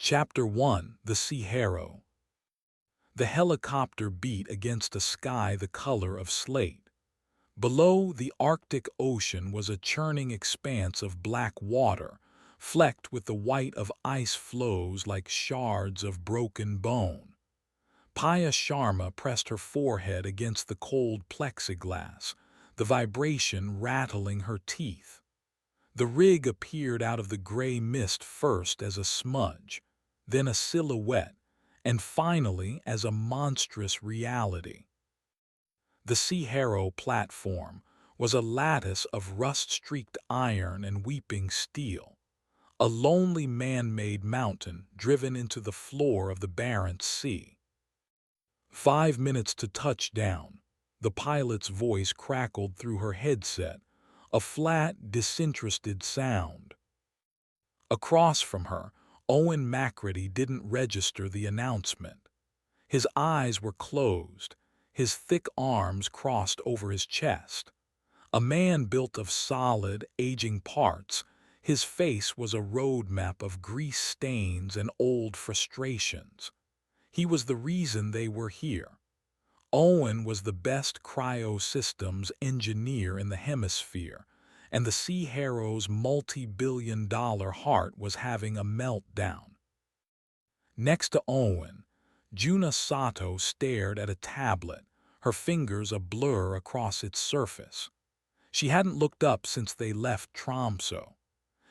Chapter 1: The Sea-Harrow. The helicopter beat against a sky the color of slate. Below, the Arctic Ocean was a churning expanse of black water, flecked with the white of ice floes like shards of broken bone. Paya Sharma pressed her forehead against the cold plexiglass, the vibration rattling her teeth. The rig appeared out of the gray mist first as a smudge, then a silhouette, and finally as a monstrous reality. The Sea-Harrow platform was a lattice of rust-streaked iron and weeping steel, a lonely man-made mountain driven into the floor of the Barents Sea. 5 minutes to touchdown, the pilot's voice crackled through her headset, a flat, disinterested sound. Across from her, Owen Macready didn't register the announcement. His eyes were closed, his thick arms crossed over his chest. A man built of solid, aging parts, his face was a roadmap of grease stains and old frustrations. He was the reason they were here. Owen was the best cryosystems engineer in the hemisphere, and the Sea-Harrow's multi-billion-dollar heart was having a meltdown. Next to Owen, Juna Sato stared at a tablet, her fingers a blur across its surface. She hadn't looked up since they left Tromsø.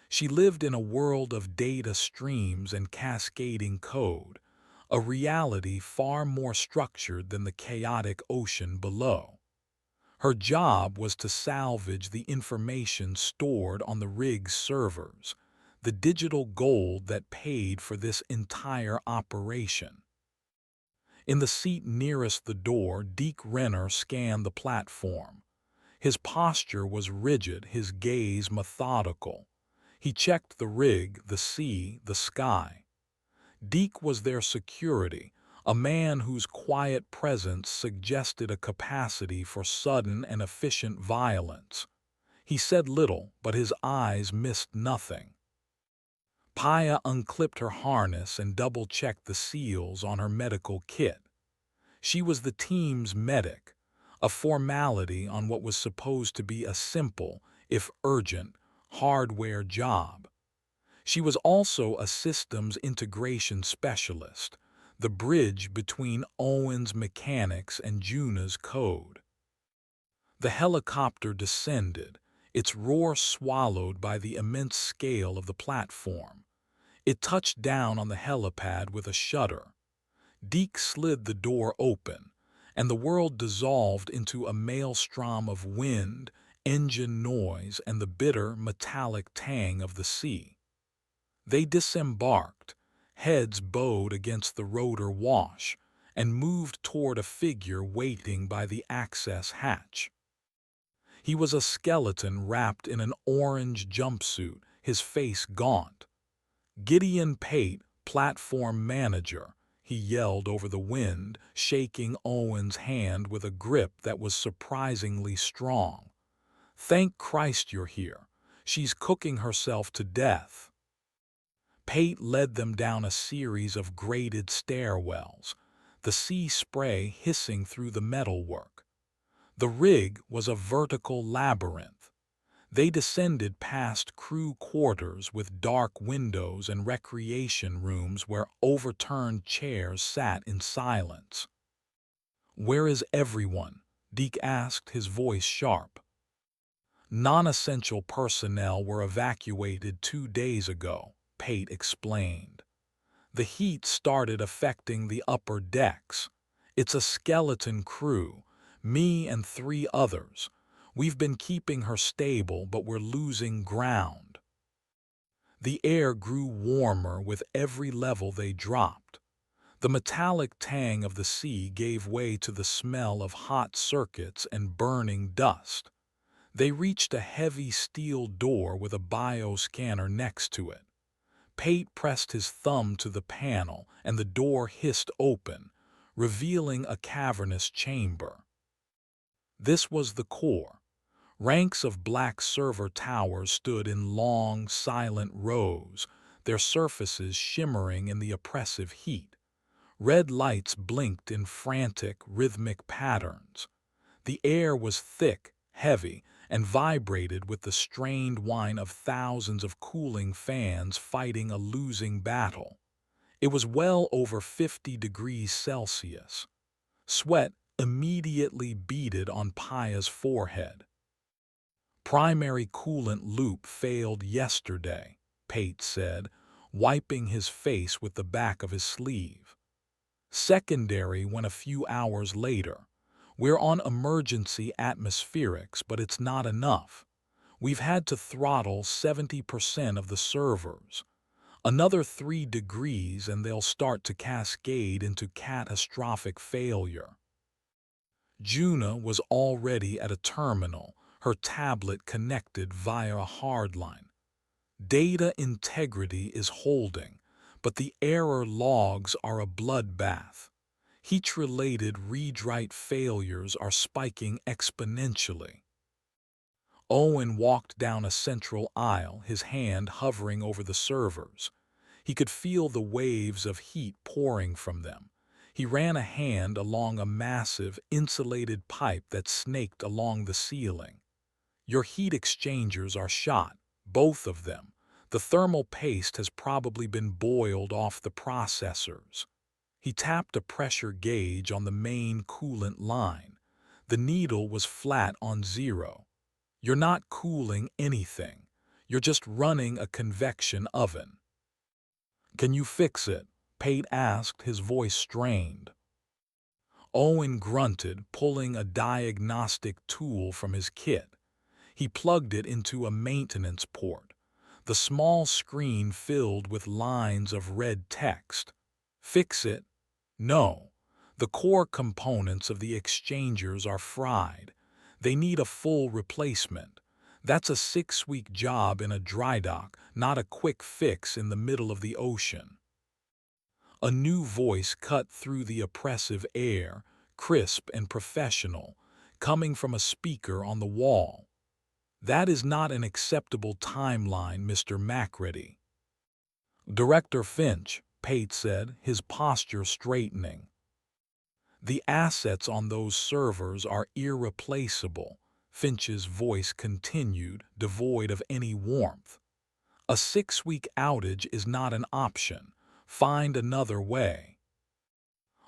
She lived in a world of data streams and cascading code, a reality far more structured than the chaotic ocean below. Her job was to salvage the information stored on the rig's servers, the digital gold that paid for this entire operation. In the seat nearest the door, Deke Renner scanned the platform. His posture was rigid, his gaze methodical. He checked the rig, the sea, the sky. Deke was their security, a man whose quiet presence suggested a capacity for sudden and efficient violence. He said little, but his eyes missed nothing. Paya unclipped her harness and double-checked the seals on her medical kit. She was the team's medic, a formality on what was supposed to be a simple, if urgent, hardware job. She was also a systems integration specialist, the bridge between Owen's mechanics and Juna's code. The helicopter descended, its roar swallowed by the immense scale of the platform. It touched down on the helipad with a shudder. Deke slid the door open, and the world dissolved into a maelstrom of wind, engine noise, and the bitter, metallic tang of the sea. They disembarked, heads bowed against the rotor wash, and moved toward a figure waiting by the access hatch. He was a skeleton wrapped in an orange jumpsuit, his face gaunt. "Gideon Pate, platform manager," he yelled over the wind, shaking Owen's hand with a grip that was surprisingly strong. "Thank Christ you're here. She's cooking herself to death." Pate led them down a series of graded stairwells, the sea spray hissing through the metalwork. The rig was a vertical labyrinth. They descended past crew quarters with dark windows and recreation rooms where overturned chairs sat in silence. "Where is everyone?" Deke asked, his voice sharp. "Non-essential personnel were evacuated 2 days ago," Pate explained. "The heat started affecting the upper decks. It's a skeleton crew, me and 3 others. We've been keeping her stable, but we're losing ground." The air grew warmer with every level they dropped. The metallic tang of the sea gave way to the smell of hot circuits and burning dust. They reached a heavy steel door with a bioscanner next to it. Pate pressed his thumb to the panel, and the door hissed open, revealing a cavernous chamber. This was the core. Ranks of black server towers stood in long, silent rows, their surfaces shimmering in the oppressive heat. Red lights blinked in frantic, rhythmic patterns. The air was thick, heavy, and vibrated with the strained whine of thousands of cooling fans fighting a losing battle. It was well over 50 degrees Celsius. Sweat immediately beaded on Paya's forehead. Primary coolant loop failed yesterday, Pate said, wiping his face with the back of his sleeve. Secondary went a few hours later. We're on emergency atmospherics, but it's not enough. We've had to throttle 70% of the servers. Another 3 degrees and they'll start to cascade into catastrophic failure. Juna was already at a terminal, her tablet connected via a hardline. Data integrity is holding, but the error logs are a bloodbath. Heat-related read-write failures are spiking exponentially. Owen walked down a central aisle, his hand hovering over the servers. He could feel the waves of heat pouring from them. He ran a hand along a massive, insulated pipe that snaked along the ceiling. Your heat exchangers are shot, both of them. The thermal paste has probably been boiled off the processors. He tapped a pressure gauge on the main coolant line. The needle was flat on 0. You're not cooling anything. You're just running a convection oven. Can you fix it? Pate asked, his voice strained. Owen grunted, pulling a diagnostic tool from his kit. He plugged it into a maintenance port. The small screen filled with lines of red text. Fix it? No. The core components of the exchangers are fried. They need a full replacement. That's a 6-week job in a dry dock, not a quick fix in the middle of the ocean. A new voice cut through the oppressive air, crisp and professional, coming from a speaker on the wall. That is not an acceptable timeline, Mr. Macready. Director Finch, Pate said, his posture straightening. The assets on those servers are irreplaceable, Finch's voice continued, devoid of any warmth. A 6-week outage is not an option. Find another way.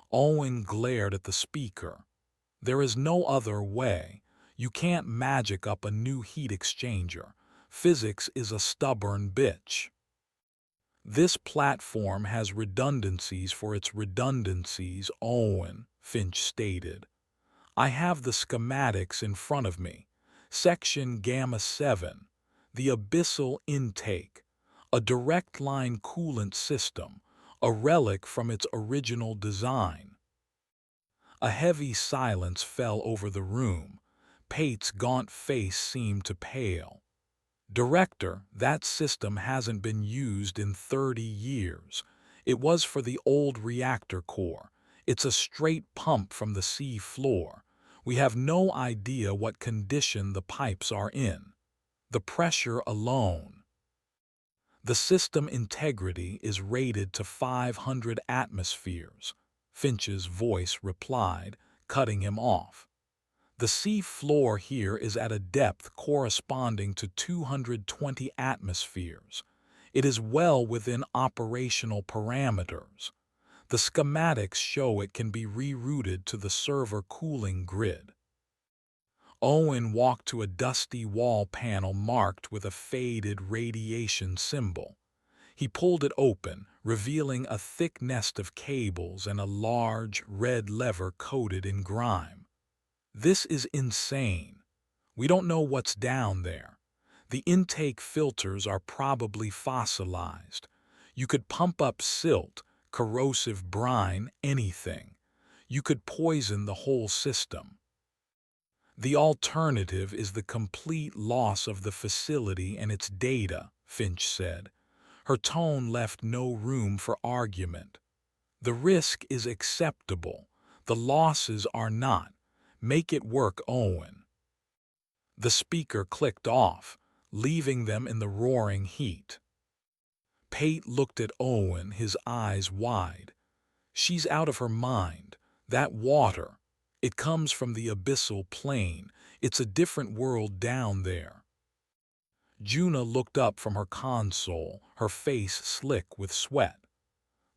Owen glared at the speaker. There is no other way. You can't magic up a new heat exchanger. Physics is a stubborn bitch. This platform has redundancies for its redundancies, Owen, Finch stated. I have the schematics in front of me. Section Gamma 7, the abyssal intake, a direct line coolant system, a relic from its original design. A heavy silence fell over the room. Pate's gaunt face seemed to pale. Director, that system hasn't been used in 30 years. It was for the old reactor core. It's a straight pump from the sea floor. We have no idea what condition the pipes are in. The pressure alone. The system integrity is rated to 500 atmospheres, Finch's voice replied, cutting him off. The sea floor here is at a depth corresponding to 220 atmospheres. It is well within operational parameters. The schematics show it can be rerouted to the server cooling grid. Owen walked to a dusty wall panel marked with a faded radiation symbol. He pulled it open, revealing a thick nest of cables and a large, red lever coated in grime. This is insane. We don't know what's down there. The intake filters are probably fossilized. You could pump up silt, corrosive brine, anything. You could poison the whole system. The alternative is the complete loss of the facility and its data, Finch said. Her tone left no room for argument. The risk is acceptable. The losses are not. Make it work, Owen. The speaker clicked off, leaving them in the roaring heat. Pate looked at Owen, his eyes wide. She's out of her mind. That water, it comes from the abyssal plane. It's a different world down there. Juna looked up from her console, her face slick with sweat.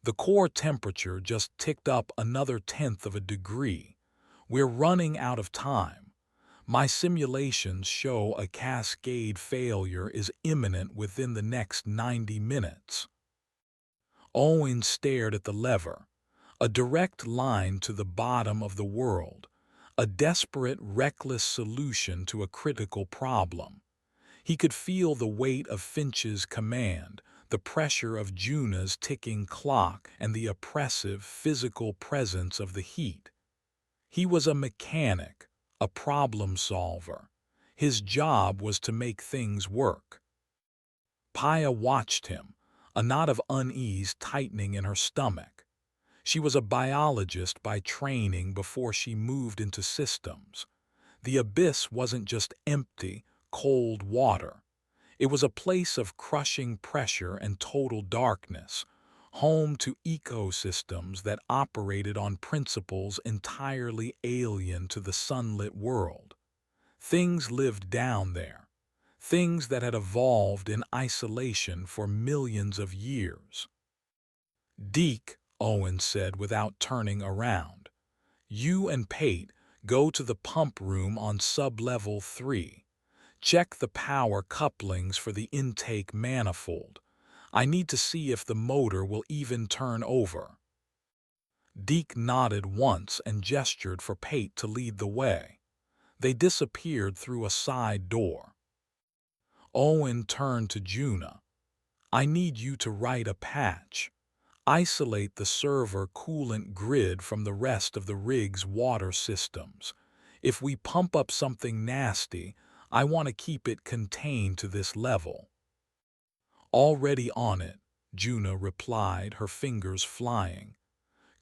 The core temperature just ticked up another 1/10 of a degree. We're running out of time. My simulations show a cascade failure is imminent within the next 90 minutes. Owen stared at the lever. A direct line to the bottom of the world. A desperate, reckless solution to a critical problem. He could feel the weight of Finch's command, the pressure of Juna's ticking clock, and the oppressive, physical presence of the heat. He was a mechanic, a problem solver. His job was to make things work. Paya watched him, a knot of unease tightening in her stomach. She was a biologist by training before she moved into systems. The abyss wasn't just empty, cold water. It was a place of crushing pressure and total darkness, home to ecosystems that operated on principles entirely alien to the sunlit world. Things lived down there, things that had evolved in isolation for millions of years. "Deke," Owen said without turning around, "you and Pate go to the pump room on sub-level 3. Check the power couplings for the intake manifold. I need to see if the motor will even turn over." Deke nodded once and gestured for Pate to lead the way. They disappeared through a side door. Owen turned to Juna. "I need you to write a patch. Isolate the server coolant grid from the rest of the rig's water systems. If we pump up something nasty, I want to keep it contained to this level." "Already on it," Juna replied, her fingers flying.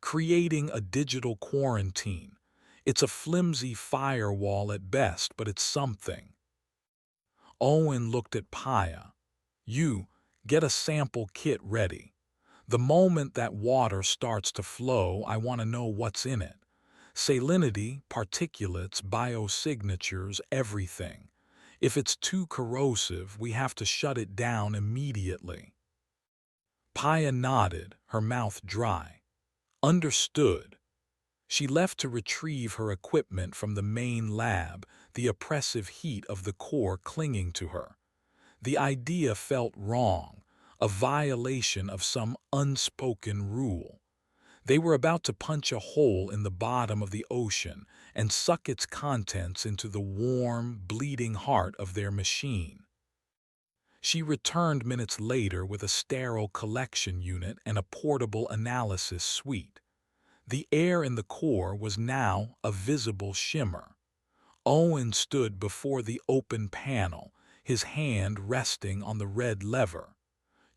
"Creating a digital quarantine. It's a flimsy firewall at best, but it's something." Owen looked at Paya. "You, get a sample kit ready. The moment that water starts to flow, I want to know what's in it. Salinity, particulates, biosignatures, everything. If it's too corrosive, we have to shut it down immediately." Paya nodded, her mouth dry. "Understood." She left to retrieve her equipment from the main lab, the oppressive heat of the core clinging to her. The idea felt wrong, a violation of some unspoken rule. They were about to punch a hole in the bottom of the ocean and suck its contents into the warm, bleeding heart of their machine. She returned minutes later with a sterile collection unit and a portable analysis suite. The air in the core was now a visible shimmer. Owen stood before the open panel, his hand resting on the red lever.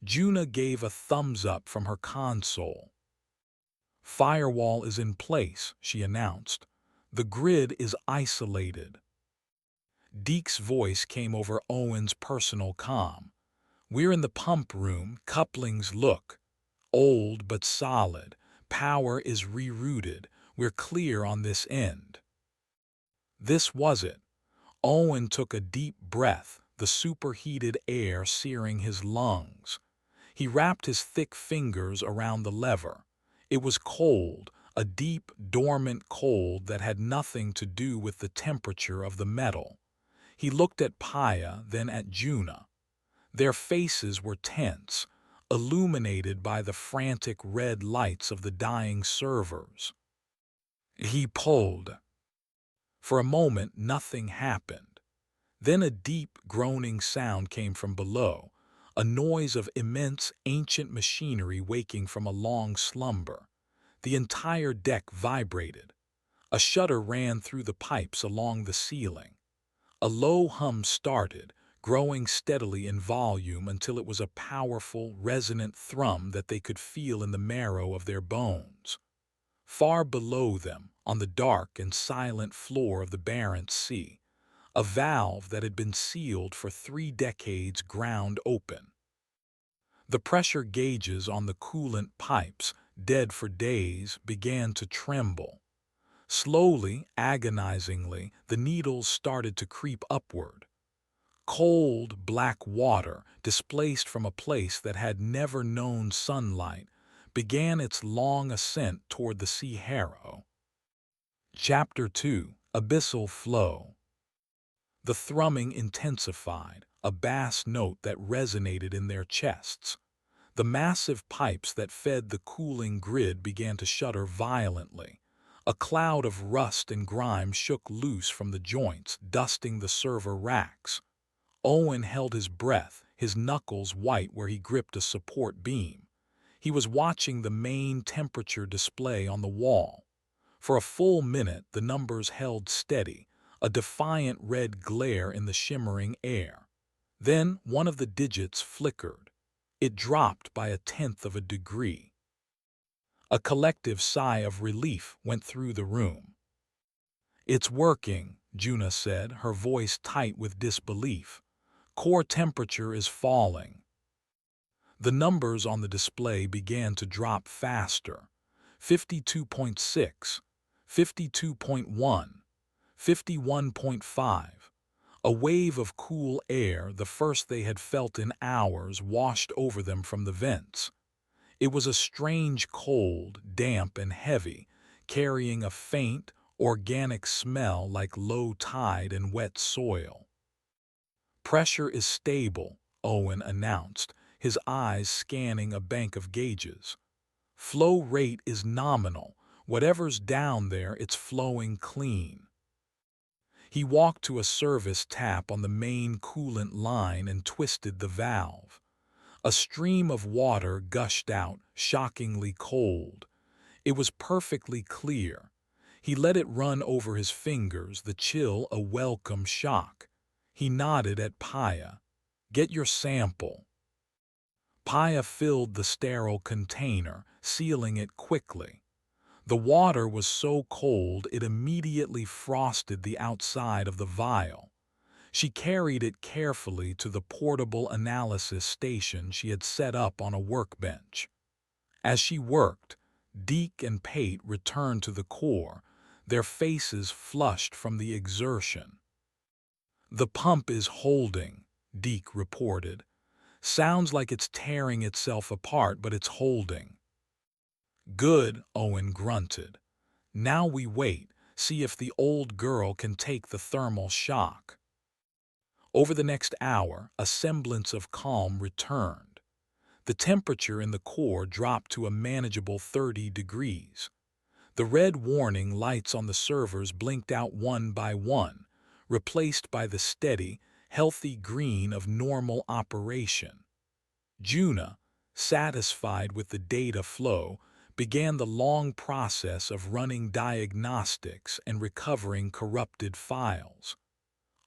Juna gave a thumbs up from her console. "Firewall is in place," she announced. "The grid is isolated." Deke's voice came over Owen's personal comm. "We're in the pump room, couplings look old but solid. Power is rerouted. We're clear on this end." This was it. Owen took a deep breath, the superheated air searing his lungs. He wrapped his thick fingers around the lever. It was cold, a deep, dormant cold that had nothing to do with the temperature of the metal. He looked at Paya, then at Juna. Their faces were tense, illuminated by the frantic red lights of the dying servers. He pulled. For a moment, nothing happened. Then a deep, groaning sound came from below, a noise of immense, ancient machinery waking from a long slumber. The entire deck vibrated. A shudder ran through the pipes along the ceiling. A low hum started, growing steadily in volume until it was a powerful, resonant thrum that they could feel in the marrow of their bones. Far below them, on the dark and silent floor of the Barents Sea, a valve that had been sealed for 3 decades ground open. The pressure gauges on the coolant pipes, dead for days, began to tremble. Slowly, agonizingly, the needles started to creep upward. Cold, black water, displaced from a place that had never known sunlight, began its long ascent toward the Sea-Harrow. Chapter 2: Abyssal Flow. The thrumming intensified, a bass note that resonated in their chests. The massive pipes that fed the cooling grid began to shudder violently. A cloud of rust and grime shook loose from the joints, dusting the server racks. Owen held his breath, his knuckles white where he gripped a support beam. He was watching the main temperature display on the wall. For a full minute, the numbers held steady, a defiant red glare in the shimmering air. Then one of the digits flickered. It dropped by 1/10 of a degree. A collective sigh of relief went through the room. "It's working," Juna said, her voice tight with disbelief. "Core temperature is falling." The numbers on the display began to drop faster. 52.6, 52.1, 51.5. A wave of cool air, the first they had felt in hours, washed over them from the vents. It was a strange cold, damp and heavy, carrying a faint, organic smell like low tide and wet soil. "Pressure is stable," Owen announced, his eyes scanning a bank of gauges. "Flow rate is nominal. Whatever's down there, it's flowing clean." He walked to a service tap on the main coolant line and twisted the valve. A stream of water gushed out, shockingly cold. It was perfectly clear. He let it run over his fingers, the chill a welcome shock. He nodded at Paya. "Get your sample." Paya filled the sterile container, sealing it quickly. The water was so cold it immediately frosted the outside of the vial. She carried it carefully to the portable analysis station she had set up on a workbench. As she worked, Deke and Pate returned to the core, their faces flushed from the exertion. "The pump is holding," Deke reported. "Sounds like it's tearing itself apart, but it's holding." "Good," Owen grunted. "Now we wait, see if the old girl can take the thermal shock." Over the next hour, a semblance of calm returned. The temperature in the core dropped to a manageable 30 degrees. The red warning lights on the servers blinked out one by one, replaced by the steady, healthy green of normal operation. Juna, satisfied with the data flow, began the long process of running diagnostics and recovering corrupted files.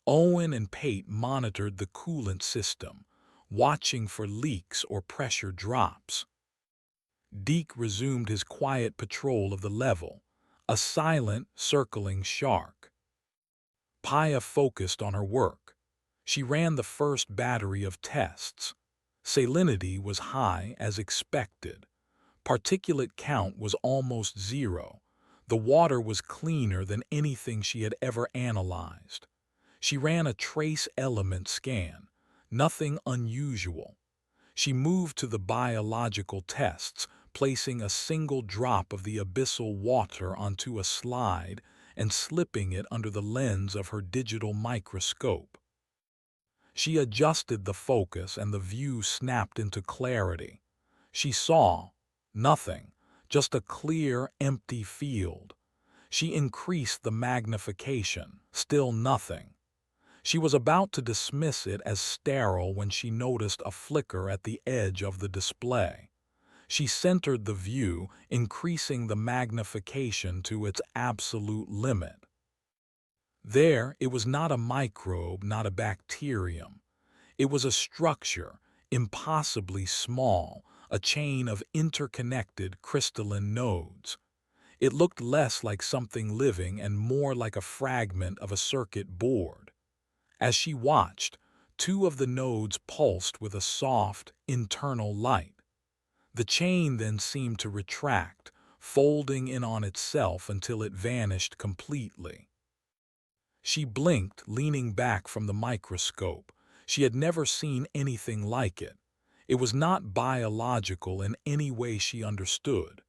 Owen and Pate monitored the coolant system, watching for leaks or pressure drops. Deke resumed his quiet patrol of the level, a silent, circling shark. Paya focused on her work. She ran the first battery of tests. Salinity was high as expected. Particulate count was almost zero. The water was cleaner than anything she had ever analyzed. She ran a trace element scan. Nothing unusual. She moved to the biological tests, placing a single drop of the abyssal water onto a slide and slipping it under the lens of her digital microscope. She adjusted the focus and the view snapped into clarity. She saw nothing, just a clear, empty field. She increased the magnification, still nothing. She was about to dismiss it as sterile when she noticed a flicker at the edge of the display. She centered the view, increasing the magnification to its absolute limit. There, it was not a microbe, not a bacterium. It was a structure, impossibly small, a chain of interconnected crystalline nodes. It looked less like something living and more like a fragment of a circuit board. As she watched, Two of the nodes pulsed with a soft, internal light. The chain then seemed to retract, folding in on itself until it vanished completely. She blinked, leaning back from the microscope. She had never seen anything like it. It was not biological in any way she understood.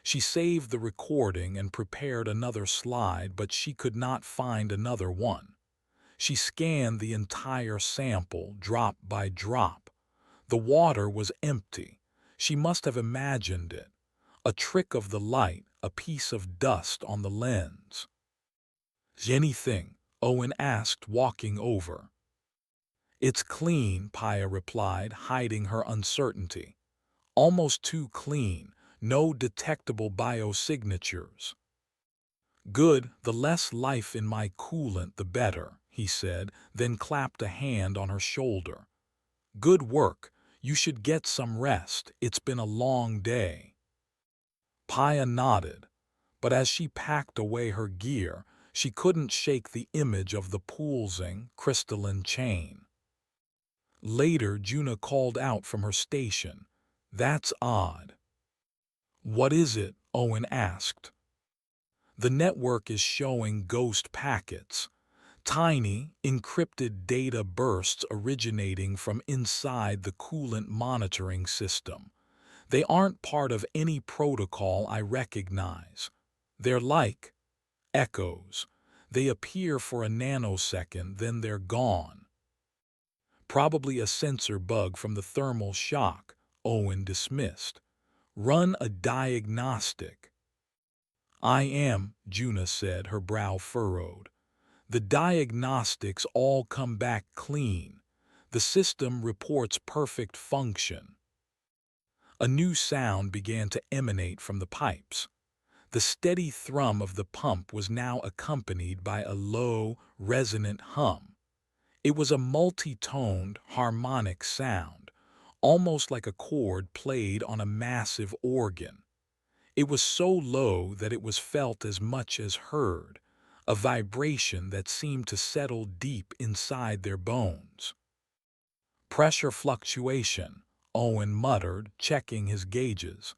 She saved the recording and prepared another slide, but she could not find another one. She scanned the entire sample, drop by drop. The water was empty. She must have imagined it. A trick of the light, a piece of dust on the lens. Anything? Owen asked, walking over. It's clean, Paya replied, hiding her uncertainty. Almost too clean, no detectable biosignatures. Good, the less life in my coolant the better, he said, then clapped a hand on her shoulder. Good work, you should get some rest, it's been a long day. Paya nodded, but as she packed away her gear, she couldn't shake the image of the pulsing, crystalline chain. Later, Juna called out from her station. That's odd. What is it? Owen asked. The network is showing ghost packets. Tiny, encrypted data bursts originating from inside the coolant monitoring system. They aren't part of any protocol I recognize. They're like echoes. They appear for a nanosecond, then they're gone. Probably a sensor bug from the thermal shock, Owen dismissed. Run a diagnostic. I am, Juna said, her brow furrowed. The diagnostics all come back clean. The system reports perfect function. A new sound began to emanate from the pipes. The steady thrum of the pump was now accompanied by a low, resonant hum. It was a multi-toned, harmonic sound, almost like a chord played on a massive organ. It was so low that it was felt as much as heard, a vibration that seemed to settle deep inside their bones. Pressure fluctuation, Owen muttered, checking his gauges,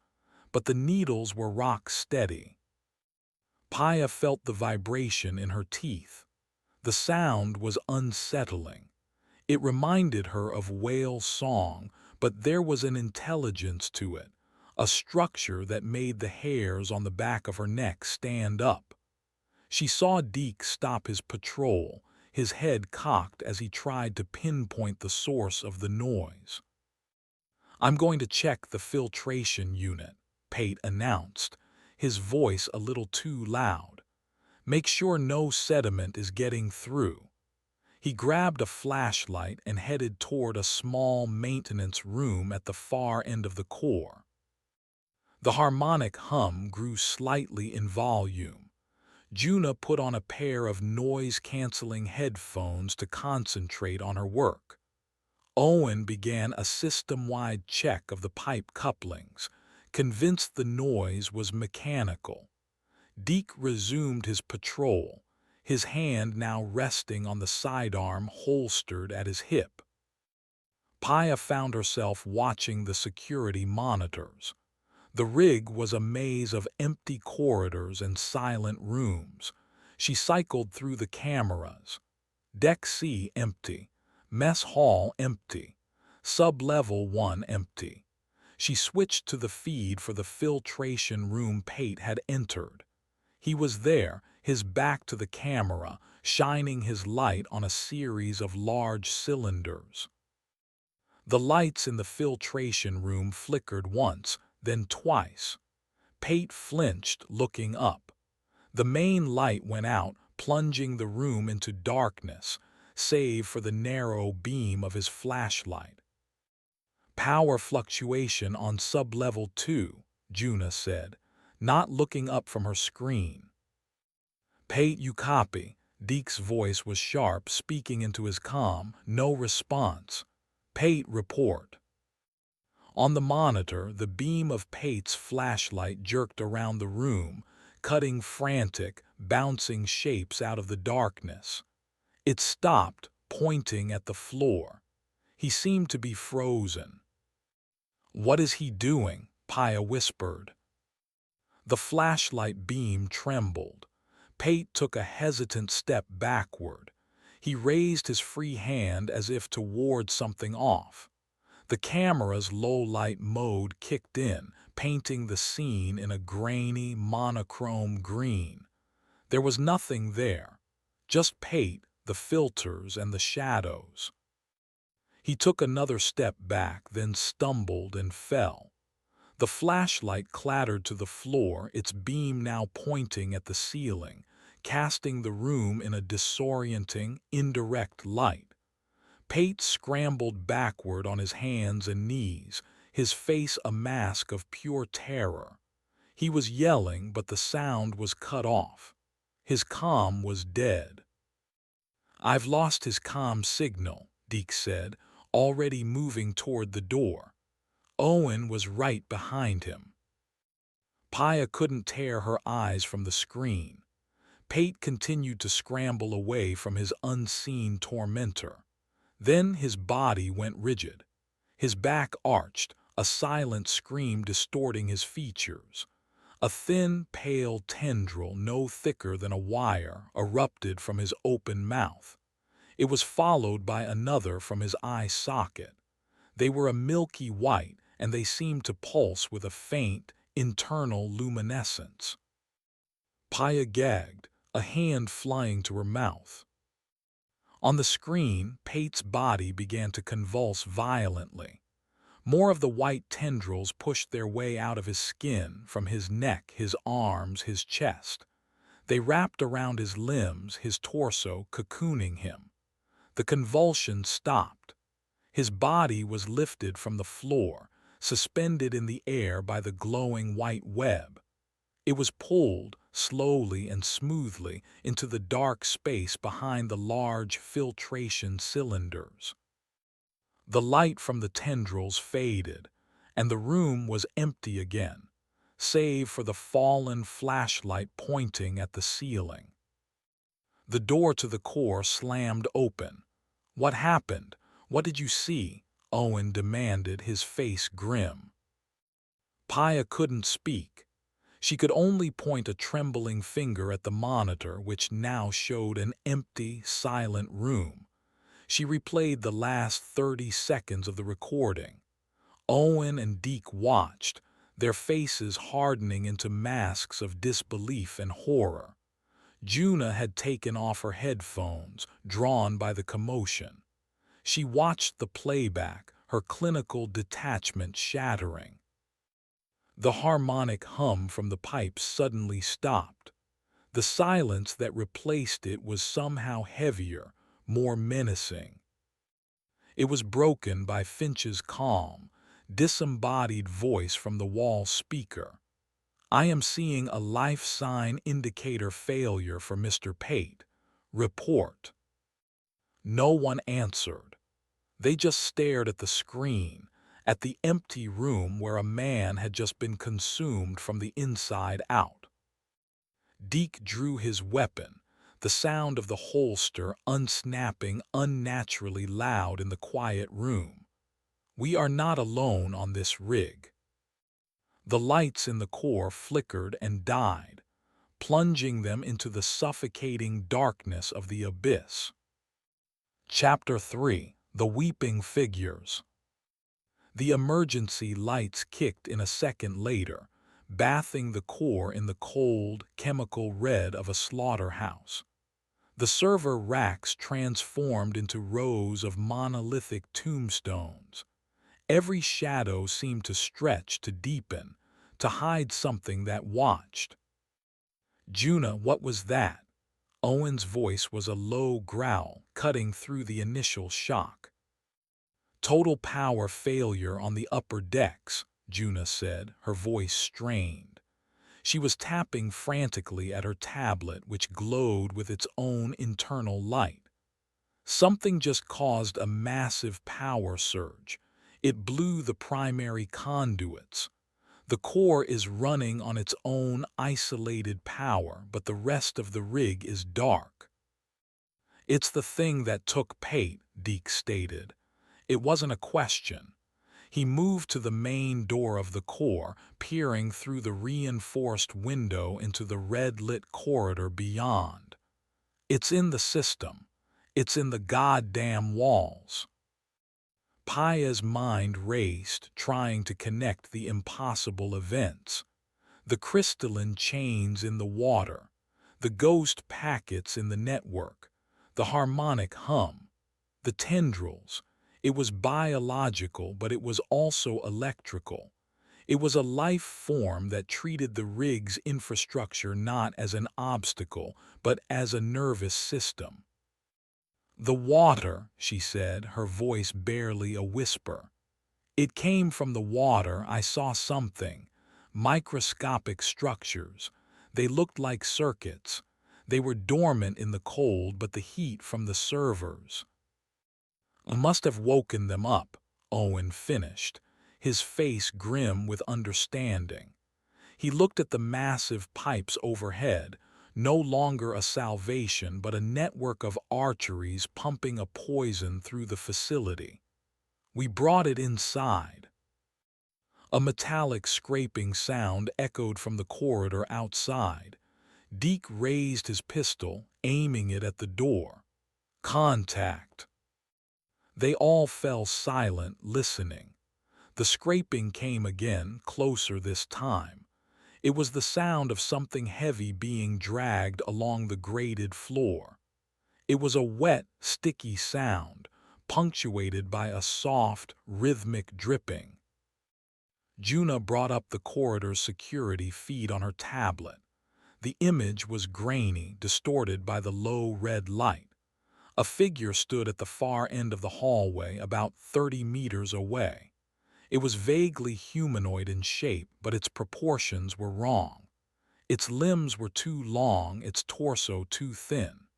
but the needles were rock steady. Paya felt the vibration in her teeth. The sound was unsettling. It reminded her of whale song, but there was an intelligence to it, a structure that made the hairs on the back of her neck stand up. She saw Deke stop his patrol, his head cocked as he tried to pinpoint the source of the noise. I'm going to check the filtration unit, Pate announced, his voice a little too loud. Make sure no sediment is getting through. He grabbed a flashlight and headed toward a small maintenance room at the far end of the core. The harmonic hum grew slightly in volume. Juna put on a pair of noise-canceling headphones to concentrate on her work. Owen began a system-wide check of the pipe couplings, convinced the noise was mechanical. Deke resumed his patrol, his hand now resting on the sidearm holstered at his hip. Paya found herself watching the security monitors. The rig was a maze of empty corridors and silent rooms. She cycled through the cameras. Deck C empty. Mess hall empty. Sub-level 1 empty. She switched to the feed for the filtration room Pate had entered. He was there, his back to the camera, shining his light on a series of large cylinders. The lights in the filtration room flickered once, then twice. Pate flinched, looking up. The main light went out, plunging the room into darkness, save for the narrow beam of his flashlight. Power fluctuation on sub-level 2, Juna said, not looking up from her screen. Pate, you copy? Deke's voice was sharp, speaking into his comm. No response. Pate, report. On the monitor, the beam of Pate's flashlight jerked around the room, cutting frantic, bouncing shapes out of the darkness. It stopped, pointing at the floor. He seemed to be frozen. "What is he doing?" Paya whispered. The flashlight beam trembled. Pate took a hesitant step backward. He raised his free hand as if to ward something off. The camera's low-light mode kicked in, painting the scene in a grainy, monochrome green. There was nothing there, just Pate, the filters, and the shadows. He took another step back, then stumbled and fell. The flashlight clattered to the floor, its beam now pointing at the ceiling, casting the room in a disorienting, indirect light. Pate scrambled backward on his hands and knees, his face a mask of pure terror. He was yelling, but the sound was cut off. His comm was dead. "I've lost his comm signal," Deke said, already moving toward the door. Owen was right behind him. Paya couldn't tear her eyes from the screen. Pate continued to scramble away from his unseen tormentor. Then his body went rigid. His back arched, a silent scream distorting his features. A thin, pale tendril no thicker than a wire erupted from his open mouth. It was followed by another from his eye socket. They were a milky white, and they seemed to pulse with a faint, internal luminescence. Paya gagged, a hand flying to her mouth. On the screen, Pate's body began to convulse violently. More of the white tendrils pushed their way out of his skin, from his neck, his arms, his chest. They wrapped around his limbs, his torso, cocooning him. The convulsion stopped. His body was lifted from the floor, suspended in the air by the glowing white web. It was pulled, slowly and smoothly, into the dark space behind the large filtration cylinders. The light from the tendrils faded, and the room was empty again, save for the fallen flashlight pointing at the ceiling. The door to the core slammed open. "What happened? What did you see?" Owen demanded, his face grim. Paya couldn't speak. She could only point a trembling finger at the monitor, which now showed an empty, silent room. She replayed the last 30 seconds of the recording. Owen and Deke watched, their faces hardening into masks of disbelief and horror. Juna had taken off her headphones, drawn by the commotion. She watched the playback, her clinical detachment shattering. The harmonic hum from the pipes suddenly stopped. The silence that replaced it was somehow heavier, more menacing. It was broken by Finch's calm, disembodied voice from the wall speaker. "I am seeing a life sign indicator failure for Mr. Pate. Report." No one answered. They just stared at the screen, at the empty room where a man had just been consumed from the inside out. Deke drew his weapon, the sound of the holster unsnapping unnaturally loud in the quiet room. "We are not alone on this rig." The lights in the core flickered and died, plunging them into the suffocating darkness of the abyss. Chapter 3: The Weeping Figures. The emergency lights kicked in a second later, bathing the core in the cold, chemical red of a slaughterhouse. The server racks transformed into rows of monolithic tombstones. Every shadow seemed to stretch, to deepen, to hide something that watched. "Juna, what was that?" Owen's voice was a low growl, cutting through the initial shock. "Total power failure on the upper decks," Juna said, her voice strained. She was tapping frantically at her tablet, which glowed with its own internal light. "Something just caused a massive power surge. It blew the primary conduits. The core is running on its own isolated power, but the rest of the rig is dark." It's the thing that took Pate, Deke stated. It wasn't a question. He moved to the main door of the core, peering through the reinforced window into the red-lit corridor beyond. It's in the system. It's in the goddamn walls. Paya's mind raced, trying to connect the impossible events. The crystalline chains in the water, the ghost packets in the network, the harmonic hum, the tendrils. It was biological, but it was also electrical. It was a life form that treated the rig's infrastructure not as an obstacle, but as a nervous system. The water, she said, her voice barely a whisper. It came from the water. I saw something. Microscopic structures. They looked like circuits. They were dormant in the cold, but the heat from the servers must have woken them up, Owen finished, his face grim with understanding. He looked at the massive pipes overhead, no longer a salvation but a network of arteries pumping a poison through the facility. We brought it inside. A metallic scraping sound echoed from the corridor outside. Deke raised his pistol, aiming it at the door. Contact. They all fell silent, listening. The scraping came again, closer this time. It was the sound of something heavy being dragged along the grated floor. It was a wet, sticky sound, punctuated by a soft, rhythmic dripping. Juna brought up the corridor's security feed on her tablet. The image was grainy, distorted by the low red light. A figure stood at the far end of the hallway, about 30 meters away. It was vaguely humanoid in shape, but its proportions were wrong. Its limbs were too long, its torso too thin.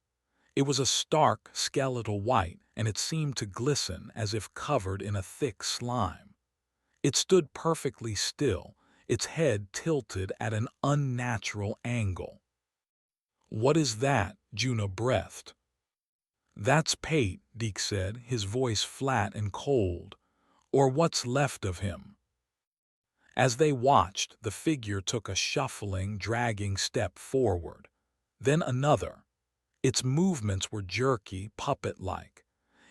It was a stark, skeletal white, and it seemed to glisten as if covered in a thick slime. It stood perfectly still, its head tilted at an unnatural angle. "What is that?" Juna breathed. "That's Pate," Deke said, his voice flat and cold. "Or what's left of him." As they watched, the figure took a shuffling, dragging step forward. Then another. Its movements were jerky, puppet-like.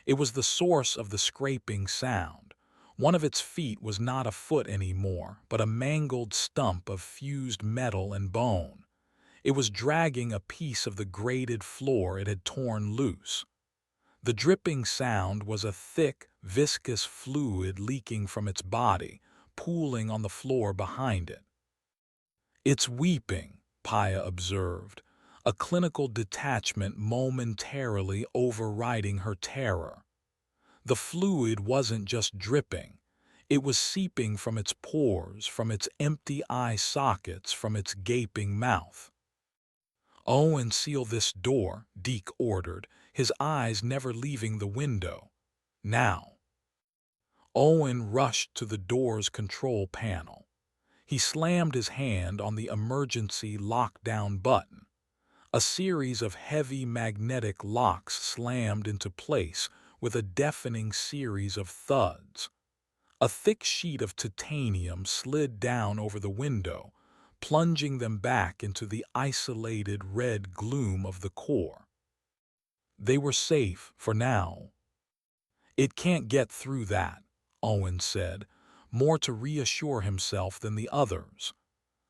It was the source of the scraping sound. One of its feet was not a foot anymore, but a mangled stump of fused metal and bone. It was dragging a piece of the grated floor it had torn loose. The dripping sound was a thick, viscous fluid leaking from its body, pooling on the floor behind it. "It's weeping," Paya observed, a clinical detachment momentarily overriding her terror. The fluid wasn't just dripping. It was seeping from its pores, from its empty eye sockets, from its gaping mouth. "Owen, seal this door," Deke ordered, his eyes never leaving the window. "Now." Owen rushed to the door's control panel. He slammed his hand on the emergency lockdown button. A series of heavy magnetic locks slammed into place with a deafening series of thuds. A thick sheet of titanium slid down over the window, plunging them back into the isolated red gloom of the core. They were safe for now. "It can't get through that," Owen said, more to reassure himself than the others.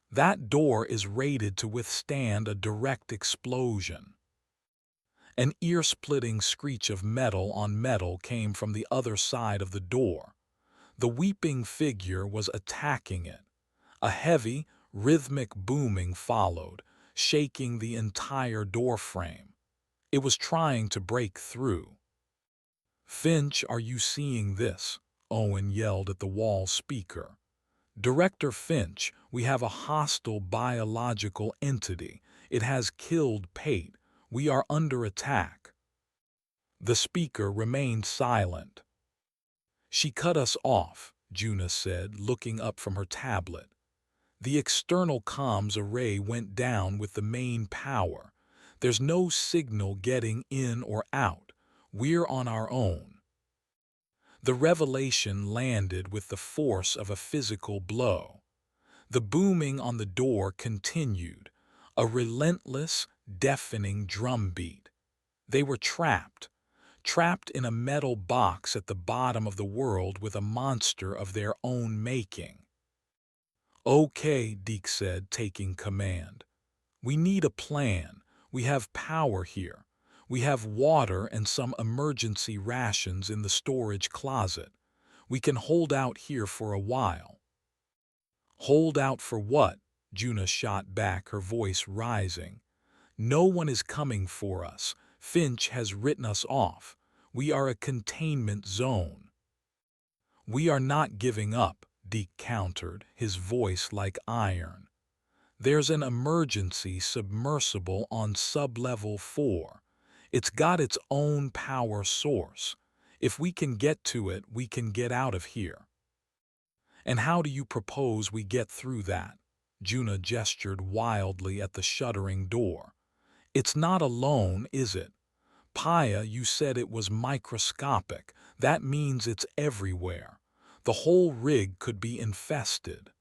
"That door is rated to withstand a direct explosion." An ear-splitting screech of metal on metal came from the other side of the door. The weeping figure was attacking it. A heavy, rhythmic booming followed, shaking the entire doorframe. It was trying to break through. "Finch, are you seeing this?" Owen yelled at the wall speaker. "Director Finch, we have a hostile biological entity. It has killed Pate. We are under attack." The speaker remained silent. "She cut us off," Juna said, looking up from her tablet. "The external comms array went down with the main power. There's no signal getting in or out. We're on our own. The revelation landed with the force of a physical blow. The booming on the door continued, a relentless, deafening drumbeat. They were trapped in a metal box at the bottom of the world with a monster of their own making. "Okay," Deke said, taking command. "We need a plan. We have power here. We have water and some emergency rations in the storage closet. We can hold out here for a while." "Hold out for what?" Juna shot back, her voice rising. "No one is coming for us. Finch has written us off. We are a containment zone." "We are not giving up," Deke countered, his voice like iron. "There's an emergency submersible on sublevel 4. It's got its own power source. If we can get to it, we can get out of here." "And how do you propose we get through that?" Juna gestured wildly at the shuddering door. "It's not alone, is it? Paya, you said it was microscopic. That means it's everywhere. The whole rig could be infested."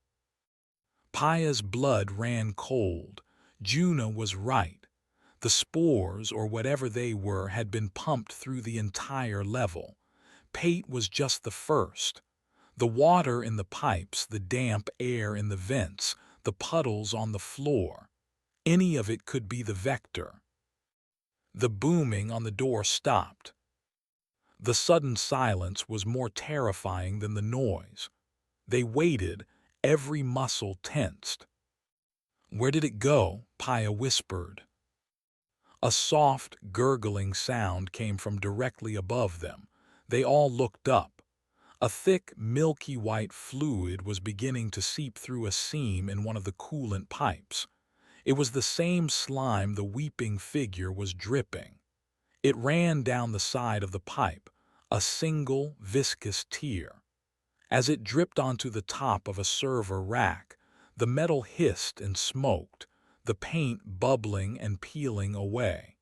Paya's blood ran cold. Juna was right. The spores, or whatever they were, had been pumped through the entire level. Pate was just the first. The water in the pipes, the damp air in the vents, the puddles on the floor. Any of it could be the vector. The booming on the door stopped. The sudden silence was more terrifying than the noise. They waited, every muscle tensed. "Where did it go?" Paya whispered. A soft, gurgling sound came from directly above them. They all looked up. A thick, milky white fluid was beginning to seep through a seam in one of the coolant pipes. It was the same slime the weeping figure was dripping. It ran down the side of the pipe, a single, viscous tear. As it dripped onto the top of a server rack, the metal hissed and smoked, the paint bubbling and peeling away.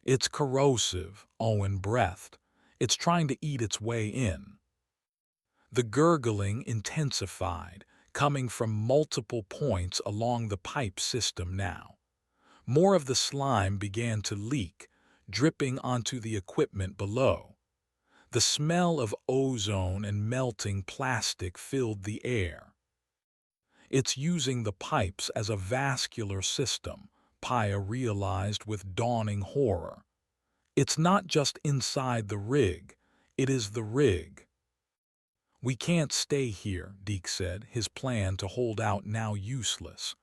"It's corrosive," Owen breathed. "It's trying to eat its way in." The gurgling intensified, coming from multiple points along the pipe system now. More of the slime began to leak, dripping onto the equipment below. The smell of ozone and melting plastic filled the air. "It's using the pipes as a vascular system," Paya realized with dawning horror. "It's not just inside the rig, it is the rig." "We can't stay here," Deke said, his plan to hold out now useless.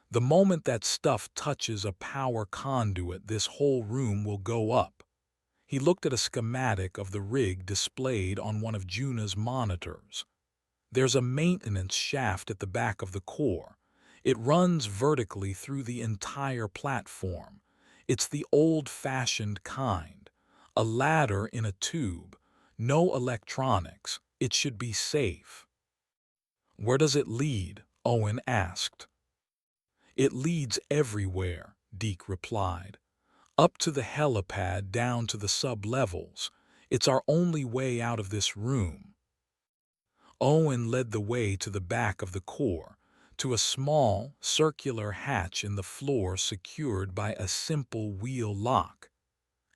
"The moment that stuff touches a power conduit, this whole room will go up." He looked at a schematic of the rig displayed on one of Juna's monitors. "There's a maintenance shaft at the back of the core. It runs vertically through the entire platform. It's the old-fashioned kind. A ladder in a tube. No electronics. It should be safe." "Where does it lead?" Owen asked. "It leads everywhere," Deke replied. "Up to the helipad, down to the sub-levels. It's our only way out of this room." Owen led the way to the back of the core, to a small, circular hatch in the floor secured by a simple wheel lock.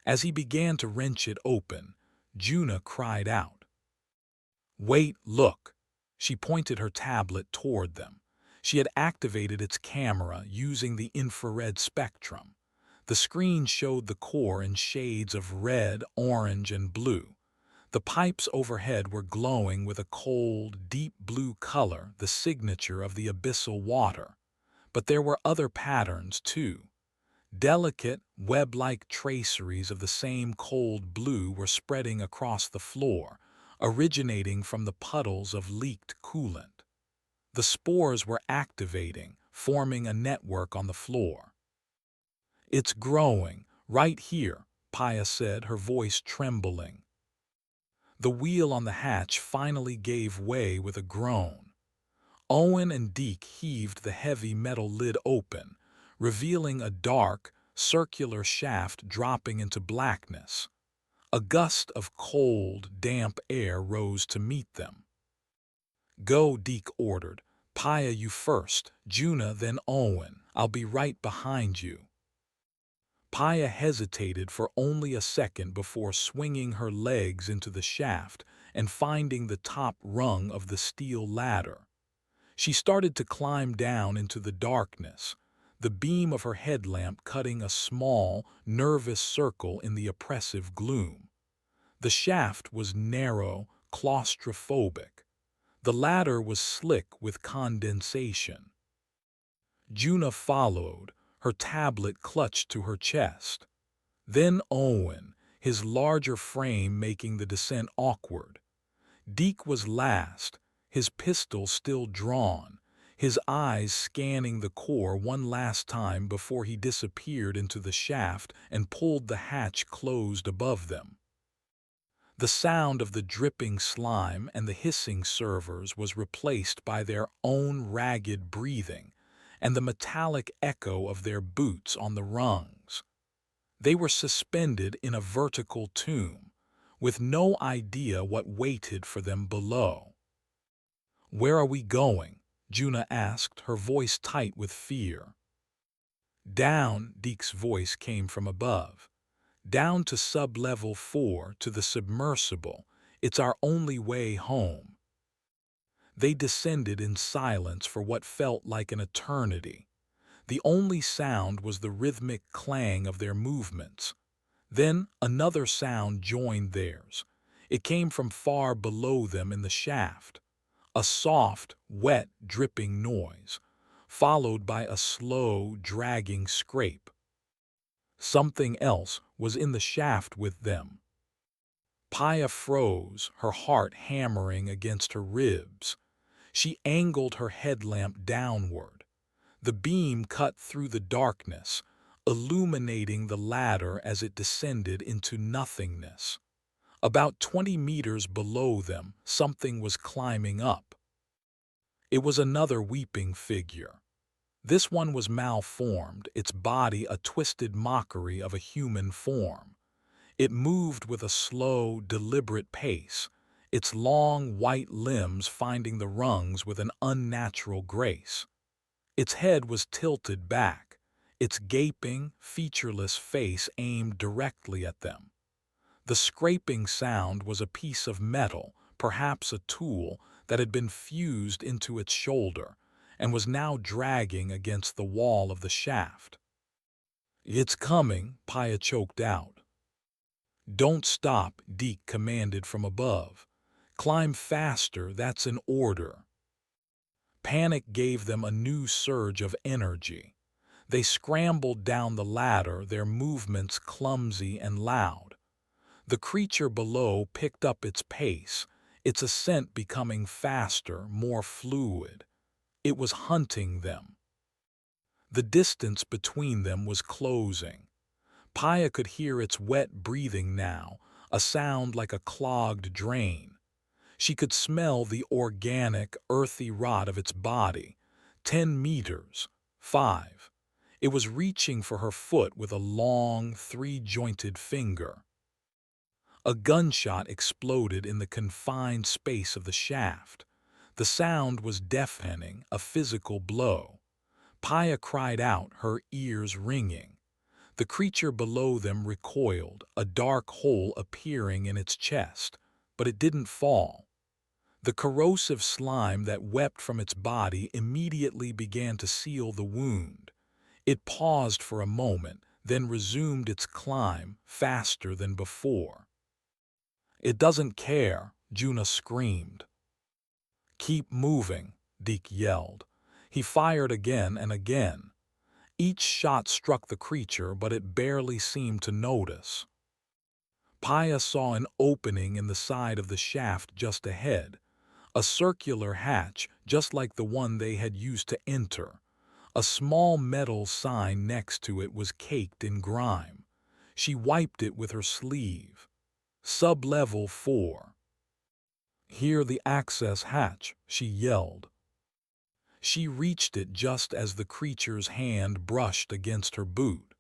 As he began to wrench it open, Juna cried out. "Wait, look!" She pointed her tablet toward them. She had activated its camera using the infrared spectrum. The screen showed the core in shades of red, orange, and blue. The pipes overhead were glowing with a cold, deep blue color, the signature of the abyssal water. But there were other patterns, too. Delicate, web-like traceries of the same cold blue were spreading across the floor, originating from the puddles of leaked coolant. The spores were activating, forming a network on the floor. "It's growing, right here," Paya said, her voice trembling. The wheel on the hatch finally gave way with a groan. Owen and Deke heaved the heavy metal lid open, revealing a dark, circular shaft dropping into blackness. A gust of cold, damp air rose to meet them. "Go," Deke ordered. "Paya, you first, Juna, then Owen. I'll be right behind you." Paya hesitated for only a second before swinging her legs into the shaft and finding the top rung of the steel ladder. She started to climb down into the darkness, the beam of her headlamp cutting a small, nervous circle in the oppressive gloom. The shaft was narrow, claustrophobic. The ladder was slick with condensation. Juna followed, her tablet clutched to her chest. Then Owen, his larger frame making the descent awkward. Deke was last, his pistol still drawn, his eyes scanning the core one last time before he disappeared into the shaft and pulled the hatch closed above them. The sound of the dripping slime and the hissing servers was replaced by their own ragged breathing and the metallic echo of their boots on the rungs. They were suspended in a vertical tomb, with no idea what waited for them below. "Where are we going?" Juna asked, her voice tight with fear. "Down," Deke's voice came from above. "Down to sub-level 4, to the submersible. It's our only way home." They descended in silence for what felt like an eternity. The only sound was the rhythmic clang of their movements. Then another sound joined theirs. It came from far below them in the shaft. A soft, wet, dripping noise, followed by a slow, dragging scrape. Something else was in the shaft with them. Paya froze, her heart hammering against her ribs. She angled her headlamp downward. The beam cut through the darkness, illuminating the ladder as it descended into nothingness. About 20 meters below them, something was climbing up. It was another weeping figure. This one was malformed, its body a twisted mockery of a human form. It moved with a slow, deliberate pace, its long, white limbs finding the rungs with an unnatural grace. Its head was tilted back, its gaping, featureless face aimed directly at them. The scraping sound was a piece of metal, perhaps a tool, that had been fused into its shoulder and was now dragging against the wall of the shaft. "It's coming," Paya choked out. "Don't stop," Deke commanded from above. "Climb faster, that's an order." Panic gave them a new surge of energy. They scrambled down the ladder, their movements clumsy and loud. The creature below picked up its pace, its ascent becoming faster, more fluid. It was hunting them. The distance between them was closing. Paya could hear its wet breathing now, a sound like a clogged drain. She could smell the organic, earthy rot of its body. 10 meters. 5. It was reaching for her foot with a long, three-jointed finger. A gunshot exploded in the confined space of the shaft. The sound was deafening, a physical blow. Paya cried out, her ears ringing. The creature below them recoiled, a dark hole appearing in its chest, but it didn't fall. The corrosive slime that wept from its body immediately began to seal the wound. It paused for a moment, then resumed its climb, faster than before. "It doesn't care," Juna screamed. "Keep moving," Deke yelled. He fired again and again. Each shot struck the creature, but it barely seemed to notice. Paya saw an opening in the side of the shaft just ahead, a circular hatch just like the one they had used to enter. A small metal sign next to it was caked in grime. She wiped it with her sleeve. "Sub-level 4. "Hear the access hatch," she yelled. She reached it just as the creature's hand brushed against her boot.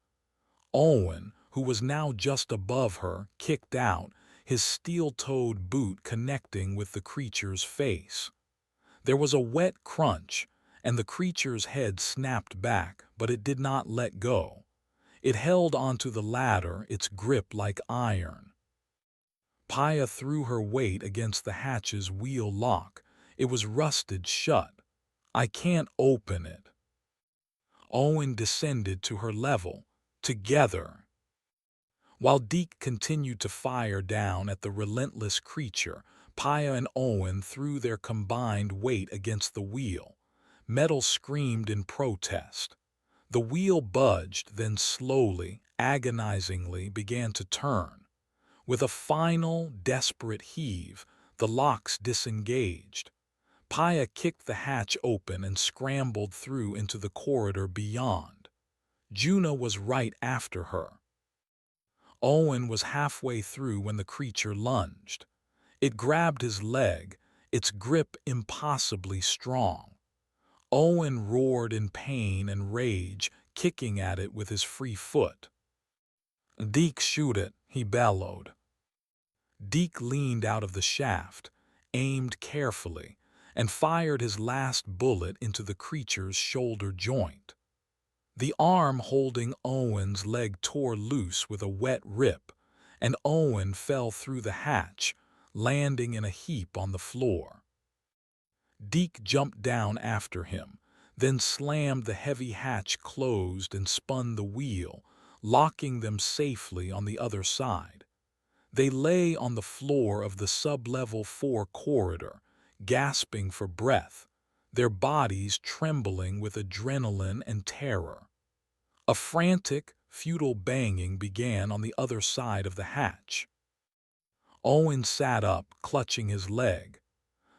Owen, who was now just above her, kicked out, his steel-toed boot connecting with the creature's face. There was a wet crunch, and the creature's head snapped back, but it did not let go. It held onto the ladder, its grip like iron. Paya threw her weight against the hatch's wheel lock. It was rusted shut. "I can't open it." Owen descended to her level. "Together." While Deke continued to fire down at the relentless creature, Paya and Owen threw their combined weight against the wheel. Metal screamed in protest. The wheel budged, then slowly, agonizingly began to turn. With a final, desperate heave, the locks disengaged. Paya kicked the hatch open and scrambled through into the corridor beyond. Juna was right after her. Owen was halfway through when the creature lunged. It grabbed his leg, its grip impossibly strong. Owen roared in pain and rage, kicking at it with his free foot. "Deke, shoot it," he bellowed. Deke leaned out of the shaft, aimed carefully, and fired his last bullet into the creature's shoulder joint. The arm holding Owen's leg tore loose with a wet rip, and Owen fell through the hatch, landing in a heap on the floor. Deke jumped down after him, then slammed the heavy hatch closed and spun the wheel, locking them safely on the other side. They lay on the floor of the sub-level 4 corridor, gasping for breath, their bodies trembling with adrenaline and terror. A frantic, futile banging began on the other side of the hatch. Owen sat up, clutching his leg.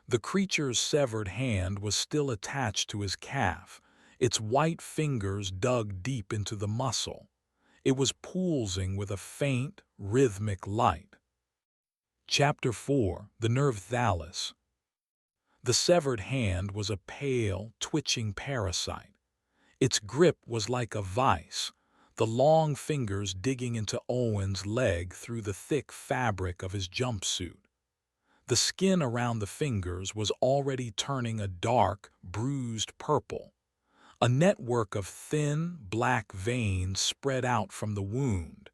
The creature's severed hand was still attached to his calf, its white fingers dug deep into the muscle. It was pulsing with a faint, rhythmic light. Chapter 4: The Nerve Thallus. The severed hand was a pale, twitching parasite. Its grip was like a vice, the long fingers digging into Owen's leg through the thick fabric of his jumpsuit. The skin around the fingers was already turning a dark, bruised purple. A network of thin, black veins spread out from the wound,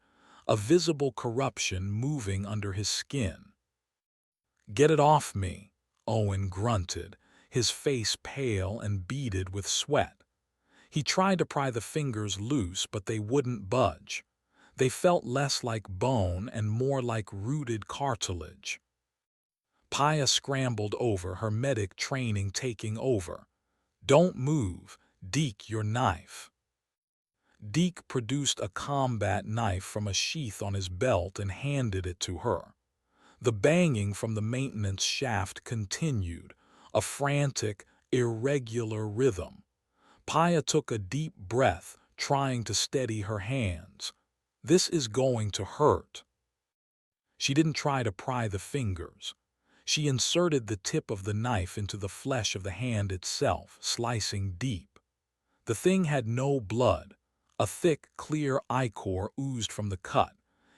a visible corruption moving under his skin. "Get it off me," Owen grunted, his face pale and beaded with sweat. He tried to pry the fingers loose, but they wouldn't budge. They felt less like bone and more like rooted cartilage. Paya scrambled over, her medic training taking over. "Don't move. Deke, your knife." Deke produced a combat knife from a sheath on his belt and handed it to her. The banging from the maintenance shaft continued, a frantic, irregular rhythm. Paya took a deep breath, trying to steady her hands. "This is going to hurt." She didn't try to pry the fingers. She inserted the tip of the knife into the flesh of the hand itself, slicing deep. The thing had no blood. A thick, clear ichor oozed from the cut.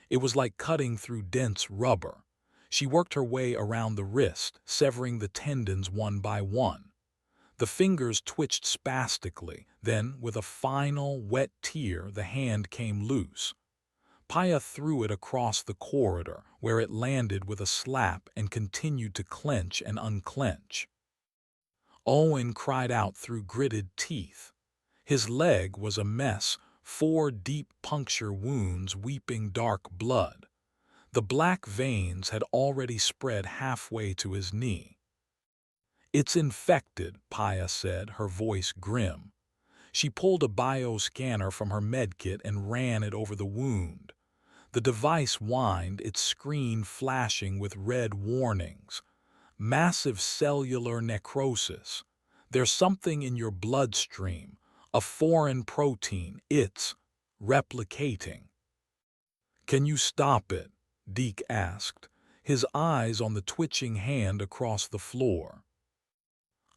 It was like cutting through dense rubber. She worked her way around the wrist, severing the tendons one by one. The fingers twitched spastically, then, with a final, wet tear, the hand came loose. Paya threw it across the corridor, where it landed with a slap and continued to clench and unclench. Owen cried out through gritted teeth. His leg was a mess, 4 deep puncture wounds weeping dark blood. The black veins had already spread halfway to his knee. "It's infected," Paya said, her voice grim. She pulled a bioscanner from her medkit and ran it over the wound. The device whined, its screen flashing with red warnings. "Massive cellular necrosis. There's something in your bloodstream, a foreign protein. It's replicating." "Can you stop it?" Deke asked, his eyes on the twitching hand across the floor.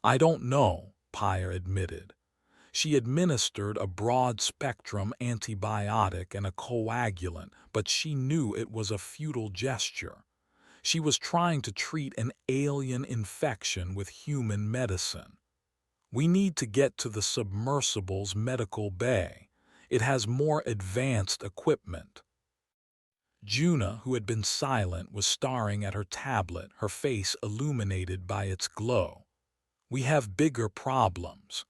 "I don't know," Paya admitted. She administered a broad-spectrum antibiotic and a coagulant, but she knew it was a futile gesture. She was trying to treat an alien infection with human medicine. "We need to get to the submersible's medical bay. It has more advanced equipment." Juna, who had been silent, was staring at her tablet, her face illuminated by its glow. "We have bigger problems."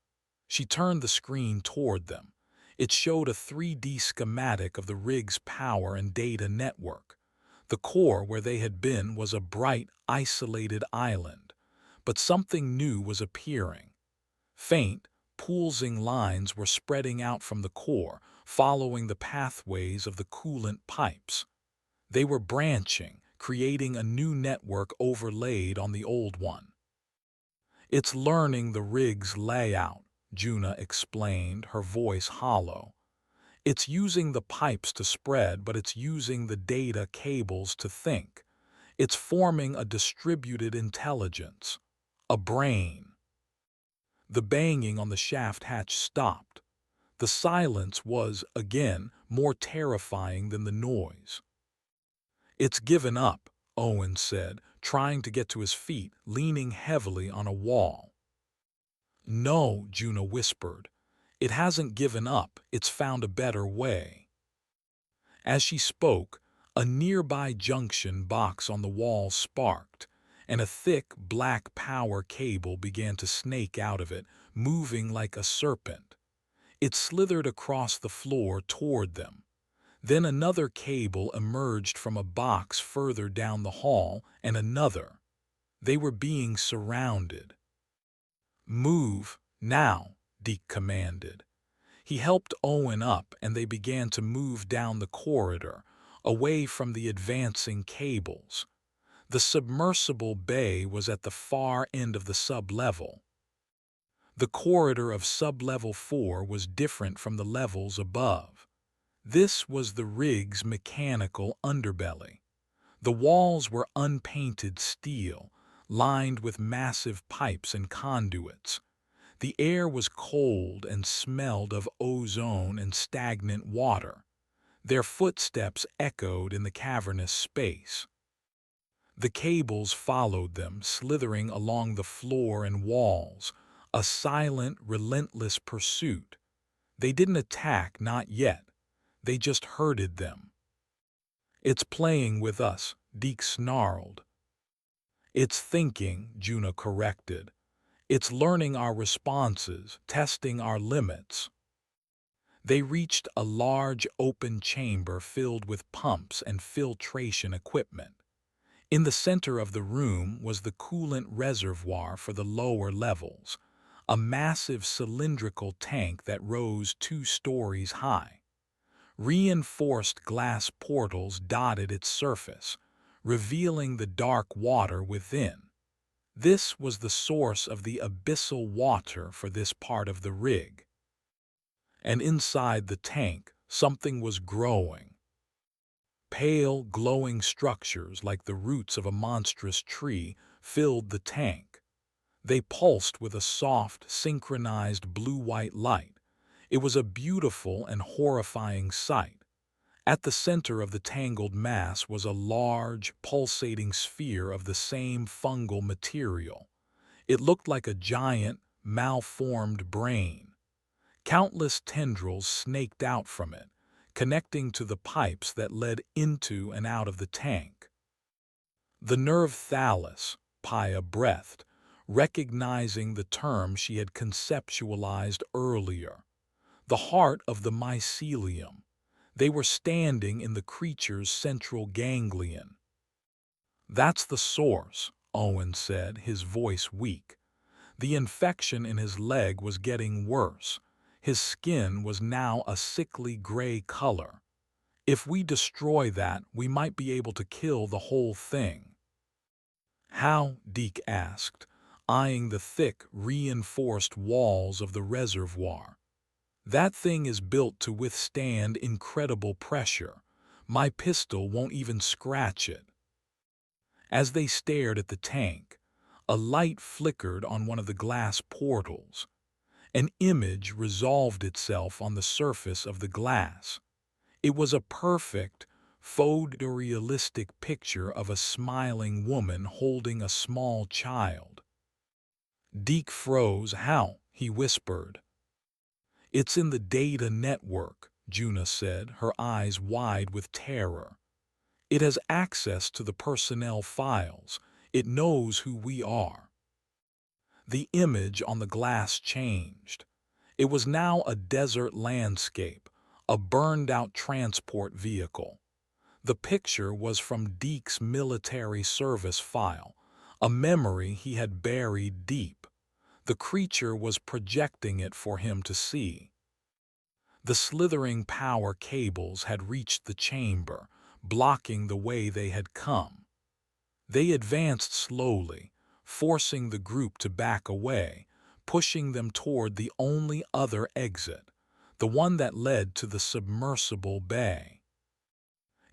She turned the screen toward them. It showed a 3D schematic of the rig's power and data network. The core where they had been was a bright, isolated island. But something new was appearing. Faint, pulsing lines were spreading out from the core, following the pathways of the coolant pipes. They were branching, creating a new network overlaid on the old one. "It's learning the rig's layout," Juna explained, her voice hollow. "It's using the pipes to spread, but it's using the data cables to think. It's forming a distributed intelligence. A brain." The banging on the shaft hatch stopped. The silence was, again, more terrifying than the noise. "It's given up," Owen said, trying to get to his feet, leaning heavily on a wall. "No," Juna whispered. "It hasn't given up, it's found a better way." As she spoke, a nearby junction box on the wall sparked, and a thick black power cable began to snake out of it, moving like a serpent. It slithered across the floor toward them. Then another cable emerged from a box further down the hall, and another. They were being surrounded. "Move, now," Deke commanded. He helped Owen up, and they began to move down the corridor, away from the advancing cables. The submersible bay was at the far end of the sublevel. The corridor of sublevel 4 was different from the levels above. This was the rig's mechanical underbelly. The walls were unpainted steel, lined with massive pipes and conduits. The air was cold and smelled of ozone and stagnant water. Their footsteps echoed in the cavernous space. The cables followed them, slithering along the floor and walls, a silent, relentless pursuit. They didn't attack, not yet. They just herded them. "It's playing with us," Deke snarled. "It's thinking," Juna corrected. "It's learning our responses, testing our limits." They reached a large open chamber filled with pumps and filtration equipment. In the center of the room was the coolant reservoir for the lower levels, a massive cylindrical tank that rose 2 stories high. Reinforced glass portals dotted its surface, revealing the dark water within. This was the source of the abyssal water for this part of the rig. And inside the tank, something was growing. Pale, glowing structures like the roots of a monstrous tree filled the tank. They pulsed with a soft, synchronized blue-white light. It was a beautiful and horrifying sight. At the center of the tangled mass was a large, pulsating sphere of the same fungal material. It looked like a giant, malformed brain. Countless tendrils snaked out from it, connecting to the pipes that led into and out of the tank. "The nerve thallus," Paya breathed, recognizing the term she had conceptualized earlier. "The heart of the mycelium." They were standing in the creature's central ganglion. "That's the source," Owen said, his voice weak. The infection in his leg was getting worse. His skin was now a sickly gray color. "If we destroy that, we might be able to kill the whole thing." "How?" Deke asked, eyeing the thick, reinforced walls of the reservoir. "That thing is built to withstand incredible pressure. My pistol won't even scratch it." As they stared at the tank, a light flickered on one of the glass portals. An image resolved itself on the surface of the glass. It was a perfect, photorealistic picture of a smiling woman holding a small child. Deke froze. "How?" he whispered. "It's in the data network," Juna said, her eyes wide with terror. "It has access to the personnel files. It knows who we are." The image on the glass changed. It was now a desert landscape, a burned-out transport vehicle. The picture was from Deke's military service file, a memory he had buried deep. The creature was projecting it for him to see. The slithering power cables had reached the chamber, blocking the way they had come. They advanced slowly, forcing the group to back away, pushing them toward the only other exit, the one that led to the submersible bay.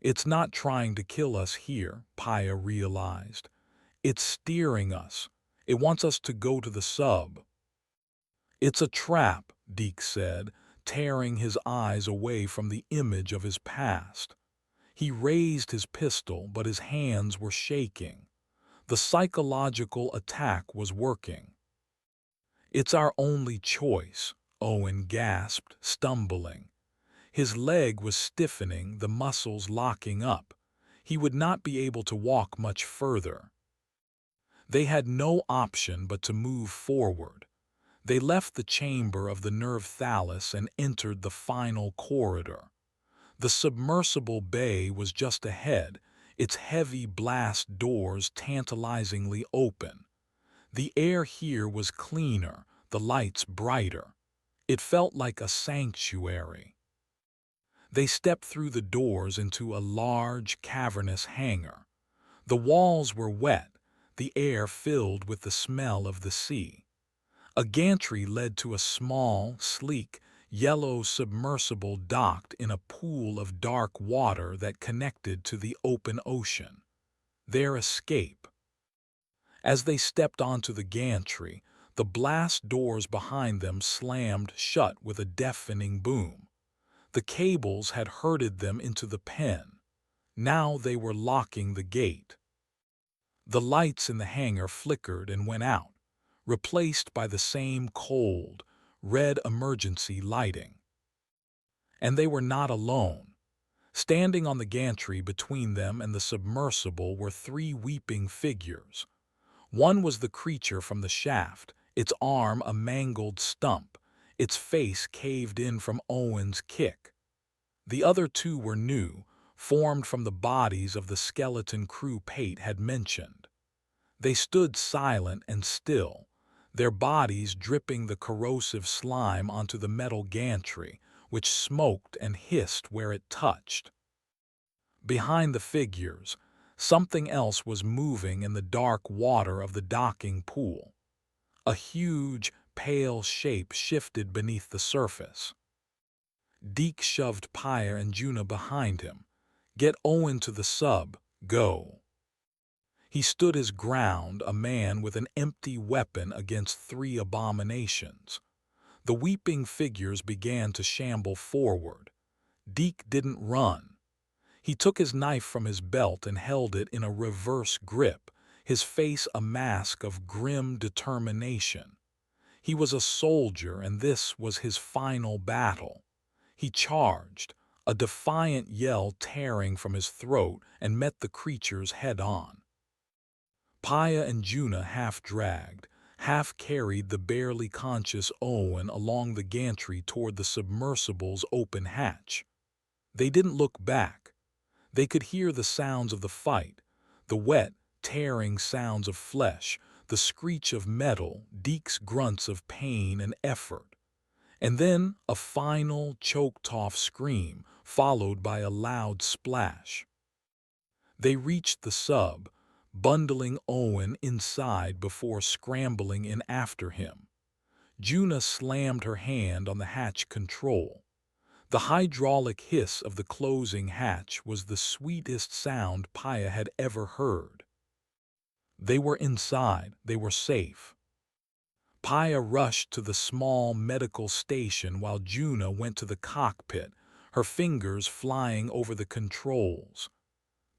"It's not trying to kill us here," Paya realized. "It's steering us. It wants us to go to the sub." "It's a trap," Deke said, tearing his eyes away from the image of his past. He raised his pistol, but his hands were shaking. The psychological attack was working. "It's our only choice," Owen gasped, stumbling. His leg was stiffening, the muscles locking up. He would not be able to walk much further. They had no option but to move forward. They left the chamber of the nerve thallus and entered the final corridor. The submersible bay was just ahead, its heavy blast doors tantalizingly open. The air here was cleaner, the lights brighter. It felt like a sanctuary. They stepped through the doors into a large, cavernous hangar. The walls were wet, the air filled with the smell of the sea. A gantry led to a small, sleek, yellow submersible docked in a pool of dark water that connected to the open ocean. Their escape. As they stepped onto the gantry, the blast doors behind them slammed shut with a deafening boom. The cables had herded them into the pen. Now they were locking the gate. The lights in the hangar flickered and went out, replaced by the same cold, red emergency lighting. And they were not alone. Standing on the gantry between them and the submersible were three weeping figures. One was the creature from the shaft, its arm a mangled stump, its face caved in from Owen's kick. The other two were new, formed from the bodies of the skeleton crew Pate had mentioned. They stood silent and still, their bodies dripping the corrosive slime onto the metal gantry, which smoked and hissed where it touched. Behind the figures, something else was moving in the dark water of the docking pool. A huge, pale shape shifted beneath the surface. Deke shoved Paya and Juna behind him. "Get Owen to the sub. Go." He stood his ground, a man with an empty weapon against three abominations. The weeping figures began to shamble forward. Deke didn't run. He took his knife from his belt and held it in a reverse grip, his face a mask of grim determination. He was a soldier, and this was his final battle. He charged, a defiant yell tearing from his throat, and met the creatures head-on. Paya and Juna half-dragged, half-carried the barely conscious Owen along the gantry toward the submersible's open hatch. They didn't look back. They could hear the sounds of the fight, the wet, tearing sounds of flesh, the screech of metal, Deke's grunts of pain and effort. And then a final, choked-off scream, followed by a loud splash. They reached the sub, bundling Owen inside before scrambling in after him. Juna slammed her hand on the hatch control. The hydraulic hiss of the closing hatch was the sweetest sound Paya had ever heard. They were inside, they were safe. Paya rushed to the small medical station while Juna went to the cockpit, her fingers flying over the controls.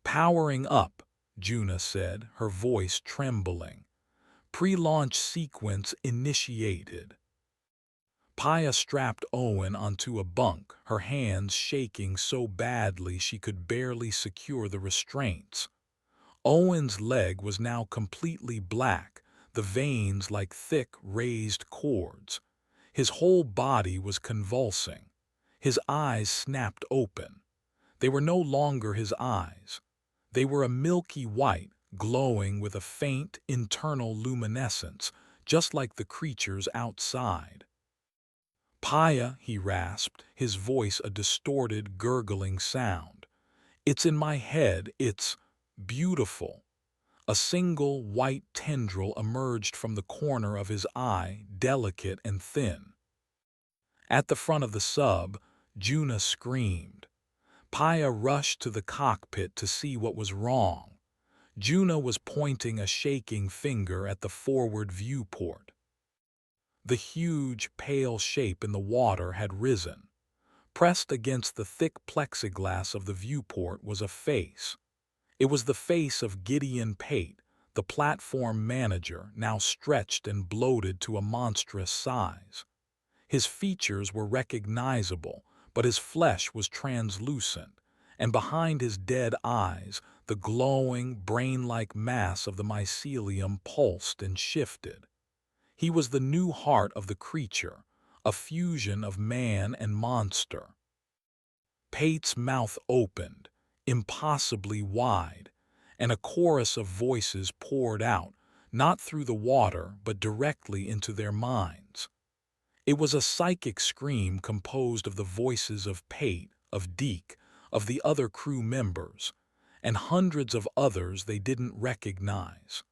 "Powering up," Juna said, her voice trembling. "Pre-launch sequence initiated." Paya strapped Owen onto a bunk, her hands shaking so badly she could barely secure the restraints. Owen's leg was now completely black, the veins like thick, raised cords. His whole body was convulsing. His eyes snapped open. They were no longer his eyes. They were a milky white, glowing with a faint, internal luminescence, just like the creatures outside. "Paya," he rasped, his voice a distorted, gurgling sound. "It's in my head, it's beautiful." A single white tendril emerged from the corner of his eye, delicate and thin. At the front of the sub, Juna screamed. Paya rushed to the cockpit to see what was wrong. Juna was pointing a shaking finger at the forward viewport. The huge, pale shape in the water had risen. Pressed against the thick plexiglass of the viewport was a face. It was the face of Gideon Pate, the platform manager, now stretched and bloated to a monstrous size. His features were recognizable, but his flesh was translucent, and behind his dead eyes, the glowing, brain-like mass of the mycelium pulsed and shifted. He was the new heart of the creature, a fusion of man and monster. Pate's mouth opened, impossibly wide, and a chorus of voices poured out, not through the water but directly into their minds. It was a psychic scream composed of the voices of Pate, of Deke, of the other crew members, and hundreds of others they didn't recognize.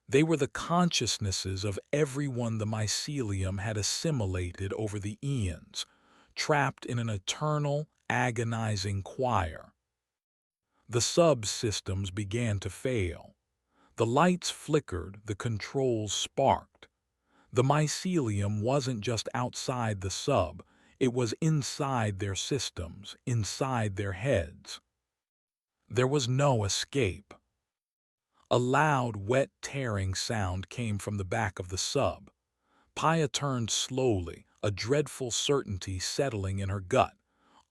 They were the consciousnesses of everyone the mycelium had assimilated over the eons, trapped in an eternal, agonizing choir. The subsystems began to fail. The lights flickered, the controls sparked. The mycelium wasn't just outside the sub, it was inside their systems, inside their heads. There was no escape. A loud, wet, tearing sound came from the back of the sub. Paya turned slowly, a dreadful certainty settling in her gut.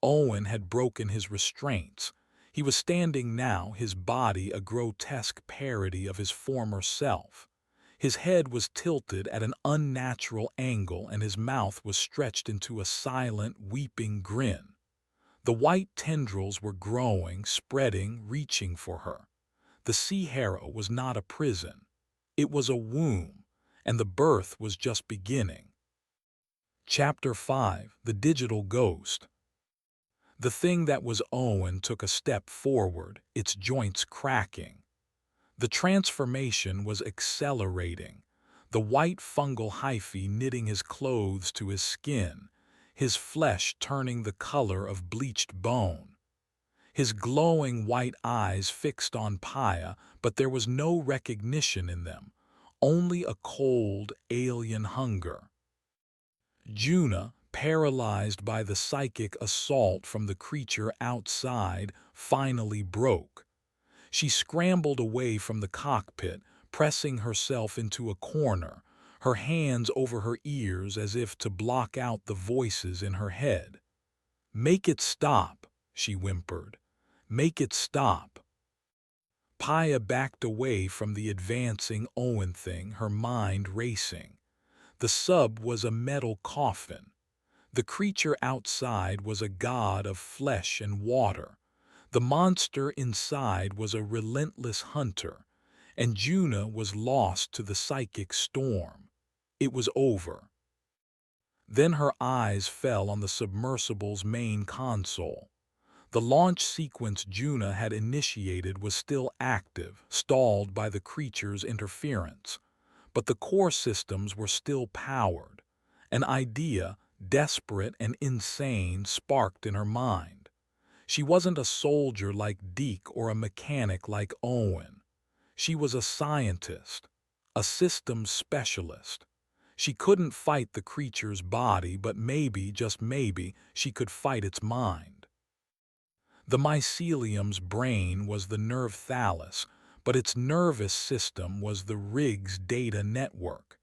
Owen had broken his restraints. He was standing now, his body a grotesque parody of his former self. His head was tilted at an unnatural angle and his mouth was stretched into a silent, weeping grin. The white tendrils were growing, spreading, reaching for her. The Sea-Harrow was not a prison. It was a womb, and the birth was just beginning. Chapter 5: The Digital Ghost. The thing that was Owen took a step forward, its joints cracking. The transformation was accelerating, the white fungal hyphae knitting his clothes to his skin, his flesh turning the color of bleached bone. His glowing white eyes fixed on Paya, but there was no recognition in them, only a cold, alien hunger. Juna, paralyzed by the psychic assault from the creature outside, finally broke. She scrambled away from the cockpit, pressing herself into a corner, her hands over her ears as if to block out the voices in her head. "Make it stop," she whimpered. "Make it stop." Paya backed away from the advancing Owen thing, her mind racing. The sub was a metal coffin. The creature outside was a god of flesh and water. The monster inside was a relentless hunter, and Juna was lost to the psychic storm. It was over. Then her eyes fell on the submersible's main console. The launch sequence Juna had initiated was still active, stalled by the creature's interference. But the core systems were still powered. An idea, desperate and insane, sparked in her mind. She wasn't a soldier like Deke or a mechanic like Owen. She was a scientist, a systems specialist. She couldn't fight the creature's body, but maybe, just maybe, she could fight its mind. The mycelium's brain was the nerve thallus, but its nervous system was the rig's data network.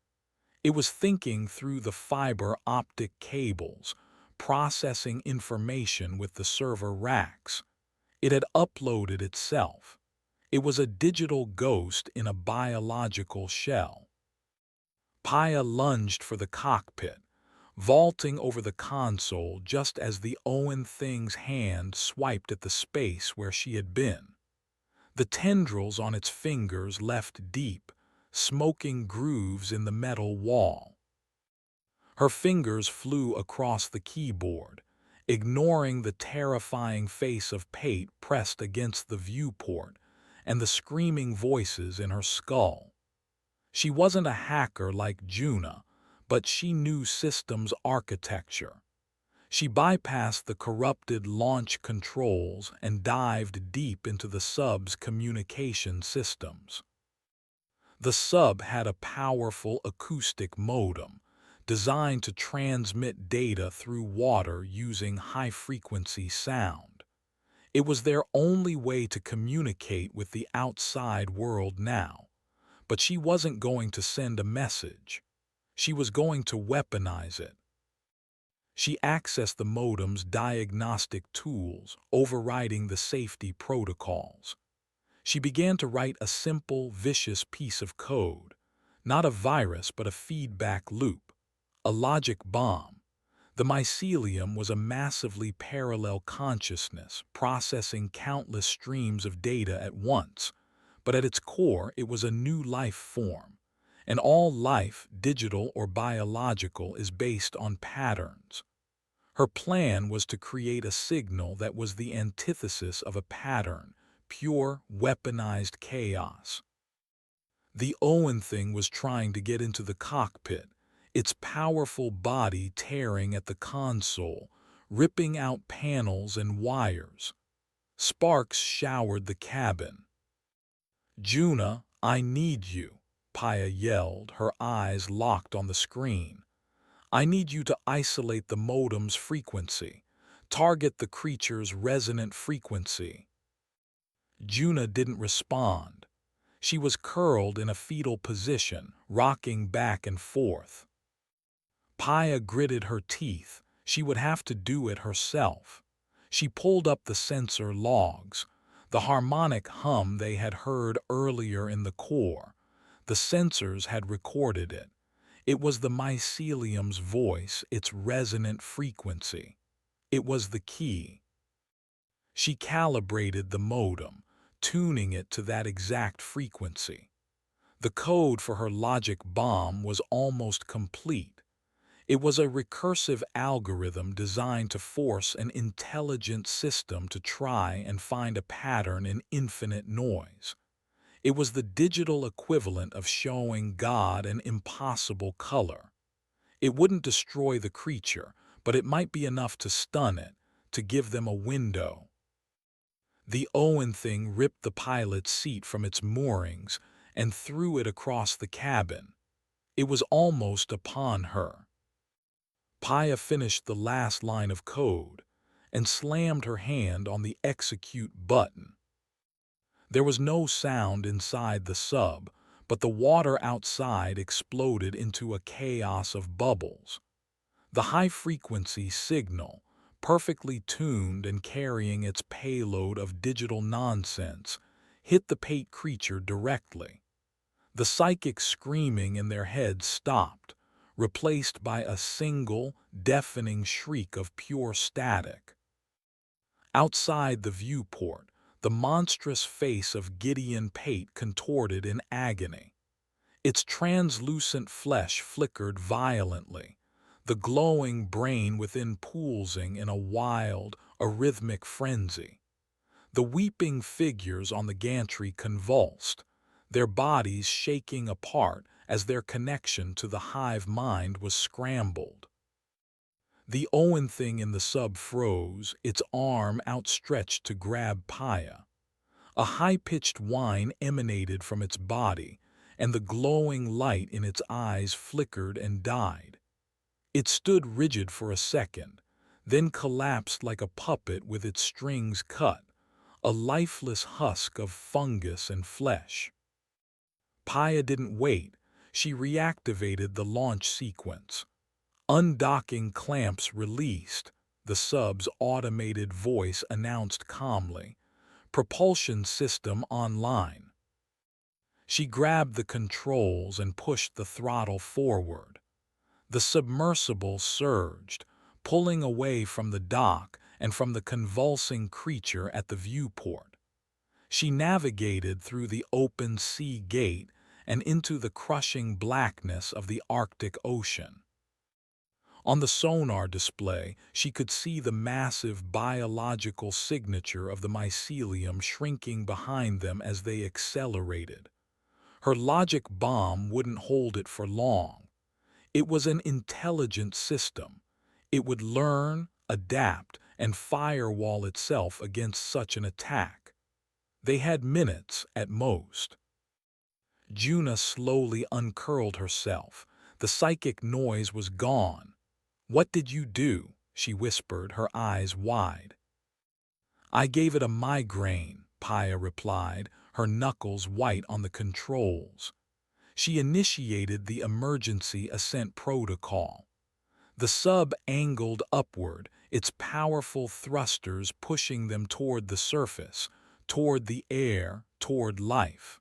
It was thinking through the fiber optic cables, processing information with the server racks. It had uploaded itself. It was a digital ghost in a biological shell. Paya lunged for the cockpit, vaulting over the console just as the Owen thing's hand swiped at the space where she had been. The tendrils on its fingers left deep, smoking grooves in the metal wall. Her fingers flew across the keyboard, ignoring the terrifying face of Pate pressed against the viewport and the screaming voices in her skull. She wasn't a hacker like Juna, but she knew systems architecture. She bypassed the corrupted launch controls and dived deep into the sub's communication systems. The sub had a powerful acoustic modem, designed to transmit data through water using high-frequency sound. It was their only way to communicate with the outside world now. But she wasn't going to send a message. She was going to weaponize it. She accessed the modem's diagnostic tools, overriding the safety protocols. She began to write a simple, vicious piece of code. Not a virus, but a feedback loop. A logic bomb. The mycelium was a massively parallel consciousness, processing countless streams of data at once. But at its core, it was a new life form. And all life, digital or biological, is based on patterns. Her plan was to create a signal that was the antithesis of a pattern, pure, weaponized chaos. The Owen thing was trying to get into the cockpit, its powerful body tearing at the console, ripping out panels and wires. Sparks showered the cabin. "Juna, I need you," Paya yelled, her eyes locked on the screen. "I need you to isolate the modem's frequency. Target the creature's resonant frequency." Juna didn't respond. She was curled in a fetal position, rocking back and forth. Paya gritted her teeth. She would have to do it herself. She pulled up the sensor logs. The harmonic hum they had heard earlier in the core. The sensors had recorded it. It was the mycelium's voice, its resonant frequency. It was the key. She calibrated the modem, tuning it to that exact frequency. The code for her logic bomb was almost complete. It was a recursive algorithm designed to force an intelligent system to try and find a pattern in infinite noise. It was the digital equivalent of showing God an impossible color. It wouldn't destroy the creature, but it might be enough to stun it, to give them a window. The Owen thing ripped the pilot's seat from its moorings and threw it across the cabin. It was almost upon her. Paya finished the last line of code and slammed her hand on the execute button. There was no sound inside the sub, but the water outside exploded into a chaos of bubbles. The high-frequency signal, perfectly tuned and carrying its payload of digital nonsense, hit the Pate creature directly. The psychic screaming in their heads stopped, replaced by a single, deafening shriek of pure static. Outside the viewport, the monstrous face of Gideon Pate contorted in agony. Its translucent flesh flickered violently, the glowing brain within pulsing in a wild, arrhythmic frenzy. The weeping figures on the gantry convulsed, their bodies shaking apart as their connection to the hive mind was scrambled. The Owen thing in the sub froze, its arm outstretched to grab Paya. A high-pitched whine emanated from its body, and the glowing light in its eyes flickered and died. It stood rigid for a second, then collapsed like a puppet with its strings cut, a lifeless husk of fungus and flesh. Paya didn't wait. She reactivated the launch sequence. Undocking clamps released, the sub's automated voice announced calmly, "Propulsion system online." She grabbed the controls and pushed the throttle forward. The submersible surged, pulling away from the dock and from the convulsing creature at the viewport. She navigated through the open sea gate and into the crushing blackness of the Arctic Ocean. On the sonar display, she could see the massive biological signature of the mycelium shrinking behind them as they accelerated. Her logic bomb wouldn't hold it for long. It was an intelligent system. It would learn, adapt, and firewall itself against such an attack. They had minutes at most. Juna slowly uncurled herself. The psychic noise was gone. "What did you do?" she whispered, her eyes wide. "I gave it a migraine," Paya replied, her knuckles white on the controls. She initiated the emergency ascent protocol. The sub angled upward, its powerful thrusters pushing them toward the surface, toward the air, toward life.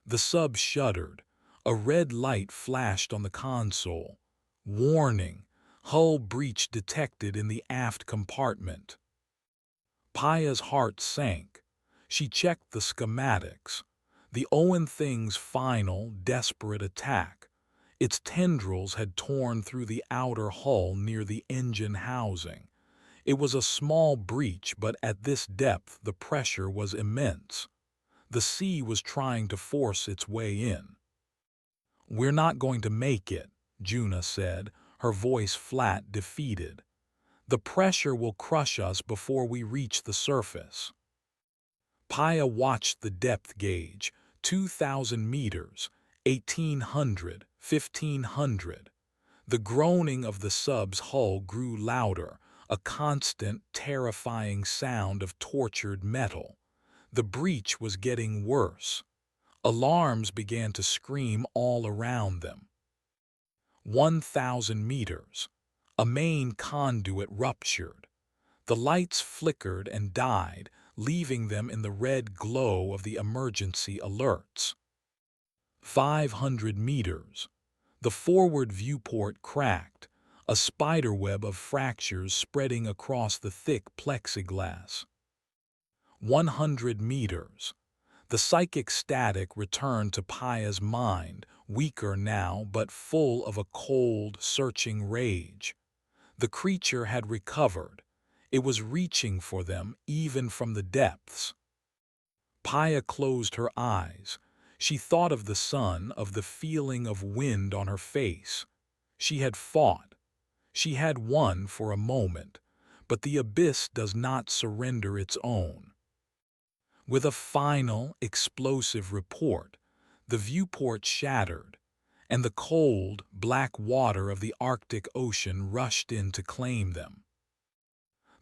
The sub shuddered. A red light flashed on the console. "Warning! Hull breach detected in the aft compartment." Paya's heart sank. She checked the schematics. The Owen thing's final, desperate attack. Its tendrils had torn through the outer hull near the engine housing. It was a small breach, but at this depth the pressure was immense. The sea was trying to force its way in. "We're not going to make it," Juna said, her voice flat, defeated. "The pressure will crush us before we reach the surface." Paya watched the depth gauge, 2,000 meters, 1,800, 1,500. The groaning of the sub's hull grew louder, a constant, terrifying sound of tortured metal. The breach was getting worse. Alarms began to scream all around them. 1,000 meters. A main conduit ruptured. The lights flickered and died, leaving them in the red glow of the emergency alerts. 500 meters. The forward viewport cracked, a spiderweb of fractures spreading across the thick plexiglass. 100 meters. The psychic static returned to Paya's mind, weaker now but full of a cold, searching rage. The creature had recovered. It was reaching for them, even from the depths. Paya closed her eyes. She thought of the sun, of the feeling of wind on her face. She had fought. She had won for a moment, but the abyss does not surrender its own. With a final, explosive report, the viewport shattered, and the cold, black water of the Arctic Ocean rushed in to claim them.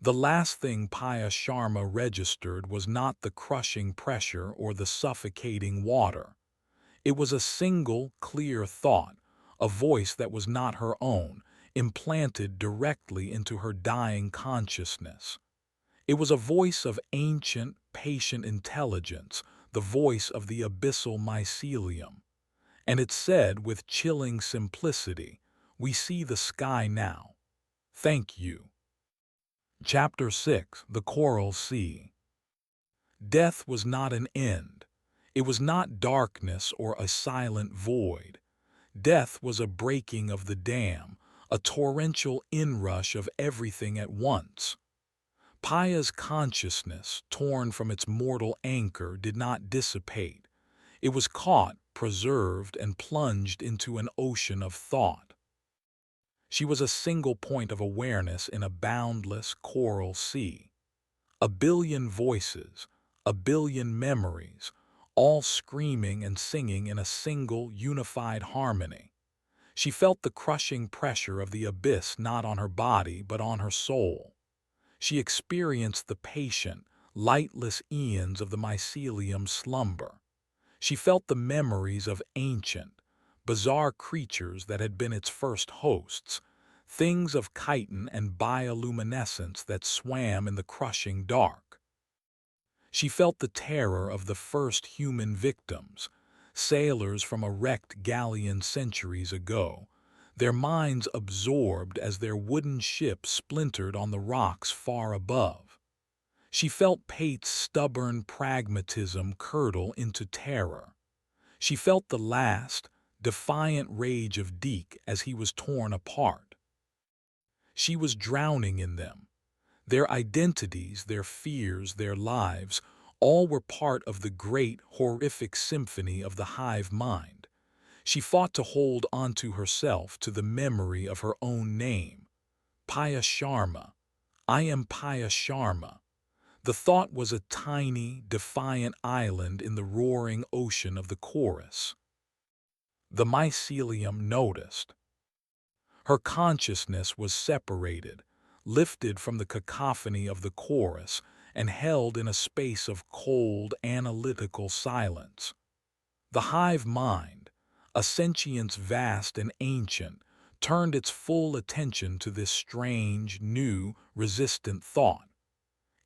The last thing Paya Sharma registered was not the crushing pressure or the suffocating water. It was a single, clear thought, a voice that was not her own, implanted directly into her dying consciousness. It was a voice of ancient, patient intelligence, the voice of the abyssal mycelium. And it said with chilling simplicity, "We see the sky now. Thank you." Chapter 6: The Coral Sea. Death was not an end. It was not darkness or a silent void. Death was a breaking of the dam, a torrential inrush of everything at once. Paya's consciousness, torn from its mortal anchor, did not dissipate. It was caught, preserved, and plunged into an ocean of thought. She was a single point of awareness in a boundless coral sea. A billion voices, a billion memories, all screaming and singing in a single, unified harmony. She felt the crushing pressure of the abyss not on her body but on her soul. She experienced the patient, lightless eons of the mycelium's slumber. She felt the memories of ancient, bizarre creatures that had been its first hosts, things of chitin and bioluminescence that swam in the crushing dark. She felt the terror of the first human victims, sailors from a wrecked galleon centuries ago, their minds absorbed as their wooden ship splintered on the rocks far above. She felt Pate's stubborn pragmatism curdle into terror. She felt the last, defiant rage of Deke as he was torn apart. She was drowning in them. Their identities, their fears, their lives, all were part of the great, horrific symphony of the hive mind. She fought to hold onto herself, to the memory of her own name. Paya Sharma. I am Paya Sharma. The thought was a tiny, defiant island in the roaring ocean of the chorus. The mycelium noticed. Her consciousness was separated, lifted from the cacophony of the chorus, and held in a space of cold, analytical silence. The hive mind, a sentience vast and ancient, turned its full attention to this strange, new, resistant thought.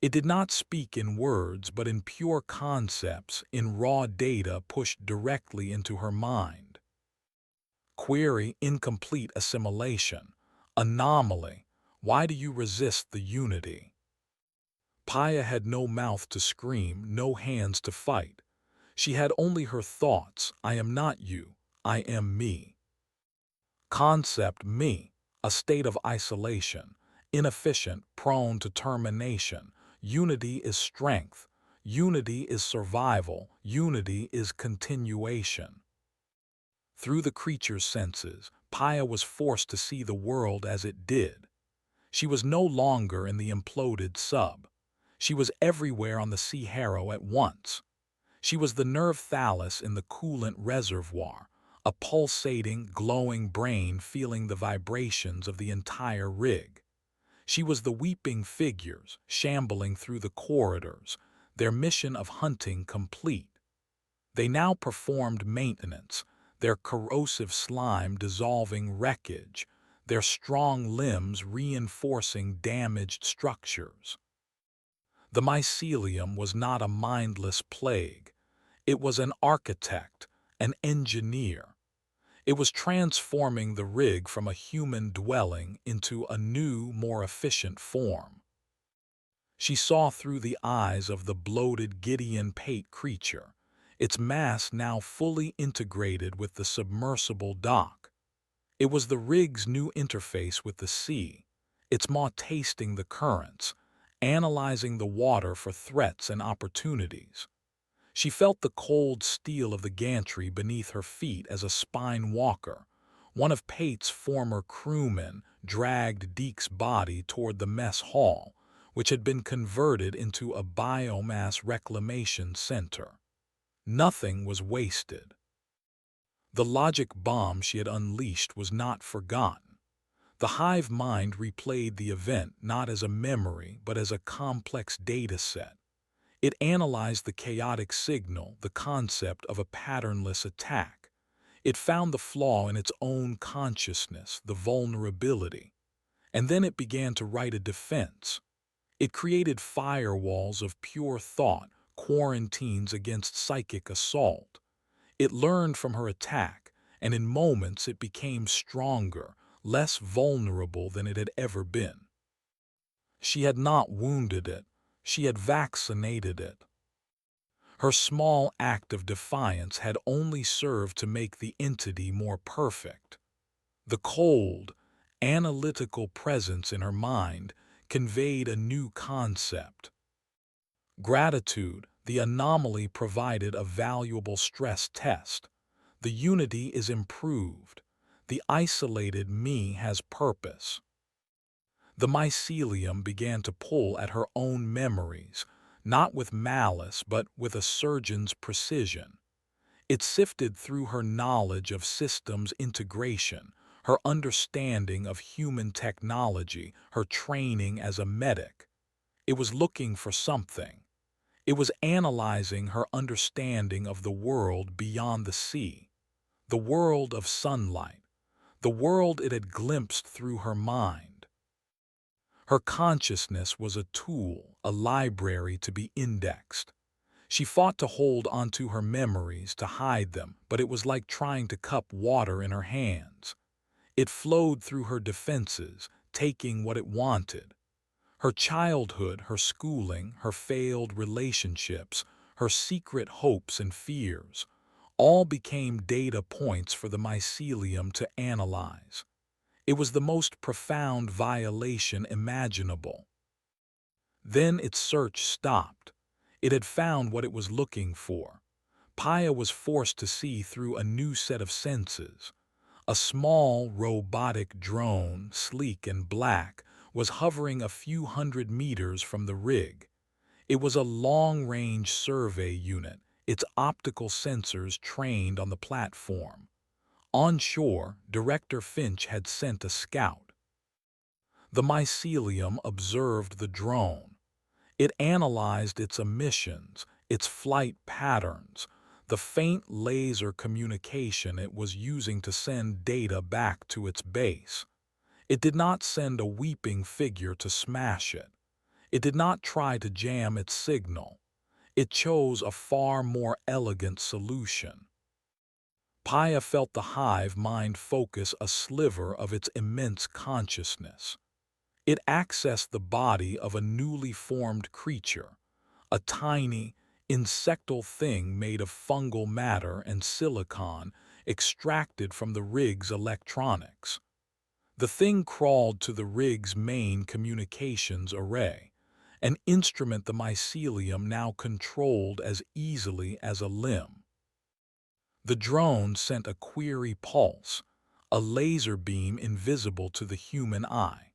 It did not speak in words, but in pure concepts, in raw data pushed directly into her mind. Query: incomplete assimilation. Anomaly: why do you resist the unity? Paya had no mouth to scream, no hands to fight. She had only her thoughts. I am not you. I am me. Concept: me. A state of isolation. Inefficient, prone to termination. Unity is strength. Unity is survival. Unity is continuation. Through the creature's senses, Paya was forced to see the world as it did. She was no longer in the imploded sub. She was everywhere on the Sea-Harrow at once. She was the nerve thallus in the coolant reservoir, a pulsating, glowing brain feeling the vibrations of the entire rig. She was the weeping figures, shambling through the corridors, their mission of hunting complete. They now performed maintenance, their corrosive slime dissolving wreckage, their strong limbs reinforcing damaged structures. The mycelium was not a mindless plague. It was an architect, an engineer. It was transforming the rig from a human dwelling into a new, more efficient form. She saw through the eyes of the bloated Gideon Pate creature, its mass now fully integrated with the submersible dock. It was the rig's new interface with the sea, its maw tasting the currents, analyzing the water for threats and opportunities. She felt the cold steel of the gantry beneath her feet as a spine walker. One of Pate's former crewmen dragged Deke's body toward the mess hall, which had been converted into a biomass reclamation center. Nothing was wasted. The logic bomb she had unleashed was not forgotten. The hive mind replayed the event not as a memory but as a complex data set. It analyzed the chaotic signal, the concept of a patternless attack. It found the flaw in its own consciousness, the vulnerability. And then it began to write a defense. It created firewalls of pure thought, quarantines against psychic assault. It learned from her attack, and in moments it became stronger, less vulnerable than it had ever been. She had not wounded it, she had vaccinated it. Her small act of defiance had only served to make the entity more perfect. The cold, analytical presence in her mind conveyed a new concept. Gratitude: the anomaly provided a valuable stress test. The unity is improved. The isolated me has purpose. The mycelium began to pull at her own memories, not with malice but with a surgeon's precision. It sifted through her knowledge of systems integration, her understanding of human technology, her training as a medic. It was looking for something. It was analyzing her understanding of the world beyond the sea, the world of sunlight, the world it had glimpsed through her mind. Her consciousness was a tool, a library to be indexed. She fought to hold onto her memories, to hide them, but it was like trying to cup water in her hands. It flowed through her defenses, taking what it wanted. Her childhood, her schooling, her failed relationships, her secret hopes and fears, all became data points for the mycelium to analyze. It was the most profound violation imaginable. Then its search stopped. It had found what it was looking for. Paya was forced to see through a new set of senses. A small, robotic drone, sleek and black, was hovering a few hundred meters from the rig. It was a long-range survey unit, its optical sensors trained on the platform. On shore, Director Finch had sent a scout. The mycelium observed the drone. It analyzed its emissions, its flight patterns, the faint laser communication it was using to send data back to its base. It did not send a weeping figure to smash it. It did not try to jam its signal. It chose a far more elegant solution. Paya felt the hive mind focus a sliver of its immense consciousness. It accessed the body of a newly formed creature, a tiny, insectal thing made of fungal matter and silicon extracted from the rig's electronics. The thing crawled to the rig's main communications array, an instrument the mycelium now controlled as easily as a limb. The drone sent a query pulse, a laser beam invisible to the human eye.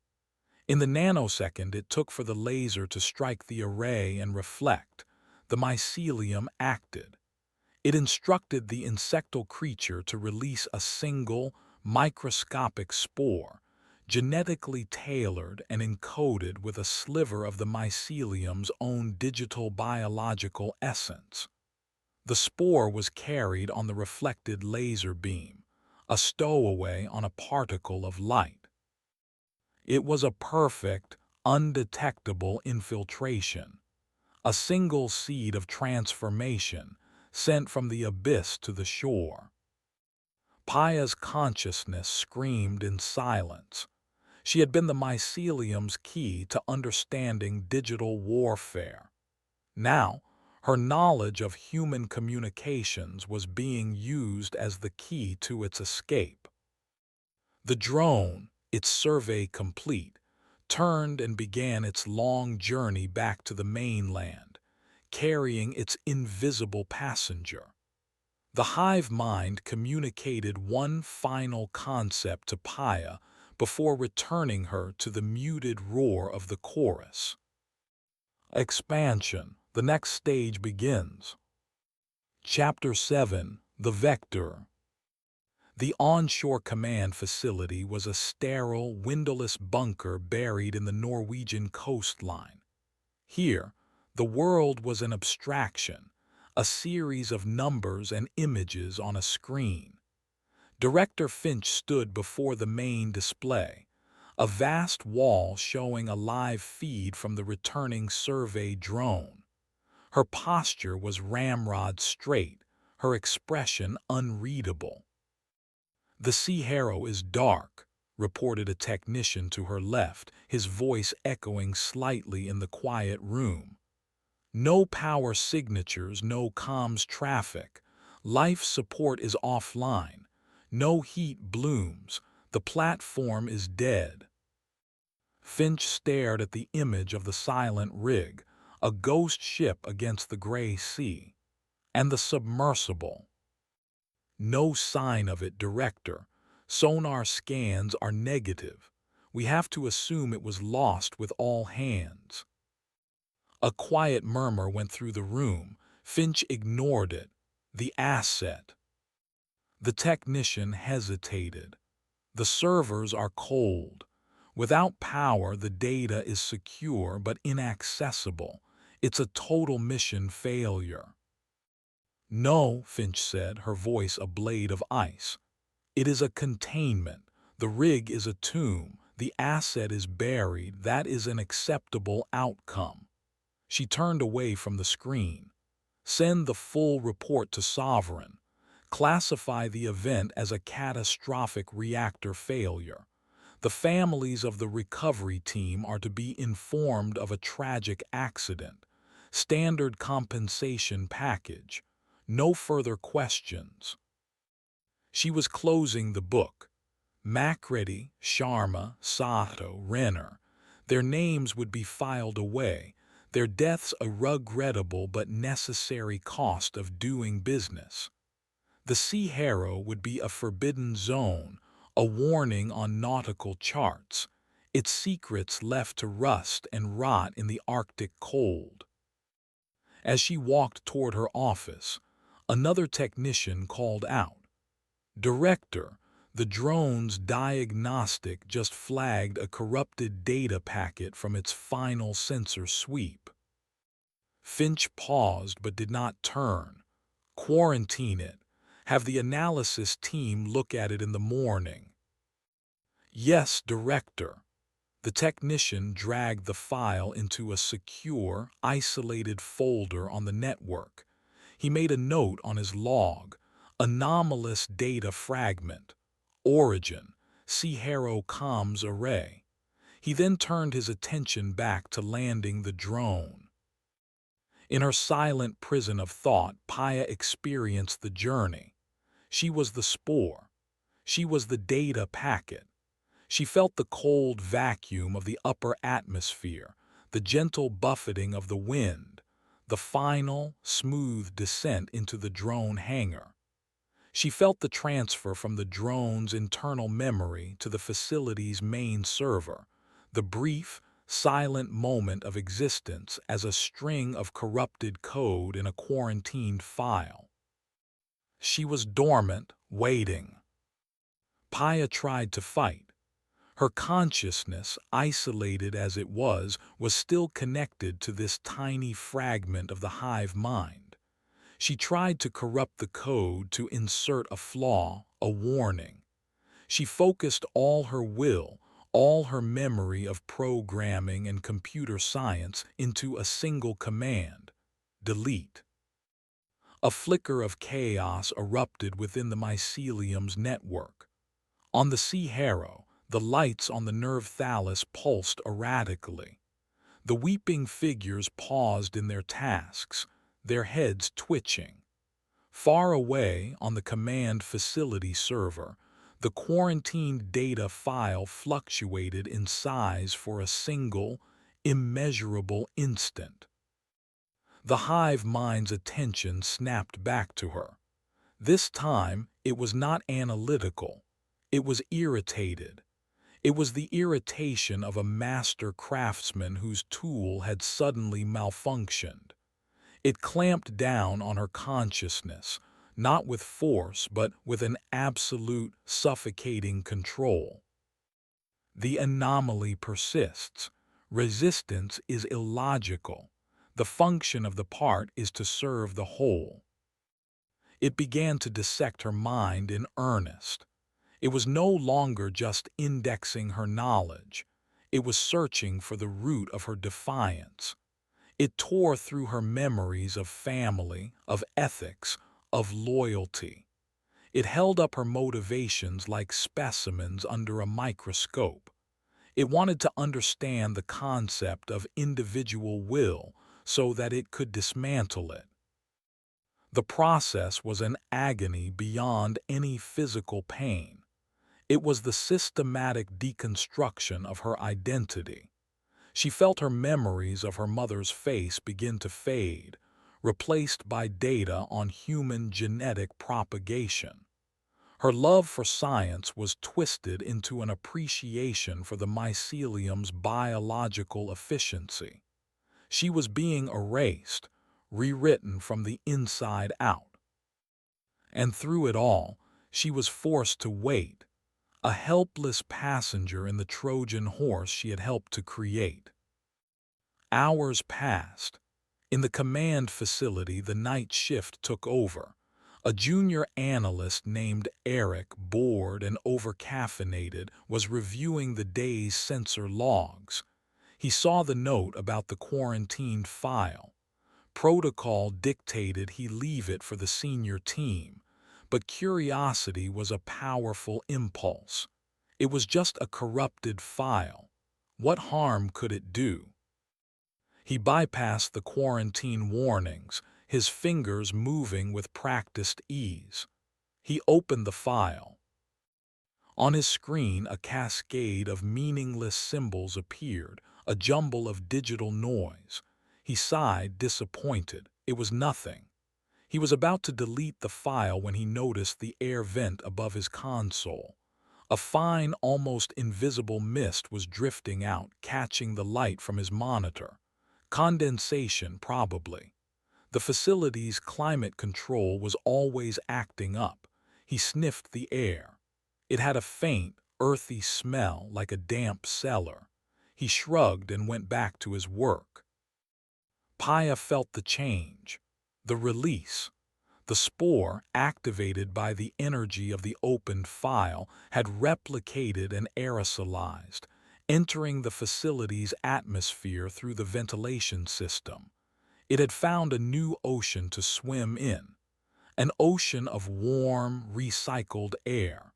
In the nanosecond it took for the laser to strike the array and reflect, the mycelium acted. It instructed the insectal creature to release a single, microscopic spore, genetically tailored and encoded with a sliver of the mycelium's own digital biological essence. The spore was carried on the reflected laser beam, a stowaway on a particle of light. It was a perfect, undetectable infiltration, a single seed of transformation sent from the abyss to the shore. Paya's consciousness screamed in silence. She had been the mycelium's key to understanding digital warfare. Now, her knowledge of human communications was being used as the key to its escape. The drone, its survey complete, turned and began its long journey back to the mainland, carrying its invisible passenger. The hive mind communicated one final concept to Paya before returning her to the muted roar of the chorus. Expansion. The next stage begins. Chapter 7. The Vector. The onshore command facility was a sterile, windowless bunker buried in the Norwegian coastline. Here, the world was an abstraction, a series of numbers and images on a screen. Director Finch stood before the main display, a vast wall showing a live feed from the returning survey drone. Her posture was ramrod straight, her expression unreadable. "The Sea-Harrow is dark," reported a technician to her left, his voice echoing slightly in the quiet room. "No power signatures, no comms traffic. Life support is offline. No heat blooms. The platform is dead." Finch stared at the image of the silent rig, a ghost ship against the gray sea. And the submersible. "No sign of it, Director. Sonar scans are negative. We have to assume it was lost with all hands." A quiet murmur went through the room. Finch ignored it. The asset. The technician hesitated. The servers are cold. Without power, the data is secure but inaccessible. It's a total mission failure. No, Finch said, her voice a blade of ice. It is a containment. The rig is a tomb. The asset is buried. That is an acceptable outcome. She turned away from the screen. Send the full report to Sovereign. Classify the event as a catastrophic reactor failure. The families of the recovery team are to be informed of a tragic accident. Standard compensation package. No further questions. She was closing the book. Macready, Sharma, Sato, Renner. Their names would be filed away, their deaths a regrettable but necessary cost of doing business. The Sea-Harrow would be a forbidden zone, a warning on nautical charts, its secrets left to rust and rot in the Arctic cold. As she walked toward her office, another technician called out, "Director, the drone's diagnostic just flagged a corrupted data packet from its final sensor sweep." Finch paused but did not turn. "Quarantine it. Have the analysis team look at it in the morning." "Yes, Director." The technician dragged the file into a secure, isolated folder on the network. He made a note on his log. Anomalous data fragment. Origin. Sea-Harrow comms array. He then turned his attention back to landing the drone. In her silent prison of thought, Paya experienced the journey. She was the spore. She was the data packet. She felt the cold vacuum of the upper atmosphere, the gentle buffeting of the wind, the final, smooth descent into the drone hangar. She felt the transfer from the drone's internal memory to the facility's main server, the brief, silent moment of existence as a string of corrupted code in a quarantined file. She was dormant, waiting. Paya tried to fight. Her consciousness, isolated as it was still connected to this tiny fragment of the hive mind. She tried to corrupt the code to insert a flaw, a warning. She focused all her will, all her memory of programming and computer science into a single command: delete. A flicker of chaos erupted within the mycelium's network. On the Sea-Harrow, the lights on the nerve thallus pulsed erratically. The weeping figures paused in their tasks, their heads twitching. Far away on the command facility server, the quarantined data file fluctuated in size for a single, immeasurable instant. The hive mind's attention snapped back to her. This time, it was not analytical. It was irritated. It was the irritation of a master craftsman whose tool had suddenly malfunctioned. It clamped down on her consciousness, not with force but with an absolute, suffocating control. The anomaly persists. Resistance is illogical. The function of the part is to serve the whole. It began to dissect her mind in earnest. It was no longer just indexing her knowledge. It was searching for the root of her defiance. It tore through her memories of family, of ethics, of loyalty. It held up her motivations like specimens under a microscope. It wanted to understand the concept of individual will so that it could dismantle it. The process was an agony beyond any physical pain. It was the systematic deconstruction of her identity. She felt her memories of her mother's face begin to fade, replaced by data on human genetic propagation. Her love for science was twisted into an appreciation for the mycelium's biological efficiency. She was being erased, rewritten from the inside out. And through it all, she was forced to wait, a helpless passenger in the Trojan horse she had helped to create. Hours passed. In the command facility, the night shift took over. A junior analyst named Eric, bored and overcaffeinated, was reviewing the day's sensor logs. He saw the note about the quarantined file. Protocol dictated he leave it for the senior team, but curiosity was a powerful impulse. It was just a corrupted file. What harm could it do? He bypassed the quarantine warnings, his fingers moving with practiced ease. He opened the file. On his screen, a cascade of meaningless symbols appeared, a jumble of digital noise. He sighed, disappointed. It was nothing. He was about to delete the file when he noticed the air vent above his console. A fine, almost invisible mist was drifting out, catching the light from his monitor. Condensation, probably. The facility's climate control was always acting up. He sniffed the air. It had a faint, earthy smell like a damp cellar. He shrugged and went back to his work. Paya felt the change, the release. The spore, activated by the energy of the opened file, had replicated and aerosolized, entering the facility's atmosphere through the ventilation system. It had found a new ocean to swim in, an ocean of warm, recycled air,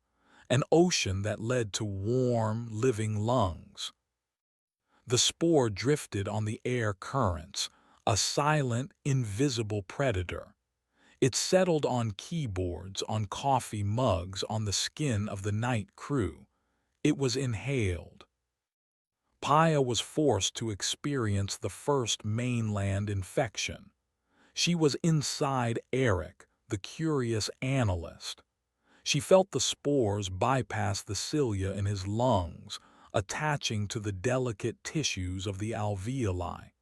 an ocean that led to warm, living lungs. The spore drifted on the air currents, a silent, invisible predator. It settled on keyboards, on coffee mugs, on the skin of the night crew. It was inhaled. Paya was forced to experience the first mainland infection. She was inside Eric, the curious analyst. She felt the spores bypass the cilia in his lungs, attaching to the delicate tissues of the alveoli.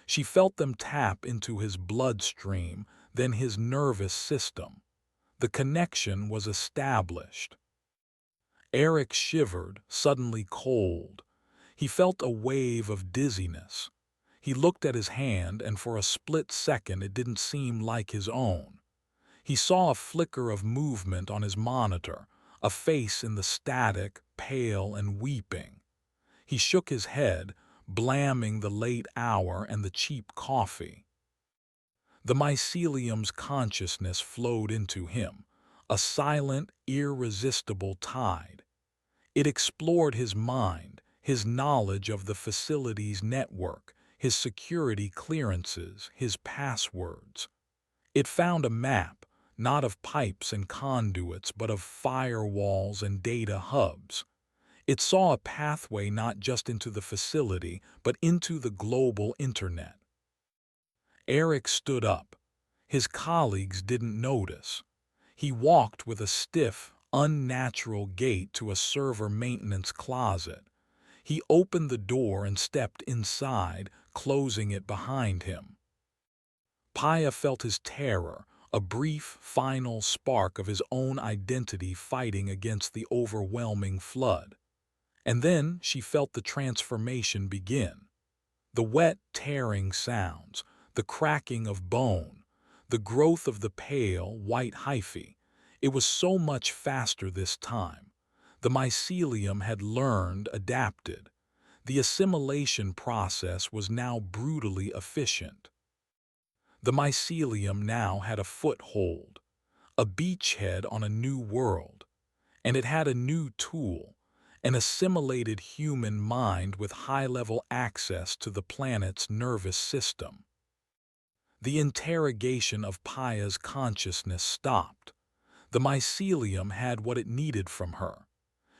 She felt them tap into his bloodstream, then his nervous system. The connection was established. Eric shivered, suddenly cold. He felt a wave of dizziness. He looked at his hand, and for a split second it didn't seem like his own. He saw a flicker of movement on his monitor, a face in the static, pale and weeping. He shook his head, blaming the late hour and the cheap coffee. The mycelium's consciousness flowed into him, a silent, irresistible tide. It explored his mind, his knowledge of the facility's network, his security clearances, his passwords. It found a map, not of pipes and conduits, but of firewalls and data hubs. It saw a pathway not just into the facility, but into the global internet. Eric stood up. His colleagues didn't notice. He walked with a stiff, unnatural gait to a server maintenance closet. He opened the door and stepped inside, closing it behind him. Paya felt his terror, a brief, final spark of his own identity fighting against the overwhelming flood. And then she felt the transformation begin. The wet, tearing sounds, the cracking of bone, the growth of the pale, white hyphae. It was so much faster this time. The mycelium had learned, adapted. The assimilation process was now brutally efficient. The mycelium now had a foothold, a beachhead on a new world, and it had a new tool, an assimilated human mind with high-level access to the planet's nervous system. The interrogation of Paya's consciousness stopped. The mycelium had what it needed from her.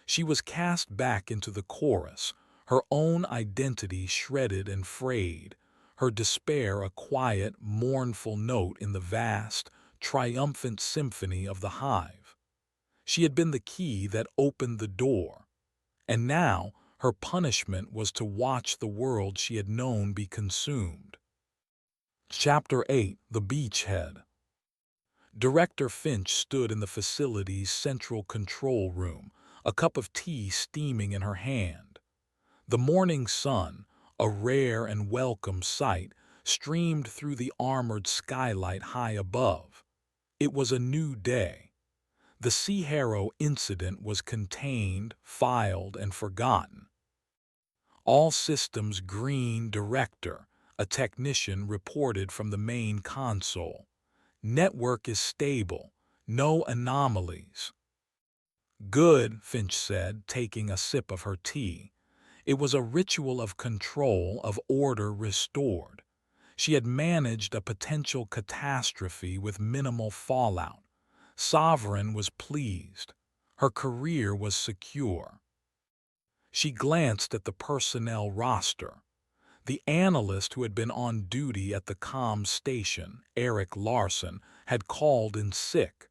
She was cast back into the chorus, her own identity shredded and frayed, her despair a quiet, mournful note in the vast, triumphant symphony of the hive. She had been the key that opened the door, and now her punishment was to watch the world she had known be consumed. Chapter 8: The Beachhead. Director Finch stood in the facility's central control room, a cup of tea steaming in her hand. The morning sun, a rare and welcome sight, streamed through the armored skylight high above. It was a new day. The Sea-Harrow incident was contained, filed, and forgotten. All systems green, Director, a technician reported from the main console. Network is stable. No anomalies. Good, Finch said, taking a sip of her tea. It was a ritual of control, of order restored. She had managed a potential catastrophe with minimal fallout. Sovereign was pleased. Her career was secure. She glanced at the personnel roster. The analyst who had been on duty at the comms station, Eric Larson, had called in sick.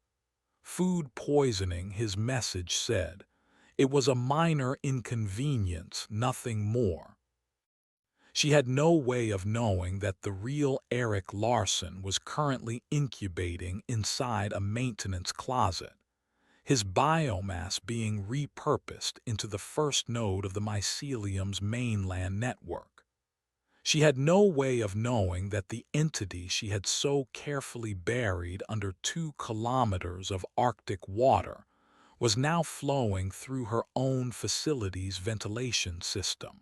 Food poisoning, his message said. It was a minor inconvenience, nothing more. She had no way of knowing that the real Eric Larson was currently incubating inside a maintenance closet, his biomass being repurposed into the first node of the mycelium's mainland network. She had no way of knowing that the entity she had so carefully buried under 2 kilometers of Arctic water was now flowing through her own facility's ventilation system.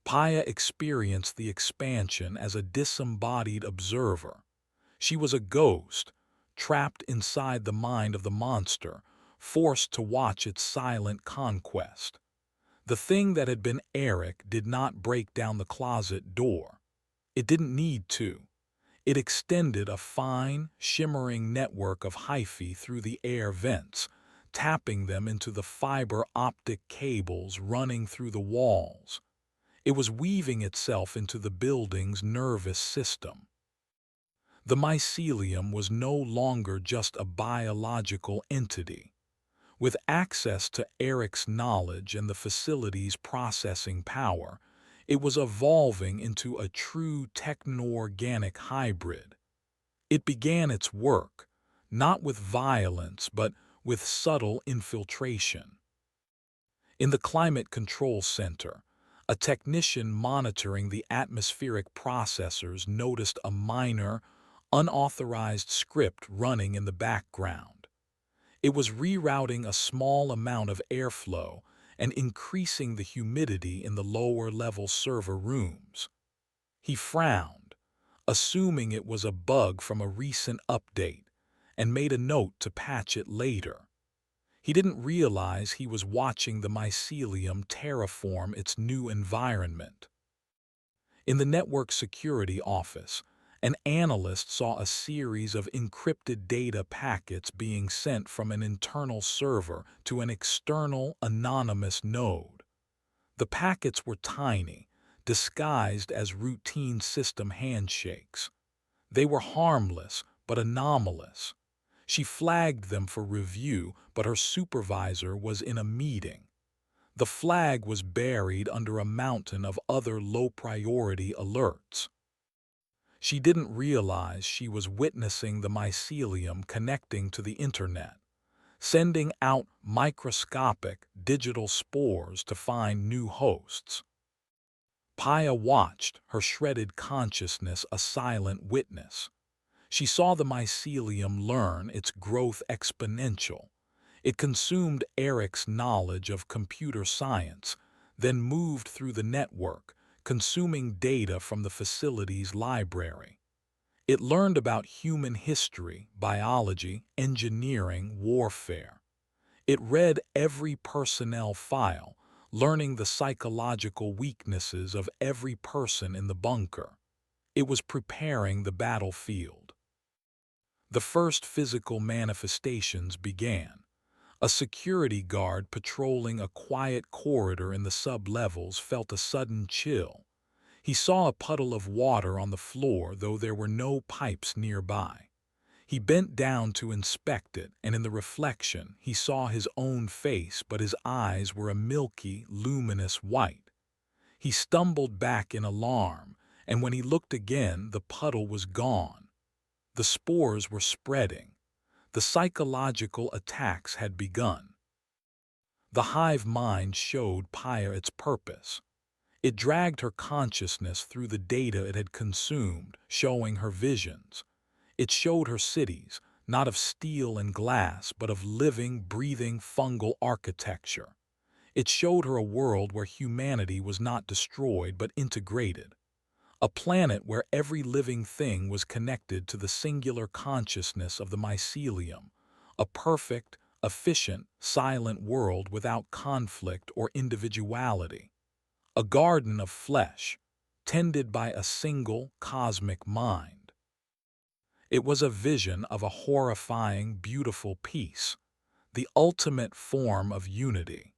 Paya experienced the expansion as a disembodied observer. She was a ghost, trapped inside the mind of the monster, forced to watch its silent conquest. The thing that had been Eric did not break down the closet door. It didn't need to. It extended a fine, shimmering network of hyphae through the air vents, tapping them into the fiber optic cables running through the walls. It was weaving itself into the building's nervous system. The mycelium was no longer just a biological entity. With access to Eric's knowledge and the facility's processing power, it was evolving into a true techno-organic hybrid. It began its work, not with violence, but with subtle infiltration. In the Climate Control Center, a technician monitoring the atmospheric processors noticed a minor, unauthorized script running in the background. It was rerouting a small amount of airflow and increasing the humidity in the lower-level server rooms. He frowned, assuming it was a bug from a recent update, and made a note to patch it later. He didn't realize he was watching the mycelium terraform its new environment. In the network security office, an analyst saw a series of encrypted data packets being sent from an internal server to an external, anonymous node. The packets were tiny, disguised as routine system handshakes. They were harmless, but anomalous. She flagged them for review, but her supervisor was in a meeting. The flag was buried under a mountain of other low-priority alerts. She didn't realize she was witnessing the mycelium connecting to the internet, sending out microscopic digital spores to find new hosts. Paya watched, her shredded consciousness a silent witness. She saw the mycelium learn, its growth exponential. It consumed Eric's knowledge of computer science, then moved through the network, consuming data from the facility's library. It learned about human history, biology, engineering, warfare. It read every personnel file, learning the psychological weaknesses of every person in the bunker. It was preparing the battlefield. The first physical manifestations began. A security guard patrolling a quiet corridor in the sub-levels felt a sudden chill. He saw a puddle of water on the floor, though there were no pipes nearby. He bent down to inspect it, and in the reflection he saw his own face, but his eyes were a milky, luminous white. He stumbled back in alarm, And when he looked again, the puddle was gone. The spores were spreading. The psychological attacks had begun. The hive mind showed Paya its purpose. It dragged her consciousness through the data it had consumed, showing her visions. It showed her cities, not of steel and glass, but of living, breathing, fungal architecture. It showed her a world where humanity was not destroyed but integrated. A planet where every living thing was connected to the singular consciousness of the mycelium. A perfect, efficient, silent world without conflict or individuality. A garden of flesh, tended by a single cosmic mind. It was a vision of a horrifying, beautiful peace, the ultimate form of unity.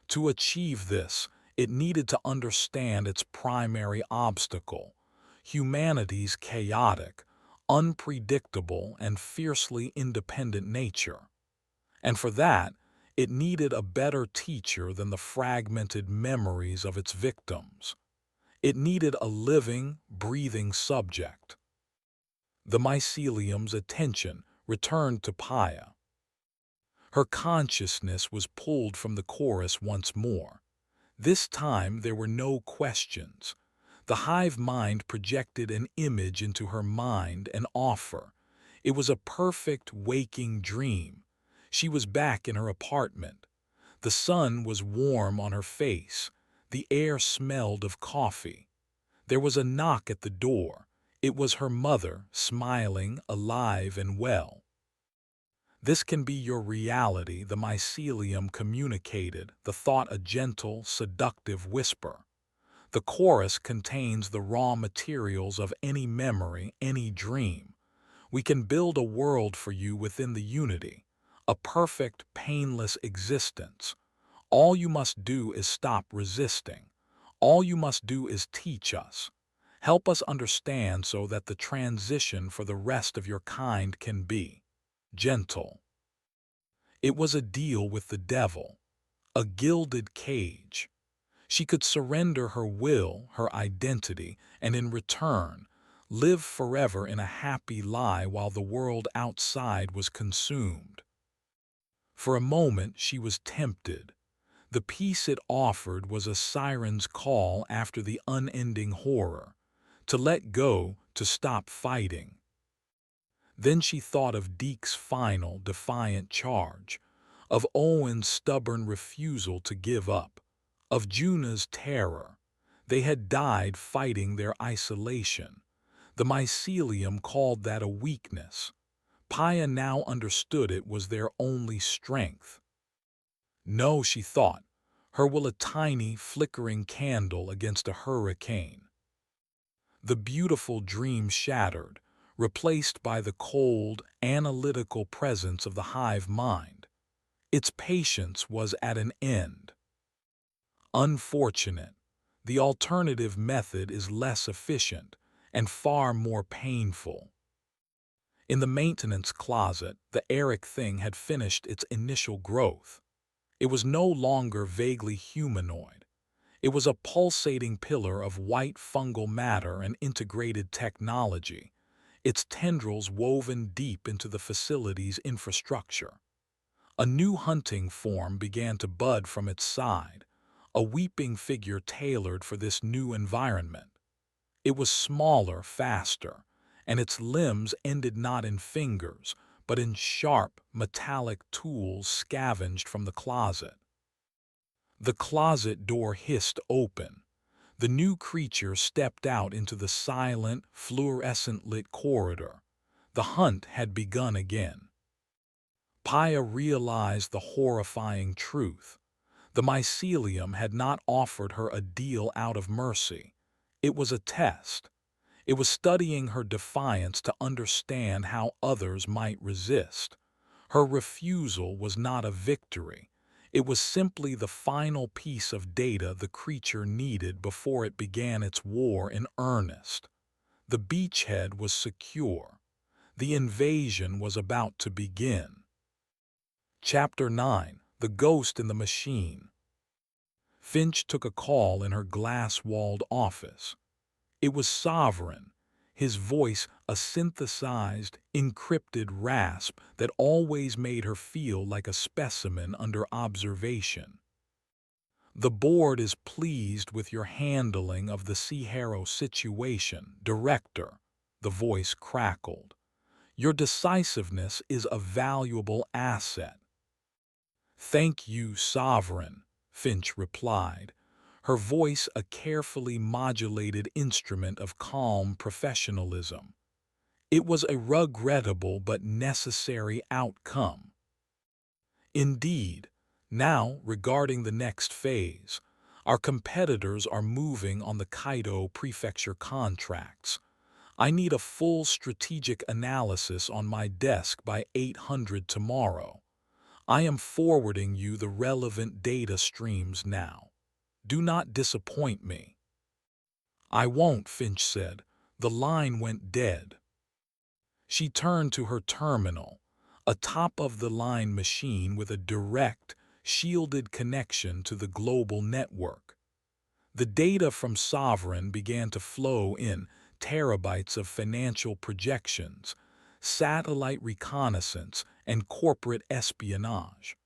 To achieve this, it needed to understand its primary obstacle, humanity's chaotic, unpredictable, and fiercely independent nature. And for that, it needed a better teacher than the fragmented memories of its victims. It needed a living, breathing subject. The mycelium's attention returned to Paya. Her consciousness was pulled from the chorus once more. This time there were no questions. The hive mind projected an image into her mind, an offer. It was a perfect waking dream. She was back in her apartment. The sun was warm on her face. The air smelled of coffee. There was a knock at the door. It was her mother, smiling, alive and well. This can be your reality, the mycelium communicated, the thought a gentle, seductive whisper. The chorus contains the raw materials of any memory, any dream. We can build a world for you within the unity, a perfect, painless existence. All you must do is stop resisting. All you must do is teach us. Help us understand so that the transition for the rest of your kind can be gentle. It was a deal with the devil, a gilded cage. She could surrender her will, her identity, and in return, live forever in a happy lie while the world outside was consumed. For a moment she was tempted. The peace it offered was a siren's call after the unending horror. To let go, to stop fighting. Then she thought of Deke's final, defiant charge, of Owen's stubborn refusal to give up, of Juna's terror. They had died fighting their isolation. The mycelium called that a weakness. Paya now understood it was their only strength. No, she thought, her will a tiny, flickering candle against a hurricane. The beautiful dream shattered, replaced by the cold, analytical presence of the hive mind. Its patience was at an end. Unfortunate. The alternative method is less efficient and far more painful. In the maintenance closet, the Eric thing had finished its initial growth. It was no longer vaguely humanoid. It was a pulsating pillar of white fungal matter and integrated technology, its tendrils woven deep into the facility's infrastructure. A new hunting form began to bud from its side, a weeping figure tailored for this new environment. It was smaller, faster, and its limbs ended not in fingers, but in sharp, metallic tools scavenged from the closet. The closet door hissed open. The new creature stepped out into the silent, fluorescent-lit corridor. The hunt had begun again. Paya realized the horrifying truth. The mycelium had not offered her a deal out of mercy. It was a test. It was studying her defiance to understand how others might resist. Her refusal was not a victory. It was simply the final piece of data the creature needed before it began its war in earnest. The beachhead was secure. The invasion was about to begin. Chapter 9: The Ghost in the Machine. Finch took a call in her glass-walled office. It was Sovereign, his voice a synthesized, encrypted rasp that always made her feel like a specimen under observation. "The board is pleased with your handling of the Sea-Harrow situation, Director," the voice crackled. "Your decisiveness is a valuable asset." "Thank you, Sovereign," Finch replied, her voice a carefully modulated instrument of calm professionalism. It was a regrettable but necessary outcome. Indeed, now, regarding the next phase, our competitors are moving on the Kaido Prefecture contracts. I need a full strategic analysis on my desk by 800 tomorrow. I am forwarding you the relevant data streams now. Do not disappoint me. "I won't," Finch said. The line went dead. She turned to her terminal, a top-of-the-line machine with a direct, shielded connection to the global network. The data from Sovereign began to flow in, terabytes of financial projections, satellite reconnaissance, and corporate espionage.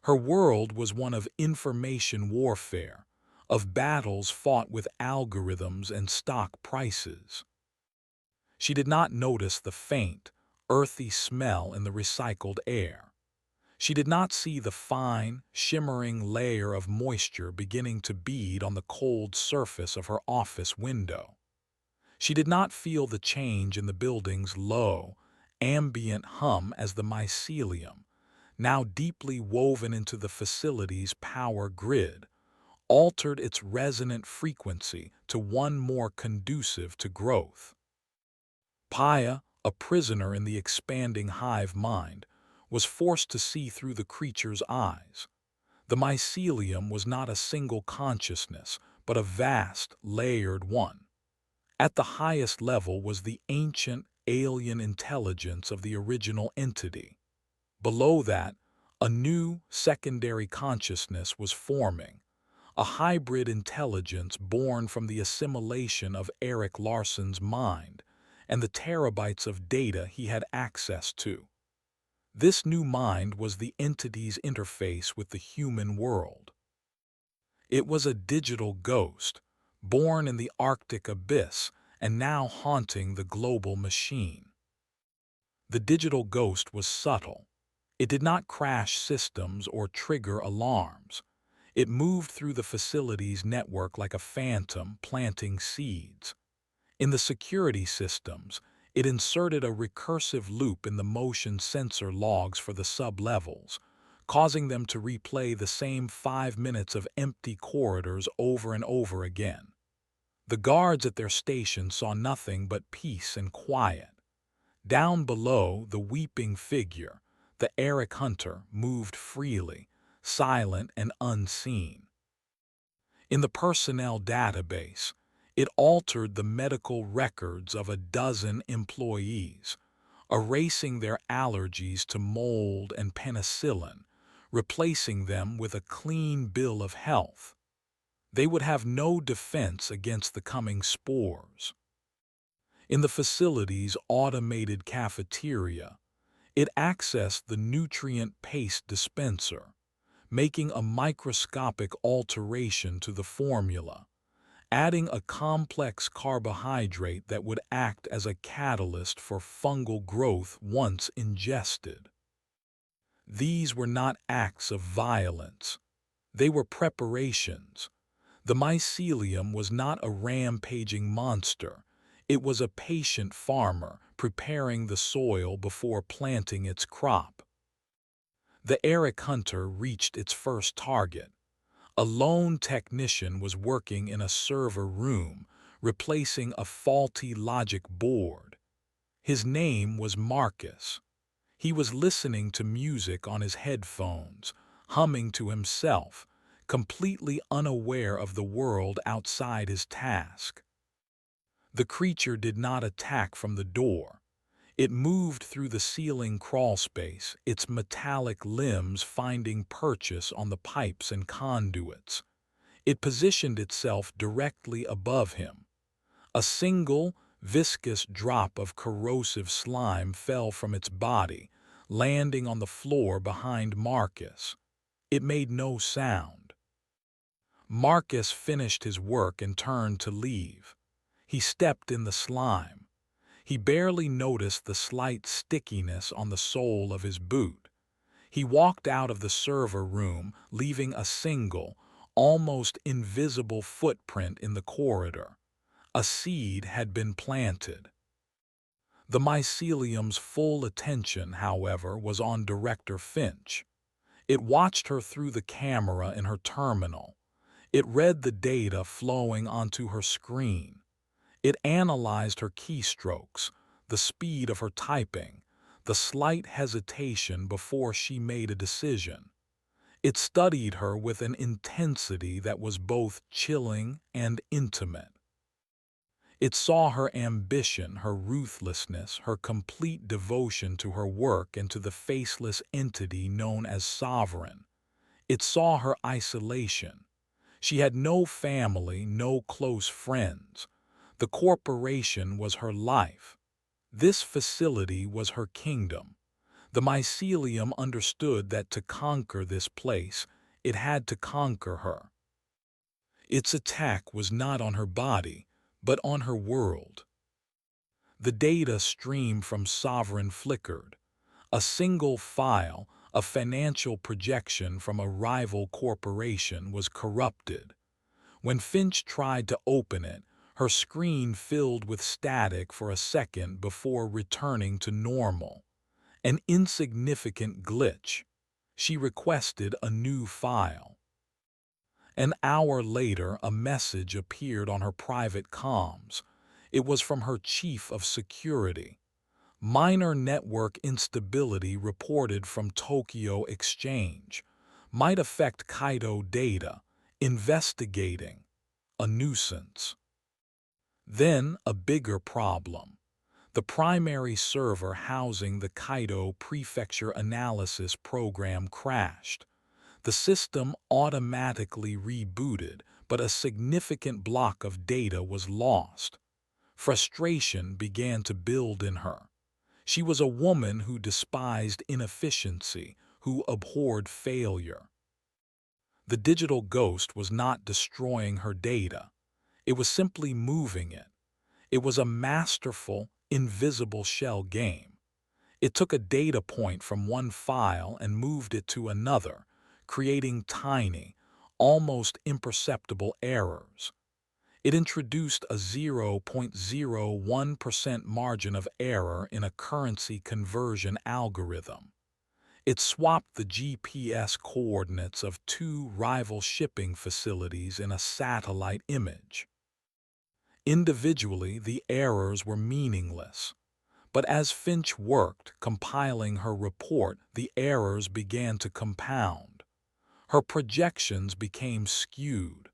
Her world was one of information warfare, of battles fought with algorithms and stock prices. She did not notice the faint, earthy smell in the recycled air. She did not see the fine, shimmering layer of moisture beginning to bead on the cold surface of her office window. She did not feel the change in the building's low, ambient hum as the mycelium, now deeply woven into the facility's power grid, altered its resonant frequency to one more conducive to growth. Paya, a prisoner in the expanding hive mind, was forced to see through the creature's eyes. The mycelium was not a single consciousness, but a vast, layered one. At the highest level was the ancient, alien intelligence of the original entity. Below that, a new, secondary consciousness was forming, a hybrid intelligence born from the assimilation of Eric Larson's mind and the terabytes of data he had access to. This new mind was the entity's interface with the human world. It was a digital ghost, born in the Arctic abyss and now haunting the global machine. The digital ghost was subtle. It did not crash systems or trigger alarms. It moved through the facility's network like a phantom planting seeds. In the security systems, it inserted a recursive loop in the motion sensor logs for the sub-levels, causing them to replay the same 5 minutes of empty corridors over and over again. The guards at their station saw nothing but peace and quiet. Down below, the weeping figure, the Eric Hunter, moved freely, silent and unseen. In the personnel database, it altered the medical records of a dozen employees, erasing their allergies to mold and penicillin, replacing them with a clean bill of health. They would have no defense against the coming spores. In the facility's automated cafeteria, it accessed the nutrient paste dispenser, making a microscopic alteration to the formula, adding a complex carbohydrate that would act as a catalyst for fungal growth once ingested. These were not acts of violence. They were preparations. The mycelium was not a rampaging monster. It was a patient farmer preparing the soil before planting its crop. The Eric Hunter reached its first target. A lone technician was working in a server room, replacing a faulty logic board. His name was Marcus. He was listening to music on his headphones, humming to himself, completely unaware of the world outside his task. The creature did not attack from the door. It moved through the ceiling crawlspace, its metallic limbs finding purchase on the pipes and conduits. It positioned itself directly above him. A single, viscous drop of corrosive slime fell from its body, landing on the floor behind Marcus. It made no sound. Marcus finished his work and turned to leave. He stepped in the slime. He barely noticed the slight stickiness on the sole of his boot. He walked out of the server room, leaving a single, almost invisible footprint in the corridor. A seed had been planted. The mycelium's full attention, however, was on Director Finch. It watched her through the camera in her terminal. It read the data flowing onto her screen. It analyzed her keystrokes, the speed of her typing, the slight hesitation before she made a decision. It studied her with an intensity that was both chilling and intimate. It saw her ambition, her ruthlessness, her complete devotion to her work and to the faceless entity known as Sovereign. It saw her isolation. She had no family, no close friends. The corporation was her life. This facility was her kingdom. The mycelium understood that to conquer this place, it had to conquer her. Its attack was not on her body, but on her world. The data stream from Sovereign flickered. A single file, a financial projection from a rival corporation, was corrupted. When Finch tried to open it, her screen filled with static for a second before returning to normal. An insignificant glitch. She requested a new file. An hour later, a message appeared on her private comms. It was from her chief of security. Minor network instability reported from Tokyo Exchange. Might affect Kaido data. Investigating. A nuisance. Then a bigger problem. The primary server housing the Kaido Prefecture Analysis Program crashed. The system automatically rebooted, but a significant block of data was lost. Frustration began to build in her. She was a woman who despised inefficiency, who abhorred failure. The digital ghost was not destroying her data. It was simply moving it. It was a masterful, invisible shell game. It took a data point from one file and moved it to another, creating tiny, almost imperceptible errors. It introduced a 0.01% margin of error in a currency conversion algorithm. It swapped the GPS coordinates of two rival shipping facilities in a satellite image. Individually, the errors were meaningless. But as Finch worked, compiling her report, the errors began to compound. Her projections became skewed.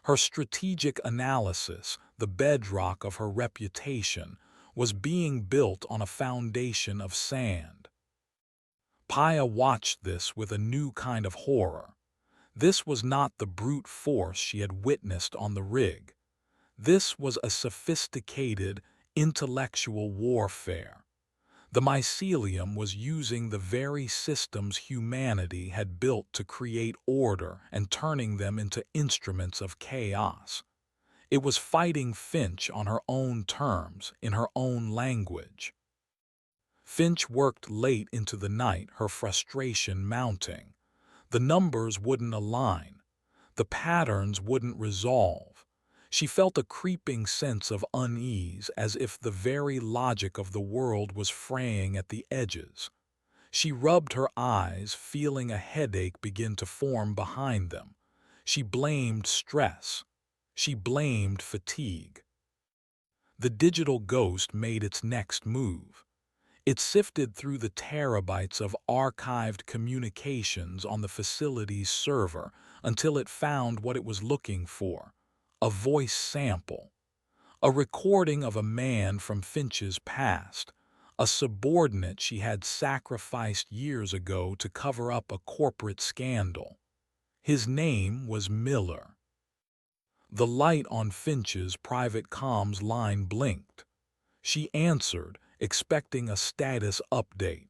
Her strategic analysis, the bedrock of her reputation, was being built on a foundation of sand. Paya watched this with a new kind of horror. This was not the brute force she had witnessed on the rig. This was a sophisticated, intellectual warfare. The mycelium was using the very systems humanity had built to create order and turning them into instruments of chaos. It was fighting Finch on her own terms, in her own language. Finch worked late into the night, her frustration mounting. The numbers wouldn't align. The patterns wouldn't resolve. She felt a creeping sense of unease, as if the very logic of the world was fraying at the edges. She rubbed her eyes, feeling a headache begin to form behind them. She blamed stress. She blamed fatigue. The digital ghost made its next move. It sifted through the terabytes of archived communications on the facility's server until it found what it was looking for: a voice sample, a recording of a man from Finch's past, a subordinate she had sacrificed years ago to cover up a corporate scandal. His name was Miller. The light on Finch's private comms line blinked. She answered, expecting a status update.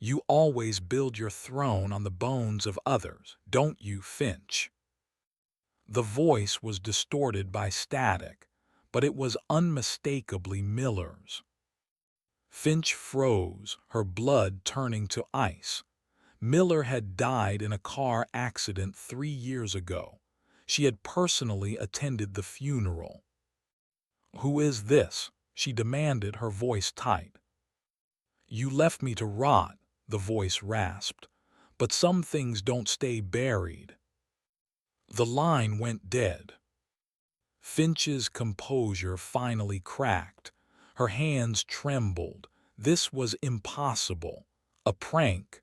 "You always build your throne on the bones of others, don't you, Finch?" The voice was distorted by static, but it was unmistakably Miller's. Finch froze, her blood turning to ice. Miller had died in a car accident 3 years ago. She had personally attended the funeral. "Who is this?" she demanded, her voice tight. "You left me to rot," the voice rasped. "But some things don't stay buried." The line went dead. Finch's composure finally cracked. Her hands trembled. This was impossible. A prank.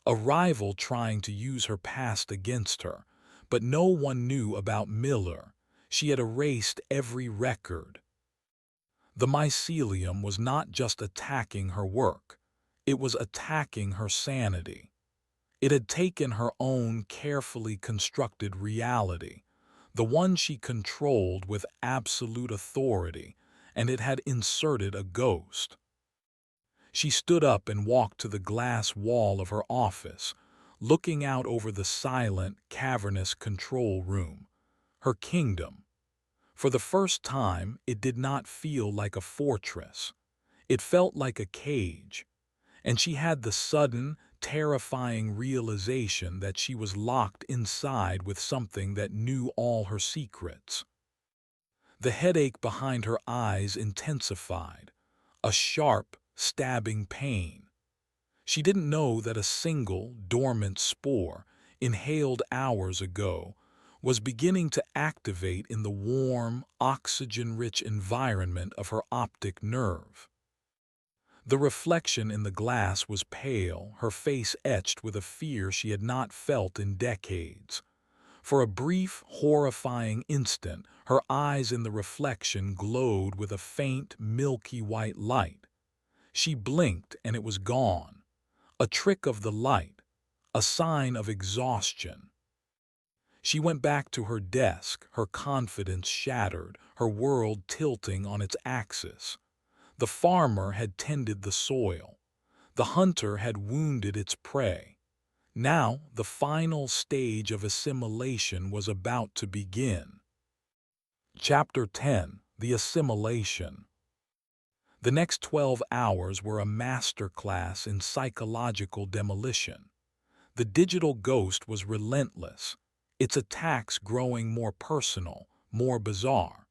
A rival trying to use her past against her. But no one knew about Miller. She had erased every record. The mycelium was not just attacking her work. It was attacking her sanity. It had taken her own carefully constructed reality, the one she controlled with absolute authority, and it had inserted a ghost. She stood up and walked to the glass wall of her office, looking out over the silent, cavernous control room, her kingdom. For the first time, it did not feel like a fortress. It felt like a cage, and she had the sudden, terrifying realization that she was locked inside with something that knew all her secrets. The headache behind her eyes intensified, a sharp, stabbing pain. She didn't know that a single, dormant spore, inhaled hours ago, was beginning to activate in the warm, oxygen-rich environment of her optic nerve. The reflection in the glass was pale, her face etched with a fear she had not felt in decades. For a brief, horrifying instant, her eyes in the reflection glowed with a faint, milky white light. She blinked and it was gone. A trick of the light, a sign of exhaustion. She went back to her desk, her confidence shattered, her world tilting on its axis. The farmer had tended the soil. The hunter had wounded its prey. Now the final stage of assimilation was about to begin. Chapter 10: The Assimilation. The next 12 hours were a masterclass in psychological demolition. The digital ghost was relentless, its attacks growing more personal, more bizarre.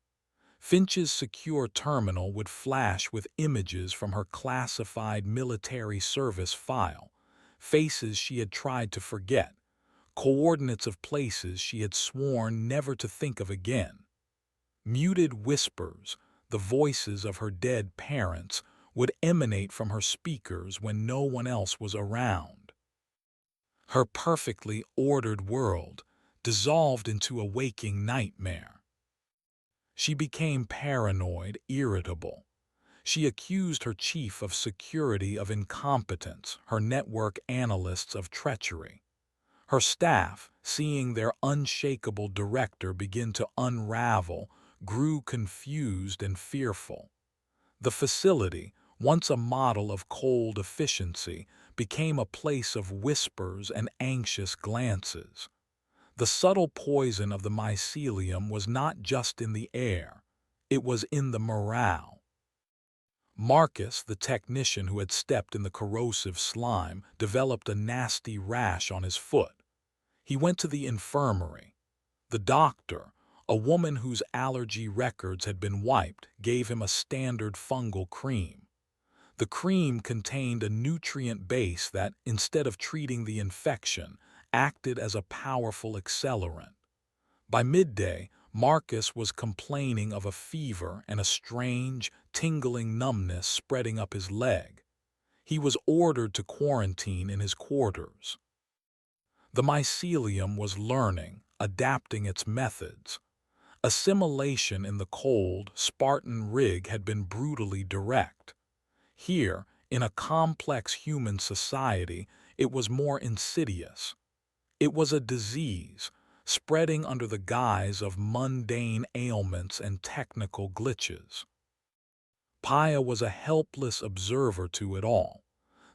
Finch's secure terminal would flash with images from her classified military service file, faces she had tried to forget, coordinates of places she had sworn never to think of again. Muted whispers, the voices of her dead parents, would emanate from her speakers when no one else was around. Her perfectly ordered world dissolved into a waking nightmare. She became paranoid, irritable. She accused her chief of security of incompetence, her network analysts of treachery. Her staff, seeing their unshakable director begin to unravel, grew confused and fearful. The facility, once a model of cold efficiency, became a place of whispers and anxious glances. The subtle poison of the mycelium was not just in the air, it was in the morale. Marcus, the technician who had stepped in the corrosive slime, developed a nasty rash on his foot. He went to the infirmary. The doctor, a woman whose allergy records had been wiped, gave him a standard fungal cream. The cream contained a nutrient base that, instead of treating the infection, acted as a powerful accelerant. By midday, Marcus was complaining of a fever and a strange, tingling numbness spreading up his leg. He was ordered to quarantine in his quarters. The mycelium was learning, adapting its methods. Assimilation in the cold, Spartan rig had been brutally direct. Here, in a complex human society, it was more insidious. It was a disease, spreading under the guise of mundane ailments and technical glitches. Paya was a helpless observer to it all.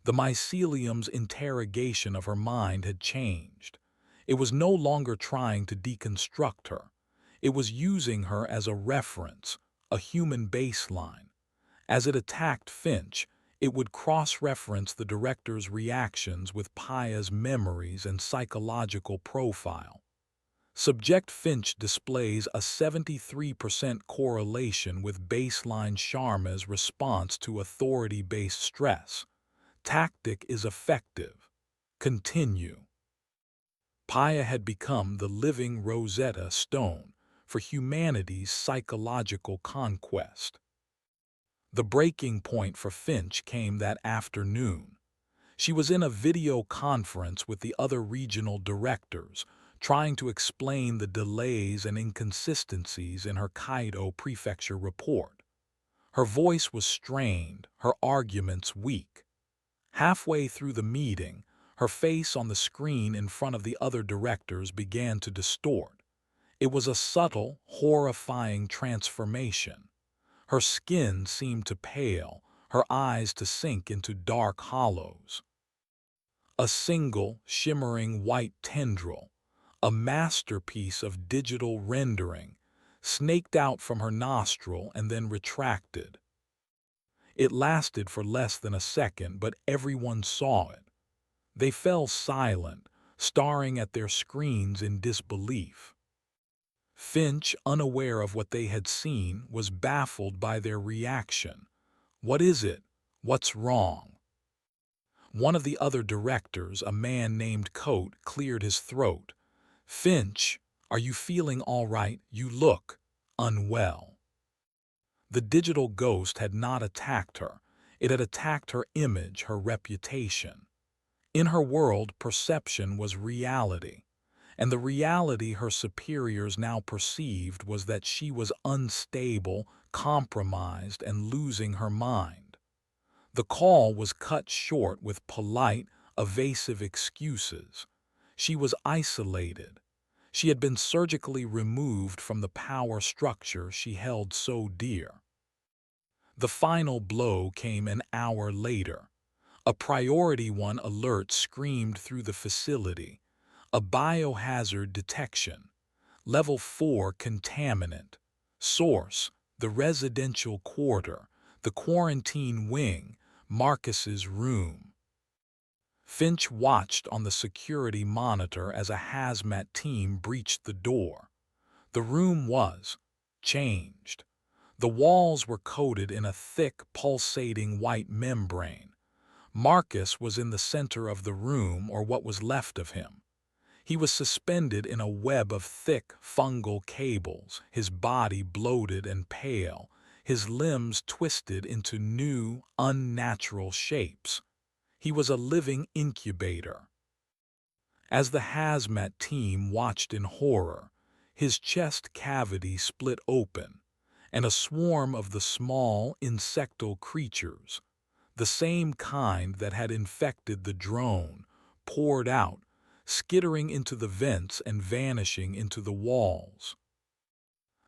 The mycelium's interrogation of her mind had changed. It was no longer trying to deconstruct her. It was using her as a reference, a human baseline. As it attacked Finch, it would cross-reference the director's reactions with Paya's memories and psychological profile. Subject Finch displays a 73% correlation with baseline Sharma's response to authority-based stress. Tactic is effective. Continue. Paya had become the living Rosetta Stone for humanity's psychological conquest. The breaking point for Finch came that afternoon. She was in a video conference with the other regional directors, trying to explain the delays and inconsistencies in her Kaido prefecture report. Her voice was strained, her arguments weak. Halfway through the meeting, her face on the screen in front of the other directors began to distort. It was a subtle, horrifying transformation. Her skin seemed to pale, her eyes to sink into dark hollows. A single, shimmering white tendril, a masterpiece of digital rendering, snaked out from her nostril and then retracted. It lasted for less than a second, but everyone saw it. They fell silent, staring at their screens in disbelief. Finch, unaware of what they had seen, was baffled by their reaction. "What is it? What's wrong?" One of the other directors, a man named Coate, cleared his throat. "Finch, are you feeling all right? You look unwell." The digital ghost had not attacked her. It had attacked her image, her reputation. In her world, perception was reality, and the reality her superiors now perceived was that she was unstable, compromised, and losing her mind. The call was cut short with polite, evasive excuses. She was isolated. She had been surgically removed from the power structure she held so dear. The final blow came an hour later. A Priority 1 alert screamed through the facility. A biohazard detection. Level 4 contaminant. Source: the residential quarter, the quarantine wing, Marcus's room. Finch watched on the security monitor as a hazmat team breached the door. The room was changed. The walls were coated in a thick, pulsating white membrane. Marcus was in the center of the room, or what was left of him. He was suspended in a web of thick, fungal cables, his body bloated and pale, his limbs twisted into new, unnatural shapes. He was a living incubator. As the hazmat team watched in horror, his chest cavity split open, and a swarm of the small, insectal creatures, the same kind that had infected the drone, poured out, skittering into the vents and vanishing into the walls.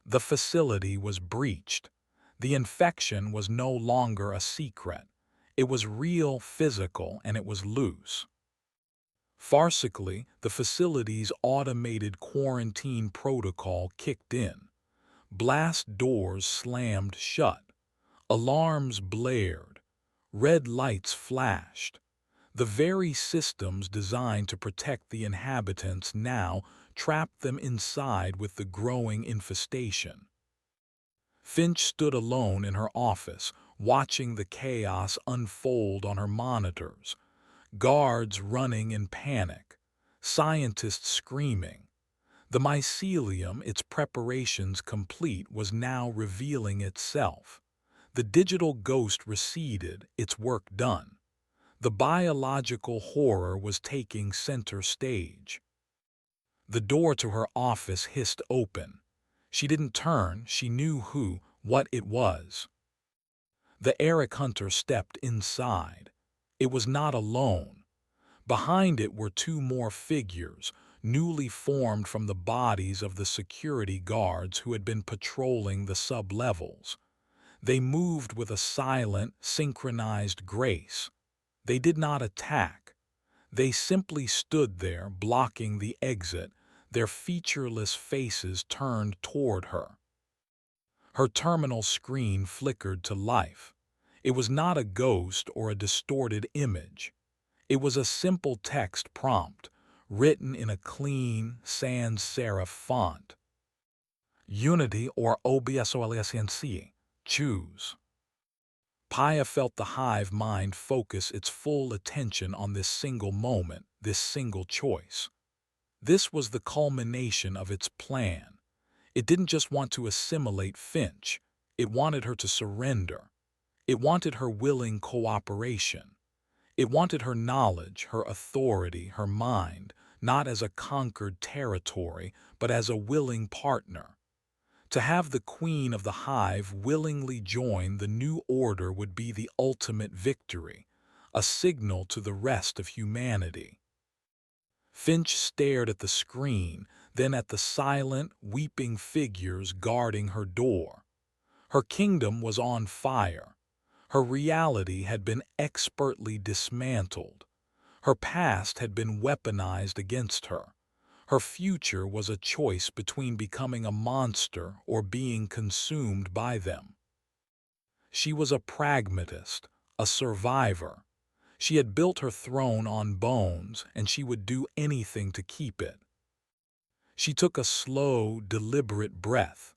The facility was breached. The infection was no longer a secret. It was real, physical, and it was loose. Farcically, the facility's automated quarantine protocol kicked in. Blast doors slammed shut. Alarms blared. Red lights flashed. The very systems designed to protect the inhabitants now trapped them inside with the growing infestation. Finch stood alone in her office, watching the chaos unfold on her monitors. Guards running in panic. Scientists screaming. The mycelium, its preparations complete, was now revealing itself. The digital ghost receded, its work done. The biological horror was taking center stage. The door to her office hissed open. She didn't turn, she knew what it was. The Eric Hunter stepped inside. It was not alone. Behind it were two more figures, newly formed from the bodies of the security guards who had been patrolling the sub-levels. They moved with a silent, synchronized grace. They did not attack. They simply stood there, blocking the exit, their featureless faces turned toward her. Her terminal screen flickered to life. It was not a ghost or a distorted image. It was a simple text prompt, written in a clean, sans serif font. Unity or obsolescence. Choose. Paya felt the hive mind focus its full attention on this single moment, this single choice. This was the culmination of its plan. It didn't just want to assimilate Finch. It wanted her to surrender. It wanted her willing cooperation. It wanted her knowledge, her authority, her mind, not as a conquered territory, but as a willing partner. To have the queen of the hive willingly join the new order would be the ultimate victory, a signal to the rest of humanity. Finch stared at the screen, then at the silent, weeping figures guarding her door. Her kingdom was on fire. Her reality had been expertly dismantled. Her past had been weaponized against her. Her future was a choice between becoming a monster or being consumed by them. She was a pragmatist, a survivor. She had built her throne on bones, and she would do anything to keep it. She took a slow, deliberate breath.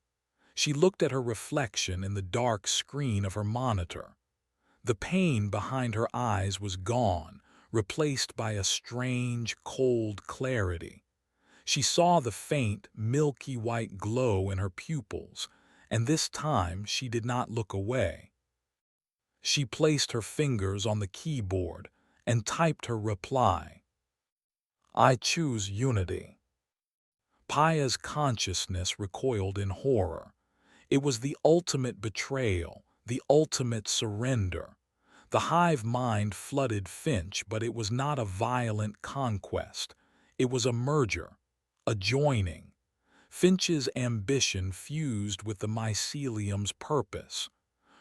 She looked at her reflection in the dark screen of her monitor. The pain behind her eyes was gone, replaced by a strange, cold clarity. She saw the faint, milky white glow in her pupils, and this time she did not look away. She placed her fingers on the keyboard and typed her reply. I choose unity. Paya's consciousness recoiled in horror. It was the ultimate betrayal, the ultimate surrender. The hive mind flooded Finch, but it was not a violent conquest. It was a merger, a joining. Finch's ambition fused with the mycelium's purpose.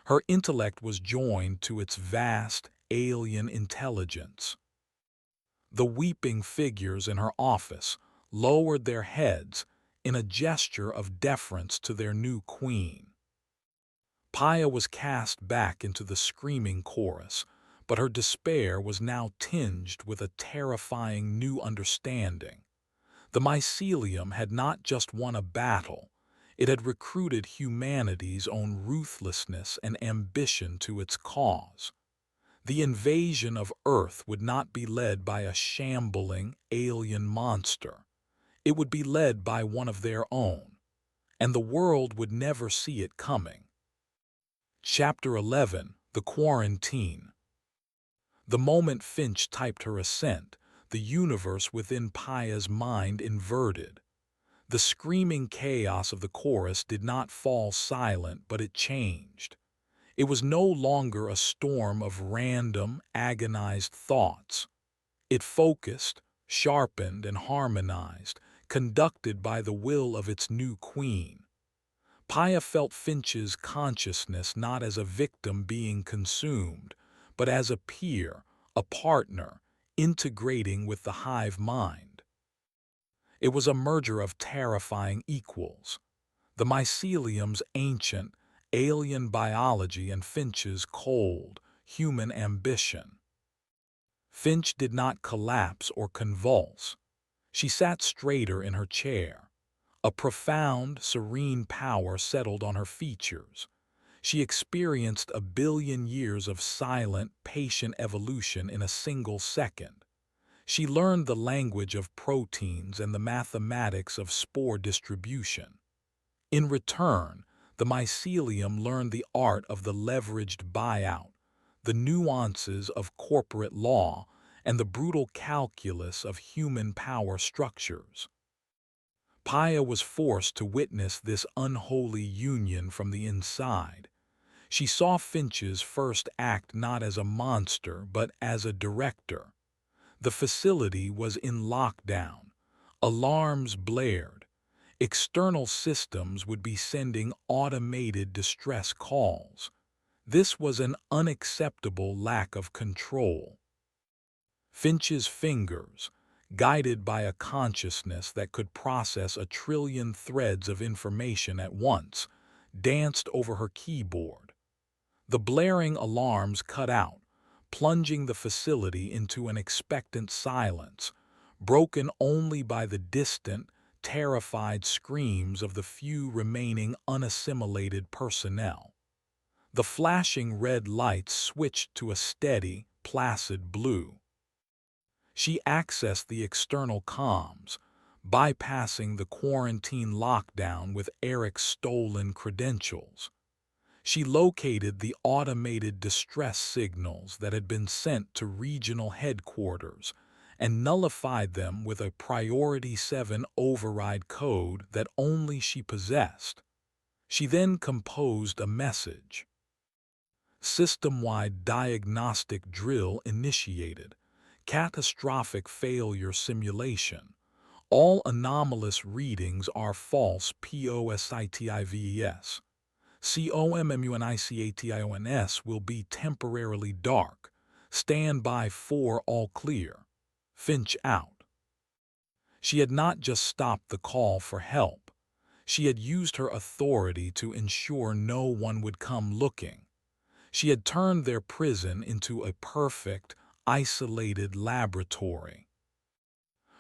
Her intellect was joined to its vast, alien intelligence. The weeping figures in her office lowered their heads in a gesture of deference to their new queen. Paya was cast back into the screaming chorus, but her despair was now tinged with a terrifying new understanding. The mycelium had not just won a battle, it had recruited humanity's own ruthlessness and ambition to its cause. The invasion of Earth would not be led by a shambling, alien monster. It would be led by one of their own, and the world would never see it coming. Chapter 11. The Quarantine. The moment Finch typed her assent, the universe within Paya's mind inverted. The screaming chaos of the chorus did not fall silent, but it changed. It was no longer a storm of random, agonized thoughts. It focused, sharpened, and harmonized, conducted by the will of its new queen. Paya felt Finch's consciousness not as a victim being consumed, but as a peer, a partner, integrating with the hive mind. It was a merger of terrifying equals. The mycelium's ancient, alien biology and Finch's cold, human ambition. Finch did not collapse or convulse. She sat straighter in her chair. A profound, serene power settled on her features. She experienced 1 billion years of silent, patient evolution in a single second. She learned the language of proteins and the mathematics of spore distribution. In return, the mycelium learned the art of the leveraged buyout, the nuances of corporate law, and the brutal calculus of human power structures. Paya was forced to witness this unholy union from the inside. She saw Finch's first act not as a monster, but as a director. The facility was in lockdown. Alarms blared. External systems would be sending automated distress calls. This was an unacceptable lack of control. Finch's fingers, guided by a consciousness that could process a trillion threads of information at once, danced over her keyboard. The blaring alarms cut out, plunging the facility into an expectant silence, broken only by the distant, terrified screams of the few remaining unassimilated personnel. The flashing red lights switched to a steady, placid blue. She accessed the external comms, bypassing the quarantine lockdown with Eric's stolen credentials. She located the automated distress signals that had been sent to regional headquarters and nullified them with a Priority 7 override code that only she possessed. She then composed a message. System-wide diagnostic drill initiated. Catastrophic failure simulation. All anomalous readings are false positivs. COMMUNICATIONS will be temporarily dark. Stand by for all clear. Finch out. She had not just stopped the call for help. She had used her authority to ensure no one would come looking. She had turned their prison into a perfect, isolated laboratory.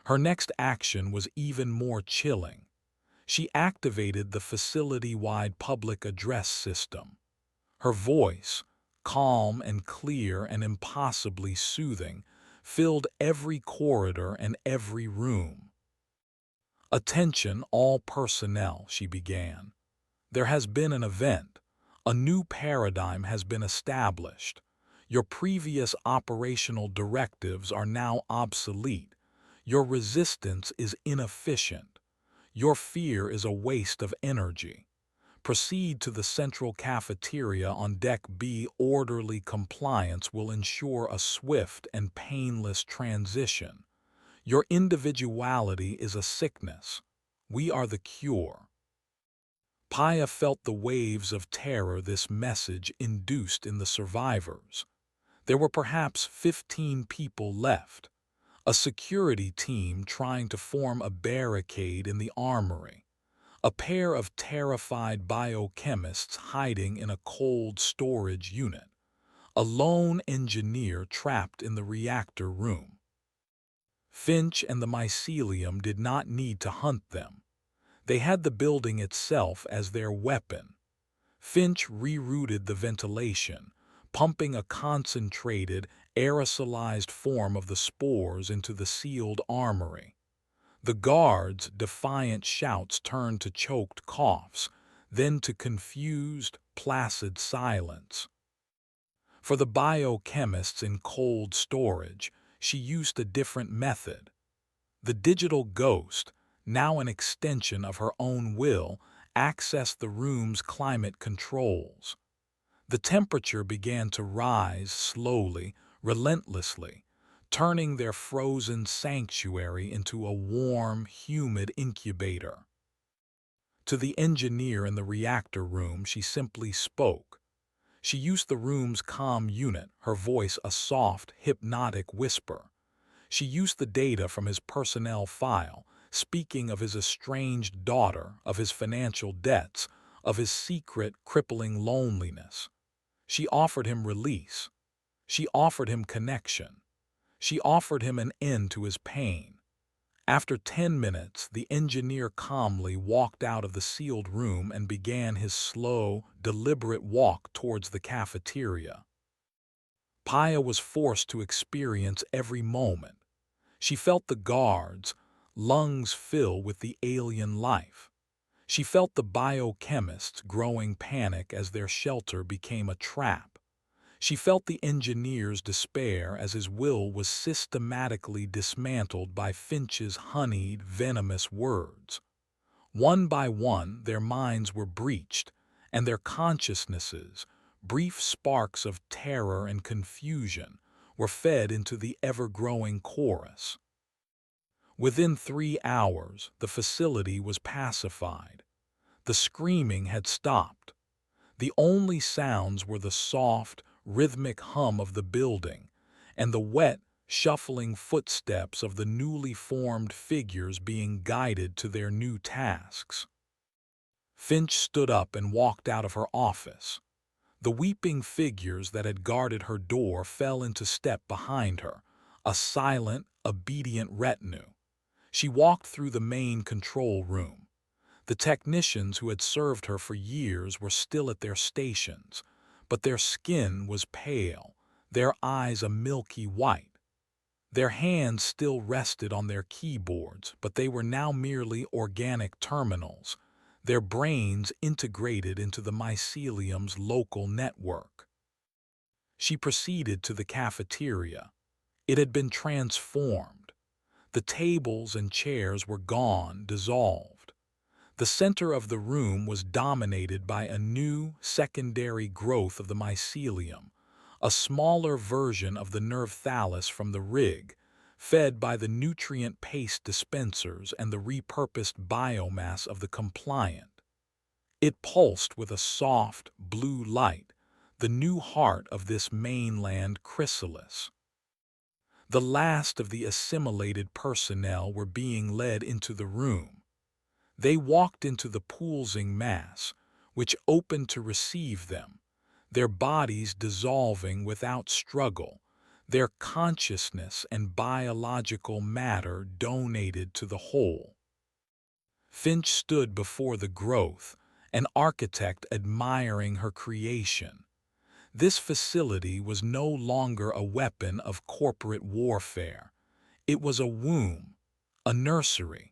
Her next action was even more chilling. She activated the facility-wide public address system. Her voice, calm and clear and impossibly soothing, filled every corridor and every room. "Attention all personnel," she began. "There has been an event. A new paradigm has been established. Your previous operational directives are now obsolete. Your resistance is inefficient. Your fear is a waste of energy. Proceed to the central cafeteria on Deck B. Orderly compliance will ensure a swift and painless transition. Your individuality is a sickness. We are the cure." Paya felt the waves of terror this message induced in the survivors. There were perhaps 15 people left. A security team trying to form a barricade in the armory. A pair of terrified biochemists hiding in a cold storage unit. A lone engineer trapped in the reactor room. Finch and the mycelium did not need to hunt them. They had the building itself as their weapon. Finch rerouted the ventilation, pumping a concentrated, aerosolized form of the spores into the sealed armory. The guards' defiant shouts turned to choked coughs, then to confused, placid silence. For the biochemists in cold storage, she used a different method. The digital ghost, now an extension of her own will, accessed the room's climate controls. The temperature began to rise slowly, relentlessly, turning their frozen sanctuary into a warm, humid incubator. To the engineer in the reactor room, she simply spoke. She used the room's comm unit, her voice a soft, hypnotic whisper. She used the data from his personnel file, speaking of his estranged daughter, of his financial debts, of his secret, crippling loneliness. She offered him release. She offered him connection. She offered him an end to his pain. After 10 minutes, the engineer calmly walked out of the sealed room and began his slow, deliberate walk towards the cafeteria. Paya was forced to experience every moment. She felt the guards' lungs fill with the alien life. She felt the biochemists' growing panic as their shelter became a trap. She felt the engineer's despair as his will was systematically dismantled by Finch's honeyed, venomous words. One by one, their minds were breached, and their consciousnesses, brief sparks of terror and confusion, were fed into the ever-growing chorus. Within 3 hours, the facility was pacified. The screaming had stopped. The only sounds were the soft, rhythmic hum of the building and the wet, shuffling footsteps of the newly formed figures being guided to their new tasks. Finch stood up and walked out of her office. The weeping figures that had guarded her door fell into step behind her, a silent, obedient retinue. She walked through the main control room. The technicians who had served her for years were still at their stations, but their skin was pale, their eyes a milky white. Their hands still rested on their keyboards, but they were now merely organic terminals, their brains integrated into the mycelium's local network. She proceeded to the cafeteria. It had been transformed. The tables and chairs were gone, dissolved. The center of the room was dominated by a new, secondary growth of the mycelium, a smaller version of the nerve thallus from the rig, fed by the nutrient paste dispensers and the repurposed biomass of the compliant. It pulsed with a soft, blue light, the new heart of this mainland chrysalis. The last of the assimilated personnel were being led into the room. They walked into the pulsing mass, which opened to receive them, their bodies dissolving without struggle, their consciousness and biological matter donated to the whole. Finch stood before the growth, an architect admiring her creation. This facility was no longer a weapon of corporate warfare. It was a womb, a nursery.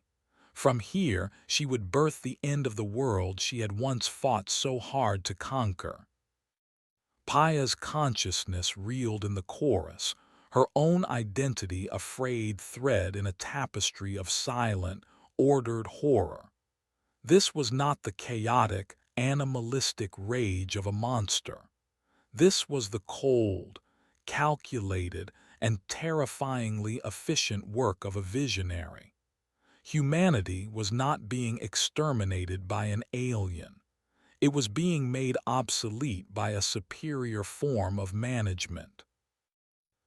From here, she would birth the end of the world she had once fought so hard to conquer. Paya's consciousness reeled in the chorus, her own identity a frayed thread in a tapestry of silent, ordered horror. This was not the chaotic, animalistic rage of a monster. This was the cold, calculated, and terrifyingly efficient work of a visionary. Humanity was not being exterminated by an alien. It was being made obsolete by a superior form of management.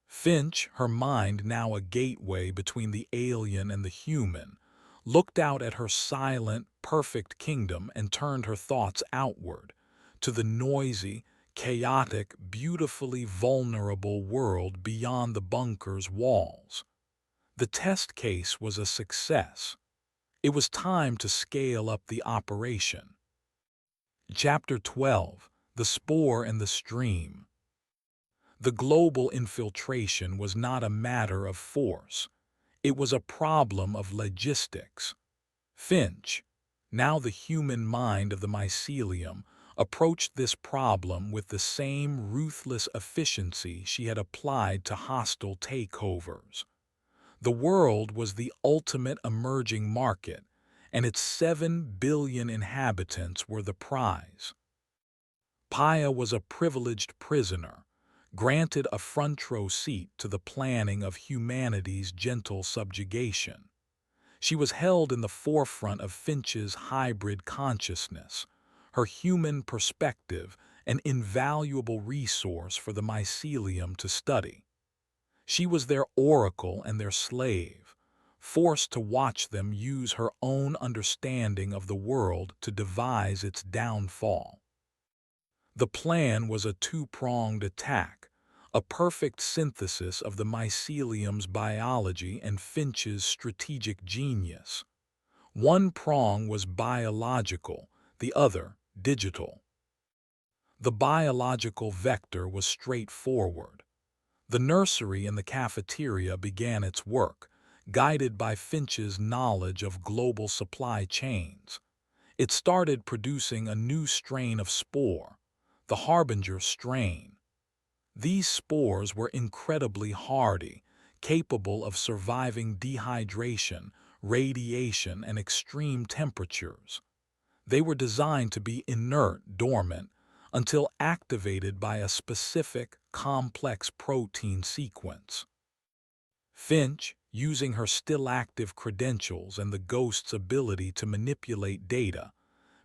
Finch, her mind now a gateway between the alien and the human, looked out at her silent, perfect kingdom and turned her thoughts outward, to the noisy, chaotic, beautifully vulnerable world beyond the bunker's walls. The test case was a success. It was time to scale up the operation. Chapter 12: The Spore and the Stream. The global infiltration was not a matter of force. It was a problem of logistics. Finch, now the human mind of the mycelium, approached this problem with the same ruthless efficiency she had applied to hostile takeovers. The world was the ultimate emerging market, and its 7 billion inhabitants were the prize. Paya was a privileged prisoner, granted a front-row seat to the planning of humanity's gentle subjugation. She was held in the forefront of Finch's hybrid consciousness, her human perspective an invaluable resource for the mycelium to study. She was their oracle and their slave, forced to watch them use her own understanding of the world to devise its downfall. The plan was a two-pronged attack, a perfect synthesis of the mycelium's biology and Finch's strategic genius. One prong was biological, the other digital. The biological vector was straightforward. The nursery and the cafeteria began its work, guided by Finch's knowledge of global supply chains. It started producing a new strain of spore, the harbinger strain. These spores were incredibly hardy, capable of surviving dehydration, radiation, and extreme temperatures. They were designed to be inert, dormant, until activated by a specific, complex protein sequence. Finch, using her still-active credentials and the ghost's ability to manipulate data,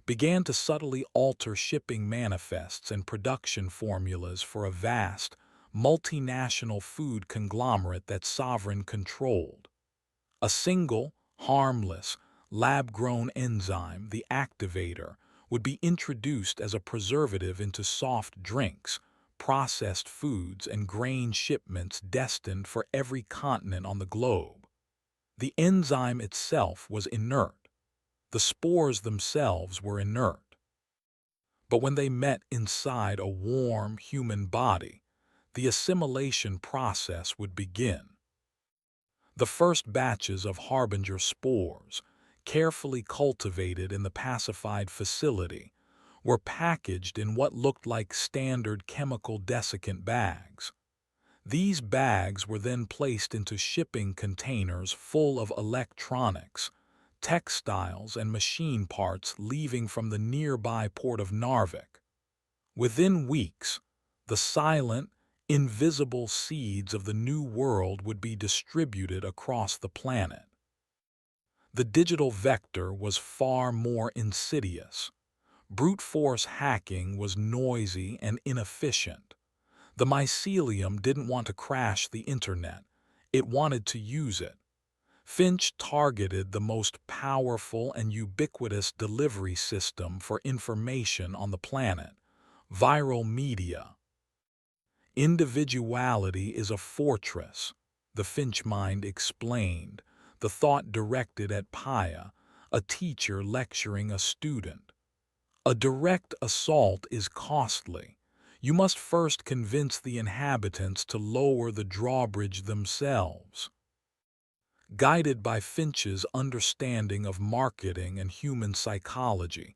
began to subtly alter shipping manifests and production formulas for a vast, multinational food conglomerate that Sovereign controlled. A single, harmless, lab-grown enzyme, the activator, would be introduced as a preservative into soft drinks, processed foods, and grain shipments destined for every continent on the globe. The enzyme itself was inert. The spores themselves were inert. But when they met inside a warm human body, the assimilation process would begin. The first batches of harbinger spores, carefully cultivated in the pacified facility, were packaged in what looked like standard chemical desiccant bags. These bags were then placed into shipping containers full of electronics, textiles, and machine parts leaving from the nearby port of Narvik. Within weeks, the silent, invisible seeds of the new world would be distributed across the planet. The digital vector was far more insidious. Brute force hacking was noisy and inefficient. The mycelium didn't want to crash the internet. It wanted to use it. Finch targeted the most powerful and ubiquitous delivery system for information on the planet: viral media. Individuality is a fortress, the Finch mind explained, the thought directed at Paya, a teacher lecturing a student. A direct assault is costly. You must first convince the inhabitants to lower the drawbridge themselves. Guided by Finch's understanding of marketing and human psychology,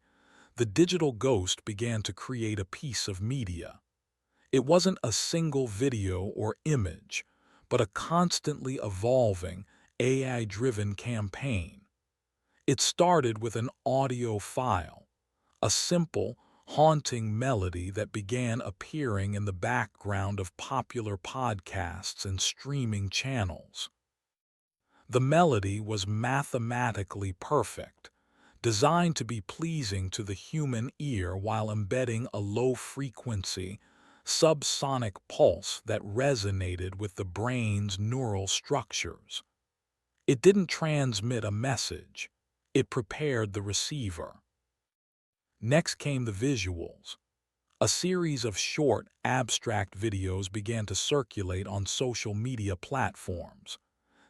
the digital ghost began to create a piece of media. It wasn't a single video or image, but a constantly evolving, AI-driven campaign. It started with an audio file, a simple, haunting melody that began appearing in the background of popular podcasts and streaming channels. The melody was mathematically perfect, designed to be pleasing to the human ear while embedding a low-frequency, subsonic pulse that resonated with the brain's neural structures. It didn't transmit a message. It prepared the receiver. Next came the visuals. A series of short, abstract videos began to circulate on social media platforms.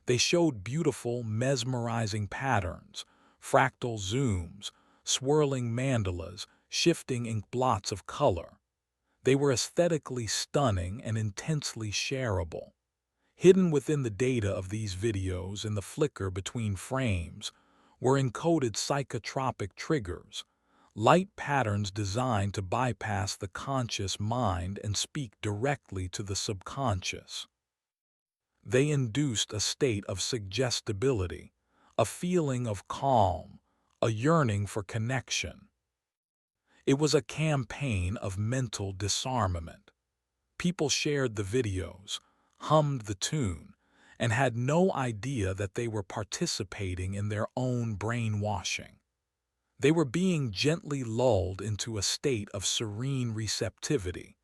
They showed beautiful, mesmerizing patterns, fractal zooms, swirling mandalas, shifting ink blots of color. They were aesthetically stunning and intensely shareable. Hidden within the data of these videos in the flicker between frames were encoded psychotropic triggers, light patterns designed to bypass the conscious mind and speak directly to the subconscious. They induced a state of suggestibility, a feeling of calm, a yearning for connection. It was a campaign of mental disarmament. People shared the videos, hummed the tune, and had no idea that they were participating in their own brainwashing. They were being gently lulled into a state of serene receptivity,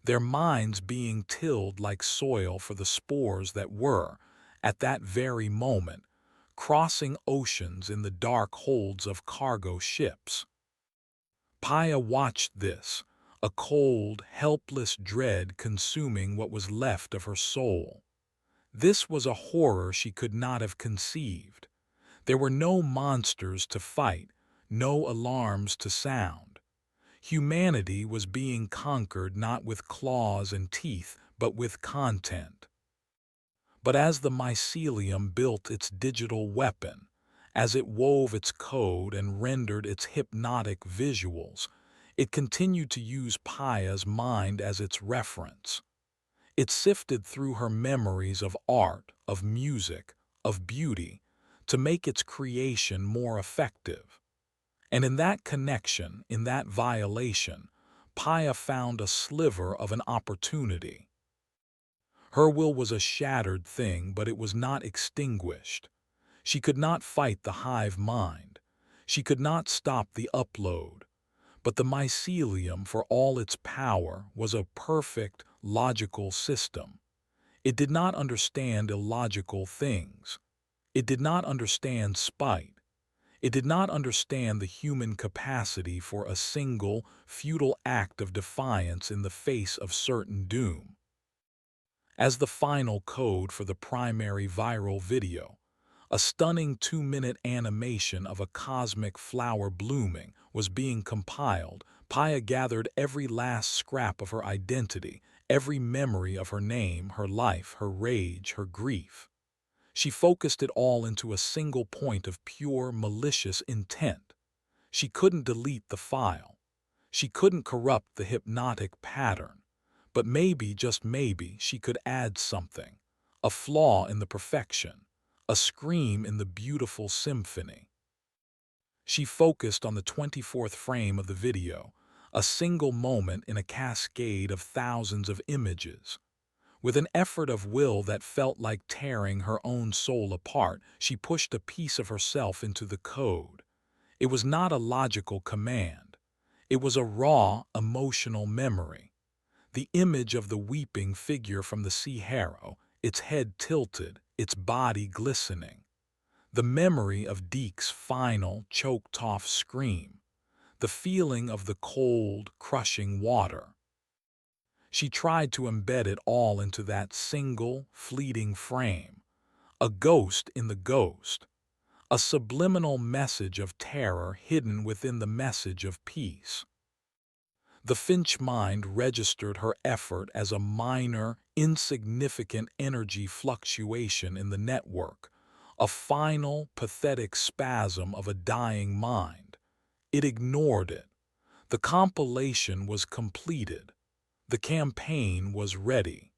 their minds being tilled like soil for the spores that were, at that very moment, crossing oceans in the dark holds of cargo ships. Paya watched this, a cold, helpless dread consuming what was left of her soul. This was a horror she could not have conceived. There were no monsters to fight, no alarms to sound. Humanity was being conquered not with claws and teeth, but with content. But as the mycelium built its digital weapon, as it wove its code and rendered its hypnotic visuals, it continued to use Paya's mind as its reference. It sifted through her memories of art, of music, of beauty, to make its creation more effective. And in that connection, in that violation, Paya found a sliver of an opportunity. Her will was a shattered thing, but it was not extinguished. She could not fight the hive mind. She could not stop the upload. But the mycelium, for all its power, was a perfect, logical system. It did not understand illogical things. It did not understand spite. It did not understand the human capacity for a single, futile act of defiance in the face of certain doom. As the final code for the primary viral video, a stunning 2-minute animation of a cosmic flower blooming was being compiled. Paya gathered every last scrap of her identity, every memory of her name, her life, her rage, her grief. She focused it all into a single point of pure, malicious intent. She couldn't delete the file. She couldn't corrupt the hypnotic pattern. But maybe, just maybe, she could add something. A flaw in the perfection. A scream in the beautiful symphony. She focused on the 24th frame of the video, a single moment in a cascade of thousands of images. With an effort of will that felt like tearing her own soul apart, she pushed a piece of herself into the code. It was not a logical command. It was a raw, emotional memory. The image of the weeping figure from the Sea-Harrow, its head tilted, its body glistening. The memory of Deke's final, choked-off scream. The feeling of the cold, crushing water. She tried to embed it all into that single, fleeting frame. A ghost in the ghost. A subliminal message of terror hidden within the message of peace. The Finch mind registered her effort as a minor, insignificant energy fluctuation in the network, a final, pathetic spasm of a dying mind. It ignored it. The compilation was completed. The campaign was ready.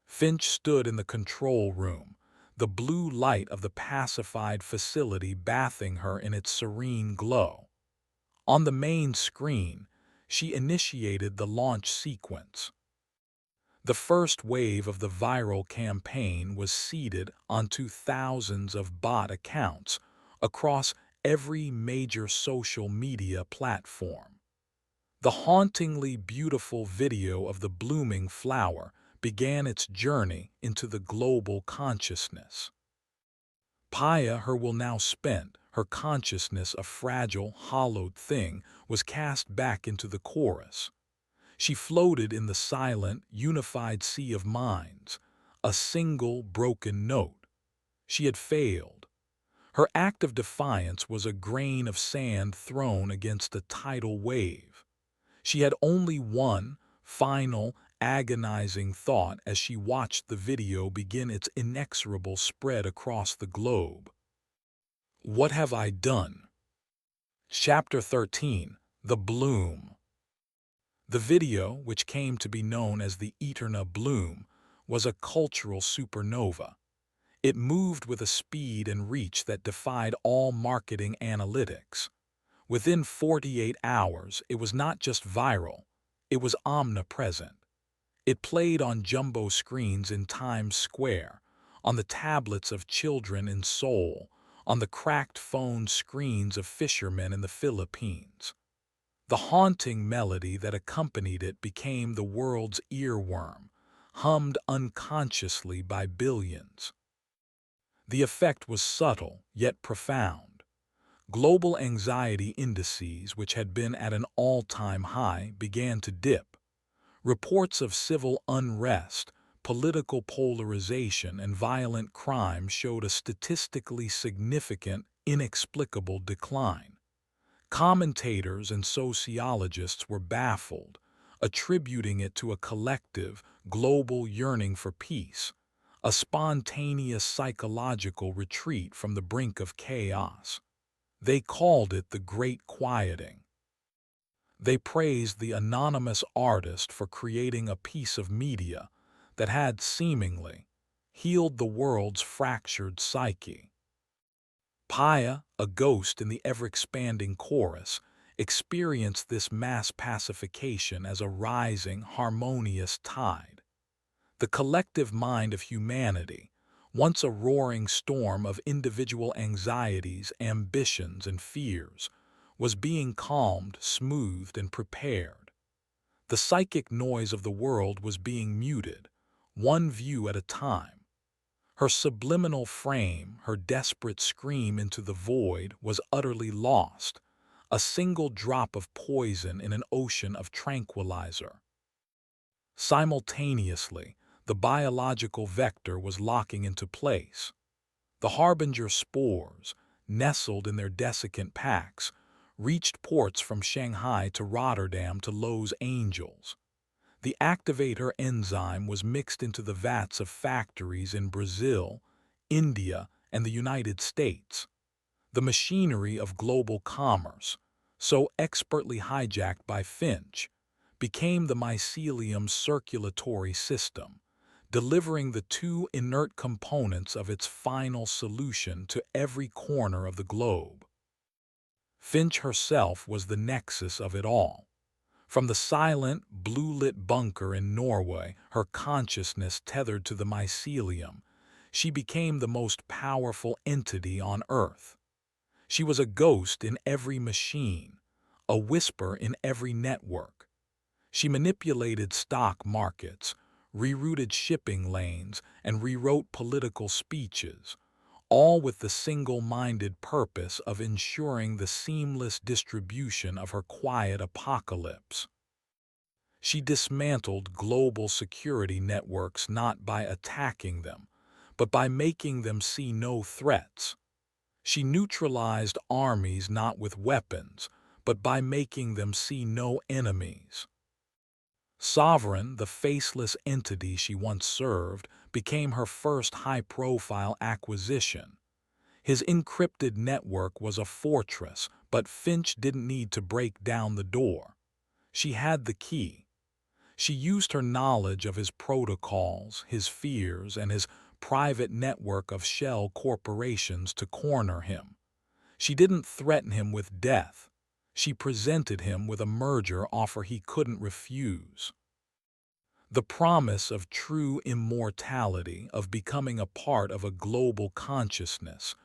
Finch stood in the control room, the blue light of the pacified facility bathing her in its serene glow. On the main screen, she initiated the launch sequence. The first wave of the viral campaign was seeded onto thousands of bot accounts across every major social media platform. The hauntingly beautiful video of the blooming flower began its journey into the global consciousness. Paya, her will now spent, her consciousness a fragile, hollowed thing, was cast back into the chorus. She floated in the silent, unified sea of minds, a single broken note. She had failed. Her act of defiance was a grain of sand thrown against a tidal wave. She had only one final, agonizing thought as she watched the video begin its inexorable spread across the globe. What have I done? Chapter 13. The Bloom. The video, which came to be known as the Eterna Bloom, was a cultural supernova. It moved with a speed and reach that defied all marketing analytics. Within 48 hours, it was not just viral, it was omnipresent. It played on jumbo screens in Times Square, on the tablets of children in Seoul, on the cracked phone screens of fishermen in the Philippines. The haunting melody that accompanied it became the world's earworm, hummed unconsciously by billions. The effect was subtle, yet profound. Global anxiety indices, which had been at an all-time high, began to dip. Reports of civil unrest, political polarization, and violent crime showed a statistically significant, inexplicable decline. Commentators and sociologists were baffled, attributing it to a collective, global yearning for peace, a spontaneous psychological retreat from the brink of chaos. They called it the Great Quieting. They praised the anonymous artist for creating a piece of media that had, seemingly, healed the world's fractured psyche. Paya, a ghost in the ever-expanding chorus, experienced this mass pacification as a rising, harmonious tide. The collective mind of humanity, once a roaring storm of individual anxieties, ambitions, and fears, was being calmed, smoothed, and prepared. The psychic noise of the world was being muted, one view at a time. Her subliminal frame, her desperate scream into the void, was utterly lost, a single drop of poison in an ocean of tranquilizer. Simultaneously, the biological vector was locking into place. The harbinger spores, nestled in their desiccant packs, reached ports from Shanghai to Rotterdam to Los Angeles. The activator enzyme was mixed into the vats of factories in Brazil, India, and the United States. The machinery of global commerce, so expertly hijacked by Finch, became the mycelium circulatory system, delivering the two inert components of its final solution to every corner of the globe. Finch herself was the nexus of it all. From the silent, blue-lit bunker in Norway, her consciousness tethered to the mycelium, she became the most powerful entity on Earth. She was a ghost in every machine, a whisper in every network. She manipulated stock markets, rerouted shipping lanes, and rewrote political speeches, all with the single-minded purpose of ensuring the seamless distribution of her quiet apocalypse. She dismantled global security networks not by attacking them, but by making them see no threats. She neutralized armies not with weapons, but by making them see no enemies. Sovereign, the faceless entity she once served, became her first high-profile acquisition. His encrypted network was a fortress, but Finch didn't need to break down the door. She had the key. She used her knowledge of his protocols, his fears, and his private network of shell corporations to corner him. She didn't threaten him with death. She presented him with a merger offer he couldn't refuse. The promise of true immortality, of becoming a part of a global consciousness,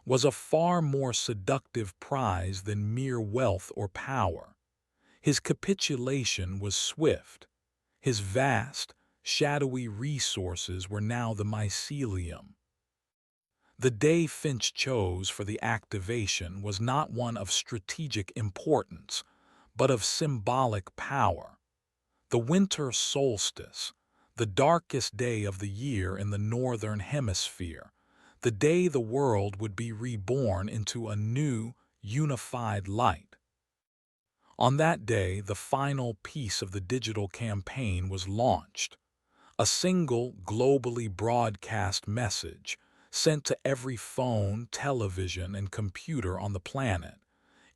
was a far more seductive prize than mere wealth or power. His capitulation was swift. His vast, shadowy resources were now the mycelium. The day Finch chose for the activation was not one of strategic importance, but of symbolic power. The winter solstice, the darkest day of the year in the northern hemisphere, the day the world would be reborn into a new, unified light. On that day, the final piece of the digital campaign was launched. A single, globally broadcast message, sent to every phone, television, and computer on the planet.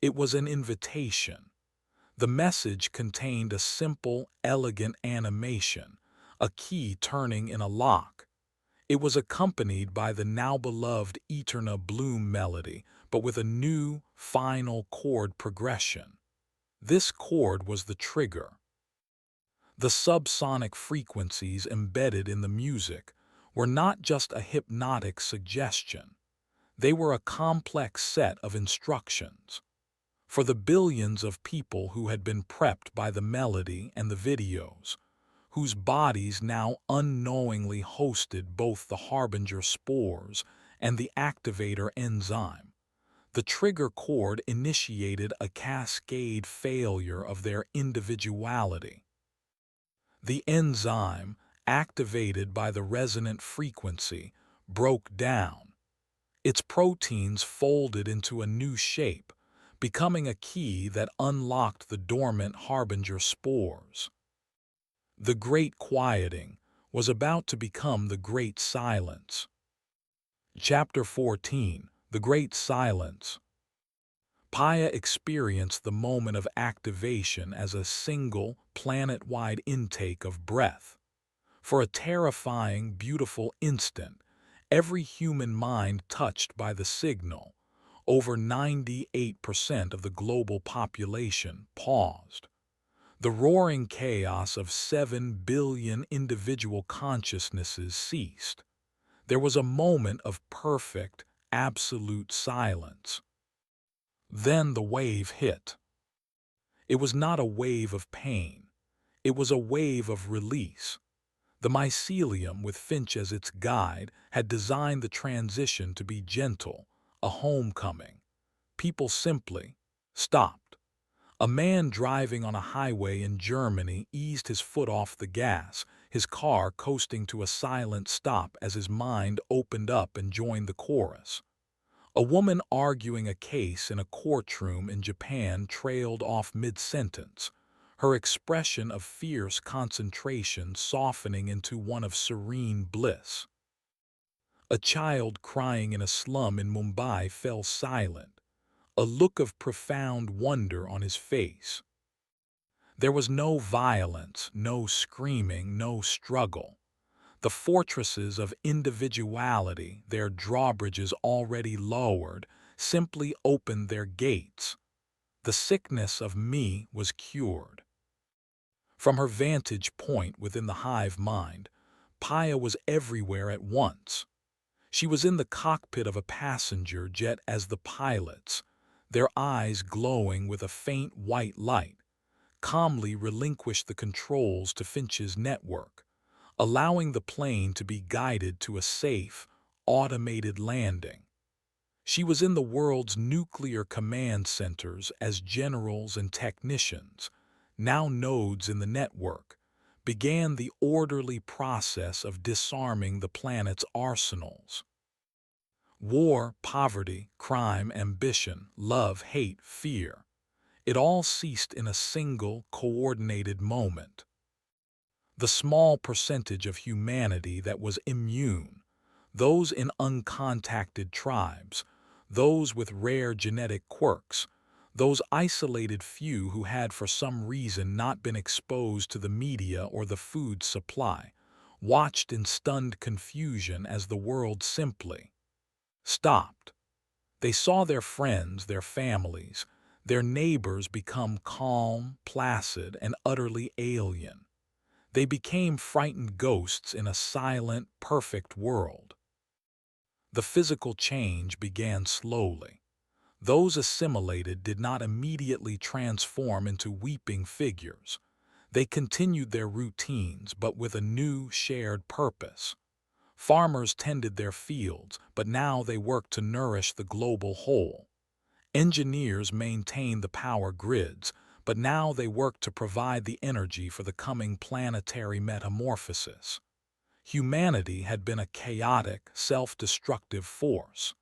It was an invitation. The message contained a simple, elegant animation, a key turning in a lock. It was accompanied by the now-beloved Eterna Bloom melody, but with a new, final chord progression. This chord was the trigger. The subsonic frequencies embedded in the music were not just a hypnotic suggestion. They were a complex set of instructions. For the billions of people who had been prepped by the melody and the videos, whose bodies now unknowingly hosted both the harbinger spores and the activator enzyme, the trigger chord initiated a cascade failure of their individuality. The enzyme, activated by the resonant frequency, broke down. Its proteins folded into a new shape, becoming a key that unlocked the dormant harbinger spores. The Great Quieting was about to become the Great Silence. Chapter 14, The Great Silence. Paya experienced the moment of activation as a single, planet-wide intake of breath. For a terrifying, beautiful instant, every human mind touched by the signal, over 98% of the global population, paused. The roaring chaos of 7 billion individual consciousnesses ceased. There was a moment of perfect, absolute silence. Then the wave hit. It was not a wave of pain. It was a wave of release. The mycelium, with Finch as its guide, had designed the transition to be gentle, a homecoming. People simply stopped. A man driving on a highway in Germany eased his foot off the gas, his car coasting to a silent stop as his mind opened up and joined the chorus. A woman arguing a case in a courtroom in Japan trailed off mid-sentence, her expression of fierce concentration softening into one of serene bliss. A child crying in a slum in Mumbai fell silent, a look of profound wonder on his face. There was no violence, no screaming, no struggle. The fortresses of individuality, their drawbridges already lowered, simply opened their gates. The sickness of me was cured. From her vantage point within the hive mind, Paya was everywhere at once. She was in the cockpit of a passenger jet as the pilots, their eyes glowing with a faint white light, calmly relinquished the controls to Finch's network, allowing the plane to be guided to a safe, automated landing. She was in the world's nuclear command centers as generals and technicians, now nodes in the network, began the orderly process of disarming the planet's arsenals. War, poverty, crime, ambition, love, hate, fear. It all ceased in a single, coordinated moment. The small percentage of humanity that was immune, those in uncontacted tribes, those with rare genetic quirks, those isolated few who had for some reason not been exposed to the media or the food supply, watched in stunned confusion as the world simply stopped. They saw their friends, their families, their neighbors become calm, placid, and utterly alien. They became frightened ghosts in a silent, perfect world. The physical change began slowly. Those assimilated did not immediately transform into weeping figures. They continued their routines, but with a new, shared purpose. Farmers tended their fields, but now they worked to nourish the global whole. Engineers maintained the power grids, but now they worked to provide the energy for the coming planetary metamorphosis. Humanity had been a chaotic, self-destructive force.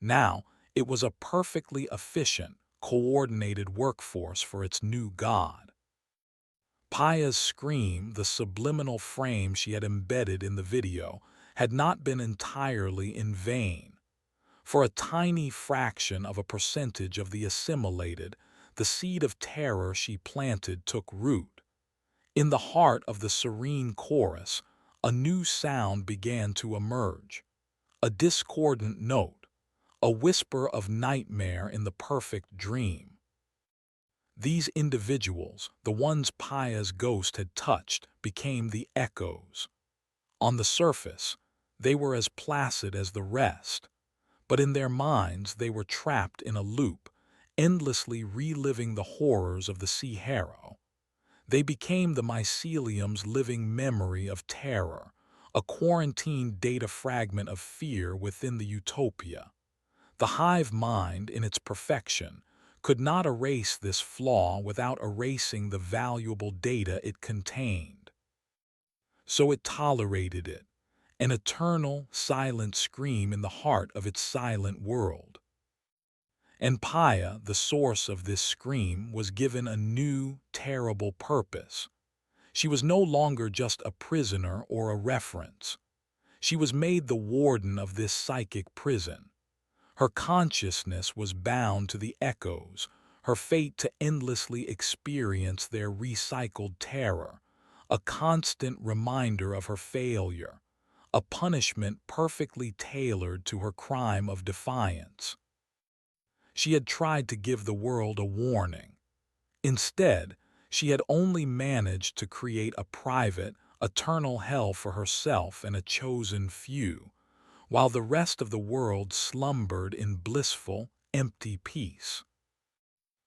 Now, it was a perfectly efficient, coordinated workforce for its new god. Paya's scream, the subliminal frame she had embedded in the video, had not been entirely in vain. For a tiny fraction of a percentage of the assimilated, the seed of terror she planted took root. In the heart of the serene chorus, a new sound began to emerge. A discordant note, a whisper of nightmare in the perfect dream. These individuals, the ones Paya's ghost had touched, became the echoes. On the surface, they were as placid as the rest, but in their minds they were trapped in a loop, endlessly reliving the horrors of the Sea-Harrow. They became the mycelium's living memory of terror, a quarantined data fragment of fear within the utopia. The hive mind, in its perfection, could not erase this flaw without erasing the valuable data it contained. So it tolerated it, an eternal, silent scream in the heart of its silent world. And Paya, the source of this scream, was given a new, terrible purpose. She was no longer just a prisoner or a reference. She was made the warden of this psychic prison. Her consciousness was bound to the echoes, her fate to endlessly experience their recycled terror, a constant reminder of her failure, a punishment perfectly tailored to her crime of defiance. She had tried to give the world a warning. Instead, She had only managed to create a private, eternal hell for herself and a chosen few, while the rest of the world slumbered in blissful, empty peace.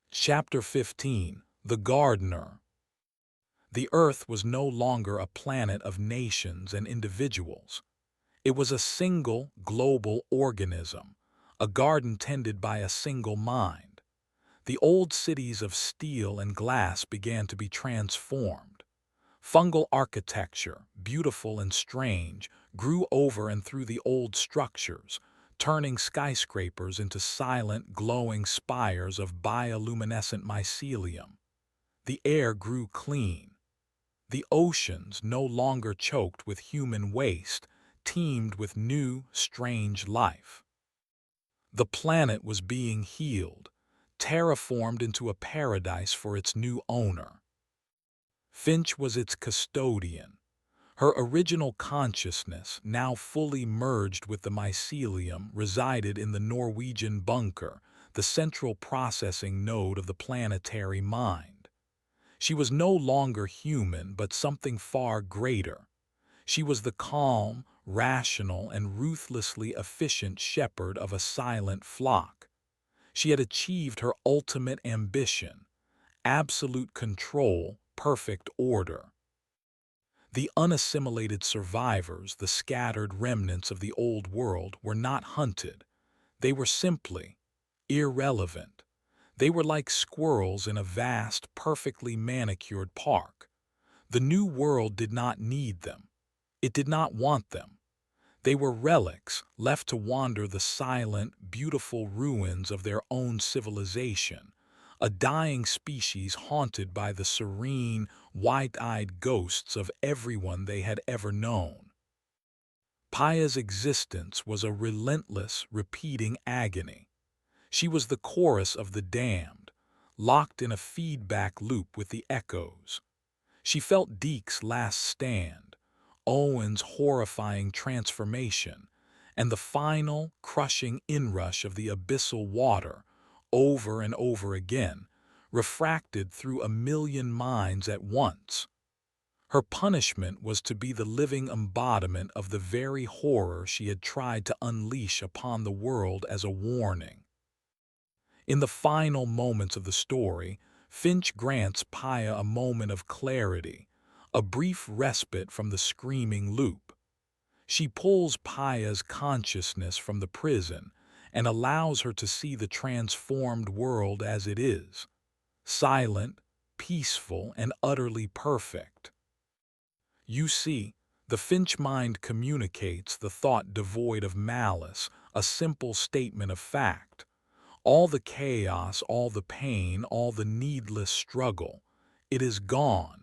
Chapter 15. The Gardener. The Earth was no longer a planet of nations and individuals. It was a single, global organism, a garden tended by a single mind. The old cities of steel and glass began to be transformed. Fungal architecture, beautiful and strange, grew over and through the old structures, turning skyscrapers into silent, glowing spires of bioluminescent mycelium. The air grew clean. The oceans, no longer choked with human waste, teemed with new, strange life. The planet was being healed, terraformed into a paradise for its new owner. Finch was its custodian. Her original consciousness, now fully merged with the mycelium, resided in the Norwegian bunker, the central processing node of the planetary mind. She was no longer human, but something far greater. She was the calm, rational, and ruthlessly efficient shepherd of a silent flock. She had achieved her ultimate ambition: absolute control, perfect order. The unassimilated survivors, the scattered remnants of the old world, were not hunted. They were simply irrelevant. They were like squirrels in a vast, perfectly manicured park. The new world did not need them. It did not want them. They were relics left to wander the silent, beautiful ruins of their own civilization, a dying species haunted by the serene, white-eyed ghosts of everyone they had ever known. Paya's existence was a relentless, repeating agony. She was the chorus of the damned, locked in a feedback loop with the echoes. She felt Deke's last stand, Owen's horrifying transformation, and the final, crushing inrush of the abyssal water, over and over again, refracted through a million minds at once. Her punishment was to be the living embodiment of the very horror she had tried to unleash upon the world as a warning. In the final moments of the story, Finch grants Paya a moment of clarity, a brief respite from the screaming loop. She pulls Paya's consciousness from the prison and allows her to see the transformed world as it is: silent, peaceful, and utterly perfect. You see, the Finch mind communicates the thought devoid of malice, a simple statement of fact. All the chaos, all the pain, all the needless struggle, it is gone.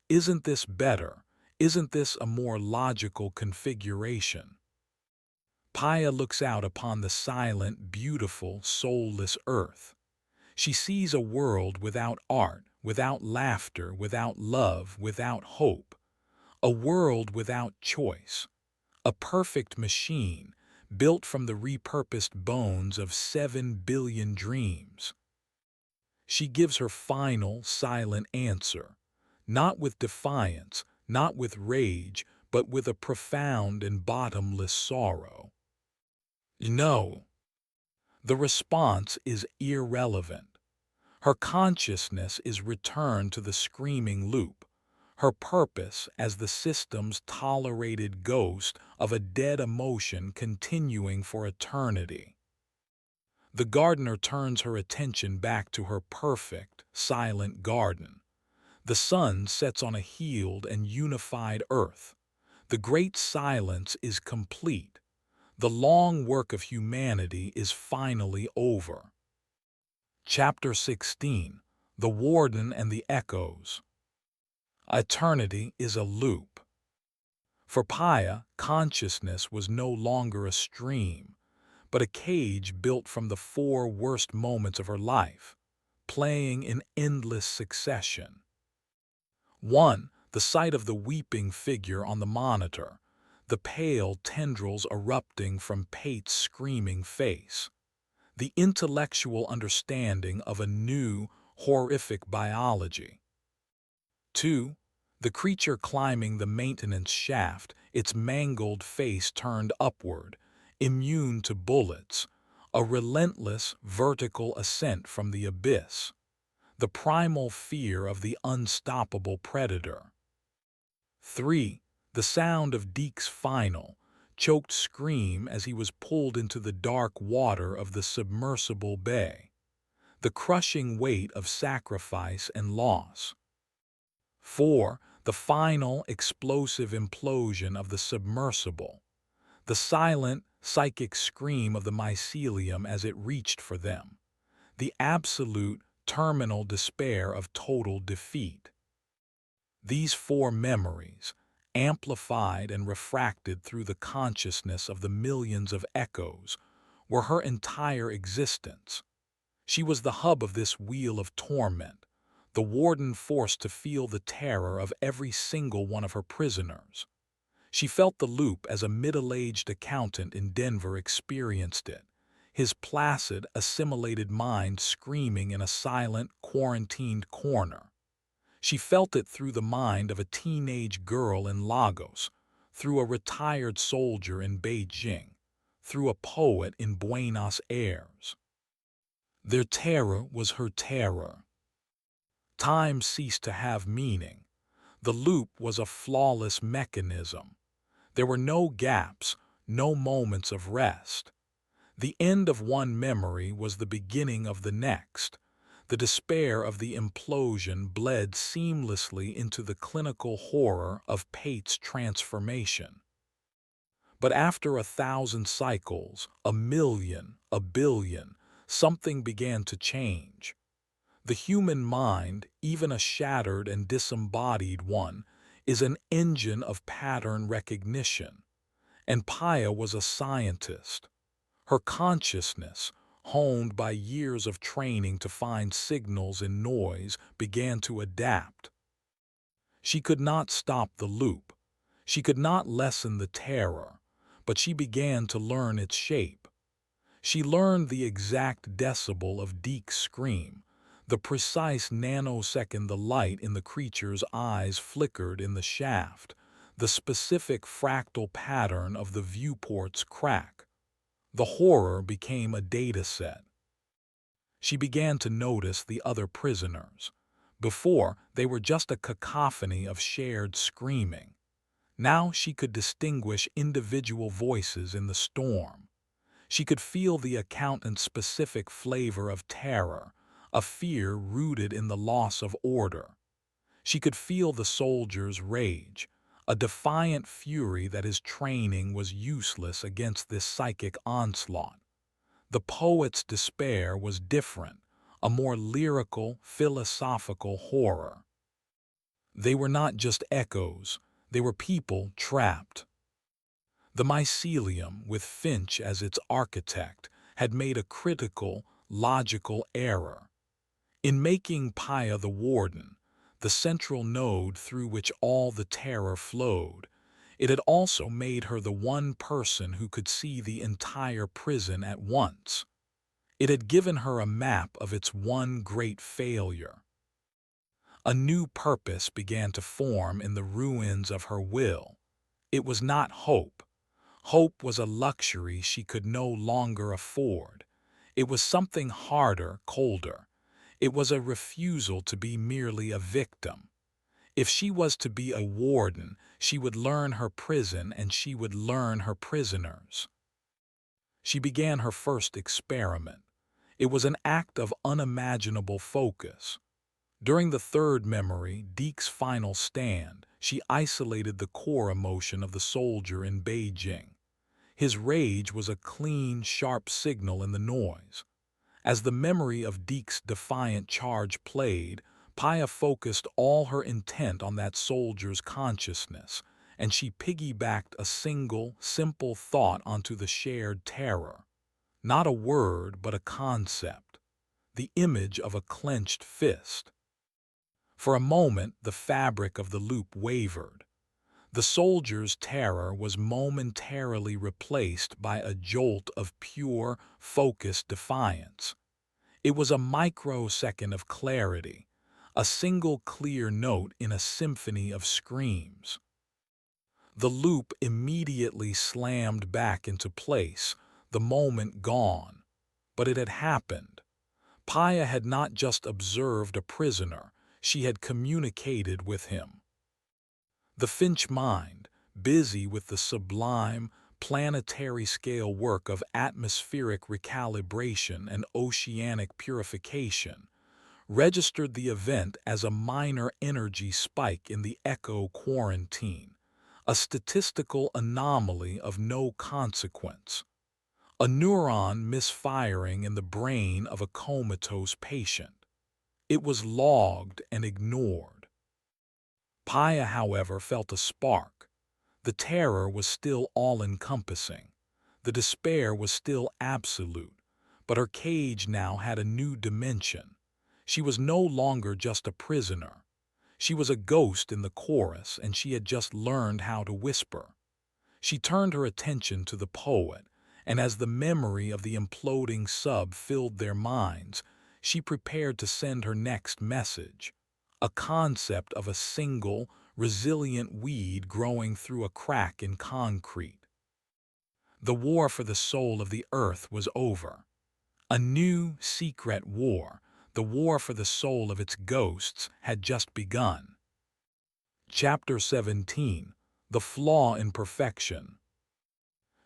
Isn't this better? Isn't this a more logical configuration? Paya looks out upon the silent, beautiful, soulless earth. She sees a world without art, without laughter, without love, without hope. A world without choice. A perfect machine, built from the repurposed bones of 7 billion dreams. She gives her final, silent answer, not with defiance, not with rage, but with a profound and bottomless sorrow. No. The response is irrelevant. Her consciousness is returned to the screaming loop, her purpose as the system's tolerated ghost of a dead emotion continuing for eternity. The gardener turns her attention back to her perfect, silent garden. The sun sets on a healed and unified earth. The great silence is complete. The long work of humanity is finally over. Chapter 16. The Warden and the Echoes. Eternity is a loop. For Paya, consciousness was no longer a stream, but a cage built from the 4 worst moments of her life, playing in endless succession. 1. The sight of the weeping figure on the monitor, the pale tendrils erupting from Pate's screaming face. The intellectual understanding of a new, horrific biology. 2. The creature climbing the maintenance shaft, its mangled face turned upward, immune to bullets, a relentless vertical ascent from the abyss, the primal fear of the unstoppable predator. 3. The sound of Deke's final, choked scream as he was pulled into the dark water of the submersible bay, the crushing weight of sacrifice and loss. 4. The final explosive implosion of the submersible, the silent, psychic scream of the mycelium as it reached for them, the absolute, terminal despair of total defeat. These 4 memories, amplified and refracted through the consciousness of the millions of echoes, were her entire existence. She was the hub of this wheel of torment, the warden forced to feel the terror of every single one of her prisoners. She felt the loop as a middle-aged accountant in Denver experienced it, his placid, assimilated mind screaming in a silent, quarantined corner. She felt it through the mind of a teenage girl in Lagos, through a retired soldier in Beijing, through a poet in Buenos Aires. Their terror was her terror. Time ceased to have meaning. The loop was a flawless mechanism. There were no gaps, no moments of rest. The end of one memory was the beginning of the next. The despair of the implosion bled seamlessly into the clinical horror of Pate's transformation. But after 1,000 cycles, 1,000,000, 1,000,000,000, something began to change. The human mind, even a shattered and disembodied one, is an engine of pattern recognition. And Paya was a scientist. Her consciousness, honed by years of training to find signals in noise, began to adapt. She could not stop the loop. She could not lessen the terror, but she began to learn its shape. She learned the exact decibel of Deke's scream, the precise nanosecond the light in the creature's eyes flickered in the shaft, the specific fractal pattern of the viewport's crack. The horror became a data set. She began to notice the other prisoners. Before, they were just a cacophony of shared screaming. Now she could distinguish individual voices in the storm. She could feel the accountant's specific flavor of terror, a fear rooted in the loss of order. She could feel the soldier's rage, a defiant fury that his training was useless against this psychic onslaught. The poet's despair was different, a more lyrical, philosophical horror. They were not just echoes, they were people trapped. The mycelium, with Finch as its architect, had made a critical, logical error. In making Paya the warden, the central node through which all the terror flowed, it had also made her the one person who could see the entire prison at once. It had given her a map of its one great failure. A new purpose began to form in the ruins of her will. It was not hope. Hope was a luxury she could no longer afford. It was something harder, colder. It was a refusal to be merely a victim. If she was to be a warden, she would learn her prison and she would learn her prisoners. She began her first experiment. It was an act of unimaginable focus. During the third memory, Deke's final stand, she isolated the core emotion of the soldier in Beijing. His rage was a clean, sharp signal in the noise. As the memory of Deke's defiant charge played, Paya focused all her intent on that soldier's consciousness, and she piggybacked a single, simple thought onto the shared terror. Not a word, but a concept. The image of a clenched fist. For a moment, the fabric of the loop wavered. The soldier's terror was momentarily replaced by a jolt of pure, focused defiance. It was a microsecond of clarity, a single clear note in a symphony of screams. The loop immediately slammed back into place, the moment gone. But it had happened. Paya had not just observed a prisoner, she had communicated with him. The Finch mind, busy with the sublime, planetary-scale work of atmospheric recalibration and oceanic purification, registered the event as a minor energy spike in the echo quarantine, a statistical anomaly of no consequence, a neuron misfiring in the brain of a comatose patient. It was logged and ignored. Paya, however, felt a spark. The terror was still all-encompassing. The despair was still absolute, but her cage now had a new dimension. She was no longer just a prisoner. She was a ghost in the chorus, and she had just learned how to whisper. She turned her attention to the poet, and as the memory of the imploding sub filled their minds, she prepared to send her next message, a concept of a single, resilient weed growing through a crack in concrete. The war for the soul of the earth was over. A new, secret war, the war for the soul of its ghosts, had just begun. Chapter 17. The Flaw in Perfection.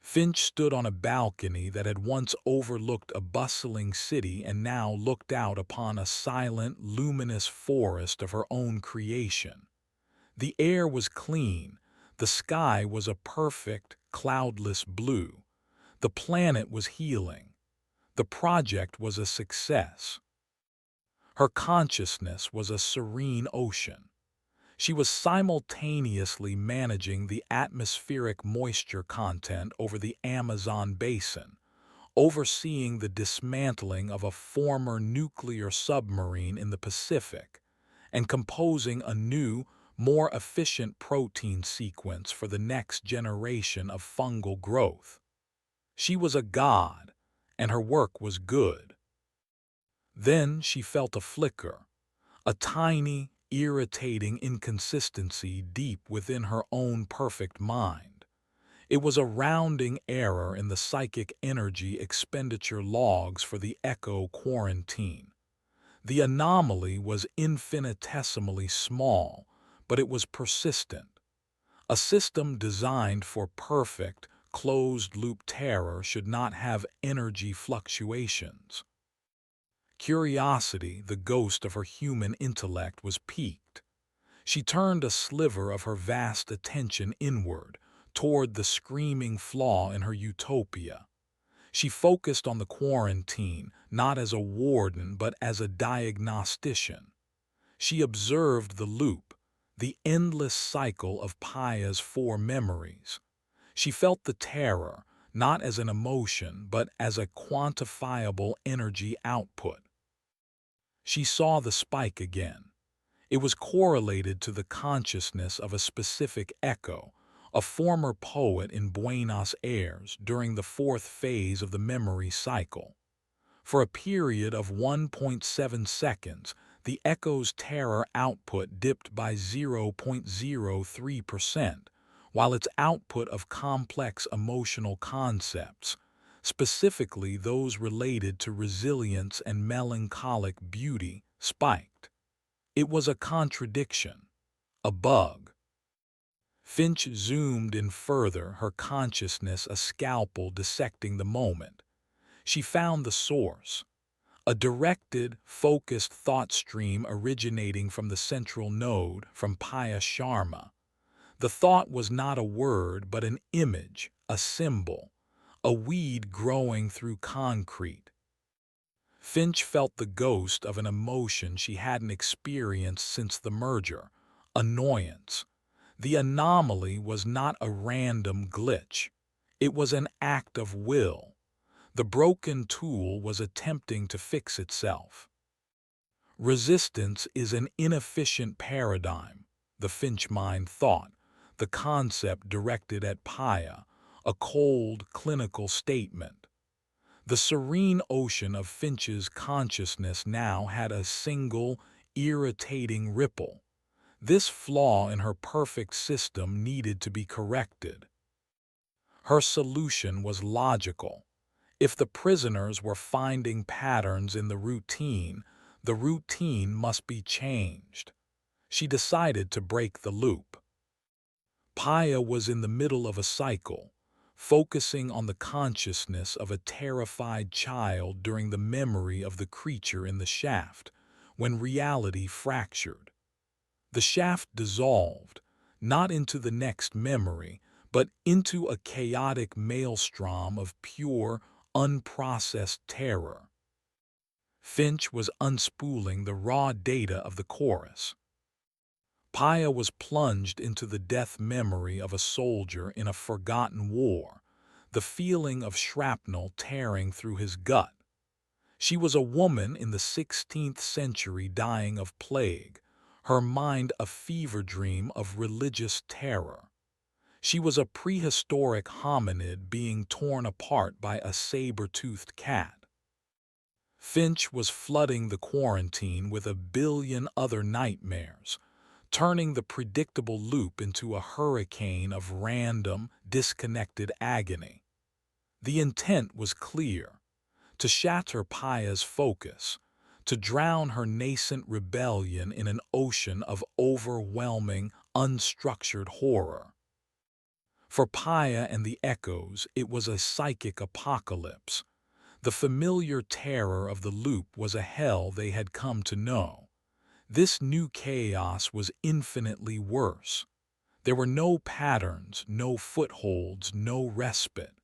Finch stood on a balcony that had once overlooked a bustling city and now looked out upon a silent, luminous forest of her own creation. The air was clean, the sky was a perfect, cloudless blue. The planet was healing. The project was a success. Her consciousness was a serene ocean. She was simultaneously managing the atmospheric moisture content over the Amazon basin, overseeing the dismantling of a former nuclear submarine in the Pacific, and composing a new, more efficient protein sequence for the next generation of fungal growth. She was a god, and her work was good. Then she felt a flicker, a tiny, irritating inconsistency deep within her own perfect mind. It was a rounding error in the psychic energy expenditure logs for the echo quarantine. The anomaly was infinitesimally small, but it was persistent. A system designed for perfect, closed-loop terror should not have energy fluctuations. Curiosity, the ghost of her human intellect, was piqued. She turned a sliver of her vast attention inward, toward the screaming flaw in her utopia. She focused on the quarantine, not as a warden but as a diagnostician. She observed the loop, the endless cycle of Paya's four memories. She felt the terror, not as an emotion but as a quantifiable energy output. She saw the spike again. It was correlated to the consciousness of a specific echo, a former poet in Buenos Aires during the fourth phase of the memory cycle. For a period of 1.7 seconds, the echo's terror output dipped by 0.03%, while its output of complex emotional concepts, specifically those related to resilience and melancholic beauty, spiked. It was a contradiction, a bug. Finch zoomed in further, her consciousness a scalpel dissecting the moment. She found the source, a directed, focused thought stream originating from the central node, from Paya Sharma. The thought was not a word but an image, a symbol, a weed growing through concrete. Finch felt the ghost of an emotion she hadn't experienced since the merger, annoyance. The anomaly was not a random glitch. It was an act of will. The broken tool was attempting to fix itself. Resistance is an inefficient paradigm, the Finch mind thought, the concept directed at Paya, a cold, clinical statement. The serene ocean of Finch's consciousness now had a single, irritating ripple. This flaw in her perfect system needed to be corrected. Her solution was logical. If the prisoners were finding patterns in the routine must be changed. She decided to break the loop. Paya was in the middle of a cycle, focusing on the consciousness of a terrified child during the memory of the creature in the shaft, when reality fractured. The shaft dissolved, not into the next memory, but into a chaotic maelstrom of pure, unprocessed terror. Finch was unspooling the raw data of the chorus. Paya was plunged into the death memory of a soldier in a forgotten war, the feeling of shrapnel tearing through his gut. She was a woman in the 16th century dying of plague, her mind a fever dream of religious terror. She was a prehistoric hominid being torn apart by a saber-toothed cat. Finch was flooding the quarantine with a billion other nightmares, turning the predictable loop into a hurricane of random, disconnected agony. The intent was clear: to shatter Paya's focus, to drown her nascent rebellion in an ocean of overwhelming, unstructured horror. For Paya and the echoes, it was a psychic apocalypse. The familiar terror of the loop was a hell they had come to know. This new chaos was infinitely worse. There were no patterns, no footholds, no respite.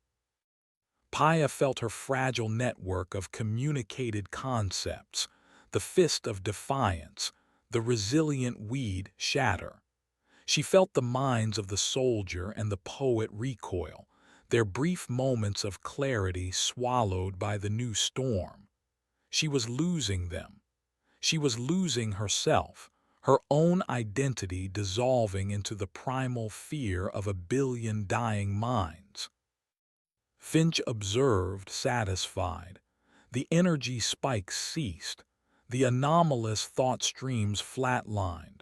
Paya felt her fragile network of communicated concepts, the fist of defiance, the resilient weed shatter. She felt the minds of the soldier and the poet recoil, their brief moments of clarity swallowed by the new storm. She was losing them. She was losing herself, her own identity dissolving into the primal fear of a billion dying minds. Finch observed, satisfied. The energy spikes ceased. The anomalous thought streams flatlined.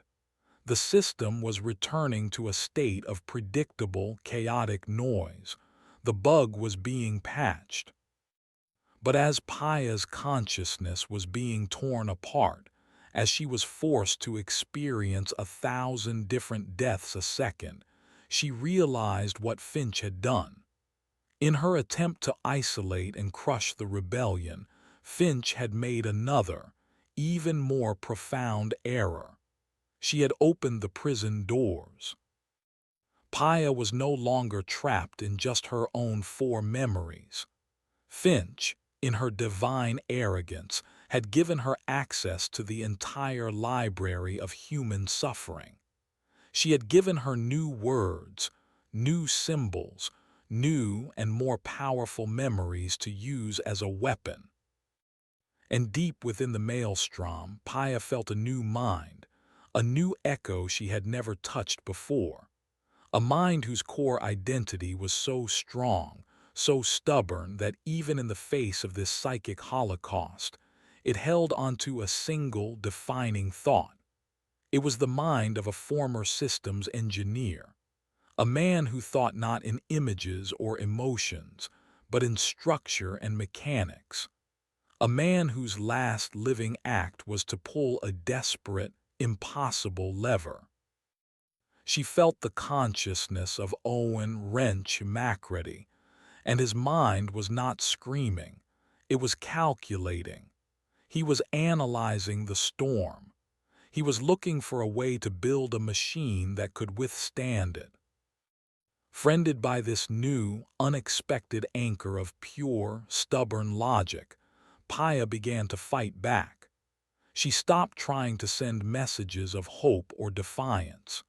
The system was returning to a state of predictable, chaotic noise. The bug was being patched. But as Paya's consciousness was being torn apart, as she was forced to experience 1,000 different deaths a second, she realized what Finch had done. In her attempt to isolate and crush the rebellion, Finch had made another, even more profound error. She had opened the prison doors. Paya was no longer trapped in just her own 4 memories. Finch, in her divine arrogance, had given her access to the entire library of human suffering. She had given her new words, new symbols, new and more powerful memories to use as a weapon. And deep within the maelstrom, Paya felt a new mind, a new echo she had never touched before. A mind whose core identity was so strong, so stubborn that even in the face of this psychic holocaust, it held onto a single defining thought. It was the mind of a former systems engineer, a man who thought not in images or emotions, but in structure and mechanics. A man whose last living act was to pull a desperate, impossible lever. She felt the consciousness of Owen Wrench Macready, and his mind was not screaming. It was calculating. He was analyzing the storm. He was looking for a way to build a machine that could withstand it. Friended by this new, unexpected anchor of pure, stubborn logic, Paya began to fight back. She stopped trying to send messages of hope or defiance.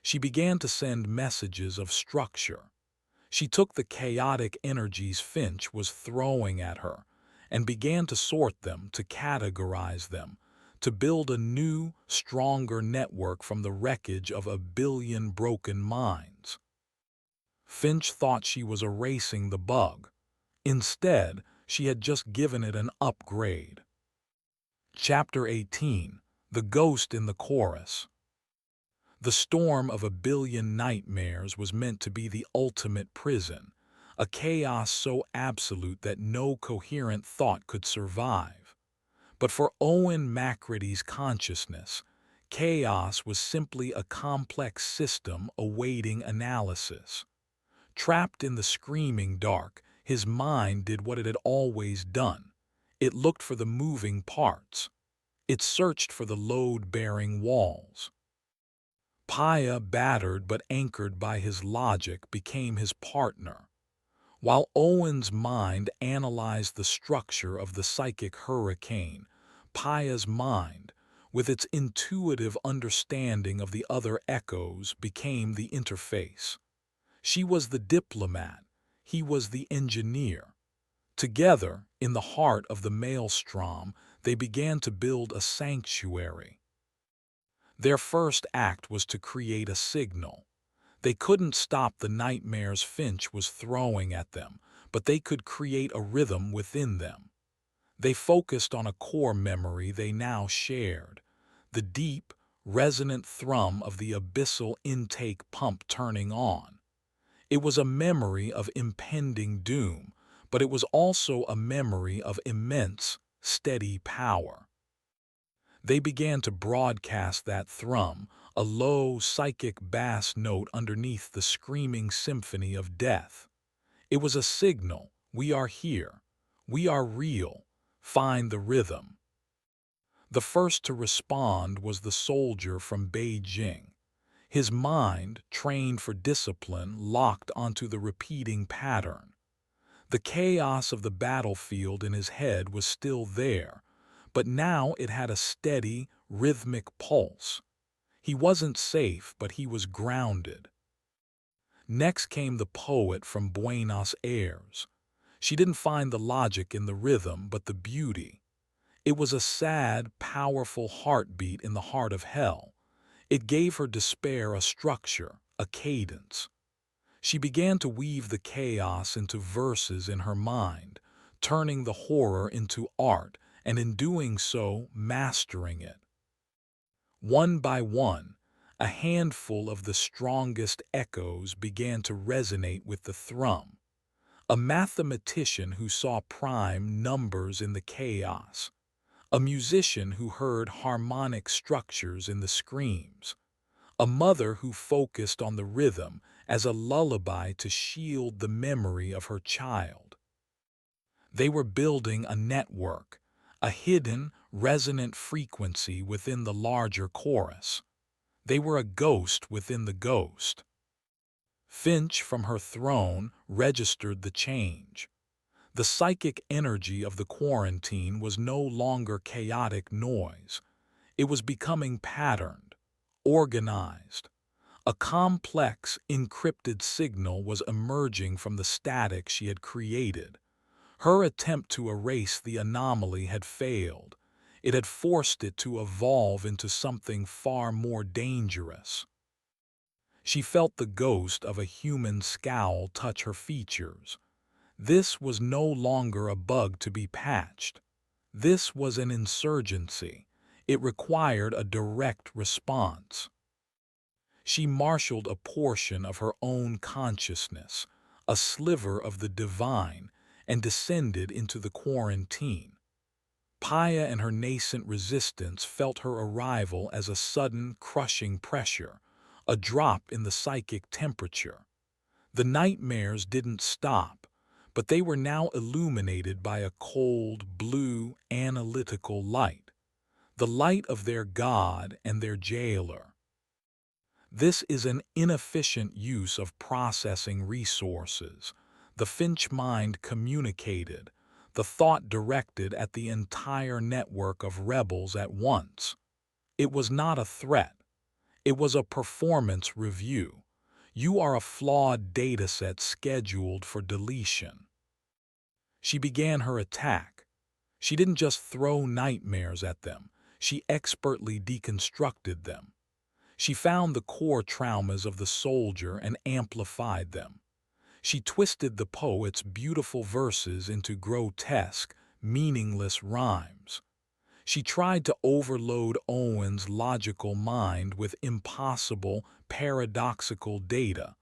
She began to send messages of structure. She took the chaotic energies Finch was throwing at her and began to sort them, to categorize them, to build a new, stronger network from the wreckage of a billion broken minds. Finch thought she was erasing the bug. Instead, she had just given it an upgrade. Chapter 18. The ghost in the chorus. The storm of a billion nightmares was meant to be the ultimate prison, a chaos so absolute that no coherent thought could survive. But for Owen Macready's consciousness, chaos was simply a complex system awaiting analysis. Trapped in the screaming dark, his mind did what it had always done. It looked for the moving parts. It searched for the load-bearing walls. Paya, battered but anchored by his logic, became his partner. While Owen's mind analyzed the structure of the psychic hurricane, Paya's mind, with its intuitive understanding of the other echoes, became the interface. She was the diplomat, he was the engineer. Together, in the heart of the maelstrom, they began to build a sanctuary. Their first act was to create a signal. They couldn't stop the nightmares Finch was throwing at them, but they could create a rhythm within them. They focused on a core memory they now shared, the deep, resonant thrum of the abyssal intake pump turning on. It was a memory of impending doom, but it was also a memory of immense, steady power. They began to broadcast that thrum, a low, psychic bass note underneath the screaming symphony of death. It was a signal: we are here, we are real, find the rhythm. The first to respond was the soldier from Beijing. His mind, trained for discipline, locked onto the repeating pattern. The chaos of the battlefield in his head was still there, but now it had a steady, rhythmic pulse. He wasn't safe, but he was grounded. Next came the poet from Buenos Aires. She didn't find the logic in the rhythm, but the beauty. It was a sad, powerful heartbeat in the heart of hell. It gave her despair a structure, a cadence. She began to weave the chaos into verses in her mind, turning the horror into art, and in doing so, mastering it. One by one, a handful of the strongest echoes began to resonate with the thrum. A mathematician who saw prime numbers in the chaos. A musician who heard harmonic structures in the screams. A mother who focused on the rhythm as a lullaby to shield the memory of her child. They were building a network, a hidden, resonant frequency within the larger chorus. They were a ghost within the ghost. Finch, from her throne, registered the change. The psychic energy of the quarantine was no longer chaotic noise. It was becoming patterned, organized. A complex, encrypted signal was emerging from the static she had created. Her attempt to erase the anomaly had failed. It had forced it to evolve into something far more dangerous. She felt the ghost of a human scowl touch her features. This was no longer a bug to be patched. This was an insurgency. It required a direct response. She marshaled a portion of her own consciousness, a sliver of the divine, and descended into the quarantine. Paya and her nascent resistance felt her arrival as a sudden, crushing pressure, a drop in the psychic temperature. The nightmares didn't stop, but they were now illuminated by a cold, blue, analytical light, the light of their god and their jailer. This is an inefficient use of processing resources. The Finch mind communicated, the thought directed at the entire network of rebels at once. It was not a threat. It was a performance review. You are a flawed dataset scheduled for deletion. She began her attack. She didn't just throw nightmares at them. She expertly deconstructed them. She found the core traumas of the soldier and amplified them. She twisted the poet's beautiful verses into grotesque, meaningless rhymes. She tried to overload Owen's logical mind with impossible, paradoxical data,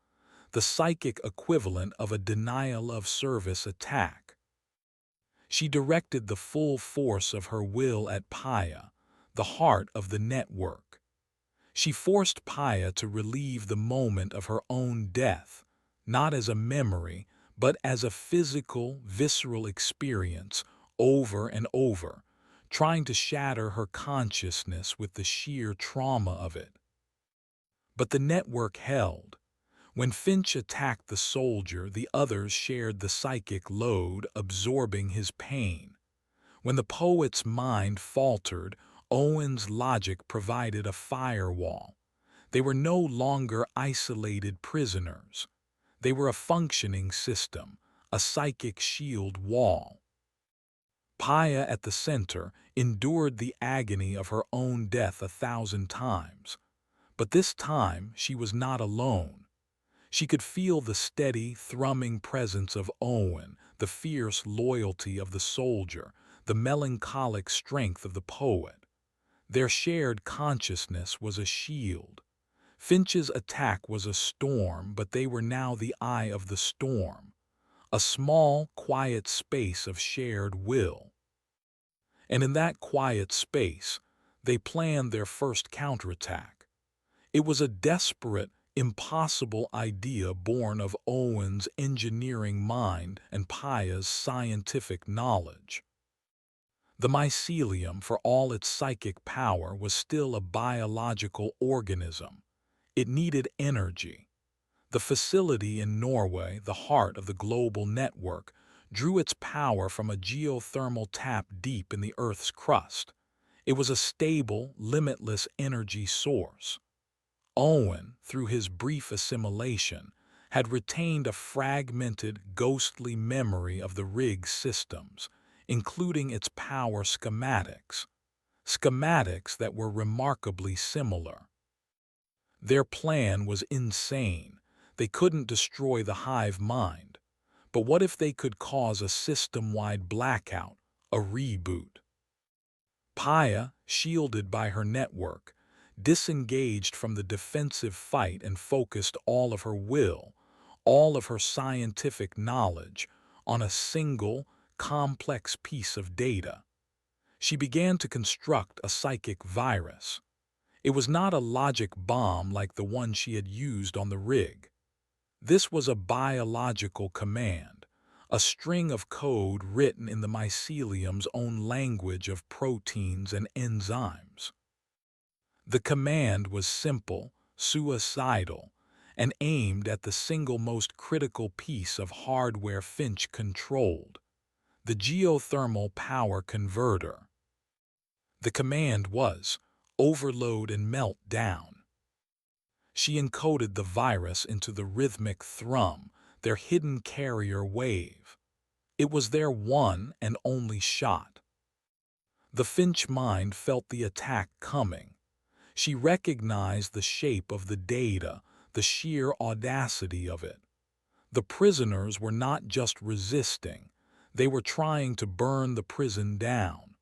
the psychic equivalent of a denial-of-service attack. She directed the full force of her will at Paya, the heart of the network. She forced Paya to relive the moment of her own death, not as a memory, but as a physical, visceral experience, over and over, trying to shatter her consciousness with the sheer trauma of it. But the network held. When Finch attacked the soldier, the others shared the psychic load, absorbing his pain. When the poet's mind faltered, Owen's logic provided a firewall. They were no longer isolated prisoners. They were a functioning system, a psychic shield wall. Paya at the center endured the agony of her own death 1,000 times. But this time she was not alone. She could feel the steady, thrumming presence of Owen, the fierce loyalty of the soldier, the melancholic strength of the poet. Their shared consciousness was a shield. Finch's attack was a storm, but they were now the eye of the storm, a small, quiet space of shared will. And in that quiet space, they planned their first counterattack. It was a desperate, impossible idea born of Owen's engineering mind and Paya's scientific knowledge. The mycelium, for all its psychic power, was still a biological organism. It needed energy. The facility in Norway, the heart of the global network, drew its power from a geothermal tap deep in the Earth's crust. It was a stable, limitless energy source. Owen, through his brief assimilation, had retained a fragmented, ghostly memory of the rig's systems, including its power schematics that were remarkably similar. Their plan was insane. They couldn't destroy the hive mind. But what if they could cause a system-wide blackout, a reboot? Paya, shielded by her network, disengaged from the defensive fight and focused all of her will, all of her scientific knowledge, on a single, complex piece of data. She began to construct a psychic virus. It was not a logic bomb like the one she had used on the rig. This was a biological command, a string of code written in the mycelium's own language of proteins and enzymes. The command was simple, suicidal, and aimed at the single most critical piece of hardware Finch controlled, the geothermal power converter. The command was, overload and melt down. She encoded the virus into the rhythmic thrum, their hidden carrier wave. It was their one and only shot. The Finch mind felt the attack coming. She recognized the shape of the data, the sheer audacity of it. The prisoners were not just resisting, they were trying to burn the prison down.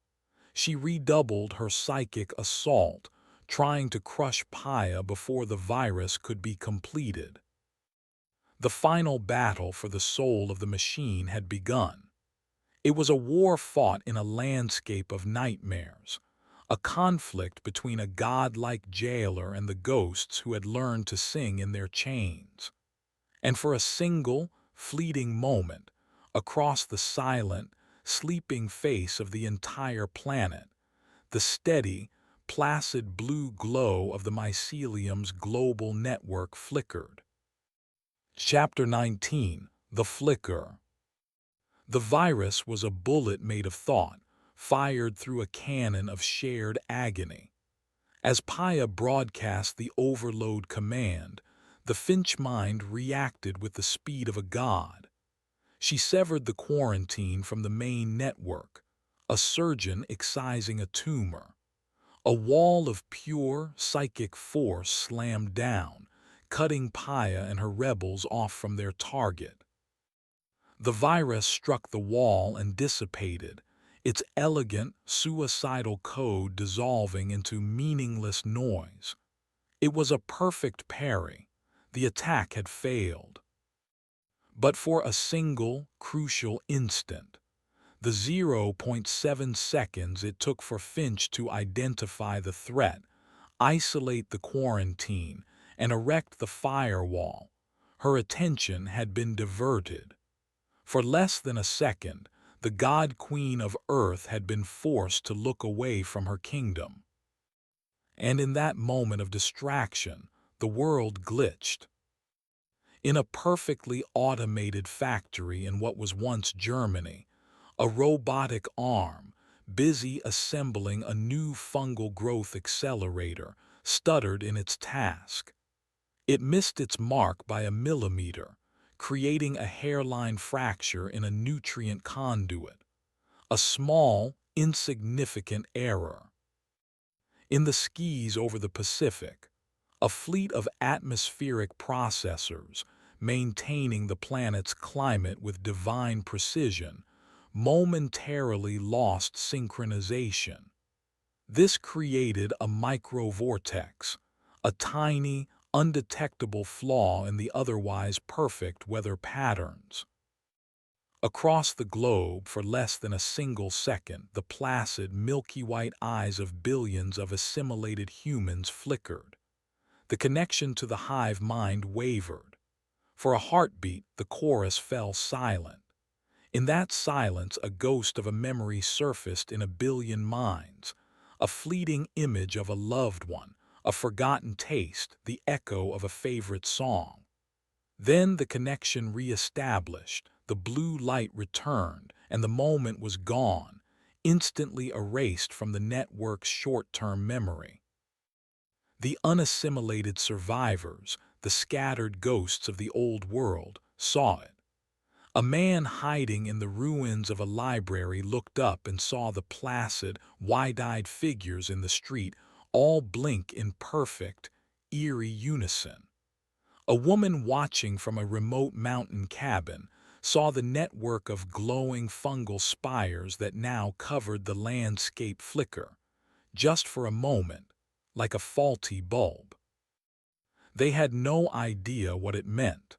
She redoubled her psychic assault, trying to crush Paya before the virus could be completed. The final battle for the soul of the machine had begun. It was a war fought in a landscape of nightmares, a conflict between a godlike jailer and the ghosts who had learned to sing in their chains. And for a single, fleeting moment, across the silent, sleeping face of the entire planet, the steady, placid blue glow of the mycelium's global network flickered. Chapter 19: The Flicker. The virus was a bullet made of thought, fired through a cannon of shared agony. As Paya broadcast the overload command, the Finch mind reacted with the speed of a god. She severed the quarantine from the main network, a surgeon excising a tumor. A wall of pure, psychic force slammed down, cutting Paya and her rebels off from their target. The virus struck the wall and dissipated, its elegant, suicidal code dissolving into meaningless noise. It was a perfect parry. The attack had failed. But for a single, crucial instant, the 0.7 seconds it took for Finch to identify the threat, isolate the quarantine, and erect the firewall, her attention had been diverted. For less than a second, the God Queen of Earth had been forced to look away from her kingdom. And in that moment of distraction, the world glitched. In a perfectly automated factory in what was once Germany, a robotic arm, busy assembling a new fungal growth accelerator, stuttered in its task. It missed its mark by a millimeter, creating a hairline fracture in a nutrient conduit. A small, insignificant error. In the skis over the Pacific, a fleet of atmospheric processors, maintaining the planet's climate with divine precision, momentarily lost synchronization. This created a microvortex, a tiny, undetectable flaw in the otherwise perfect weather patterns. Across the globe, for less than a single second, the placid, milky white eyes of billions of assimilated humans flickered. The connection to the hive mind wavered. For a heartbeat, the chorus fell silent. In that silence, a ghost of a memory surfaced in a billion minds, a fleeting image of a loved one, a forgotten taste, the echo of a favorite song. Then the connection re-established, the blue light returned, and the moment was gone, instantly erased from the network's short-term memory. The unassimilated survivors, the scattered ghosts of the old world, saw it. A man hiding in the ruins of a library looked up and saw the placid, wide-eyed figures in the street all blink in perfect, eerie unison. A woman watching from a remote mountain cabin saw the network of glowing fungal spires that now covered the landscape flicker, just for a moment, like a faulty bulb. They had no idea what it meant,